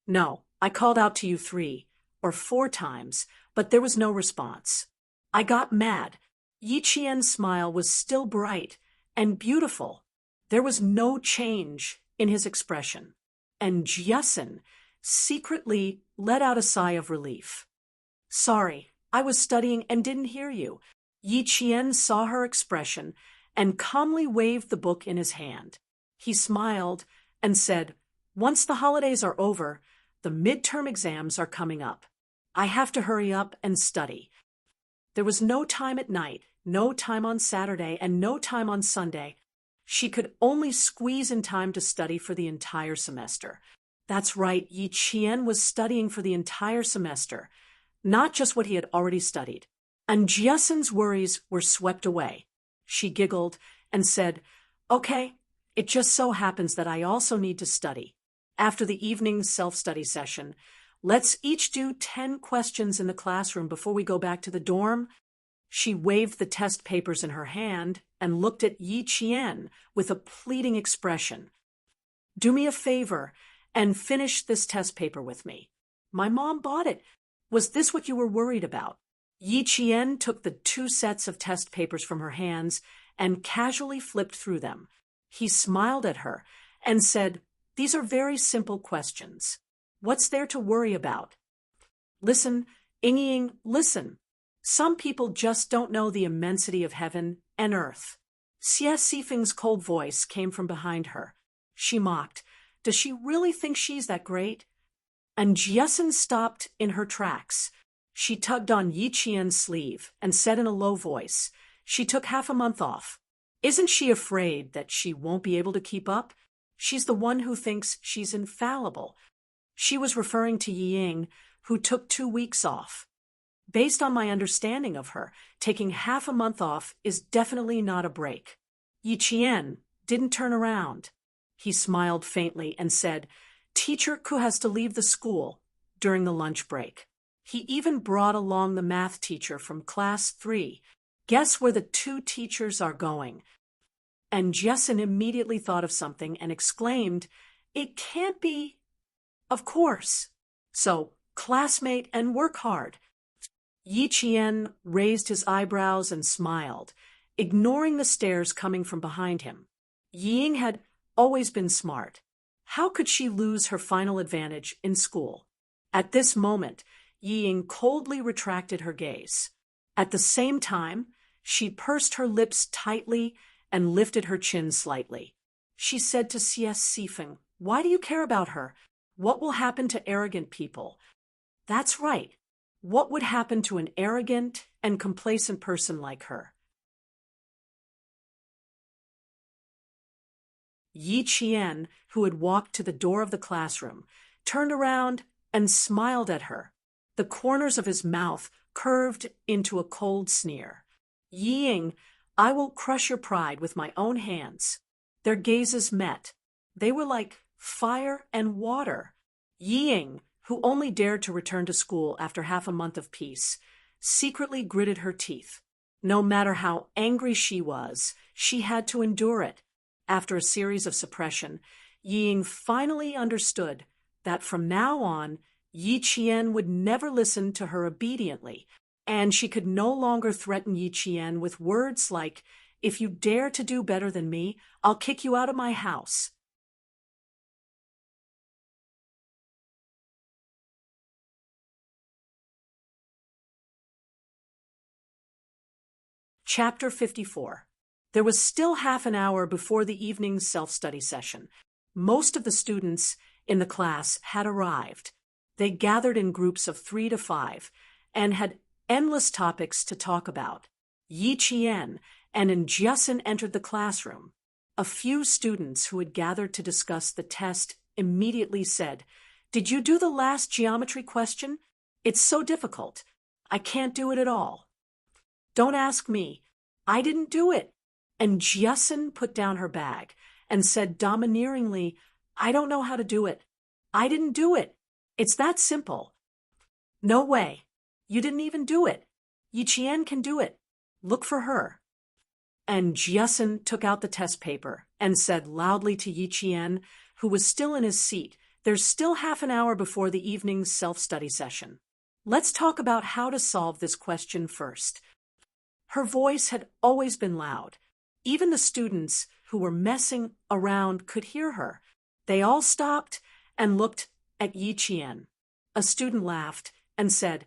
"No, I called out to you 3 or 4 times, but there was no response. I got mad." Yi Qian's smile was still bright and beautiful. There was no change in his expression. And Jiasen secretly let out a sigh of relief. "Sorry, I was studying and didn't hear you." Yi Qian saw her expression and calmly waved the book in his hand. He smiled and said, "Once the holidays are over, the midterm exams are coming up. I have to hurry up and study." There was no time at night, no time on Saturday, and no time on Sunday. She could only squeeze in time to study for the entire semester. That's right, Yi Qian was studying for the entire semester, not just what he had already studied. And Jiasen's worries were swept away. She giggled and said, "Okay, it just so happens that I also need to study." After the evening self-study session, let's each do 10 questions in the classroom before we go back to the dorm. She waved the test papers in her hand and looked at Yi Qian with a pleading expression. Do me a favor and finish this test paper with me. My mom bought it. Was this what you were worried about? Yi Qian took the 2 sets of test papers from her hands and casually flipped through them. He smiled at her and said, "These are very simple questions. What's there to worry about? Listen, Ying, listen. Some people just don't know the immensity of heaven and earth." Xie Sifeng's cold voice came from behind her. She mocked. Does she really think she's that great? And Jiesin stopped in her tracks. She tugged on Yi Qian's sleeve and said in a low voice, "She took half a month off. Isn't she afraid that she won't be able to keep up? She's the one who thinks she's infallible." She was referring to Ying, who took 2 weeks off. Based on my understanding of her, taking half a month off is definitely not a break. Yi Qian didn't turn around. He smiled faintly and said, "Teacher who has to leave the school during the lunch break." He even brought along the math teacher from class 3. Guess where the 2 teachers are going? And Jessen immediately thought of something and exclaimed, "It can't be." Of course. So, classmate and work hard. Yi Qian raised his eyebrows and smiled, ignoring the stares coming from behind him. Ying had always been smart. How could she lose her final advantage in school? At this moment, Ying coldly retracted her gaze. At the same time, she pursed her lips tightly and lifted her chin slightly. She said to Xie Sifeng, "Why do you care about her? What will happen to arrogant people?" That's right. What would happen to an arrogant and complacent person like her? Yi Qian, who had walked to the door of the classroom, turned around and smiled at her. The corners of his mouth curved into a cold sneer. "Ying, I will crush your pride with my own hands." Their gazes met. They were like fire and water. Ying, who only dared to return to school after half a month of peace, secretly gritted her teeth. No matter how angry she was, she had to endure it. After a series of suppression, Ying finally understood that from now on, Yi Qian would never listen to her obediently, and she could no longer threaten Yi Qian with words like, "If you dare to do better than me, I'll kick you out of my house." Chapter 54. There was still half an hour before the evening self-study session. Most of the students in the class had arrived. They gathered in groups of 3 to 5 and had endless topics to talk about. Yi Qian and Jiesin entered the classroom. A few students who had gathered to discuss the test immediately said, "Did you do the last geometry question? It's so difficult. I can't do it at all." "Don't ask me. I didn't do it." And Jiesin put down her bag and said domineeringly, "I don't know how to do it. I didn't do it. It's that simple." "No way. You didn't even do it. Yi Qian can do it. Look for her." And Jiesin took out the test paper and said loudly to Yi Qian, who was still in his seat, "There's still half an hour before the evening's self-study session. Let's talk about how to solve this question first." Her voice had always been loud. Even the students who were messing around could hear her. They all stopped and looked at Yi Qian. A student laughed and said,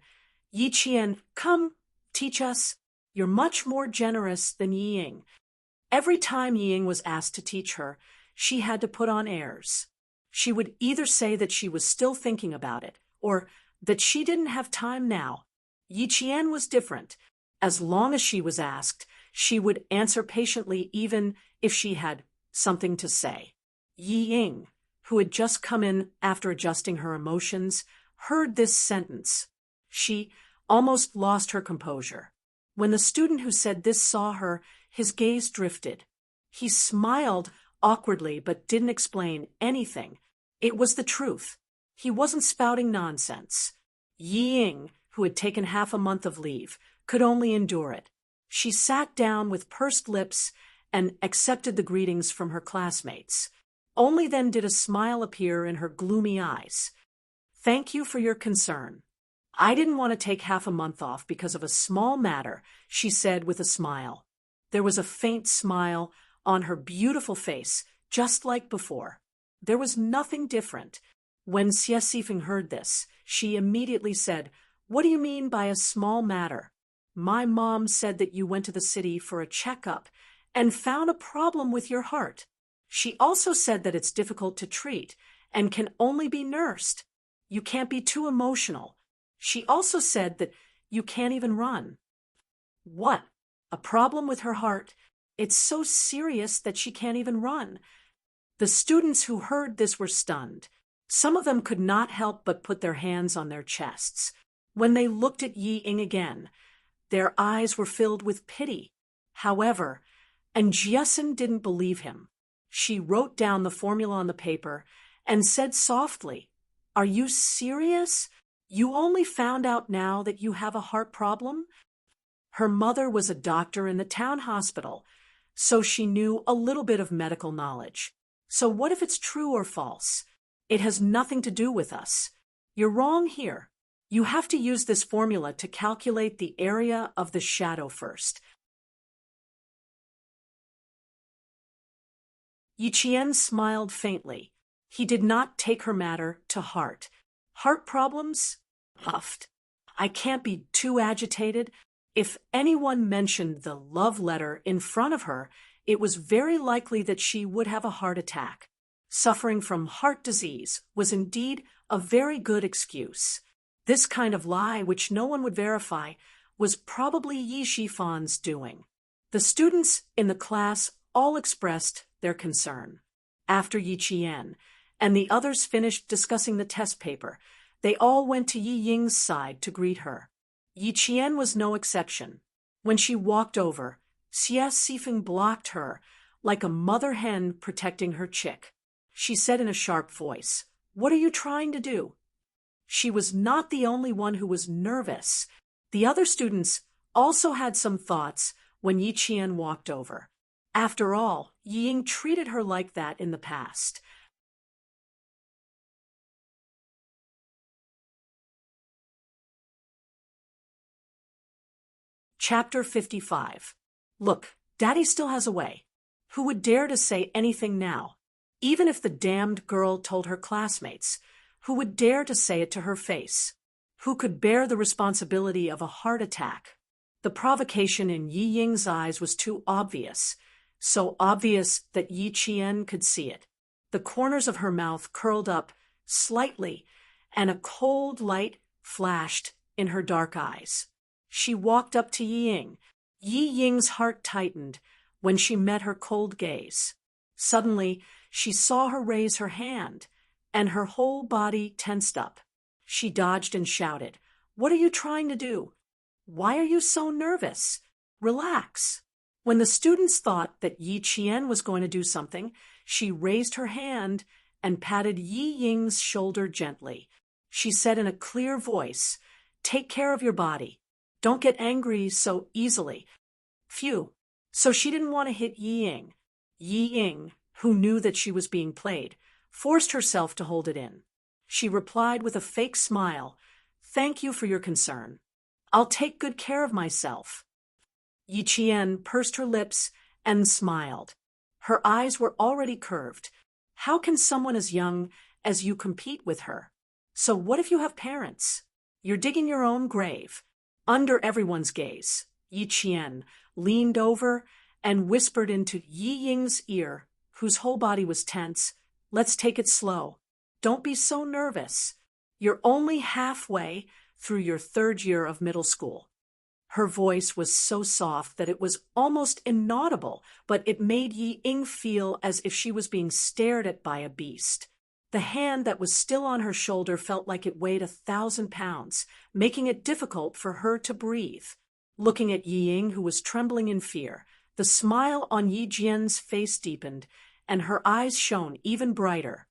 "Yi Qian, come, teach us. You're much more generous than Ying." Every time Ying was asked to teach her, she had to put on airs. She would either say that she was still thinking about it, or that she didn't have time now. Yi Qian was different. As long as she was asked, she would answer patiently even if she had something to say. Ying, who had just come in after adjusting her emotions, heard this sentence. She almost lost her composure. When the student who said this saw her, his gaze drifted. He smiled awkwardly but didn't explain anything. It was the truth. He wasn't spouting nonsense. Yi Ying, who had taken half a month of leave, could only endure it. She sat down with pursed lips and accepted the greetings from her classmates. Only then did a smile appear in her gloomy eyes. "Thank you for your concern. I didn't want to take half a month off because of a small matter," she said with a smile. There was a faint smile on her beautiful face, just like before. There was nothing different. When Xie Sifeng heard this, she immediately said, "What do you mean by a small matter? My mom said that you went to the city for a checkup and found a problem with your heart. She also said that it's difficult to treat and can only be nursed. You can't be too emotional. She also said that you can't even run." What? A problem with her heart? It's so serious that she can't even run. The students who heard this were stunned. Some of them could not help but put their hands on their chests. When they looked at Yi Ying again, their eyes were filled with pity. However, and Jiasen didn't believe him. She wrote down the formula on the paper and said softly, "Are you serious? You only found out now that you have a heart problem?" Her mother was a doctor in the town hospital, so she knew a little bit of medical knowledge. So what if it's true or false? It has nothing to do with us. You're wrong here. You have to use this formula to calculate the area of the shadow first. Yi Qian smiled faintly. He did not take her matter to heart. Heart problems? Huffed. I can't be too agitated. If anyone mentioned the love letter in front of her, it was very likely that she would have a heart attack. Suffering from heart disease was indeed a very good excuse. This kind of lie, which no one would verify, was probably Yi Shifan's doing. The students in the class all expressed their concern. After Yi Qian and the others finished discussing the test paper, they all went to Yi Ying's side to greet her. Yi Qian was no exception. When she walked over, Xie Sifeng blocked her like a mother hen protecting her chick. She said in a sharp voice, "What are you trying to do?" She was not the only one who was nervous. The other students also had some thoughts when Yi Qian walked over. After all, Yi Ying treated her like that in the past. Chapter 55. Look, Daddy still has a way. Who would dare to say anything now? Even if the damned girl told her classmates, who would dare to say it to her face? Who could bear the responsibility of a heart attack? The provocation in Yi Ying's eyes was too obvious, so obvious that Yi Qian could see it. The corners of her mouth curled up slightly, and a cold light flashed in her dark eyes. She walked up to Yi Ying. Yi Ying's heart tightened when she met her cold gaze. Suddenly, she saw her raise her hand, and her whole body tensed up. She dodged and shouted, "What are you trying to do? Why are you so nervous? Relax." When the students thought that Yi Qian was going to do something, she raised her hand and patted Yi Ying's shoulder gently. She said in a clear voice, "Take care of your body. Don't get angry so easily." Phew. So she didn't want to hit Yi Ying. Yi Ying, who knew that she was being played, forced herself to hold it in. She replied with a fake smile, "Thank you for your concern. I'll take good care of myself." Yi Qian pursed her lips and smiled. Her eyes were already curved. How can someone as young as you compete with her? So what if you have parents? You're digging your own grave. Under everyone's gaze, Yi Qian leaned over and whispered into Yi Ying's ear, whose whole body was tense, "Let's take it slow. Don't be so nervous. You're only halfway through your 3rd year of middle school." Her voice was so soft that it was almost inaudible, but it made Yi Ying feel as if she was being stared at by a beast. The hand that was still on her shoulder felt like it weighed 1,000 pounds, making it difficult for her to breathe. Looking at Yi Ying, who was trembling in fear, the smile on Yi Jian's face deepened, and her eyes shone even brighter.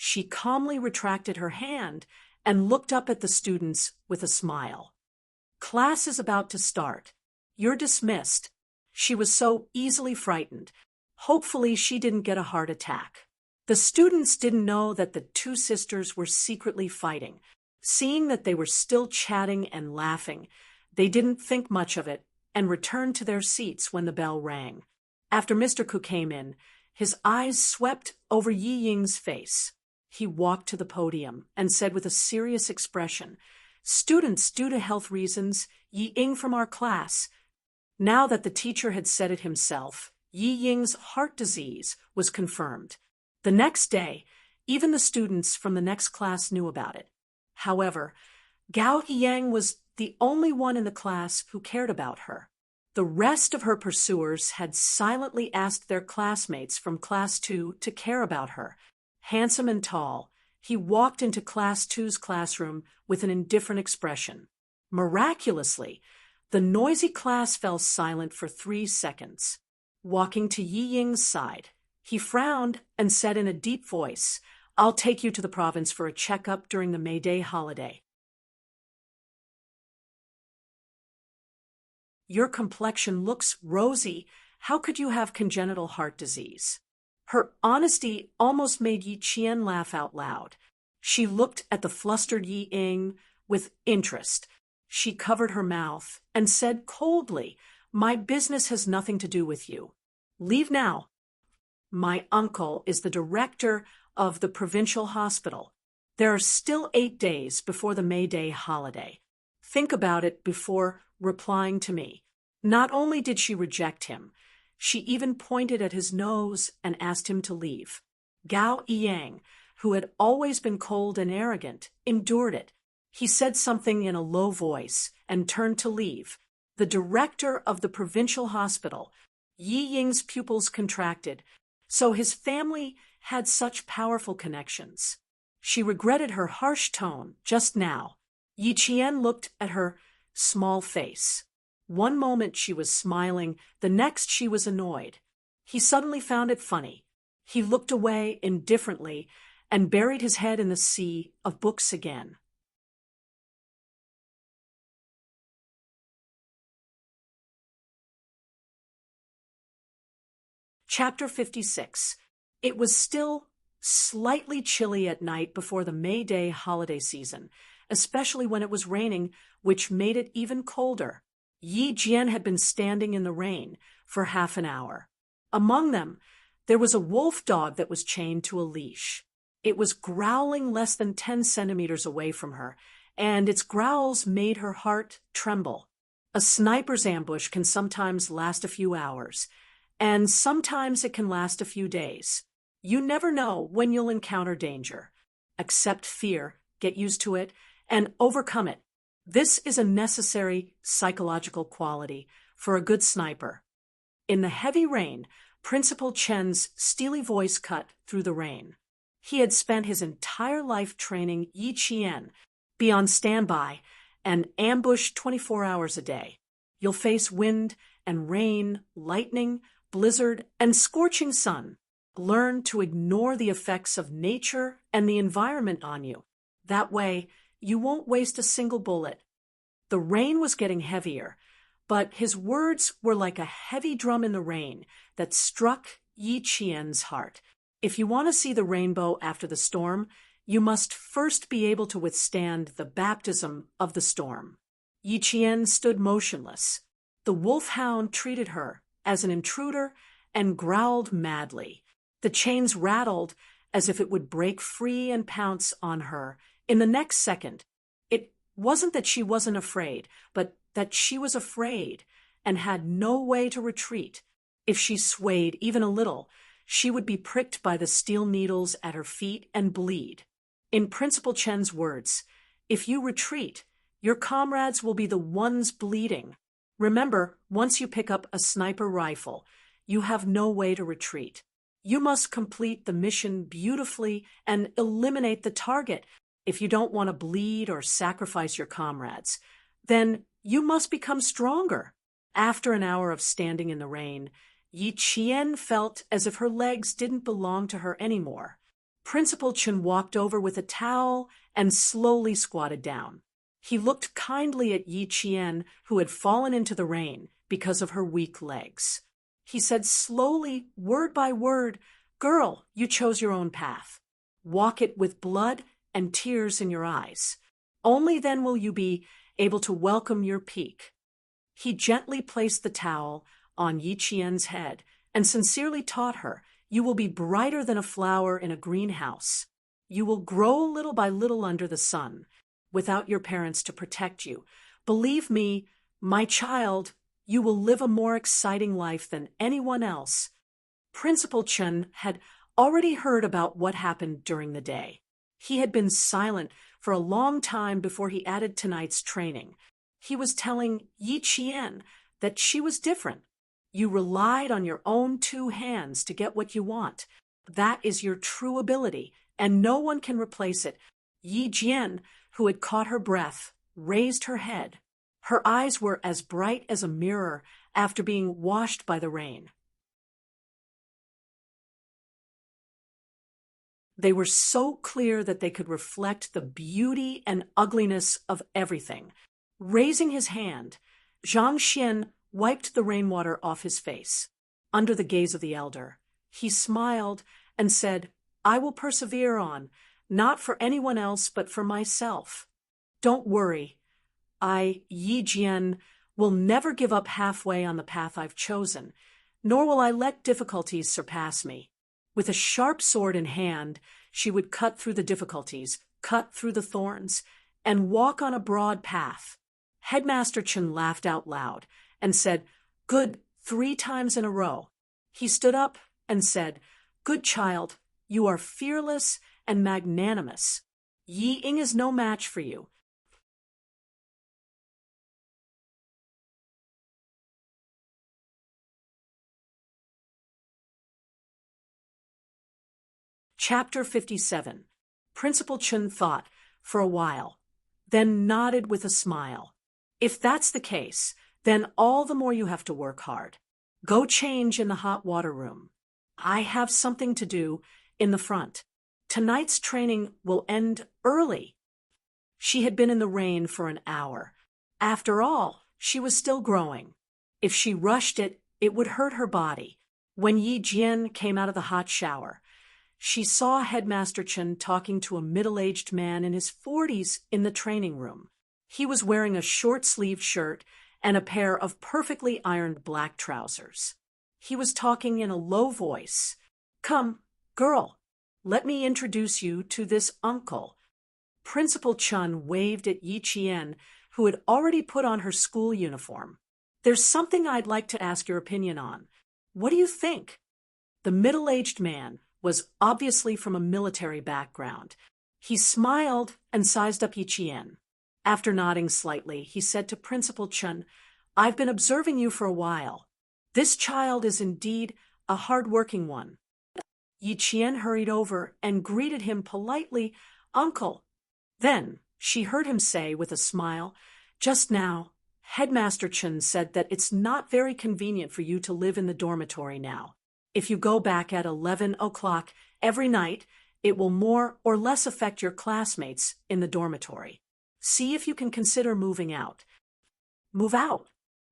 She calmly retracted her hand and looked up at the students with a smile. "Class is about to start. You're dismissed." She was so easily frightened. Hopefully she didn't get a heart attack. The students didn't know that the two sisters were secretly fighting. Seeing that they were still chatting and laughing, they didn't think much of it and returned to their seats when the bell rang. After Mr. Ku came in, his eyes swept over Yi Ying's face. He walked to the podium and said with a serious expression, "Students, due to health reasons, Yi Ying from our class." Now that the teacher had said it himself, Yi Ying's heart disease was confirmed. The next day, even the students from the next class knew about it. However, Gao Yang was the only one in the class who cared about her. The rest of her pursuers had silently asked their classmates from Class 2 to care about her. Handsome and tall, he walked into Class 2's classroom with an indifferent expression. Miraculously, the noisy class fell silent for 3 seconds. Walking to Yi Ying's side, he frowned and said in a deep voice, "I'll take you to the province for a checkup during the May Day holiday. Your complexion looks rosy. How could you have congenital heart disease?" Her honesty almost made Yi Qian laugh out loud. She looked at the flustered Yi Ying with interest. She covered her mouth and said coldly, "My business has nothing to do with you. Leave now. My uncle is the director of the provincial hospital. There are still 8 days before the May Day holiday. Think about it before replying to me." Not only did she reject him, she even pointed at his nose and asked him to leave. Gao Yang, who had always been cold and arrogant, endured it. He said something in a low voice and turned to leave. The director of the provincial hospital, Yi Ying's pupils contracted, so his family had such powerful connections. She regretted her harsh tone just now. Yi Qian looked at her small face. One moment she was smiling, the next she was annoyed. He suddenly found it funny. He looked away indifferently and buried his head in the sea of books again. Chapter 56. It was still slightly chilly at night before the May Day holiday season, especially when it was raining, which made it even colder. Yi Jian had been standing in the rain for half an hour. Among them, there was a wolf dog that was chained to a leash. It was growling less than 10 centimeters away from her, and its growls made her heart tremble. A sniper's ambush can sometimes last a few hours, and sometimes it can last a few days. You never know when you'll encounter danger. Accept fear, get used to it, and overcome it. This is a necessary psychological quality for a good sniper. In the heavy rain, Principal Chen's steely voice cut through the rain. He had spent his entire life training Yi Qian, be on standby, and ambush 24 hours a day. You'll face wind and rain, lightning, blizzard, and scorching sun. Learn to ignore the effects of nature and the environment on you. That way, you won't waste a single bullet. The rain was getting heavier, but his words were like a heavy drum in the rain that struck Yi Qian's heart. If you want to see the rainbow after the storm, you must first be able to withstand the baptism of the storm. Yi Qian stood motionless. The wolfhound treated her as an intruder and growled madly. The chains rattled as if it would break free and pounce on her in the next second. It wasn't that she wasn't afraid, but that she was afraid and had no way to retreat. If she swayed even a little, she would be pricked by the steel needles at her feet and bleed. In Principal Chen's words, if you retreat, your comrades will be the ones bleeding. Remember, once you pick up a sniper rifle, you have no way to retreat. You must complete the mission beautifully and eliminate the target. If you don't want to bleed or sacrifice your comrades, then you must become stronger. After an hour of standing in the rain, Yi Qian felt as if her legs didn't belong to her anymore. Principal Chen walked over with a towel and slowly squatted down. He looked kindly at Yi Qian, who had fallen into the rain because of her weak legs. He said slowly, word by word, "Girl, you chose your own path. Walk it with blood and tears in your eyes. Only then will you be able to welcome your peak." He gently placed the towel on Yi Qian's head and sincerely taught her, "You will be brighter than a flower in a greenhouse. You will grow little by little under the sun, without your parents to protect you. Believe me, my child, you will live a more exciting life than anyone else." Principal Chen had already heard about what happened during the day. He had been silent for a long time before he added tonight's training. He was telling Yi Qian that she was different. You relied on your own two hands to get what you want. That is your true ability, and no one can replace it. Yi Jian, who had caught her breath, raised her head. Her eyes were as bright as a mirror after being washed by the rain. They were so clear that they could reflect the beauty and ugliness of everything. Raising his hand, Zhang Xian wiped the rainwater off his face. Under the gaze of the elder, he smiled and said, "I will persevere on, not for anyone else but for myself. Don't worry. I, Yi Jian, will never give up halfway on the path I've chosen, nor will I let difficulties surpass me." With a sharp sword in hand, she would cut through the difficulties, cut through the thorns, and walk on a broad path. Headmaster Chen laughed out loud and said, "Good," 3 times in a row. He stood up and said, "Good child, you are fearless and magnanimous. Yi Ying is no match for you." Chapter 57. Principal Chen thought for a while, then nodded with a smile. "If that's the case, then all the more you have to work hard. Go change in the hot water room. I have something to do in the front. Tonight's training will end early." She had been in the rain for an hour. After all, she was still growing. If she rushed it, it would hurt her body. When Yi Jian came out of the hot shower, she saw Headmaster Chen talking to a middle-aged man in his 40s in the training room. He was wearing a short-sleeved shirt and a pair of perfectly ironed black trousers. He was talking in a low voice. "Come, girl, let me introduce you to this uncle." Principal Chen waved at Yi Qian, who had already put on her school uniform. "There's something I'd like to ask your opinion on. What do you think?" The middle-aged man was obviously from a military background. He smiled and sized up Yi Qian. After nodding slightly, he said to Principal Chen, "I've been observing you for a while. This child is indeed a hard-working one." Yi Qian hurried over and greeted him politely, "Uncle." Then she heard him say with a smile, "Just now, Headmaster Chen said that it's not very convenient for you to live in the dormitory now. If you go back at 11 o'clock every night, it will more or less affect your classmates in the dormitory. See if you can consider moving out." Move out?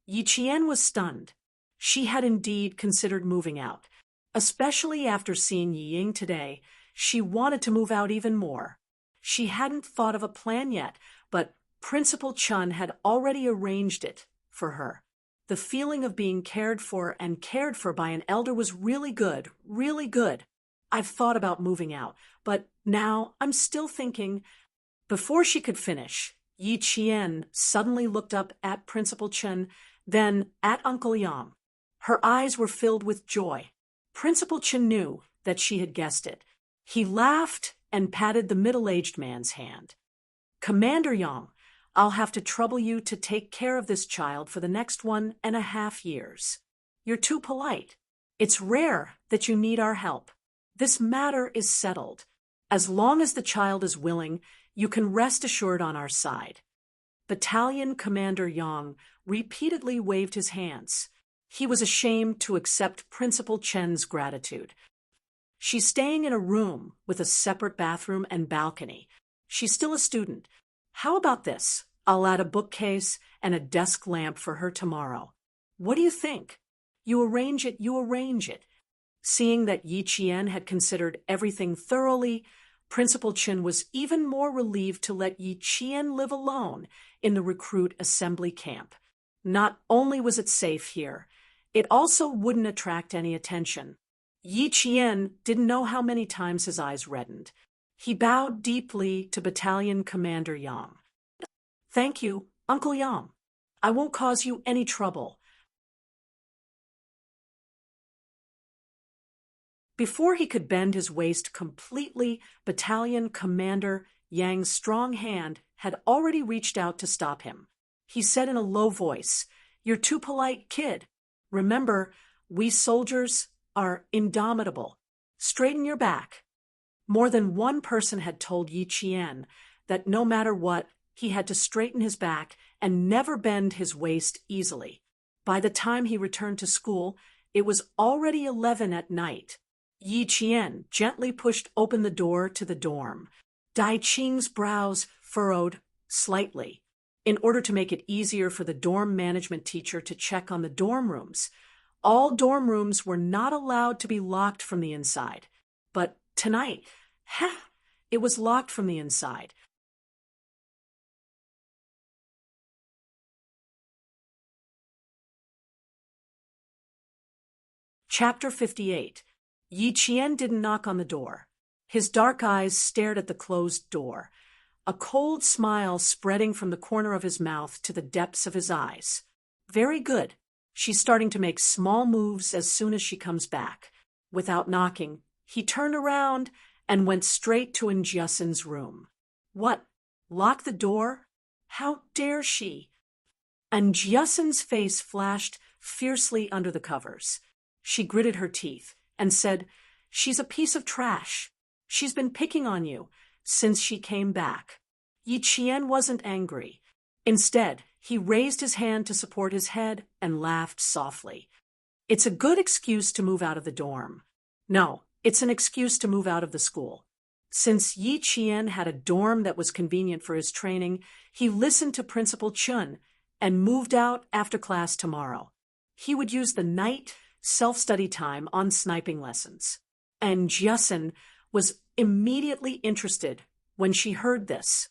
Yi Qian was stunned. She had indeed considered moving out. Especially after seeing Yi Ying today, she wanted to move out even more. She hadn't thought of a plan yet, but Principal Chen had already arranged it for her. The feeling of being cared for and cared for by an elder was really good, really good. "I've thought about moving out, but now I'm still thinking." Before she could finish, Yi Qian suddenly looked up at Principal Chen, then at Uncle Yang. Her eyes were filled with joy. Principal Chen knew that she had guessed it. He laughed and patted the middle-aged man's hand. "Commander Yang, I'll have to trouble you to take care of this child for the next 1.5 years. You're too polite. It's rare that you need our help. This matter is settled. As long as the child is willing, you can rest assured on our side." Battalion Commander Yang repeatedly waved his hands. He was ashamed to accept Principal Chen's gratitude. She's staying in a room with a separate bathroom and balcony. She's still a student. How about this? I'll add a bookcase and a desk lamp for her tomorrow. What do you think? You arrange it, you arrange it. Seeing that Yi Qian had considered everything thoroughly, Principal Chen was even more relieved to let Yi Qian live alone in the recruit assembly camp. Not only was it safe here, it also wouldn't attract any attention. Yi Qian didn't know how many times his eyes reddened. He bowed deeply to Battalion Commander Yang. Thank you, Uncle Yang. I won't cause you any trouble. Before he could bend his waist completely, Battalion Commander Yang's strong hand had already reached out to stop him. He said in a low voice, "You're too polite, kid. Remember, we soldiers are indomitable. Straighten your back." More than one person had told Yi Qian that no matter what, he had to straighten his back and never bend his waist easily. By the time he returned to school, it was already 11 at night. Yi Qian gently pushed open the door to the dorm. Dai Qing's brows furrowed slightly. In order to make it easier for the dorm management teacher to check on the dorm rooms, all dorm rooms were not allowed to be locked from the inside. But tonight, it was locked from the inside. Chapter 58. Yi Qian didn't knock on the door. His dark eyes stared at the closed door, a cold smile spreading from the corner of his mouth to the depths of his eyes. Very good. She's starting to make small moves as soon as she comes back. Without knocking, he turned around and went straight to Injusin's room. What? Lock the door? How dare she? Injusin's face flashed fiercely under the covers. She gritted her teeth and said, "She's a piece of trash. She's been picking on you since she came back." Yi Qian wasn't angry. Instead, he raised his hand to support his head and laughed softly. "It's a good excuse to move out of the dorm. No, it's an excuse to move out of the school." Since Yi Qian had a dorm that was convenient for his training, he listened to Principal Chun and moved out after class tomorrow. He would use the night self-study time on sniping lessons. And Jiasin was immediately interested when she heard this.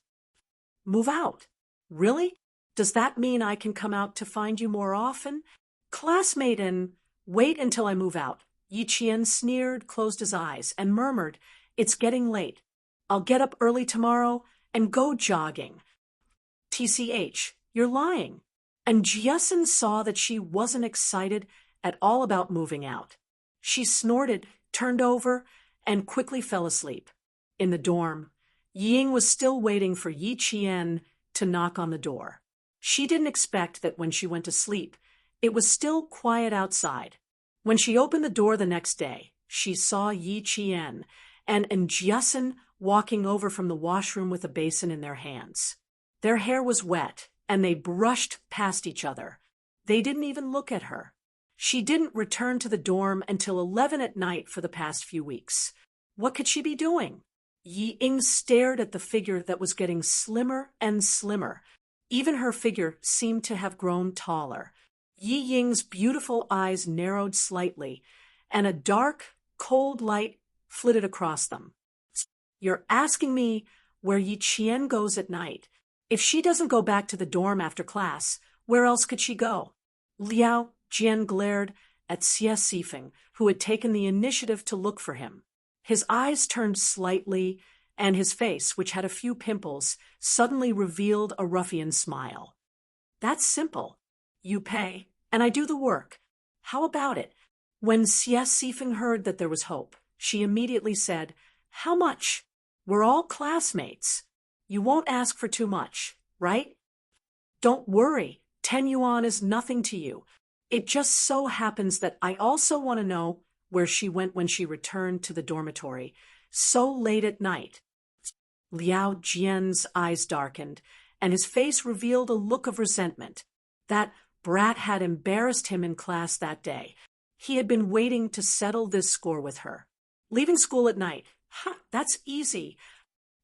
"Move out? Really? Does that mean I can come out to find you more often?" "Classmate and wait until I move out." Yi Qian sneered, closed his eyes, and murmured, "It's getting late. I'll get up early tomorrow and go jogging." "TCH, you're lying." And Jiasin saw that she wasn't excited at all about moving out. She snorted, turned over, and quickly fell asleep. In the dorm, Ying was still waiting for Yi Qian to knock on the door. She didn't expect that when she went to sleep, it was still quiet outside. When she opened the door the next day, she saw Yi Qian and Jiasin walking over from the washroom with a basin in their hands. Their hair was wet, and they brushed past each other. They didn't even look at her. She didn't return to the dorm until 11 at night for the past few weeks. What could she be doing? Yi Ying stared at the figure that was getting slimmer and slimmer. Even her figure seemed to have grown taller. Yi Ying's beautiful eyes narrowed slightly, and a dark, cold light flitted across them. "You're asking me where Yi Qian goes at night. If she doesn't go back to the dorm after class, where else could she go?" Liao Jian glared at Xie Sifeng, who had taken the initiative to look for him. His eyes turned slightly, and his face, which had a few pimples, suddenly revealed a ruffian smile. "That's simple. You pay, and I do the work. How about it?" When Xie Sifeng heard that there was hope, she immediately said, "How much? We're all classmates. You won't ask for too much, right?" "Don't worry. 10 yuan is nothing to you. It just so happens that I also want to know where she went when she returned to the dormitory so late at night." Liao Jian's eyes darkened, and his face revealed a look of resentment. That brat had embarrassed him in class that day. He had been waiting to settle this score with her. Leaving school at night. That's easy.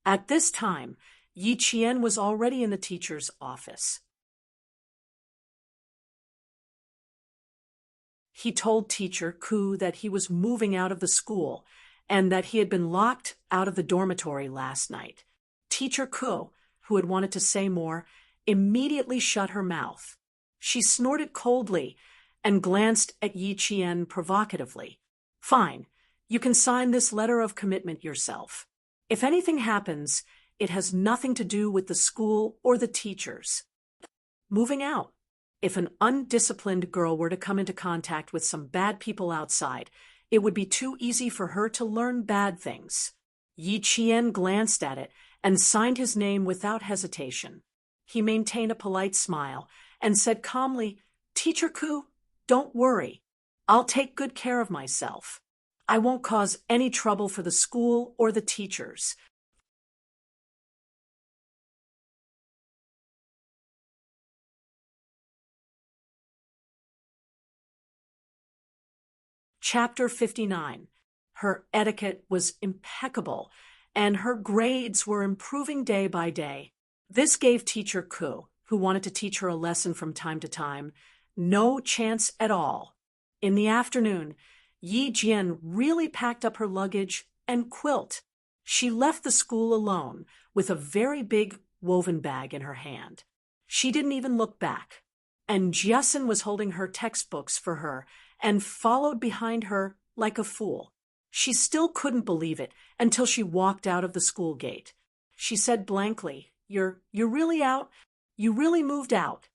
At this time, Yi Qian was already in the teacher's office. He told Teacher Ku that he was moving out of the school and that he had been locked out of the dormitory last night. Teacher Ku, who had wanted to say more, immediately shut her mouth. She snorted coldly and glanced at Yi Qian provocatively. Fine, you can sign this letter of commitment yourself. If anything happens, it has nothing to do with the school or the teachers. Moving out. If an undisciplined girl were to come into contact with some bad people outside, it would be too easy for her to learn bad things. Yi Qian glanced at it and signed his name without hesitation. He maintained a polite smile and said calmly, Teacher Ku, don't worry. I'll take good care of myself. I won't cause any trouble for the school or the teachers. Chapter 59. Her etiquette was impeccable, and her grades were improving day by day. This gave Teacher Ku, who wanted to teach her a lesson from time to time, no chance at all. In the afternoon, Yi Jian really packed up her luggage and quilt. She left the school alone, with a very big woven bag in her hand. She didn't even look back. And Jiasin was holding her textbooks for her and followed behind her like a fool. She still couldn't believe it until she walked out of the school gate. She said blankly, You're really out? You really moved out?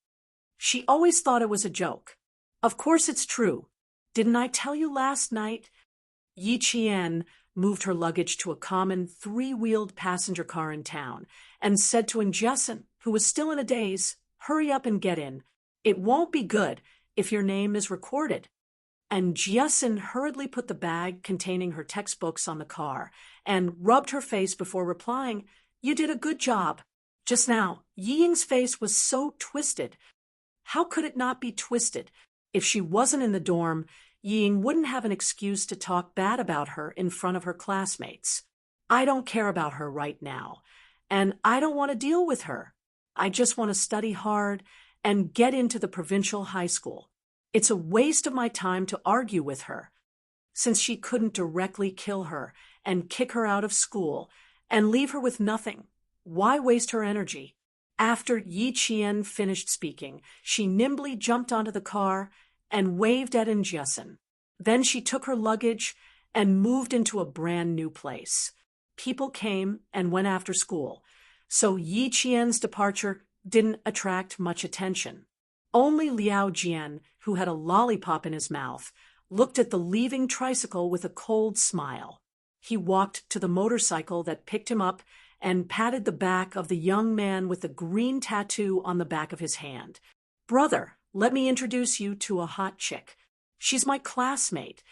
She always thought it was a joke. Of course it's true. Didn't I tell you last night? Yi Qian moved her luggage to a common three-wheeled passenger car in town and said to Jiasin, who was still in a daze, Hurry up and get in. It won't be good if your name is recorded. And Jiasin hurriedly put the bag containing her textbooks on the car and rubbed her face before replying, You did a good job. Just now, Yi Ying's face was so twisted. How could it not be twisted? If she wasn't in the dorm, Yi Ying wouldn't have an excuse to talk bad about her in front of her classmates. I don't care about her right now, and I don't want to deal with her. I just want to study hard and get into the provincial high school. It's a waste of my time to argue with her. Since she couldn't directly kill her and kick her out of school and leave her with nothing, why waste her energy? After Yi Qian finished speaking, she nimbly jumped onto the car and waved at Jiasin. Then she took her luggage and moved into a brand new place. People came and went after school, so Yi Qian's departure didn't attract much attention. Only Liao Jian, who had a lollipop in his mouth, looked at the leaving tricycle with a cold smile. He walked to the motorcycle that picked him up and patted the back of the young man with the green tattoo on the back of his hand. Brother, let me introduce you to a hot chick. She's my classmate.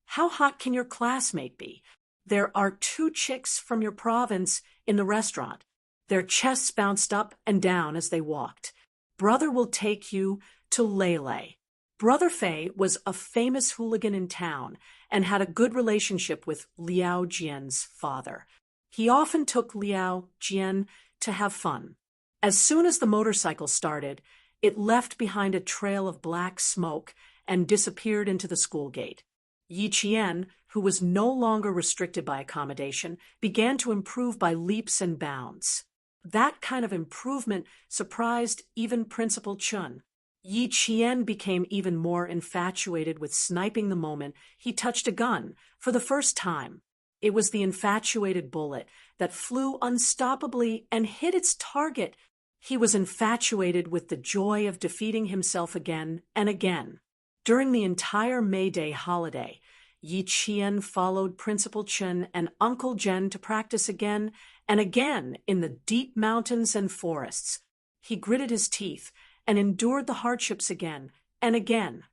How hot can your classmate be? There are two chicks from your province in the restaurant. Their chests bounced up and down as they walked. Brother will take you to Lele. Brother Fei was a famous hooligan in town and had a good relationship with Liao Jian's father. He often took Liao Jian to have fun. As soon as the motorcycle started, it left behind a trail of black smoke and disappeared into the school gate. Yi Qian, who was no longer restricted by accommodation, began to improve by leaps and bounds. That kind of improvement surprised even Principal Chun. Yi Qian became even more infatuated with sniping the moment he touched a gun for the first time. It was the infatuated bullet that flew unstoppably and hit its target. He was infatuated with the joy of defeating himself again and again. During the entire May Day holiday, Yi Qian followed Principal Chen and Uncle Jen to practice again and again in the deep mountains and forests. He gritted his teeth and endured the hardships again and again.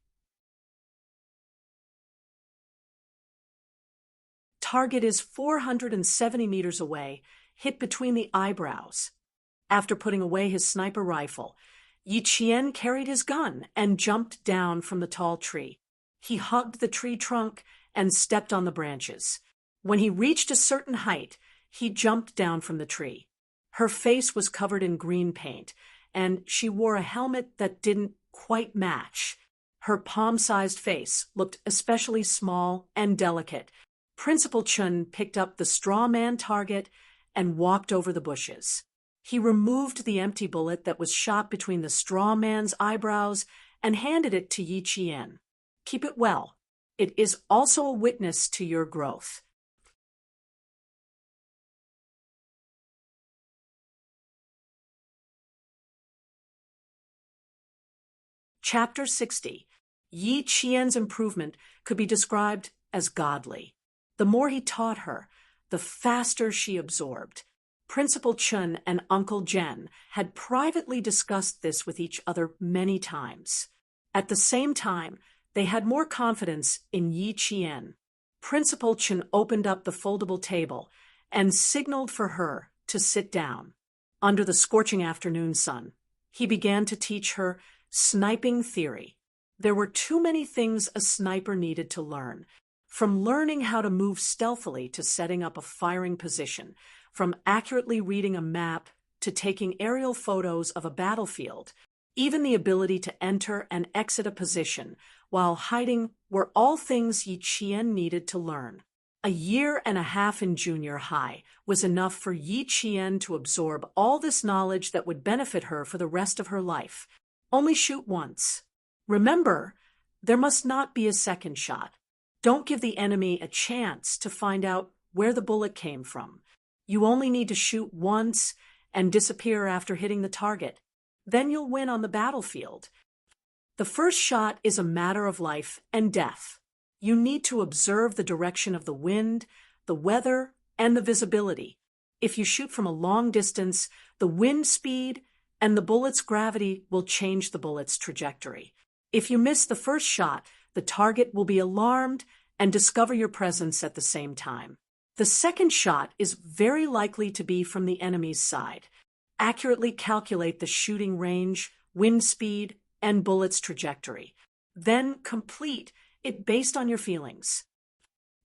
Target is 470 meters away, hit between the eyebrows. After putting away his sniper rifle, Yi Qian carried his gun and jumped down from the tall tree. He hugged the tree trunk and stepped on the branches. When he reached a certain height, he jumped down from the tree. Her face was covered in green paint, and she wore a helmet that didn't quite match. Her palm-sized face looked especially small and delicate. Principal Chun picked up the straw man target and walked over the bushes. He removed the empty bullet that was shot between the straw man's eyebrows and handed it to Yi Qian. Keep it well. It is also a witness to your growth. Chapter 60. Yi Qian's improvement could be described as godly. The more he taught her, the faster she absorbed. Principal Chun and Uncle Jen had privately discussed this with each other many times. At the same time, they had more confidence in Yi Qian. Principal Chun opened up the foldable table and signaled for her to sit down. Under the scorching afternoon sun, he began to teach her sniping theory. There were too many things a sniper needed to learn, from learning how to move stealthily to setting up a firing position, from accurately reading a map to taking aerial photos of a battlefield. Even the ability to enter and exit a position while hiding were all things Yi Qian needed to learn. A year and a half in junior high was enough for Yi Qian to absorb all this knowledge that would benefit her for the rest of her life. Only shoot once. Remember, there must not be a second shot. Don't give the enemy a chance to find out where the bullet came from. You only need to shoot once and disappear after hitting the target. Then you'll win on the battlefield. The first shot is a matter of life and death. You need to observe the direction of the wind, the weather, and the visibility. If you shoot from a long distance, the wind speed and the bullet's gravity will change the bullet's trajectory. If you miss the first shot, the target will be alarmed and discover your presence at the same time. The second shot is very likely to be from the enemy's side. Accurately calculate the shooting range, wind speed, and bullet's trajectory. Then complete it based on your feelings.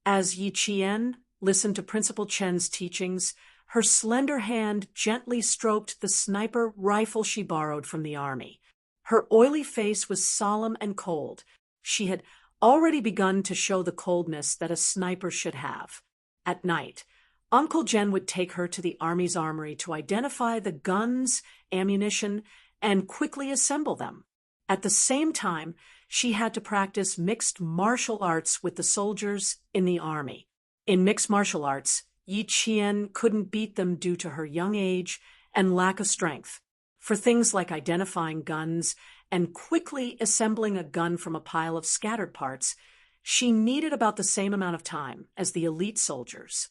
As Yi Qian listened to Principal Chen's teachings, her slender hand gently stroked the sniper rifle she borrowed from the army. Her oily face was solemn and cold. She had already begun to show the coldness that a sniper should have. At night, Uncle Jen would take her to the army's armory to identify the guns, ammunition, and quickly assemble them. At the same time, she had to practice mixed martial arts with the soldiers in the army. In mixed martial arts, Yi Qian couldn't beat them due to her young age and lack of strength. For things like identifying guns and quickly assembling a gun from a pile of scattered parts, she needed about the same amount of time as the elite soldiers.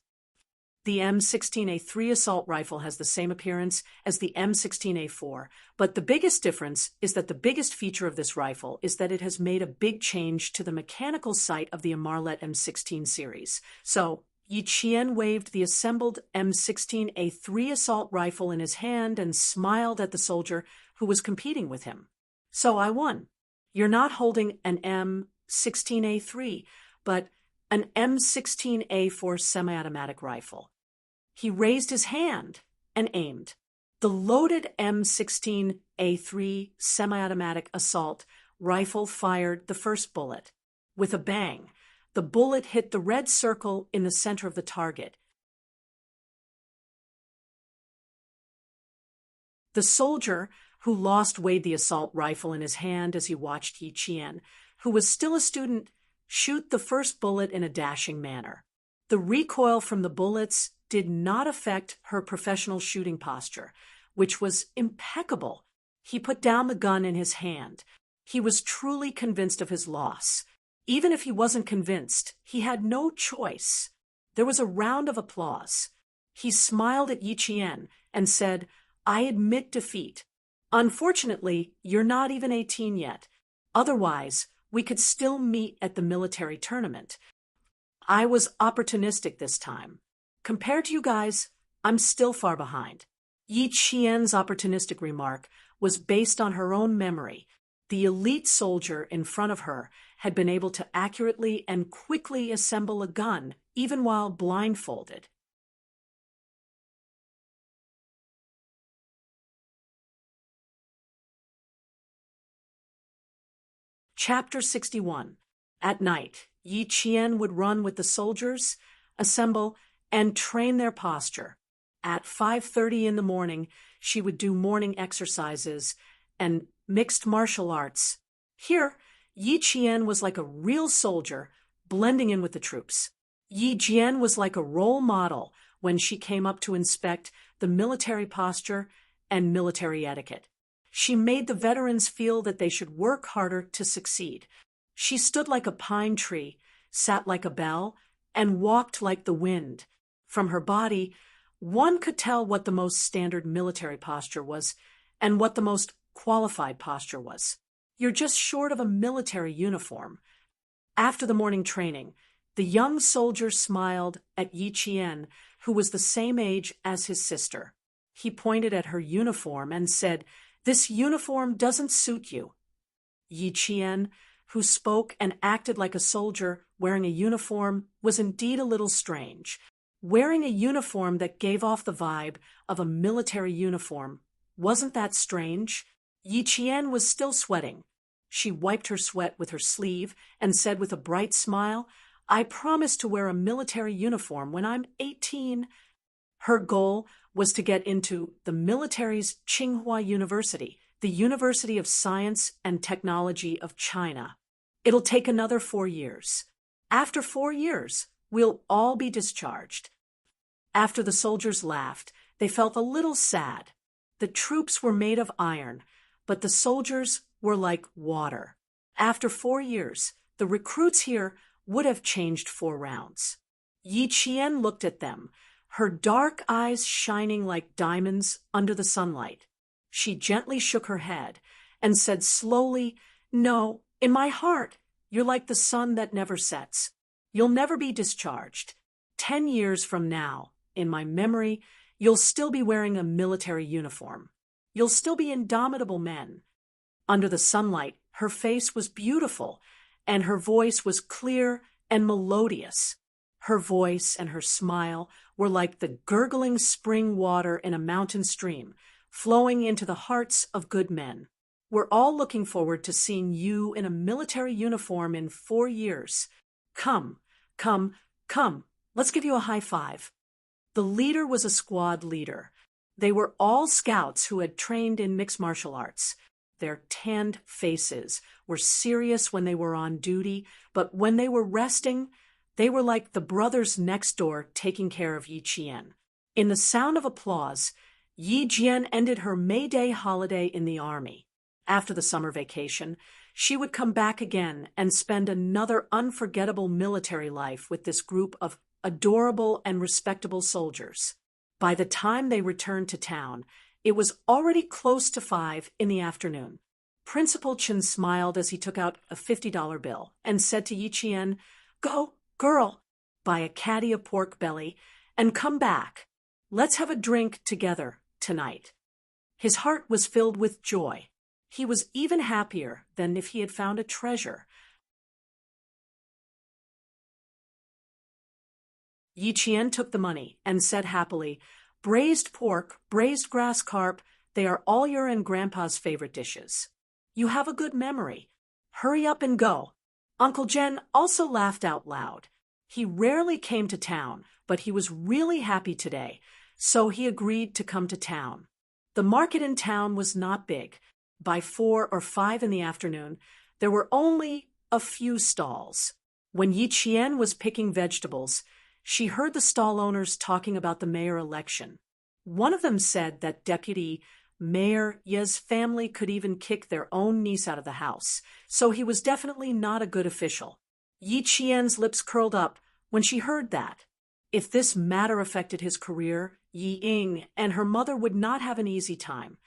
The M16A3 assault rifle has the same appearance as the M16A4, but the biggest difference is that the biggest feature of this rifle is that it has made a big change to the mechanical sight of the Amarlet M16 series. So, Yi Qian waved the assembled M16A3 assault rifle in his hand and smiled at the soldier who was competing with him. So I won. You're not holding an M16A3, but an M16A4 semi-automatic rifle. He raised his hand and aimed. The loaded M16A3 semi-automatic assault rifle fired the first bullet. With a bang, the bullet hit the red circle in the center of the target. The soldier who lost weighed the assault rifle in his hand as he watched Yi Qian, who was still a student, shoot the first bullet in a dashing manner. The recoil from the bullets did not affect her professional shooting posture, which was impeccable. He put down the gun in his hand. He was truly convinced of his loss. Even if he wasn't convinced, he had no choice. There was a round of applause. He smiled at Yi Qian and said, "I admit defeat. Unfortunately, you're not even 18 yet. Otherwise, we could still meet at the military tournament. I was opportunistic this time. Compared to you guys, I'm still far behind." Yi Qian's opportunistic remark was based on her own memory. The elite soldier in front of her had been able to accurately and quickly assemble a gun, even while blindfolded. Chapter 61. At night, Yi Qian would run with the soldiers, assemble, and train their posture. At 5:30 in the morning, she would do morning exercises and mixed martial arts. Here, Yi Qian was like a real soldier, blending in with the troops. Yi Jian was like a role model when she came up to inspect the military posture and military etiquette. She made the veterans feel that they should work harder to succeed. She stood like a pine tree, sat like a bell, and walked like the wind. From her body, one could tell what the most standard military posture was and what the most qualified posture was. You're just short of a military uniform. After the morning training, the young soldier smiled at Yi Qian, who was the same age as his sister. He pointed at her uniform and said, "This uniform doesn't suit you." Yi Qian, who spoke and acted like a soldier wearing a uniform, was indeed a little strange. Wearing a uniform that gave off the vibe of a military uniform, wasn't that strange? Yi Qian was still sweating. She wiped her sweat with her sleeve and said with a bright smile, "I promise to wear a military uniform when I'm 18. Her goal was to get into the military's Tsinghua University, the University of Science and Technology of China. It'll take another 4 years. After 4 years, we'll all be discharged." After the soldiers laughed, they felt a little sad. The troops were made of iron, but the soldiers were like water. After 4 years, the recruits here would have changed 4 rounds. Yi Qian looked at them, her dark eyes shining like diamonds under the sunlight. She gently shook her head and said slowly, "No, in my heart, you're like the sun that never sets. You'll never be discharged. 10 years from now, in my memory, you'll still be wearing a military uniform. You'll still be indomitable men." Under the sunlight, her face was beautiful, and her voice was clear and melodious. Her voice and her smile were like the gurgling spring water in a mountain stream, flowing into the hearts of good men. "We're all looking forward to seeing you in a military uniform in 4 years. Come, come, come, let's give you a high five." The leader was a squad leader. They were all scouts who had trained in mixed martial arts. Their tanned faces were serious when they were on duty, but when they were resting, they were like the brothers next door taking care of Yi Qian. In the sound of applause, Yi Jian ended her May Day holiday in the army. After the summer vacation, she would come back again and spend another unforgettable military life with this group of adorable and respectable soldiers. By the time they returned to town, it was already close to 5 in the afternoon. Principal Chen smiled as he took out a $50 bill and said to Yi Qian, "Go, girl, buy a caddy of pork belly and come back. Let's have a drink together tonight." His heart was filled with joy. He was even happier than if he had found a treasure. Yi Qian took the money and said happily, "Braised pork, braised grass carp, they are all your and Grandpa's favorite dishes. You have a good memory. Hurry up and go." Uncle Jen also laughed out loud. He rarely came to town, but he was really happy today, so he agreed to come to town. The market in town was not big. By 4 or 5 in the afternoon, there were only a few stalls. When Yi Qian was picking vegetables, she heard the stall owners talking about the mayor election. One of them said that Deputy Mayor Ye's family could even kick their own niece out of the house, so he was definitely not a good official. Yi Qian's lips curled up when she heard that. If this matter affected his career, Yi Ying and her mother would not have an easy time.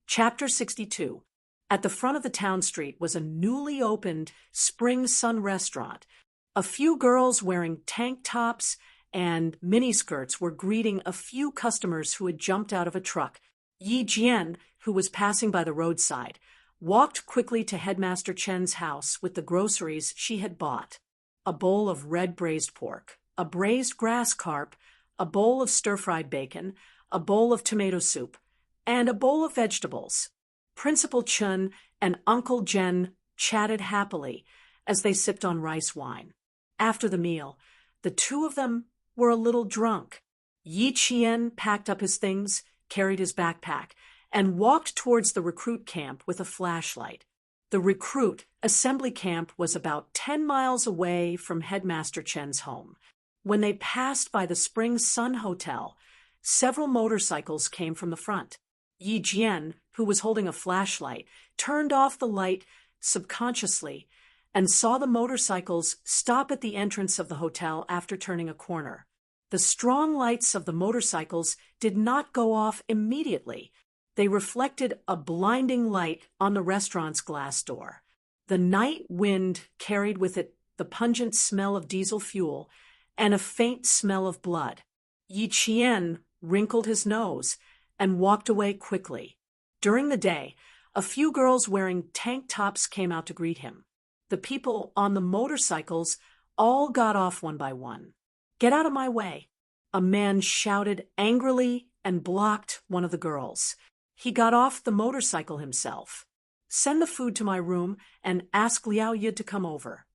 Chapter 62. At the front of the town street was a newly opened Spring Sun restaurant. A few girls wearing tank tops and miniskirts were greeting a few customers who had jumped out of a truck. Yi Jian, who was passing by the roadside, walked quickly to Headmaster Chen's house with the groceries she had bought: a bowl of red braised pork, a braised grass carp, a bowl of stir-fried bacon, a bowl of tomato soup, and a bowl of vegetables. Principal Chun and Uncle Jen chatted happily as they sipped on rice wine. After the meal, the two of them were a little drunk. Yi Qian packed up his things, carried his backpack, and walked towards the recruit camp with a flashlight. The recruit assembly camp was about 10 miles away from Headmaster Chen's home. When they passed by the Spring Sun Hotel, several motorcycles came from the front. Yi Jian, who was holding a flashlight, turned off the light subconsciously and saw the motorcycles stop at the entrance of the hotel after turning a corner. The strong lights of the motorcycles did not go off immediately. They reflected a blinding light on the restaurant's glass door. The night wind carried with it the pungent smell of diesel fuel and a faint smell of blood. Yi Qian wrinkled his nose and walked away quickly. During the day, a few girls wearing tank tops came out to greet him. The people on the motorcycles all got off one by one. "Get out of my way!" a man shouted angrily and blocked one of the girls. He got off the motorcycle himself. "Send the food to my room and ask Liao Yi to come over."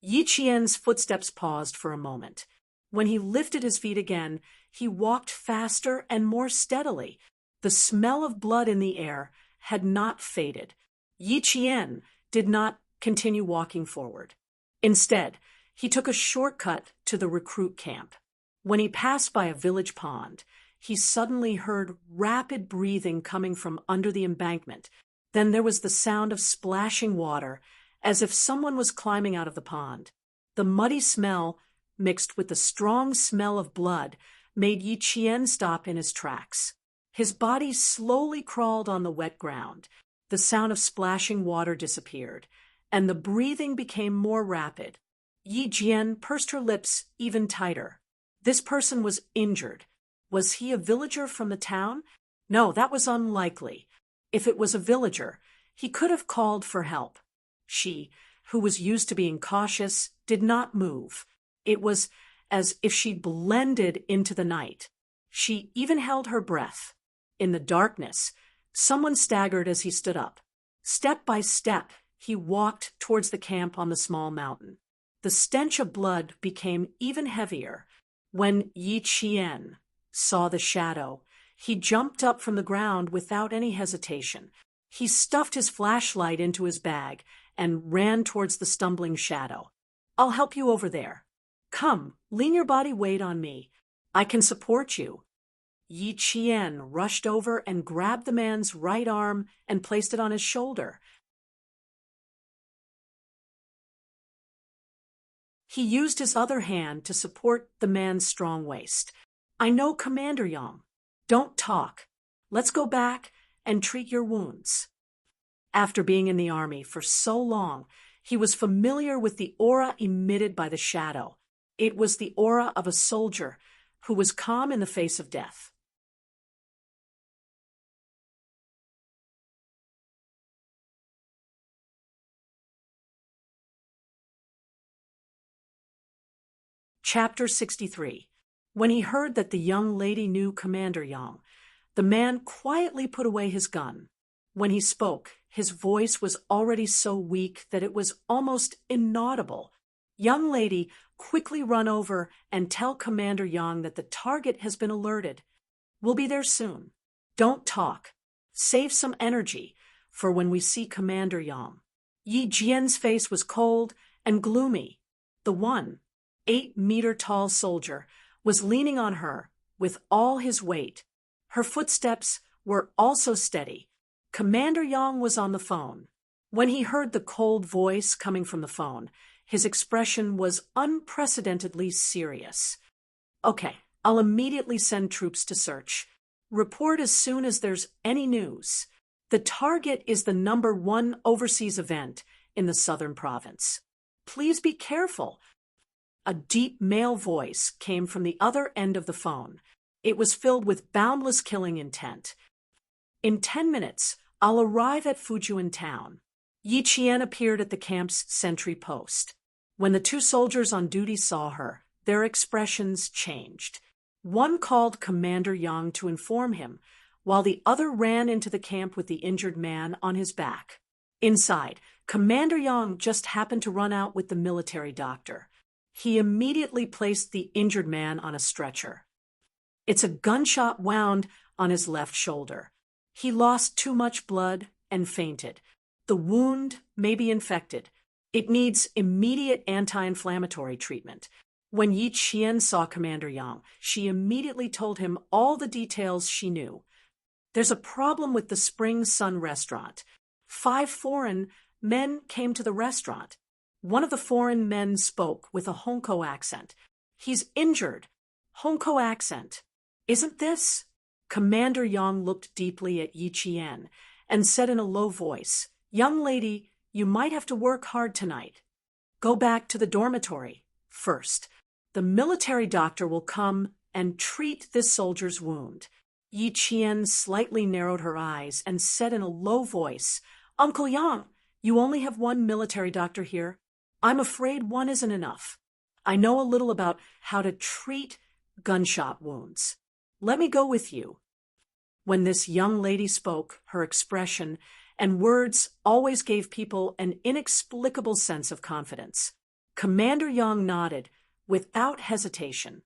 Yi Qian's footsteps paused for a moment. When he lifted his feet again, he walked faster and more steadily. The smell of blood in the air had not faded. Yi Qian did not continue walking forward. Instead, he took a shortcut to the recruit camp. When he passed by a village pond, he suddenly heard rapid breathing coming from under the embankment. Then there was the sound of splashing water, as if someone was climbing out of the pond. The muddy smell, mixed with the strong smell of blood, made Yi Qian stop in his tracks. His body slowly crawled on the wet ground. The sound of splashing water disappeared, and the breathing became more rapid. Yi Jian pursed her lips even tighter. This person was injured. Was he a villager from the town? No, that was unlikely. If it was a villager, he could have called for help. She, who was used to being cautious, did not move. It was as if she blended into the night. She even held her breath. In the darkness, someone staggered as he stood up. Step by step, he walked towards the camp on the small mountain. The stench of blood became even heavier. When Yi Qian saw the shadow, he jumped up from the ground without any hesitation. He stuffed his flashlight into his bag and ran towards the stumbling shadow. "I'll help you over there. Come, lean your body weight on me. I can support you." Yi Qian rushed over and grabbed the man's right arm and placed it on his shoulder. He used his other hand to support the man's strong waist. "I know Commander Yang. Don't talk. Let's go back and treat your wounds." After being in the army for so long, he was familiar with the aura emitted by the shadow. It was the aura of a soldier who was calm in the face of death. Chapter 63. When he heard that the young lady knew Commander Yang, the man quietly put away his gun. When he spoke, his voice was already so weak that it was almost inaudible. "Young lady, quickly run over and tell Commander Yang that the target has been alerted. We'll be there soon. Don't talk. Save some energy for when we see Commander Yang." Yi Jian's face was cold and gloomy. The 1.8-meter-tall soldier was leaning on her with all his weight. Her footsteps were also steady. Commander Yang was on the phone. When he heard the cold voice coming from the phone, his expression was unprecedentedly serious. "Okay, I'll immediately send troops to search. Report as soon as there's any news. The target is the #1 overseas event in the southern province. Please be careful. A deep male voice came from the other end of the phone. It was filled with boundless killing intent. "In 10 minutes, I'll arrive at Fujian town." Yi Qian appeared at the camp's sentry post. When the two soldiers on duty saw her, their expressions changed. One called Commander Yang to inform him, while the other ran into the camp with the injured man on his back. Inside, Commander Yang just happened to run out with the military doctor. He immediately placed the injured man on a stretcher. It's a gunshot wound on his left shoulder. He lost too much blood and fainted. The wound may be infected. It needs immediate anti-inflammatory treatment. When Yi Qian saw Commander Yang, she immediately told him all the details she knew. "There's a problem with the Spring Sun restaurant. 5 foreign men came to the restaurant. One of the foreign men spoke with a Hongkou accent. He's injured. Hongkou accent. Isn't this?" Commander Yang looked deeply at Yi Qian and said in a low voice, "Young lady, you might have to work hard tonight. Go back to the dormitory first. The military doctor will come and treat this soldier's wound." Yi Qian slightly narrowed her eyes and said in a low voice, "Uncle Yang, you only have one military doctor here. I'm afraid one isn't enough. I know a little about how to treat gunshot wounds. Let me go with you." When this young lady spoke, her expression and words always gave people an inexplicable sense of confidence. Commander Yang nodded without hesitation.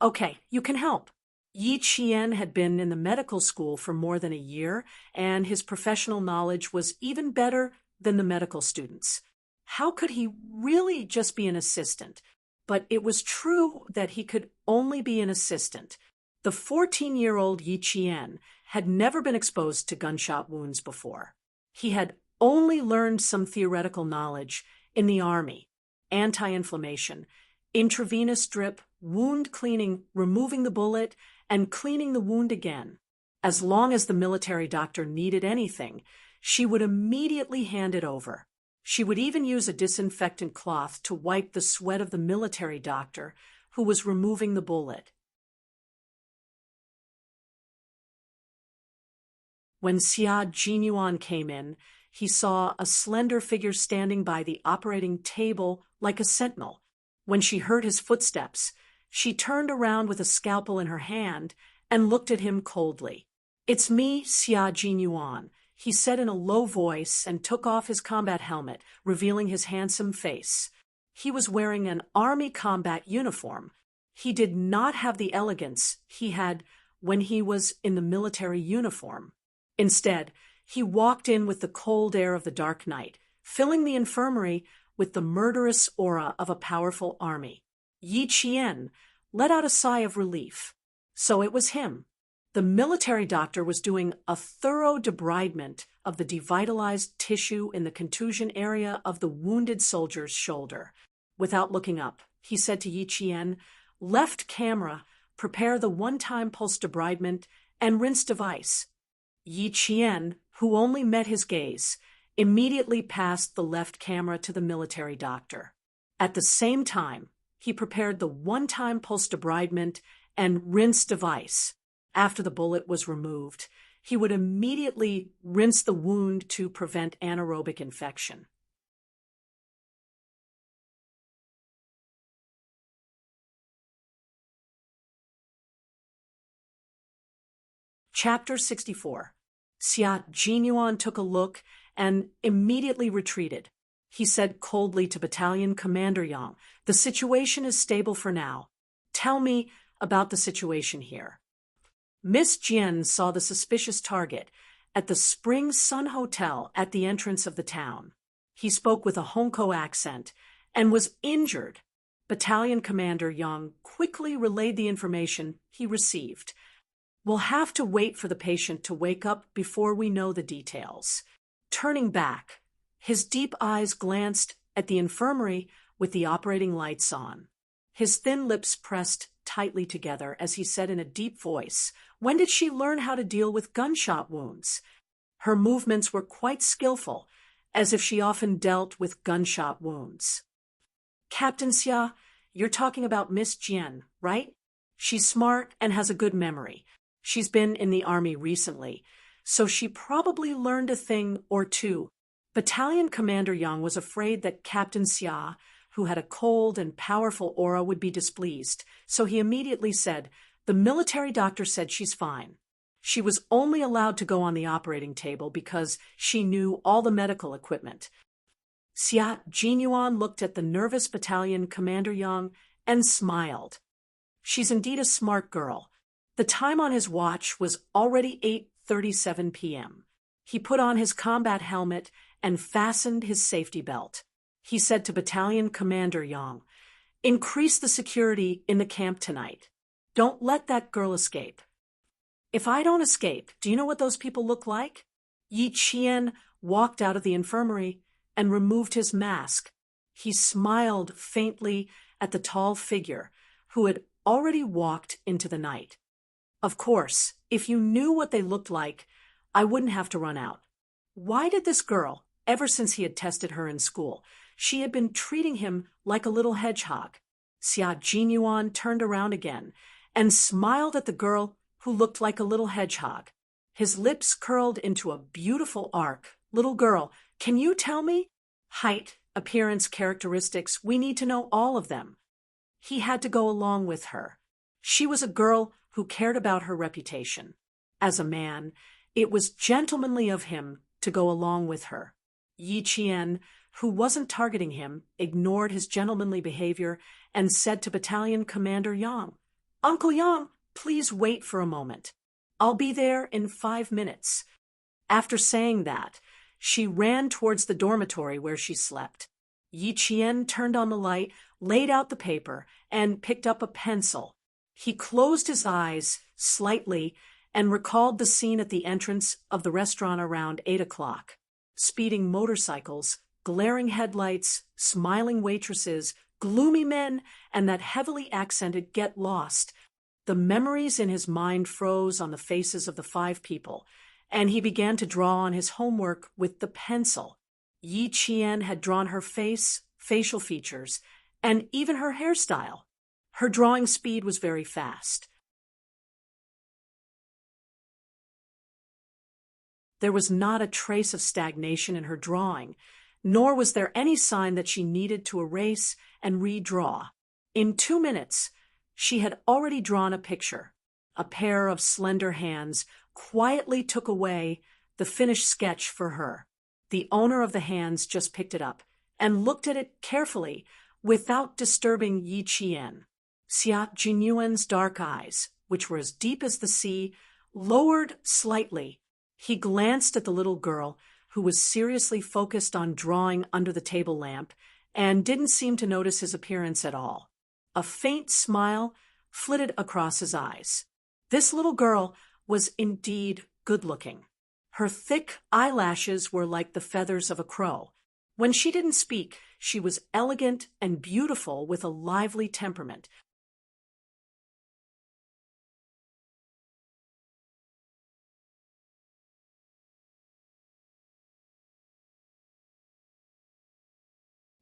"Okay, you can help." Yi Qian had been in the medical school for more than a year, and his professional knowledge was even better than the medical students. How could he really just be an assistant? But it was true that he could only be an assistant. The 14-year-old Yi Qian had never been exposed to gunshot wounds before. He had only learned some theoretical knowledge in the army: anti-inflammation, intravenous drip, wound cleaning, removing the bullet, and cleaning the wound again. As long as the military doctor needed anything, she would immediately hand it over. She would even use a disinfectant cloth to wipe the sweat of the military doctor who was removing the bullet. When Xia Jinyuan came in, he saw a slender figure standing by the operating table like a sentinel. When she heard his footsteps, she turned around with a scalpel in her hand and looked at him coldly. "It's me, Xia Jinyuan," he said in a low voice and took off his combat helmet, revealing his handsome face. He was wearing an army combat uniform. He did not have the elegance he had when he was in the military uniform. Instead, he walked in with the cold air of the dark night, filling the infirmary with the murderous aura of a powerful army. Yi Qian let out a sigh of relief. So it was him. The military doctor was doing a thorough debridement of the devitalized tissue in the contusion area of the wounded soldier's shoulder. Without looking up, he said to Yi Qian, "Left camera, prepare the one-time pulse debridement and rinse device." Yi Qian, who only met his gaze, immediately passed the left camera to the military doctor. At the same time, he prepared the one-time pulse debridement and rinse device. After the bullet was removed, he would immediately rinse the wound to prevent anaerobic infection. Chapter 64. Xia Jinyuan took a look and immediately retreated. He said coldly to Battalion Commander Yang, "The situation is stable for now. Tell me about the situation here." Miss Jian saw the suspicious target at the Spring Sun Hotel at the entrance of the town. He spoke with a Hongkou accent and was injured. Battalion Commander Yang quickly relayed the information he received. "We'll have to wait for the patient to wake up before we know the details." Turning back, his deep eyes glanced at the infirmary with the operating lights on. His thin lips pressed tightly together as he said in a deep voice, "When did she learn how to deal with gunshot wounds?" Her movements were quite skillful, as if she often dealt with gunshot wounds. "Captain Xia, You're talking about Miss Jian, right? She's smart and has a good memory. She's been in the army recently, so she probably learned a thing or two. Battalion Commander Young was afraid that Captain Xia, who had a cold and powerful aura, would be displeased, so he immediately said, "The military doctor said she's fine." She was only allowed to go on the operating table because she knew all the medical equipment. Xia Jinyuan looked at the nervous battalion Commander Young and smiled. She's indeed a smart girl. The time on his watch was already 8:37 p.m. He put on his combat helmet and fastened his safety belt. He said to Battalion Commander Yang, "Increase the security in the camp tonight. Don't let that girl escape." "If I don't escape, do you know what those people look like?" Yi Qian walked out of the infirmary and removed his mask. He smiled faintly at the tall figure who had already walked into the night. "Of course, if you knew what they looked like, I wouldn't have to run out." Why did this girl, ever since he had tested her in school, she had been treating him like a little hedgehog? Xia Jinyuan turned around again and smiled at the girl who looked like a little hedgehog. His lips curled into a beautiful arc. "Little girl, can you tell me?" "Height, appearance, characteristics, we need to know all of them." He had to go along with her. She was a girl who cared about her reputation. As a man, it was gentlemanly of him to go along with her. Yi Qian, who wasn't targeting him, ignored his gentlemanly behavior and said to Battalion Commander Yang, "Uncle Yang, please wait for a moment. I'll be there in 5 minutes." After saying that, she ran towards the dormitory where she slept. Yi Qian turned on the light, laid out the paper, and picked up a pencil. He closed his eyes slightly and recalled the scene at the entrance of the restaurant around 8 o'clock. Speeding motorcycles, glaring headlights, smiling waitresses, gloomy men, and that heavily accented "get lost." The memories in his mind froze on the faces of the 5 people, and he began to draw on his homework with the pencil. Yi Qian had drawn her face, facial features, and even her hairstyle. Her drawing speed was very fast. There was not a trace of stagnation in her drawing, nor was there any sign that she needed to erase and redraw. In 2 minutes, she had already drawn a picture. A pair of slender hands quietly took away the finished sketch for her. The owner of the hands just picked it up and looked at it carefully without disturbing Yi Qian. Xia Jinyuan's dark eyes, which were as deep as the sea, lowered slightly. He glanced at the little girl, who was seriously focused on drawing under the table lamp, and didn't seem to notice his appearance at all. A faint smile flitted across his eyes. This little girl was indeed good-looking. Her thick eyelashes were like the feathers of a crow. When she didn't speak, she was elegant and beautiful with a lively temperament.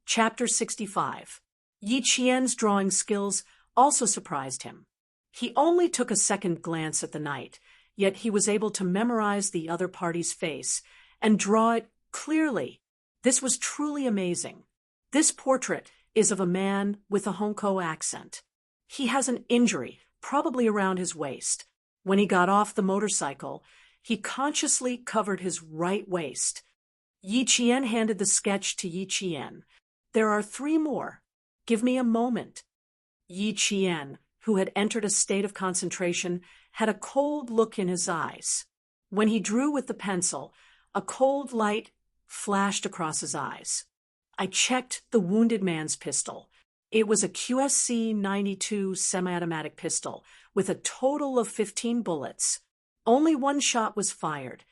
Chapter 65. Yi Qian's drawing skills also surprised him. He only took a second glance at the knight, yet he was able to memorize the other party's face and draw it clearly. This was truly amazing. This portrait is of a man with a Hongkou accent. He has an injury, probably around his waist. When he got off the motorcycle, he consciously covered his right waist. Yi Qian handed the sketch to Yi Qian. "There are 3 more. Give me a moment." Yi Qian, who had entered a state of concentration, had a cold look in his eyes. When he drew with the pencil, a cold light flashed across his eyes. I checked the wounded man's pistol. It was a QSC 92 semi-automatic pistol with a total of 15 bullets. Only 1 shot was fired.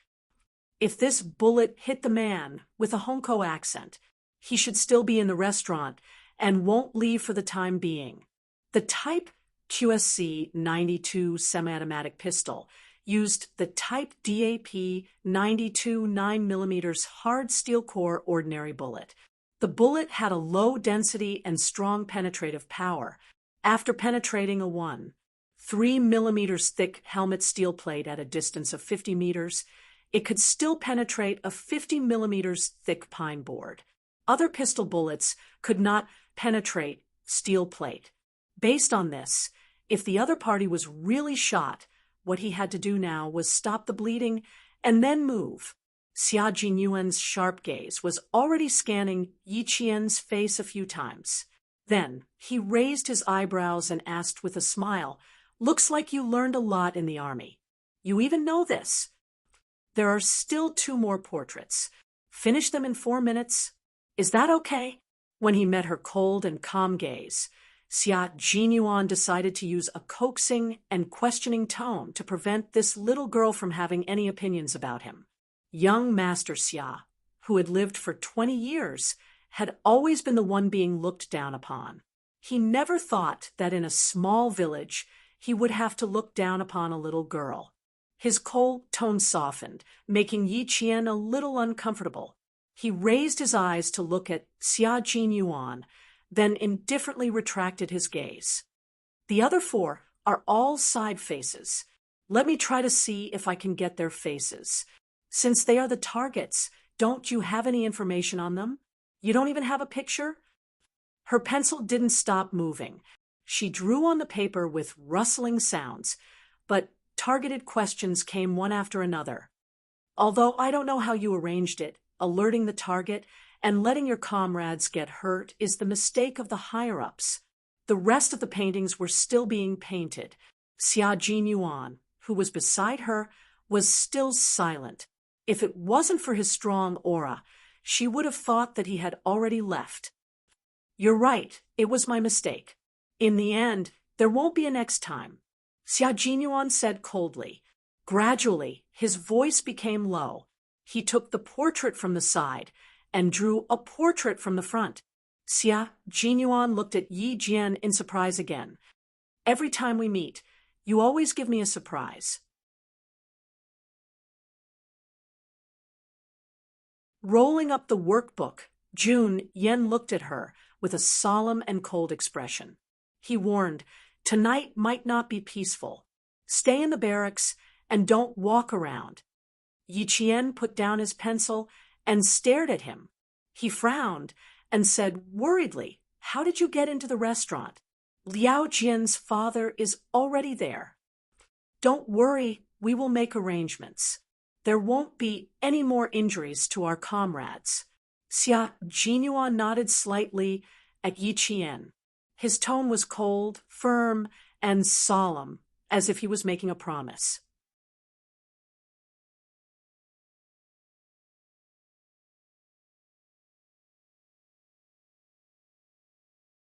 If this bullet hit the man with a Hongkou accent, he should still be in the restaurant and won't leave for the time being. The Type QSC 92 semi-automatic pistol used the Type DAP 92 9mm hard steel core ordinary bullet. The bullet had a low density and strong penetrative power. After penetrating a 1.3 millimeters thick helmet steel plate at a distance of 50 meters, it could still penetrate a 50 millimeters thick pine board. Other pistol bullets could not penetrate steel plate. Based on this, if the other party was really shot, what he had to do now was stop the bleeding and then move. Xia Jinyuan's sharp gaze was already scanning Yi Qian's face a few times. Then he raised his eyebrows and asked with a smile, "Looks like you learned a lot in the army. You even know this. There are still 2 more portraits. Finish them in 4 minutes. Is that okay?" When he met her cold and calm gaze, Xia Jinyuan decided to use a coaxing and questioning tone to prevent this little girl from having any opinions about him. Young Master Xia, who had lived for 20 years, had always been the one being looked down upon. He never thought that in a small village he would have to look down upon a little girl. His cold tone softened, making Yi Qian a little uncomfortable. He raised his eyes to look at Xia Jinyuan, then indifferently retracted his gaze. "The other 4 are all side faces. Let me try to see if I can get their faces. Since they are the targets, don't you have any information on them? You don't even have a picture?" Her pencil didn't stop moving. She drew on the paper with rustling sounds, but targeted questions came one after another. "Although I don't know how you arranged it, alerting the target and letting your comrades get hurt is the mistake of the higher-ups." The rest of the paintings were still being painted. Xia Jinyuan, who was beside her, was still silent. If it wasn't for his strong aura, she would have thought that he had already left. "You're right, it was my mistake. In the end, there won't be a next time," Xia Jinyuan said coldly. Gradually, his voice became low. He took the portrait from the side and drew a portrait from the front. Xia Jinyuan looked at Yi Jian in surprise again. "Every time we meet, you always give me a surprise." Rolling up the workbook, Jun Yen looked at her with a solemn and cold expression. He warned, "Tonight might not be peaceful. Stay in the barracks and don't walk around." Yi Qian put down his pencil and stared at him. He frowned and said worriedly, "How did you get into the restaurant? Liao Jian's father is already there." "Don't worry, we will make arrangements. There won't be any more injuries to our comrades." Xia Jinyuan nodded slightly at Yi Qian. His tone was cold, firm, and solemn, as if he was making a promise.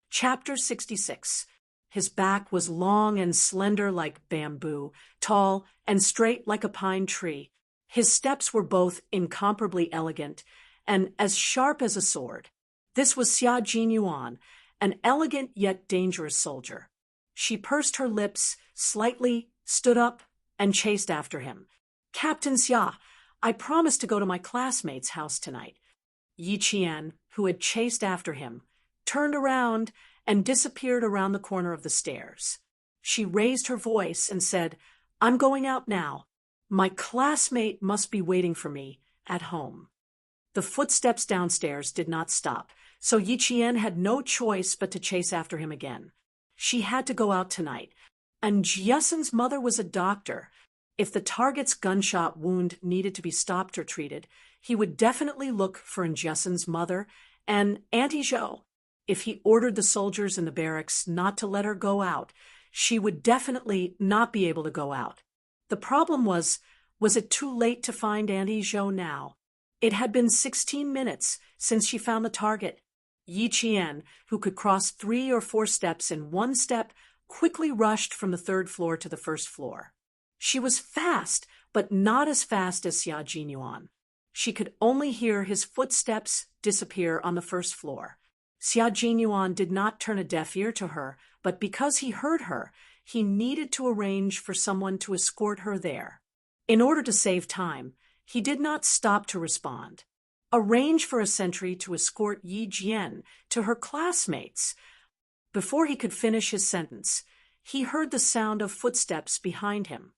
Chapter 66. His back was long and slender like bamboo, tall and straight like a pine tree. His steps were both incomparably elegant and as sharp as a sword. This was Xia Jinyuan, an elegant yet dangerous soldier. She pursed her lips slightly, stood up, and chased after him. "Captain Xia, I promised to go to my classmate's house tonight." Yi Qian, who had chased after him, turned around and disappeared around the corner of the stairs. She raised her voice and said, "I'm going out now. My classmate must be waiting for me at home." The footsteps downstairs did not stop, so Yi Qian had no choice but to chase after him again. She had to go out tonight, and Jessen's mother was a doctor. If the target's gunshot wound needed to be stopped or treated, he would definitely look for Jessen's mother and Auntie Zhou. If he ordered the soldiers in the barracks not to let her go out, she would definitely not be able to go out. The problem was it too late to find Auntie Zhou now? It had been 16 minutes since she found the target. Yi Qian, who could cross 3 or 4 steps in one step, quickly rushed from the 3rd floor to the 1st floor. She was fast, but not as fast as Xia Jinyuan. She could only hear his footsteps disappear on the 1st floor. Xia Jinyuan did not turn a deaf ear to her, but because he heard her, he needed to arrange for someone to escort her there. In order to save time, he did not stop to respond. arrange for a sentry to escort Yi Jian to her classmates. Before he could finish his sentence, he heard the sound of footsteps behind him.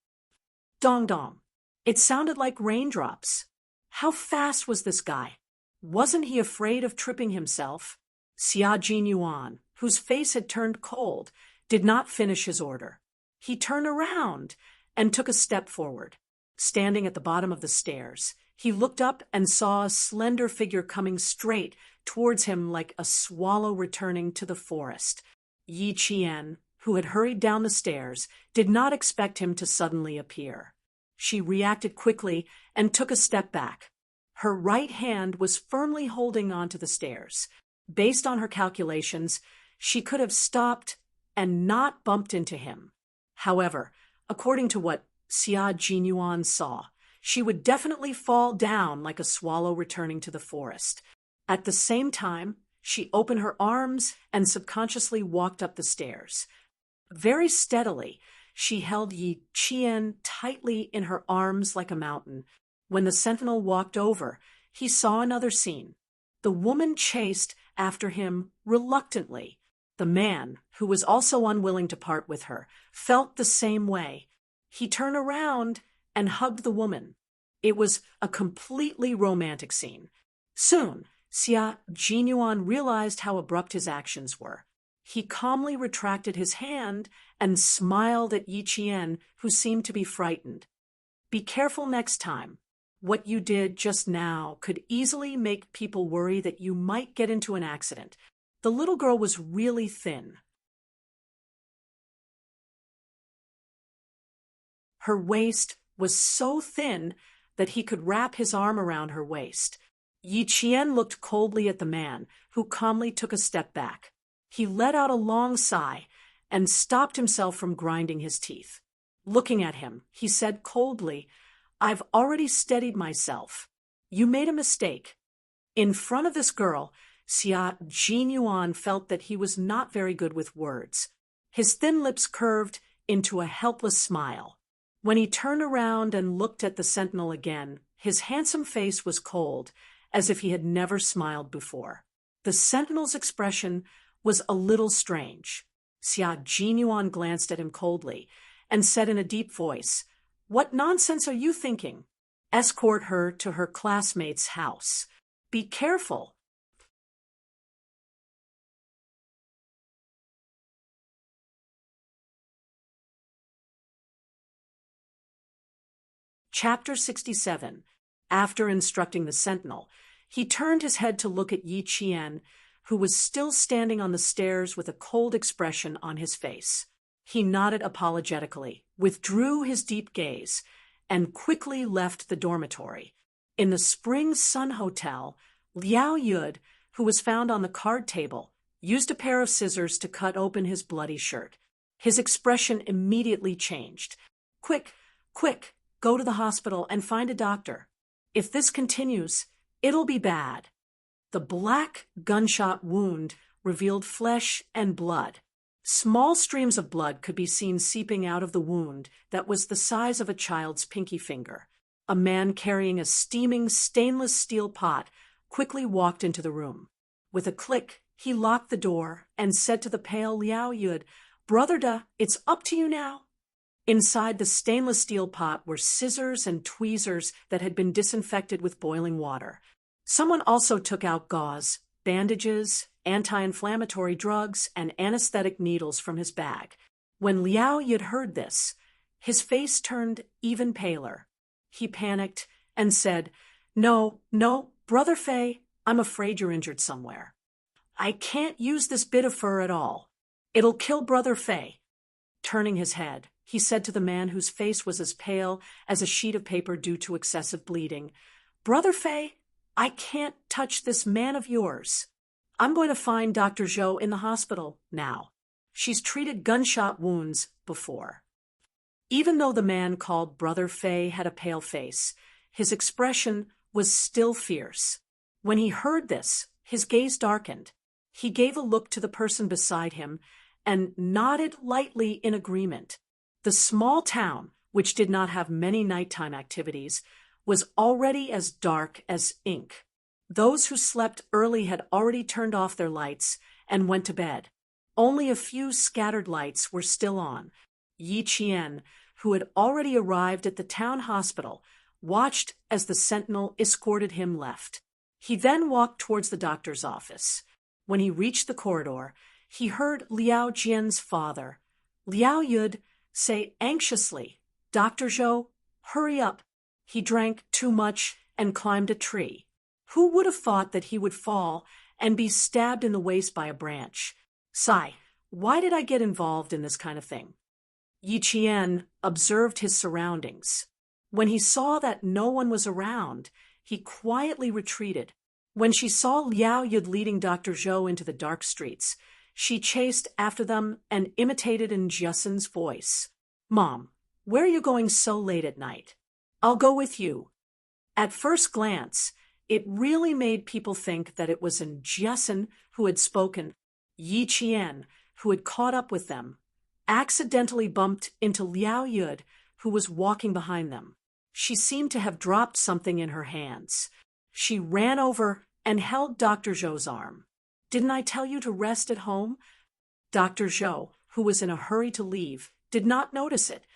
Dong dong. It sounded like raindrops. How fast was this guy? Wasn't he afraid of tripping himself? Xia Jinyuan, whose face had turned cold, did not finish his order. He turned around and took a step forward. Standing at the bottom of the stairs, he looked up and saw a slender figure coming straight towards him like a swallow returning to the forest. Yi Qian, who had hurried down the stairs, did not expect him to suddenly appear. She reacted quickly and took a step back. Her right hand was firmly holding onto the stairs. Based on her calculations, she could have stopped and not bumped into him. However, according to what Xia Jinyuan saw, she would definitely fall down like a swallow returning to the forest. At the same time, she opened her arms and subconsciously walked up the stairs. Very steadily, she held Yi Qian tightly in her arms like a mountain. When the sentinel walked over, he saw another scene. The woman chased after him reluctantly. The man, who was also unwilling to part with her, felt the same way. He turned around and hugged the woman. It was a completely romantic scene. Soon, Xia Jinyuan realized how abrupt his actions were. He calmly retracted his hand and smiled at Yi Qian, who seemed to be frightened. Be careful next time. What you did just now could easily make people worry that you might get into an accident. The little girl was really thin. Her waist was so thin that he could wrap his arm around her waist. Yi Qian looked coldly at the man, who calmly took a step back. He let out a long sigh and stopped himself from grinding his teeth. Looking at him, he said coldly, "I've already steadied myself. You made a mistake." In front of this girl, Xia Jinyuan felt that he was not very good with words. His thin lips curved into a helpless smile. When he turned around and looked at the sentinel again, his handsome face was cold, as if he had never smiled before. The sentinel's expression was a little strange. Xia Jinyuan glanced at him coldly and said in a deep voice, "What nonsense are you thinking? Escort her to her classmate's house. Be careful." Chapter 67. After instructing the sentinel, he turned his head to look at Yi Qian, who was still standing on the stairs with a cold expression on his face. He nodded apologetically, withdrew his deep gaze, and quickly left the dormitory. In the Spring Sun Hotel, Liao Yud, who was found on the card table, used a pair of scissors to cut open his bloody shirt. His expression immediately changed. "Quick, quick, go to the hospital and find a doctor. If this continues, it'll be bad." The black gunshot wound revealed flesh and blood. Small streams of blood could be seen seeping out of the wound that was the size of a child's pinky finger. A man carrying a steaming stainless steel pot quickly walked into the room. With a click, he locked the door and said to the pale Liao Yud, "Brother Da, it's up to you now." Inside the stainless steel pot were scissors and tweezers that had been disinfected with boiling water. Someone also took out gauze, bandages, anti-inflammatory drugs, and anesthetic needles from his bag. When Liao Yud heard this, his face turned even paler. He panicked and said, No, Brother Fei, I'm afraid you're injured somewhere. I can't use this bit of fur at all. It'll kill Brother Fei." Turning his head, he said to the man whose face was as pale as a sheet of paper due to excessive bleeding, "Brother Fei, I can't touch this man of yours. I'm going to find Dr. Zhou in the hospital now. She's treated gunshot wounds before." Even though the man called Brother Fei had a pale face, his expression was still fierce. When he heard this, his gaze darkened. He gave a look to the person beside him and nodded lightly in agreement. The small town, which did not have many nighttime activities, was already as dark as ink. Those who slept early had already turned off their lights and went to bed. Only a few scattered lights were still on. Yi Qian, who had already arrived at the town hospital, watched as the sentinel escorted him left. He then walked towards the doctor's office. When he reached the corridor, he heard Liao Jian's father, Liao Yud, say anxiously, "Dr. Zhou, hurry up." He drank too much and climbed a tree. Who would have thought that he would fall and be stabbed in the waist by a branch? Sigh, why did I get involved in this kind of thing? Yi Qian observed his surroundings. When he saw that no one was around, he quietly retreated. When she saw Liao Yud leading Dr. Zhou into the dark streets, she chased after them and imitated in Justin's voice. "Mom, where are you going so late at night?" "I'll go with you." At first glance, it really made people think that it was Justin who had spoken. Yi Qian, who had caught up with them, accidentally bumped into Liao Yud, who was walking behind them. She seemed to have dropped something in her hands. She ran over and held Dr. Zhou's arm. "Didn't I tell you to rest at home?" Dr. Zhou, who was in a hurry to leave, did not notice it.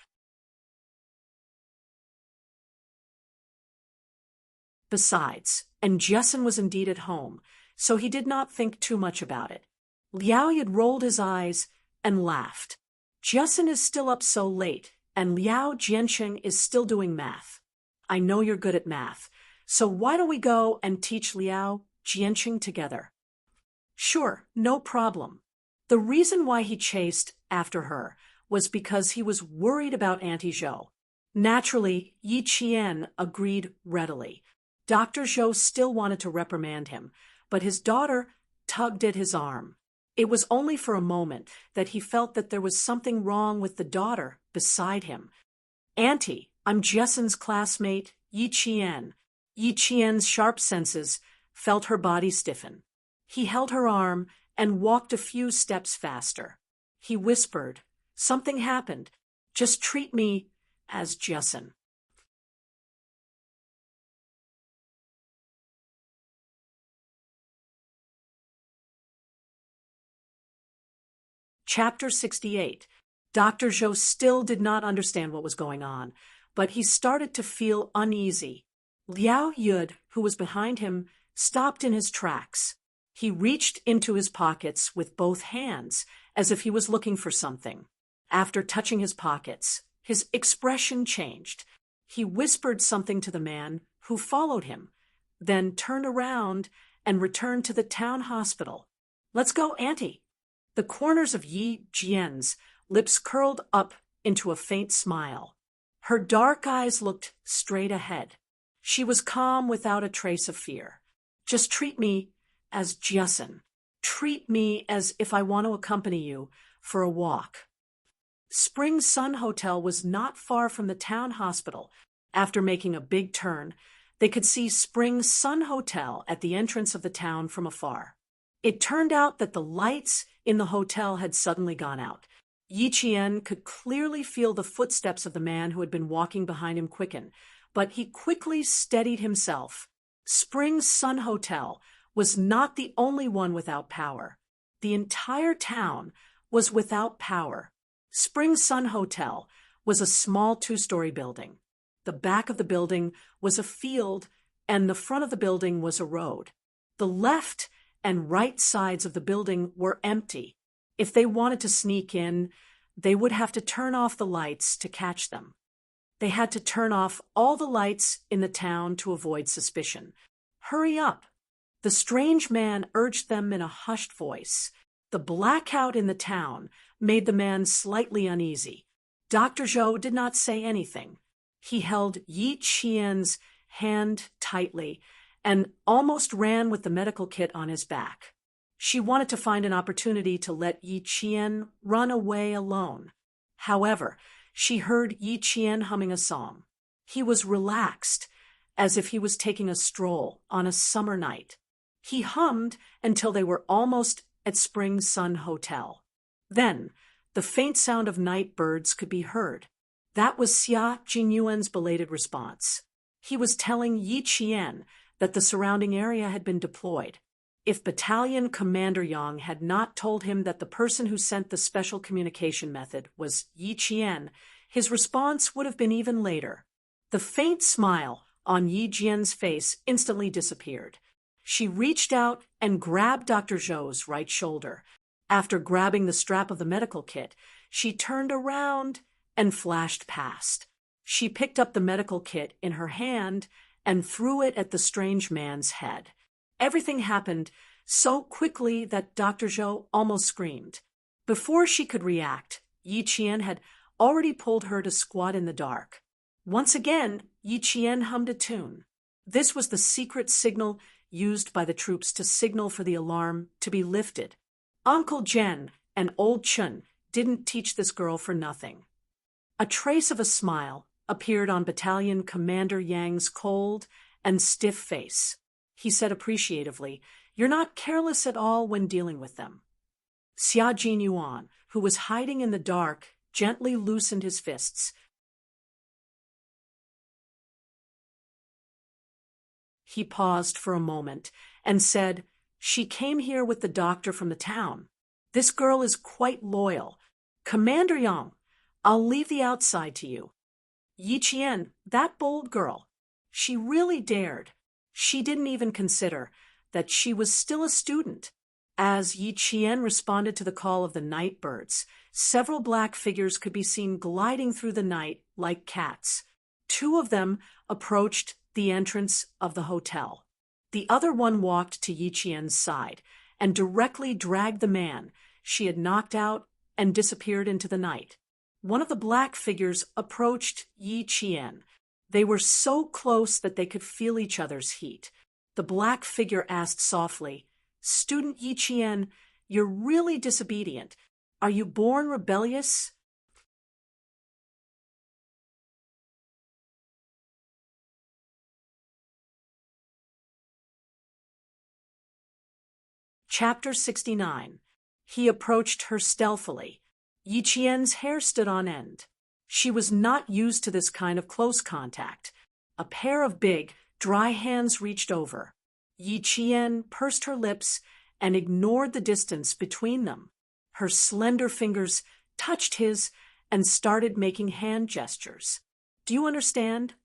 Besides, Justin was indeed at home, so he did not think too much about it. Liao Yud rolled his eyes and laughed. "Justin is still up so late, and Liao Jianqing is still doing math. I know you're good at math, so why don't we go and teach Liao Jianqing together?" "Sure, no problem." The reason why he chased after her was because he was worried about Auntie Zhou. Naturally, Yi Qian agreed readily. Dr. Zhou still wanted to reprimand him, but his daughter tugged at his arm. It was only for a moment that he felt that there was something wrong with the daughter beside him. "Auntie, I'm Justin's classmate, Yi Qian." Yi Qian's sharp senses felt her body stiffen. He held her arm and walked a few steps faster. He whispered, "Something happened. Just treat me as Justin." Chapter 68. Dr. Zhou still did not understand what was going on, but he started to feel uneasy. Liao Yud, who was behind him, stopped in his tracks. He reached into his pockets with both hands, as if he was looking for something. After touching his pockets, his expression changed. He whispered something to the man who followed him, then turned around and returned to the town hospital. "Let's go, Auntie." The corners of Yi Jian's lips curled up into a faint smile. Her dark eyes looked straight ahead. She was calm without a trace of fear. "Just treat me as Justin. Treat me as if I want to accompany you for a walk." Spring Sun Hotel was not far from the town hospital. After making a big turn, they could see Spring Sun Hotel at the entrance of the town from afar. It turned out that the lights in the hotel had suddenly gone out. Yi Qian could clearly feel the footsteps of the man who had been walking behind him quicken, but he quickly steadied himself. Spring Sun Hotel was not the only one without power. The entire town was without power. Spring Sun Hotel was a small two-story building. The back of the building was a field, and the front of the building was a road. The left and right sides of the building were empty. If they wanted to sneak in, they would have to turn off the lights to catch them. They had to turn off all the lights in the town to avoid suspicion. "Hurry up." The strange man urged them in a hushed voice. The blackout in the town made the man slightly uneasy. Dr. Zhou did not say anything. He held Yi Qian's hand tightly and almost ran with the medical kit on his back. She wanted to find an opportunity to let Yi Qian run away alone. However, she heard Yi Qian humming a song. He was relaxed, as if he was taking a stroll on a summer night. He hummed until they were almost at Spring Sun Hotel. Then, the faint sound of night birds could be heard. That was Xia Jinyuan's belated response. He was telling Yi Qian that the surrounding area had been deployed. If Battalion Commander Yang had not told him that the person who sent the special communication method was Yi Qian, his response would have been even later. The faint smile on Yi Jian's face instantly disappeared. She reached out and grabbed Dr. Zhou's right shoulder. After grabbing the strap of the medical kit, she turned around and flashed past. She picked up the medical kit in her hand and threw it at the strange man's head. Everything happened so quickly that Dr. Zhou almost screamed. Before she could react, Yi Qian had already pulled her to squat in the dark. Once again, Yi Qian hummed a tune. This was the secret signal used by the troops to signal for the alarm to be lifted. Uncle Jen and Old Chun didn't teach this girl for nothing. A trace of a smile appeared on Battalion Commander Yang's cold and stiff face. He said appreciatively, "You're not careless at all when dealing with them." Xia Jinyuan, who was hiding in the dark, gently loosened his fists. He paused for a moment and said, "She came here with the doctor from the town. This girl is quite loyal. Commander Yang, I'll leave the outside to you. Yi Qian, that bold girl, she really dared. She didn't even consider that she was still a student." As Yi Qian responded to the call of the night birds, several black figures could be seen gliding through the night like cats. Two of them approached the entrance of the hotel. The other one walked to Yi Qian's side and directly dragged the man she had knocked out and disappeared into the night. One of the black figures approached Yi Qian. They were so close that they could feel each other's heat. The black figure asked softly, "Student Yi Qian, you're really disobedient. Are you born rebellious?" Chapter 69. He approached her stealthily. Yi Qian's hair stood on end. She was not used to this kind of close contact. A pair of big, dry hands reached over. Yi Qian pursed her lips and ignored the distance between them. Her slender fingers touched his and started making hand gestures. "Do you understand?"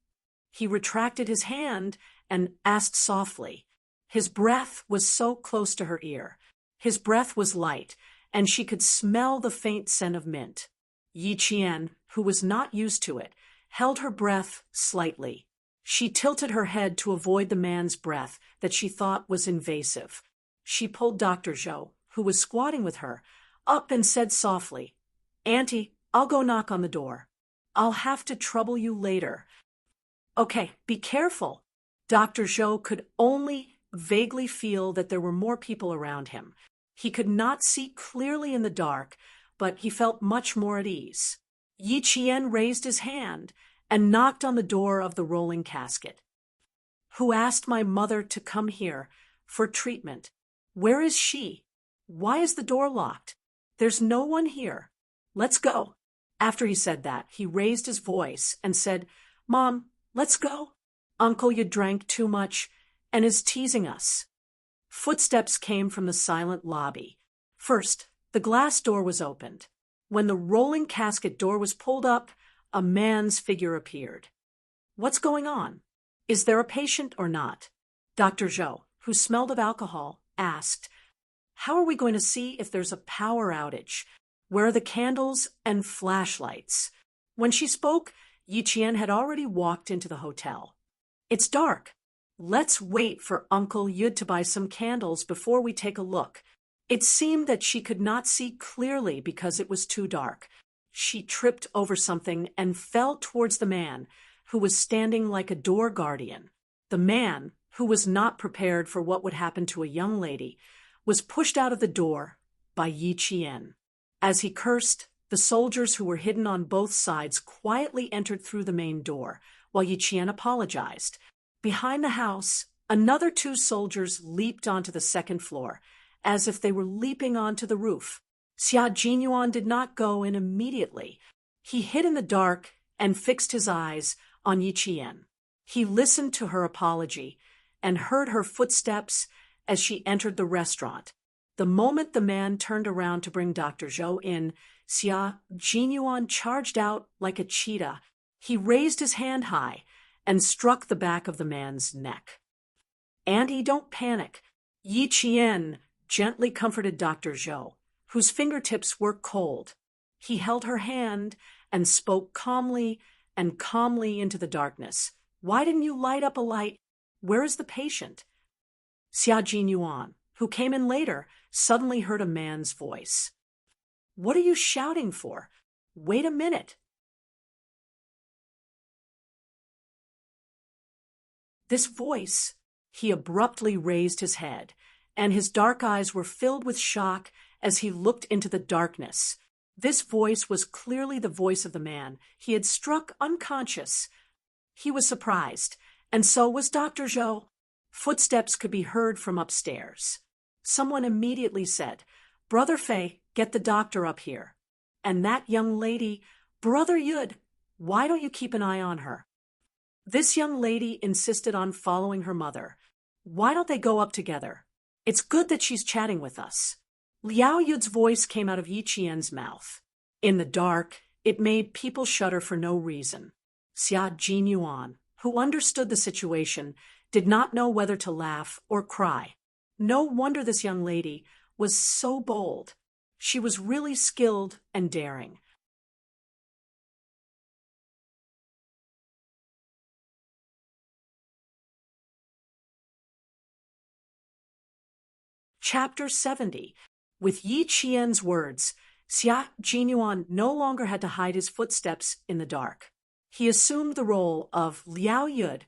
He retracted his hand and asked softly. His breath was so close to her ear. His breath was light, and she could smell the faint scent of mint. Yi Qian, who was not used to it, held her breath slightly. She tilted her head to avoid the man's breath that she thought was invasive. She pulled Dr. Zhou, who was squatting with her, up and said softly, "Auntie, I'll go knock on the door. I'll have to trouble you later." "Okay, be careful." Dr. Zhou could only vaguely feel that there were more people around him. He could not see clearly in the dark, but he felt much more at ease. Yi Qian raised his hand and knocked on the door of the rolling casket. "Who asked my mother to come here for treatment? Where is she? Why is the door locked? There's no one here. Let's go." After he said that, he raised his voice and said, "Mom, let's go. Uncle, you drank too much and is teasing us." Footsteps came from the silent lobby. First, the glass door was opened. When the rolling casket door was pulled up, a man's figure appeared. "What's going on? Is there a patient or not?" Dr. Zhou, who smelled of alcohol, asked. "How are we going to see if there's a power outage? Where are the candles and flashlights?" When she spoke, Yi Qian had already walked into the hotel. "It's dark. Let's wait for Uncle Yud to buy some candles before we take a look." It seemed that she could not see clearly because it was too dark. She tripped over something and fell towards the man, who was standing like a door guardian. The man, who was not prepared for what would happen to a young lady, was pushed out of the door by Yi Qian. As he cursed, the soldiers who were hidden on both sides quietly entered through the main door, while Yi Qian apologized. Behind the house, another two soldiers leaped onto the second floor, as if they were leaping onto the roof. Xia Jinyuan did not go in immediately. He hid in the dark and fixed his eyes on Yi Qian. He listened to her apology and heard her footsteps as she entered the restaurant. The moment the man turned around to bring Dr. Zhou in, Xia Jinyuan charged out like a cheetah. He raised his hand high and struck the back of the man's neck. "Auntie, don't panic." Yi Qian gently comforted Dr. Zhou, whose fingertips were cold. He held her hand and spoke calmly into the darkness. "Why didn't you light up a light? Where is the patient?" Xia Jinyuan, who came in later, suddenly heard a man's voice. "What are you shouting for? Wait a minute." This voice, he abruptly raised his head, and his dark eyes were filled with shock as he looked into the darkness. This voice was clearly the voice of the man he had struck unconscious. He was surprised, and so was Dr. Zhou. Footsteps could be heard from upstairs. Someone immediately said, "Brother Fei, get the doctor up here." And that young lady, "Brother Yud, why don't you keep an eye on her?" This young lady insisted on following her mother. "Why don't they go up together? It's good that she's chatting with us." Liao Yud's voice came out of Yi Qian's mouth. In the dark, it made people shudder for no reason. Xia Jinyuan, who understood the situation, did not know whether to laugh or cry. No wonder this young lady was so bold. She was really skilled and daring. Chapter 70. With Yi Qian's words, Xia Jinyuan no longer had to hide his footsteps in the dark. He assumed the role of Liao Yud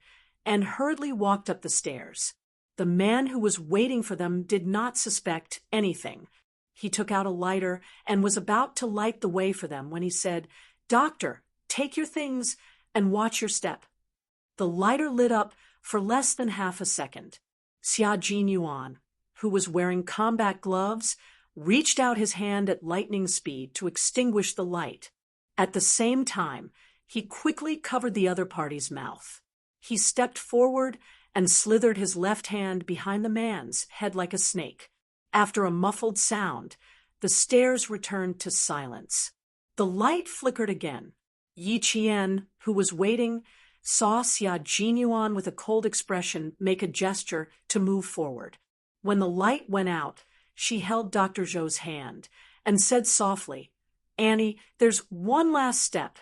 and hurriedly walked up the stairs. The man who was waiting for them did not suspect anything. He took out a lighter and was about to light the way for them when he said, "Doctor, take your things and watch your step." The lighter lit up for less than half a second. Xia Jinyuan, who was wearing combat gloves, reached out his hand at lightning speed to extinguish the light. At the same time, he quickly covered the other party's mouth. He stepped forward and slithered his left hand behind the man's head like a snake. After a muffled sound, the stairs returned to silence. The light flickered again. Yi Qian, who was waiting, saw Xia Jinyuan with a cold expression make a gesture to move forward. When the light went out, she held Dr. Zhou's hand and said softly, "Annie, there's one last step."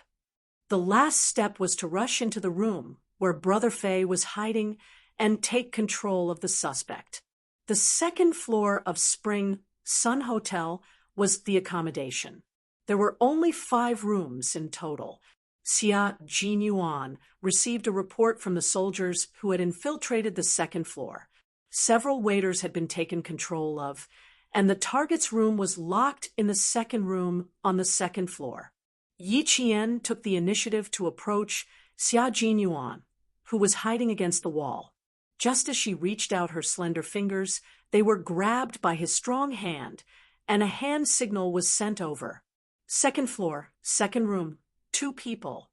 The last step was to rush into the room where Brother Fei was hiding and take control of the suspect. The second floor of Spring Sun Hotel was the accommodation. There were only 5 rooms in total. Xia Jinyuan received a report from the soldiers who had infiltrated the second floor. Several waiters had been taken control of, and the target's room was locked in the second room on the second floor. Yi Qian took the initiative to approach Xia Jinyuan, who was hiding against the wall. Just as she reached out her slender fingers, they were grabbed by his strong hand, and a hand signal was sent over. "Second floor, second room, 2 people."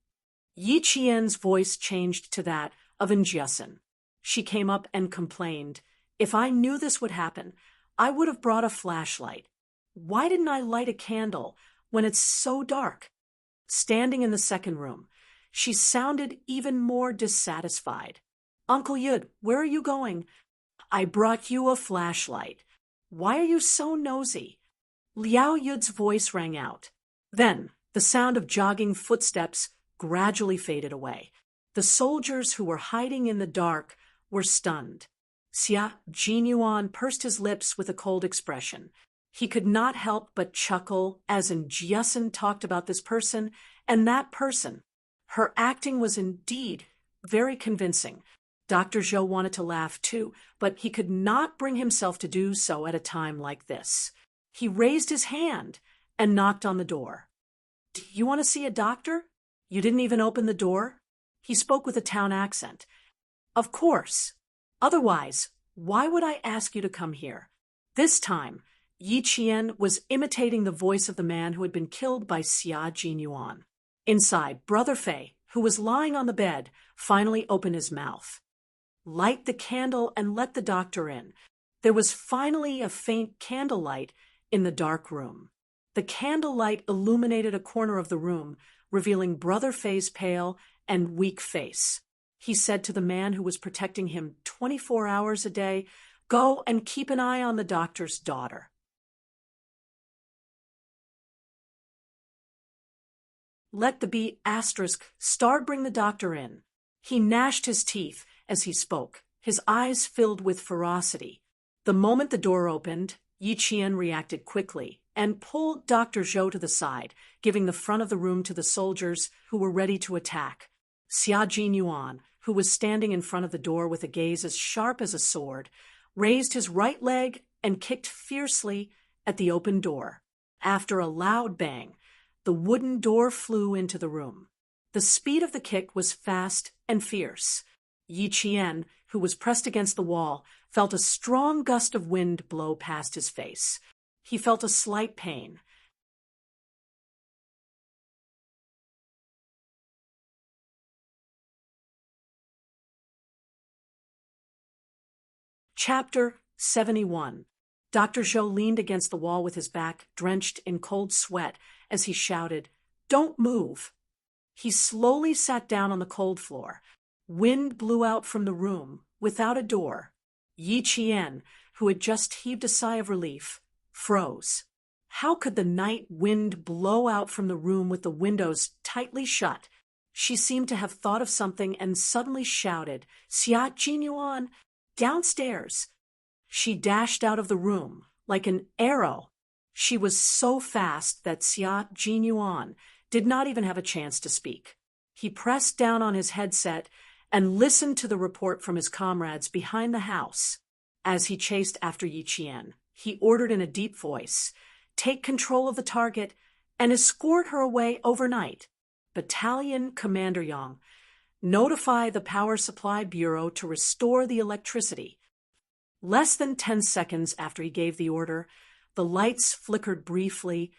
Yi Qian's voice changed to that of Njiesin. She came up and complained, "If I knew this would happen, I would have brought a flashlight. Why didn't I light a candle when it's so dark?" Standing in the second room, she sounded even more dissatisfied. "Uncle Yud, where are you going?" "I brought you a flashlight." "Why are you so nosy?" Liao Yud's voice rang out. Then the sound of jogging footsteps gradually faded away. The soldiers who were hiding in the dark were stunned. Xia Jinyuan pursed his lips with a cold expression. He could not help but chuckle as Njiesin talked about this person and that person. Her acting was indeed very convincing. Dr. Zhou wanted to laugh too, but he could not bring himself to do so at a time like this. He raised his hand and knocked on the door. "Do you want to see a doctor? You didn't even open the door?" He spoke with a town accent. "Of course. Otherwise, why would I ask you to come here?" This time, Yi Qian was imitating the voice of the man who had been killed by Xia Jinyuan. Inside, Brother Fei, who was lying on the bed, finally opened his mouth. Light the candle and let the doctor in. There was finally a faint candlelight in the dark room. The candlelight illuminated a corner of the room, revealing Brother Fay's pale and weak face. He said to the man who was protecting him 24 hours a day, "Go and keep an eye on the doctor's daughter." Let the B** starred bring the doctor in. He gnashed his teeth as he spoke, his eyes filled with ferocity. The moment the door opened, Yi Qian reacted quickly and pulled Dr. Zhou to the side, giving the front of the room to the soldiers who were ready to attack. Xia Jinyuan, who was standing in front of the door with a gaze as sharp as a sword, raised his right leg and kicked fiercely at the open door. After a loud bang, the wooden door flew into the room. The speed of the kick was fast and fierce. Yi Qian, who was pressed against the wall, felt a strong gust of wind blow past his face. He felt a slight pain. Chapter 71. Dr. Zhou leaned against the wall with his back drenched in cold sweat as he shouted, "Don't move." He slowly sat down on the cold floor. Wind blew out from the room, without a door. Yi Qian, who had just heaved a sigh of relief, froze. How could the night wind blow out from the room with the windows tightly shut? She seemed to have thought of something and suddenly shouted, "Xia Jinyuan, downstairs!" She dashed out of the room like an arrow. She was so fast that Xia Jinyuan did not even have a chance to speak. He pressed down on his headset and listened to the report from his comrades behind the house. As he chased after Yi Qian, he ordered in a deep voice, "Take control of the target and escort her away overnight. Battalion Commander Yang, notify the Power Supply Bureau to restore the electricity." Less than 10 seconds after he gave the order, the lights flickered briefly,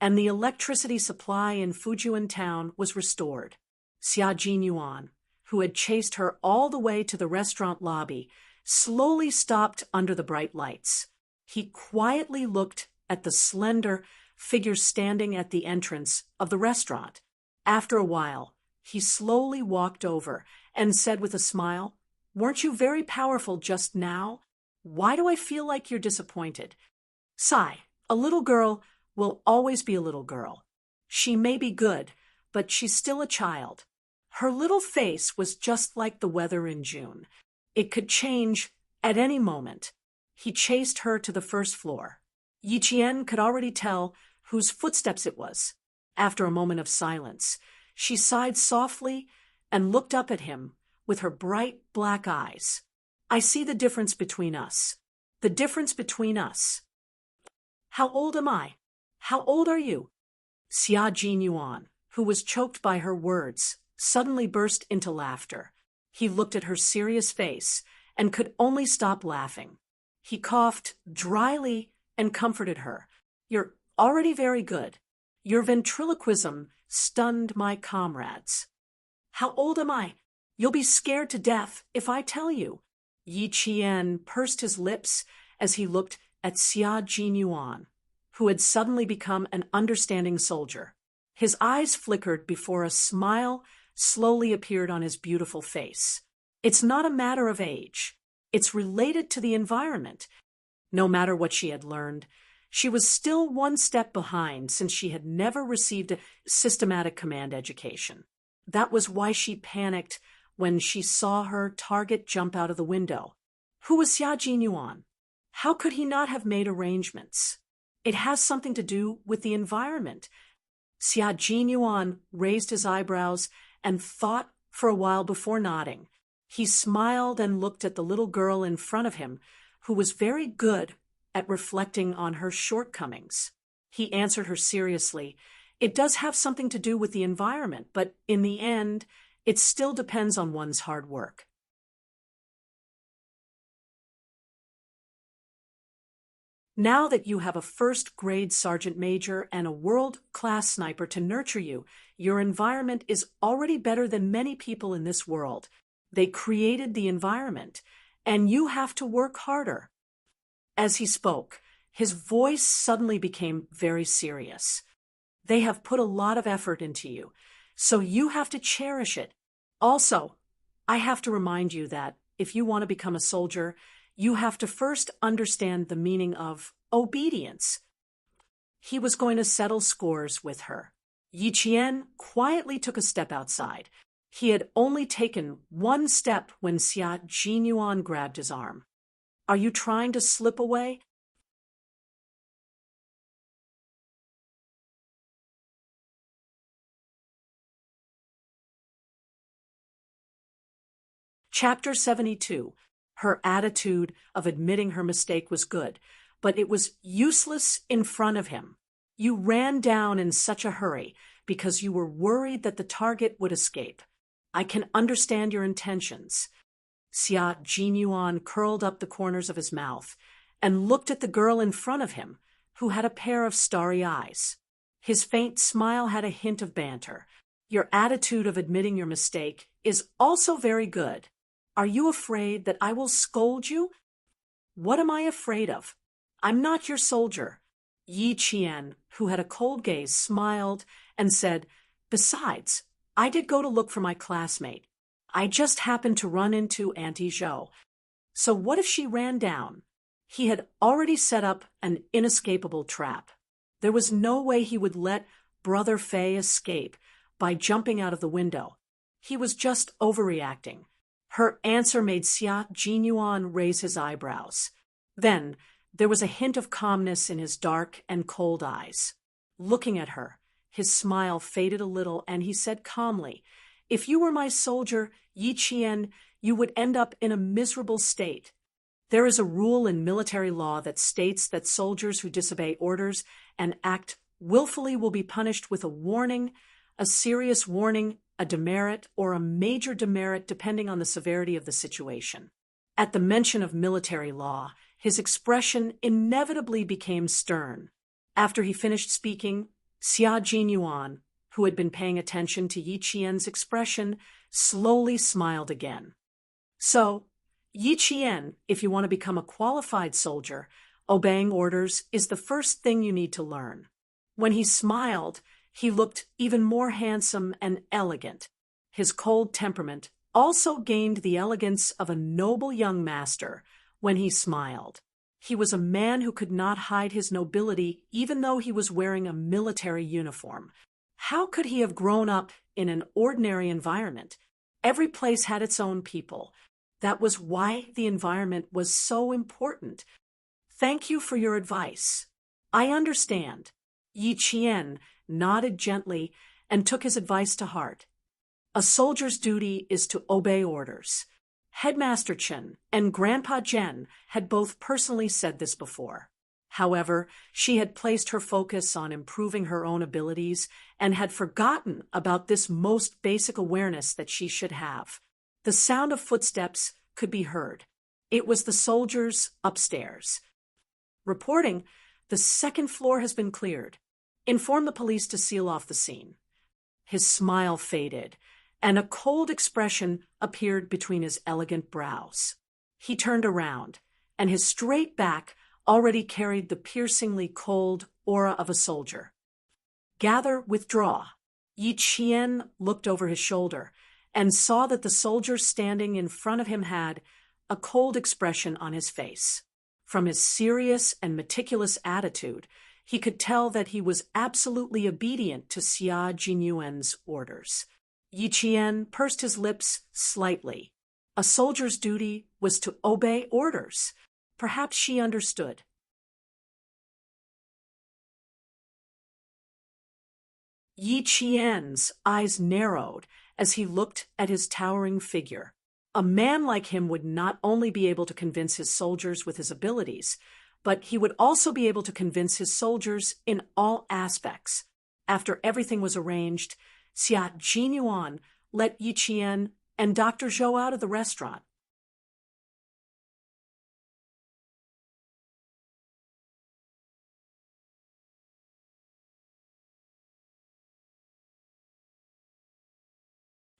and the electricity supply in Fujian town was restored. Xia Jinyuan, who had chased her all the way to the restaurant lobby, slowly stopped under the bright lights. He quietly looked at the slender figure standing at the entrance of the restaurant. After a while, he slowly walked over and said with a smile, "Weren't you very powerful just now? Why do I feel like you're disappointed?" "Sigh, a little girl will always be a little girl. She may be good, but she's still a child." Her little face was just like the weather in June. It could change at any moment. He chased her to the first floor. Yi Qian could already tell whose footsteps it was. After a moment of silence, she sighed softly and looked up at him with her bright black eyes. "I see the difference between us. The difference between us. How old am I? How old are you?" Xia Jinyuan, who was choked by her words, suddenly burst into laughter. He looked at her serious face and could only stop laughing. He coughed dryly and comforted her. "You're already very good. Your ventriloquism stunned my comrades." "How old am I? You'll be scared to death if I tell you." Yi Qian pursed his lips as he looked at Xia Jinyuan, who had suddenly become an understanding soldier. His eyes flickered before a smile slowly appeared on his beautiful face. "It's not a matter of age. It's related to the environment." No matter what she had learned, she was still one step behind since she had never received a systematic command education. That was why she panicked when she saw her target jump out of the window. Who was Xia Jinyuan? How could he not have made arrangements? It has something to do with the environment. Xia Jinyuan raised his eyebrows and thought for a while before nodding. He smiled and looked at the little girl in front of him, who was very good at reflecting on her shortcomings. He answered her seriously, "It does have something to do with the environment, but in the end, it still depends on one's hard work." Now that you have a first-grade sergeant major and a world-class sniper to nurture you, your environment is already better than many people in this world. They created the environment, and you have to work harder. As he spoke, his voice suddenly became very serious. They have put a lot of effort into you, so you have to cherish it. Also, I have to remind you that if you want to become a soldier, you have to first understand the meaning of obedience. He was going to settle scores with her. Yi Qian quietly took a step outside. He had only taken one step when Xia Jinyuan grabbed his arm. Are you trying to slip away? Chapter 72. Her attitude of admitting her mistake was good, but it was useless in front of him. You ran down in such a hurry because you were worried that the target would escape. I can understand your intentions. Xia Jinyuan curled up the corners of his mouth and looked at the girl in front of him, who had a pair of starry eyes. His faint smile had a hint of banter. Your attitude of admitting your mistake is also very good. Are you afraid that I will scold you? What am I afraid of? I'm not your soldier. Yi Qian, who had a cold gaze, smiled and said, Besides, I did go to look for my classmate. I just happened to run into Auntie Zhou. So what if she ran down? He had already set up an inescapable trap. There was no way he would let Brother Fei escape by jumping out of the window. He was just overreacting. Her answer made Xia Jinyuan raise his eyebrows. Then there was a hint of calmness in his dark and cold eyes. Looking at her, his smile faded a little, and he said calmly, If you were my soldier, Yi Qian, you would end up in a miserable state. There is a rule in military law that states that soldiers who disobey orders and act willfully will be punished with a warning, a serious warning, a demerit, or a major demerit depending on the severity of the situation. At the mention of military law, his expression inevitably became stern. After he finished speaking, Xia Jinyuan, who had been paying attention to Yi Qian's expression, slowly smiled again. So, Yi Qian, if you want to become a qualified soldier, obeying orders is the first thing you need to learn. When he smiled, he looked even more handsome and elegant. His cold temperament also gained the elegance of a noble young master when he smiled. He was a man who could not hide his nobility even though he was wearing a military uniform. How could he have grown up in an ordinary environment? Every place had its own people. That was why the environment was so important. Thank you for your advice. I understand. Yi Qian nodded gently and took his advice to heart. A soldier's duty is to obey orders. Headmaster Chen and Grandpa Jen had both personally said this before. However, she had placed her focus on improving her own abilities and had forgotten about this most basic awareness that she should have. The sound of footsteps could be heard. It was the soldiers upstairs. Reporting, the second floor has been cleared. Inform the police to seal off the scene. His smile faded, and a cold expression appeared between his elegant brows. He turned around, and his straight back already carried the piercingly cold aura of a soldier. Gather, withdraw. Yi Qian looked over his shoulder and saw that the soldier standing in front of him had a cold expression on his face. From his serious and meticulous attitude, he could tell that he was absolutely obedient to Xia Jinyuan's orders. Yi Qian pursed his lips slightly. A soldier's duty was to obey orders. Perhaps she understood. Yi Qian's eyes narrowed as he looked at his towering figure. A man like him would not only be able to convince his soldiers with his abilities, but he would also be able to convince his soldiers in all aspects. After everything was arranged, Xia Jinyuan let Yi Qian and Dr. Zhou out of the restaurant.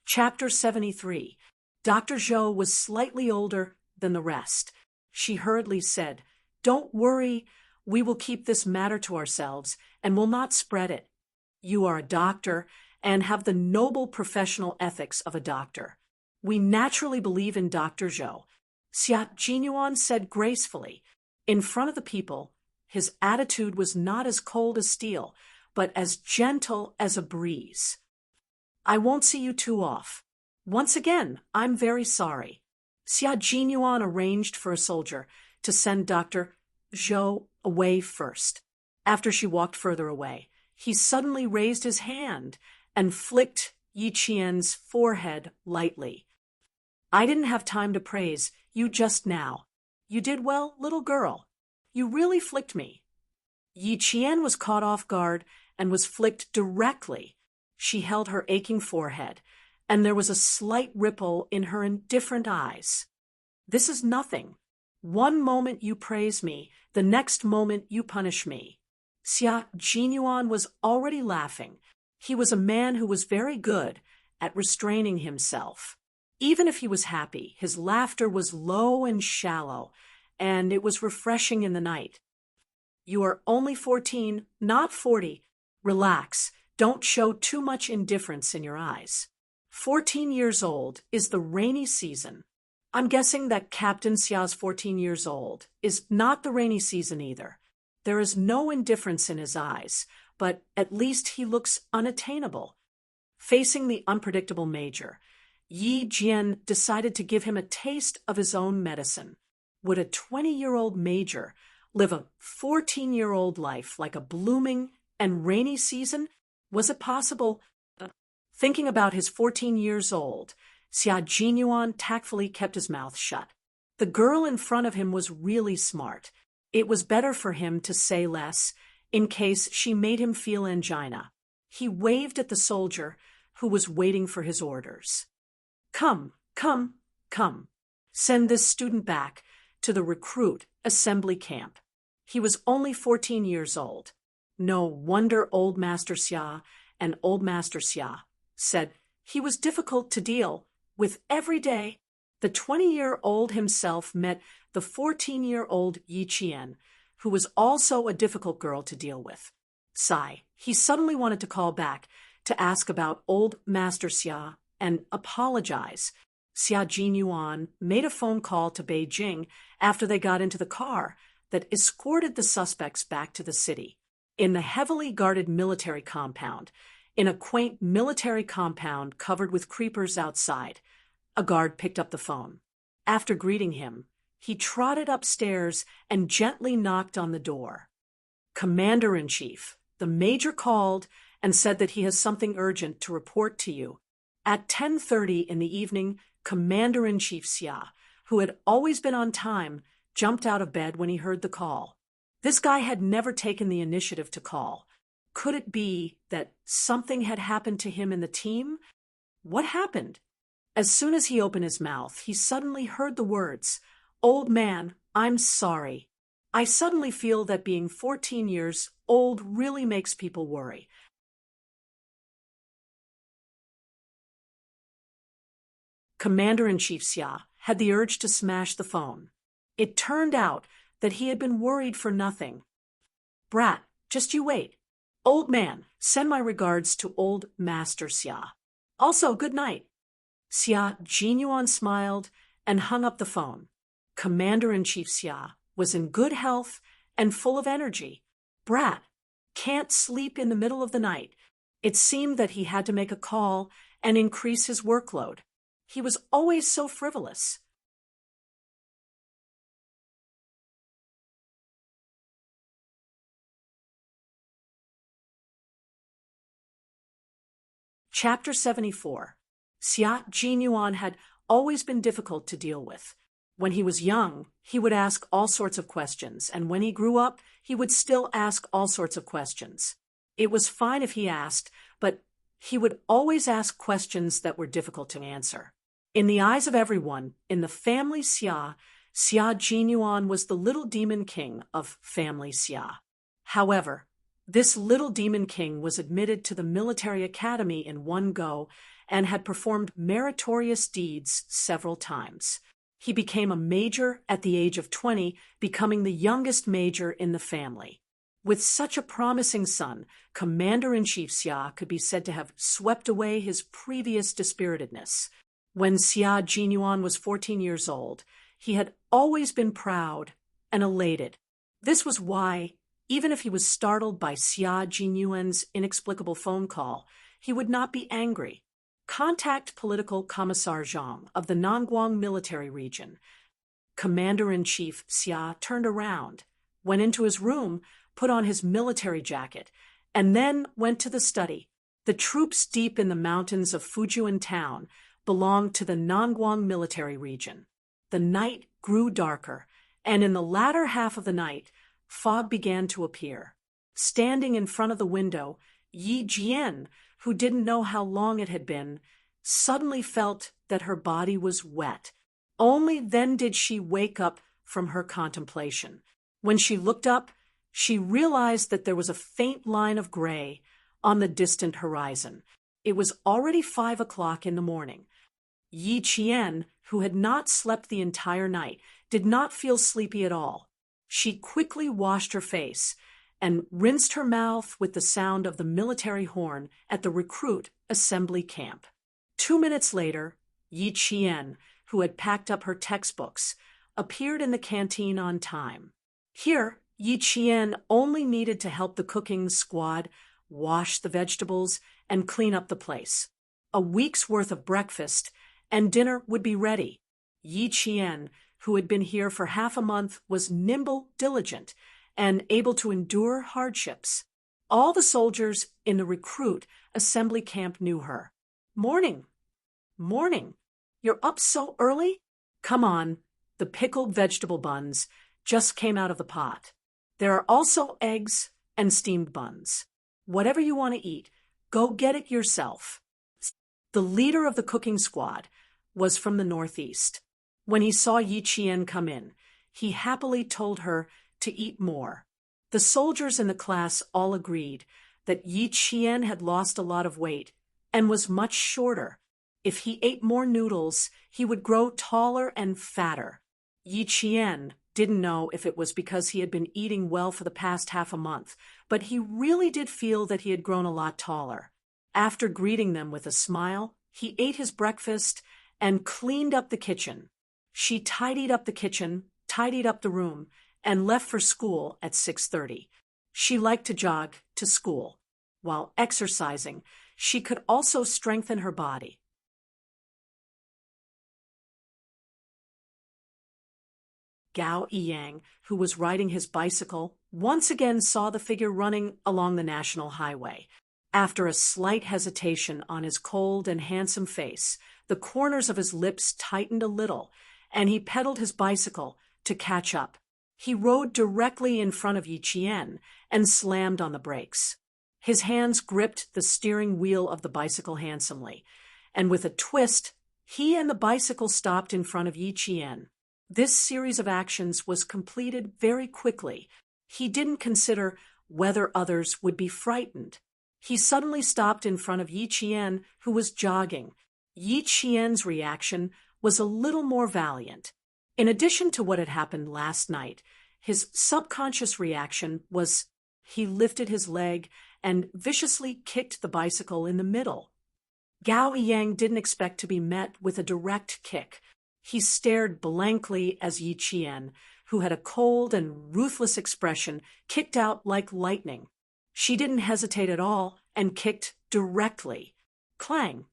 Chapter 73. Dr. Zhou was slightly older than the rest. She hurriedly said, "Don't worry, we will keep this matter to ourselves and will not spread it. You are a doctor and have the noble professional ethics of a doctor. We naturally believe in Dr. Zhou." Xia Jinyuan said gracefully. In front of the people, his attitude was not as cold as steel, but as gentle as a breeze. "I won't see you too off. Once again, I'm very sorry." Xia Jinyuan arranged for a soldier to send Dr. Zhou away first. After she walked further away, he suddenly raised his hand and flicked Yi Qian's forehead lightly. "I didn't have time to praise you just now. You did well, little girl. You really flicked me." Yi Qian was caught off guard and was flicked directly. She held her aching forehead, and there was a slight ripple in her indifferent eyes. "This is nothing. One moment you praise me, the next moment you punish me." Xia Jinyuan was already laughing. He was a man who was very good at restraining himself. Even if he was happy, his laughter was low and shallow, and it was refreshing in the night. "You are only 14, not 40. Relax. Don't show too much indifference in your eyes. 14 years old is the rainy season." I'm guessing that Captain Xia's 14 years old is not the rainy season either. There is no indifference in his eyes, but at least he looks unattainable. Facing the unpredictable major, Yi Jian decided to give him a taste of his own medicine. Would a 20-year-old major live a 14-year-old life like a blooming and rainy season? Was it possible? Thinking about his 14 years old, Xia Jinyuan tactfully kept his mouth shut. The girl in front of him was really smart. It was better for him to say less, in case she made him feel angina. He waved at the soldier, who was waiting for his orders. Come. Send this student back to the recruit assembly camp." He was only 14 years old. No wonder Old Master Xia and Old Master Xia said he was difficult to deal with every day. The 20-year-old himself met the 14-year-old Yi Qian, who was also a difficult girl to deal with. Sigh, he suddenly wanted to call back to ask about Old Master Xia and apologize. Xia Jinyuan made a phone call to Beijing after they got into the car that escorted the suspects back to the city. In the heavily guarded military compound, in a quaint military compound covered with creepers outside, a guard picked up the phone. After greeting him, he trotted upstairs and gently knocked on the door. "Commander-in-Chief, the major called and said that he has something urgent to report to you." At 10:30 in the evening, Commander-in-Chief Xia, who had always been on time, jumped out of bed when he heard the call. This guy had never taken the initiative to call. Could it be that something had happened to him in the team? What happened? As soon as he opened his mouth, he suddenly heard the words, "Old man, I'm sorry. I suddenly feel that being 14 years old really makes people worry." Commander-in-Chief Xia had the urge to smash the phone. It turned out that he had been worried for nothing. "Brat, just you wait. Old man, send my regards to Old Master Xia. Also, good night." Xia Jinyuan smiled and hung up the phone. Commander-in-Chief Xia was in good health and full of energy. Brat can't sleep in the middle of the night. It seemed that he had to make a call and increase his workload. He was always so frivolous. Chapter 74. Xia Jinyuan had always been difficult to deal with. When he was young, he would ask all sorts of questions, and when he grew up, he would still ask all sorts of questions. It was fine if he asked, but he would always ask questions that were difficult to answer. In the eyes of everyone, in the family Xia, Xia Jinyuan was the little demon king of family Xia. However, this little demon king was admitted to the military academy in one go and had performed meritorious deeds several times. He became a major at the age of 20, becoming the youngest major in the family. With such a promising son, Commander-in-Chief Xia could be said to have swept away his previous dispiritedness. When Xia Jinyuan was 14 years old, he had always been proud and elated. This was why, even if he was startled by Xia Jinyuan's inexplicable phone call, he would not be angry. Contact Political Commissar Zhang of the Nanguang military region. Commander-in-Chief Xia turned around, went into his room, put on his military jacket, and then went to the study. The troops deep in the mountains of Fujian town belonged to the Nanguang military region. The night grew darker, and in the latter half of the night, fog began to appear. Standing in front of the window, Yi Jian, who didn't know how long it had been, suddenly felt that her body was wet. Only then did she wake up from her contemplation. When she looked up, she realized that there was a faint line of gray on the distant horizon. It was already 5 o'clock in the morning. Yi Qian, who had not slept the entire night, did not feel sleepy at all. She quickly washed her face and rinsed her mouth with the sound of the military horn at the recruit assembly camp. 2 minutes later, Yi Qian, who had packed up her textbooks, appeared in the canteen on time. Here, Yi Qian only needed to help the cooking squad wash the vegetables and clean up the place. A week's worth of breakfast and dinner would be ready. Yi Qian, who had been here for half a month, was nimble, diligent, and able to endure hardships. All the soldiers in the recruit assembly camp knew her. "Morning. Morning. You're up so early? Come on, the pickled vegetable buns just came out of the pot. There are also eggs and steamed buns. Whatever you want to eat, go get it yourself." The leader of the cooking squad was from the northeast. When he saw Yi Qian come in, he happily told her to eat more. The soldiers in the class all agreed that Yi Qian had lost a lot of weight and was much shorter. If he ate more noodles, he would grow taller and fatter. Yi Qian didn't know if it was because he had been eating well for the past half a month, but he really did feel that he had grown a lot taller. After greeting them with a smile, he ate his breakfast and cleaned up the kitchen. She tidied up the kitchen, tidied up the room, and left for school at 6:30. She liked to jog to school. While exercising, she could also strengthen her body. Gao Yiyang, who was riding his bicycle, once again saw the figure running along the national highway. After a slight hesitation on his cold and handsome face, the corners of his lips tightened a little, and he pedaled his bicycle to catch up. He rode directly in front of Yi Qian and slammed on the brakes. His hands gripped the steering wheel of the bicycle handsomely, and with a twist, he and the bicycle stopped in front of Yi Qian. This series of actions was completed very quickly. He didn't consider whether others would be frightened. He suddenly stopped in front of Yi Qian, who was jogging. Yi Qian's reaction was a little more valiant. In addition to what had happened last night, his subconscious reaction was he lifted his leg and viciously kicked the bicycle in the middle. Gao Yiyang didn't expect to be met with a direct kick. He stared blankly as Yi Qian, who had a cold and ruthless expression, kicked out like lightning. She didn't hesitate at all and kicked directly. Clang!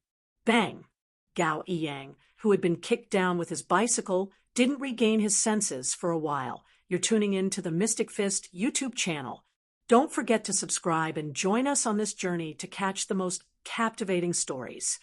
Bang! Gao Yiyang, who had been kicked down with his bicycle, didn't regain his senses for a while. You're tuning in to the Mystic Fist YouTube channel. Don't forget to subscribe and join us on this journey to catch the most captivating stories.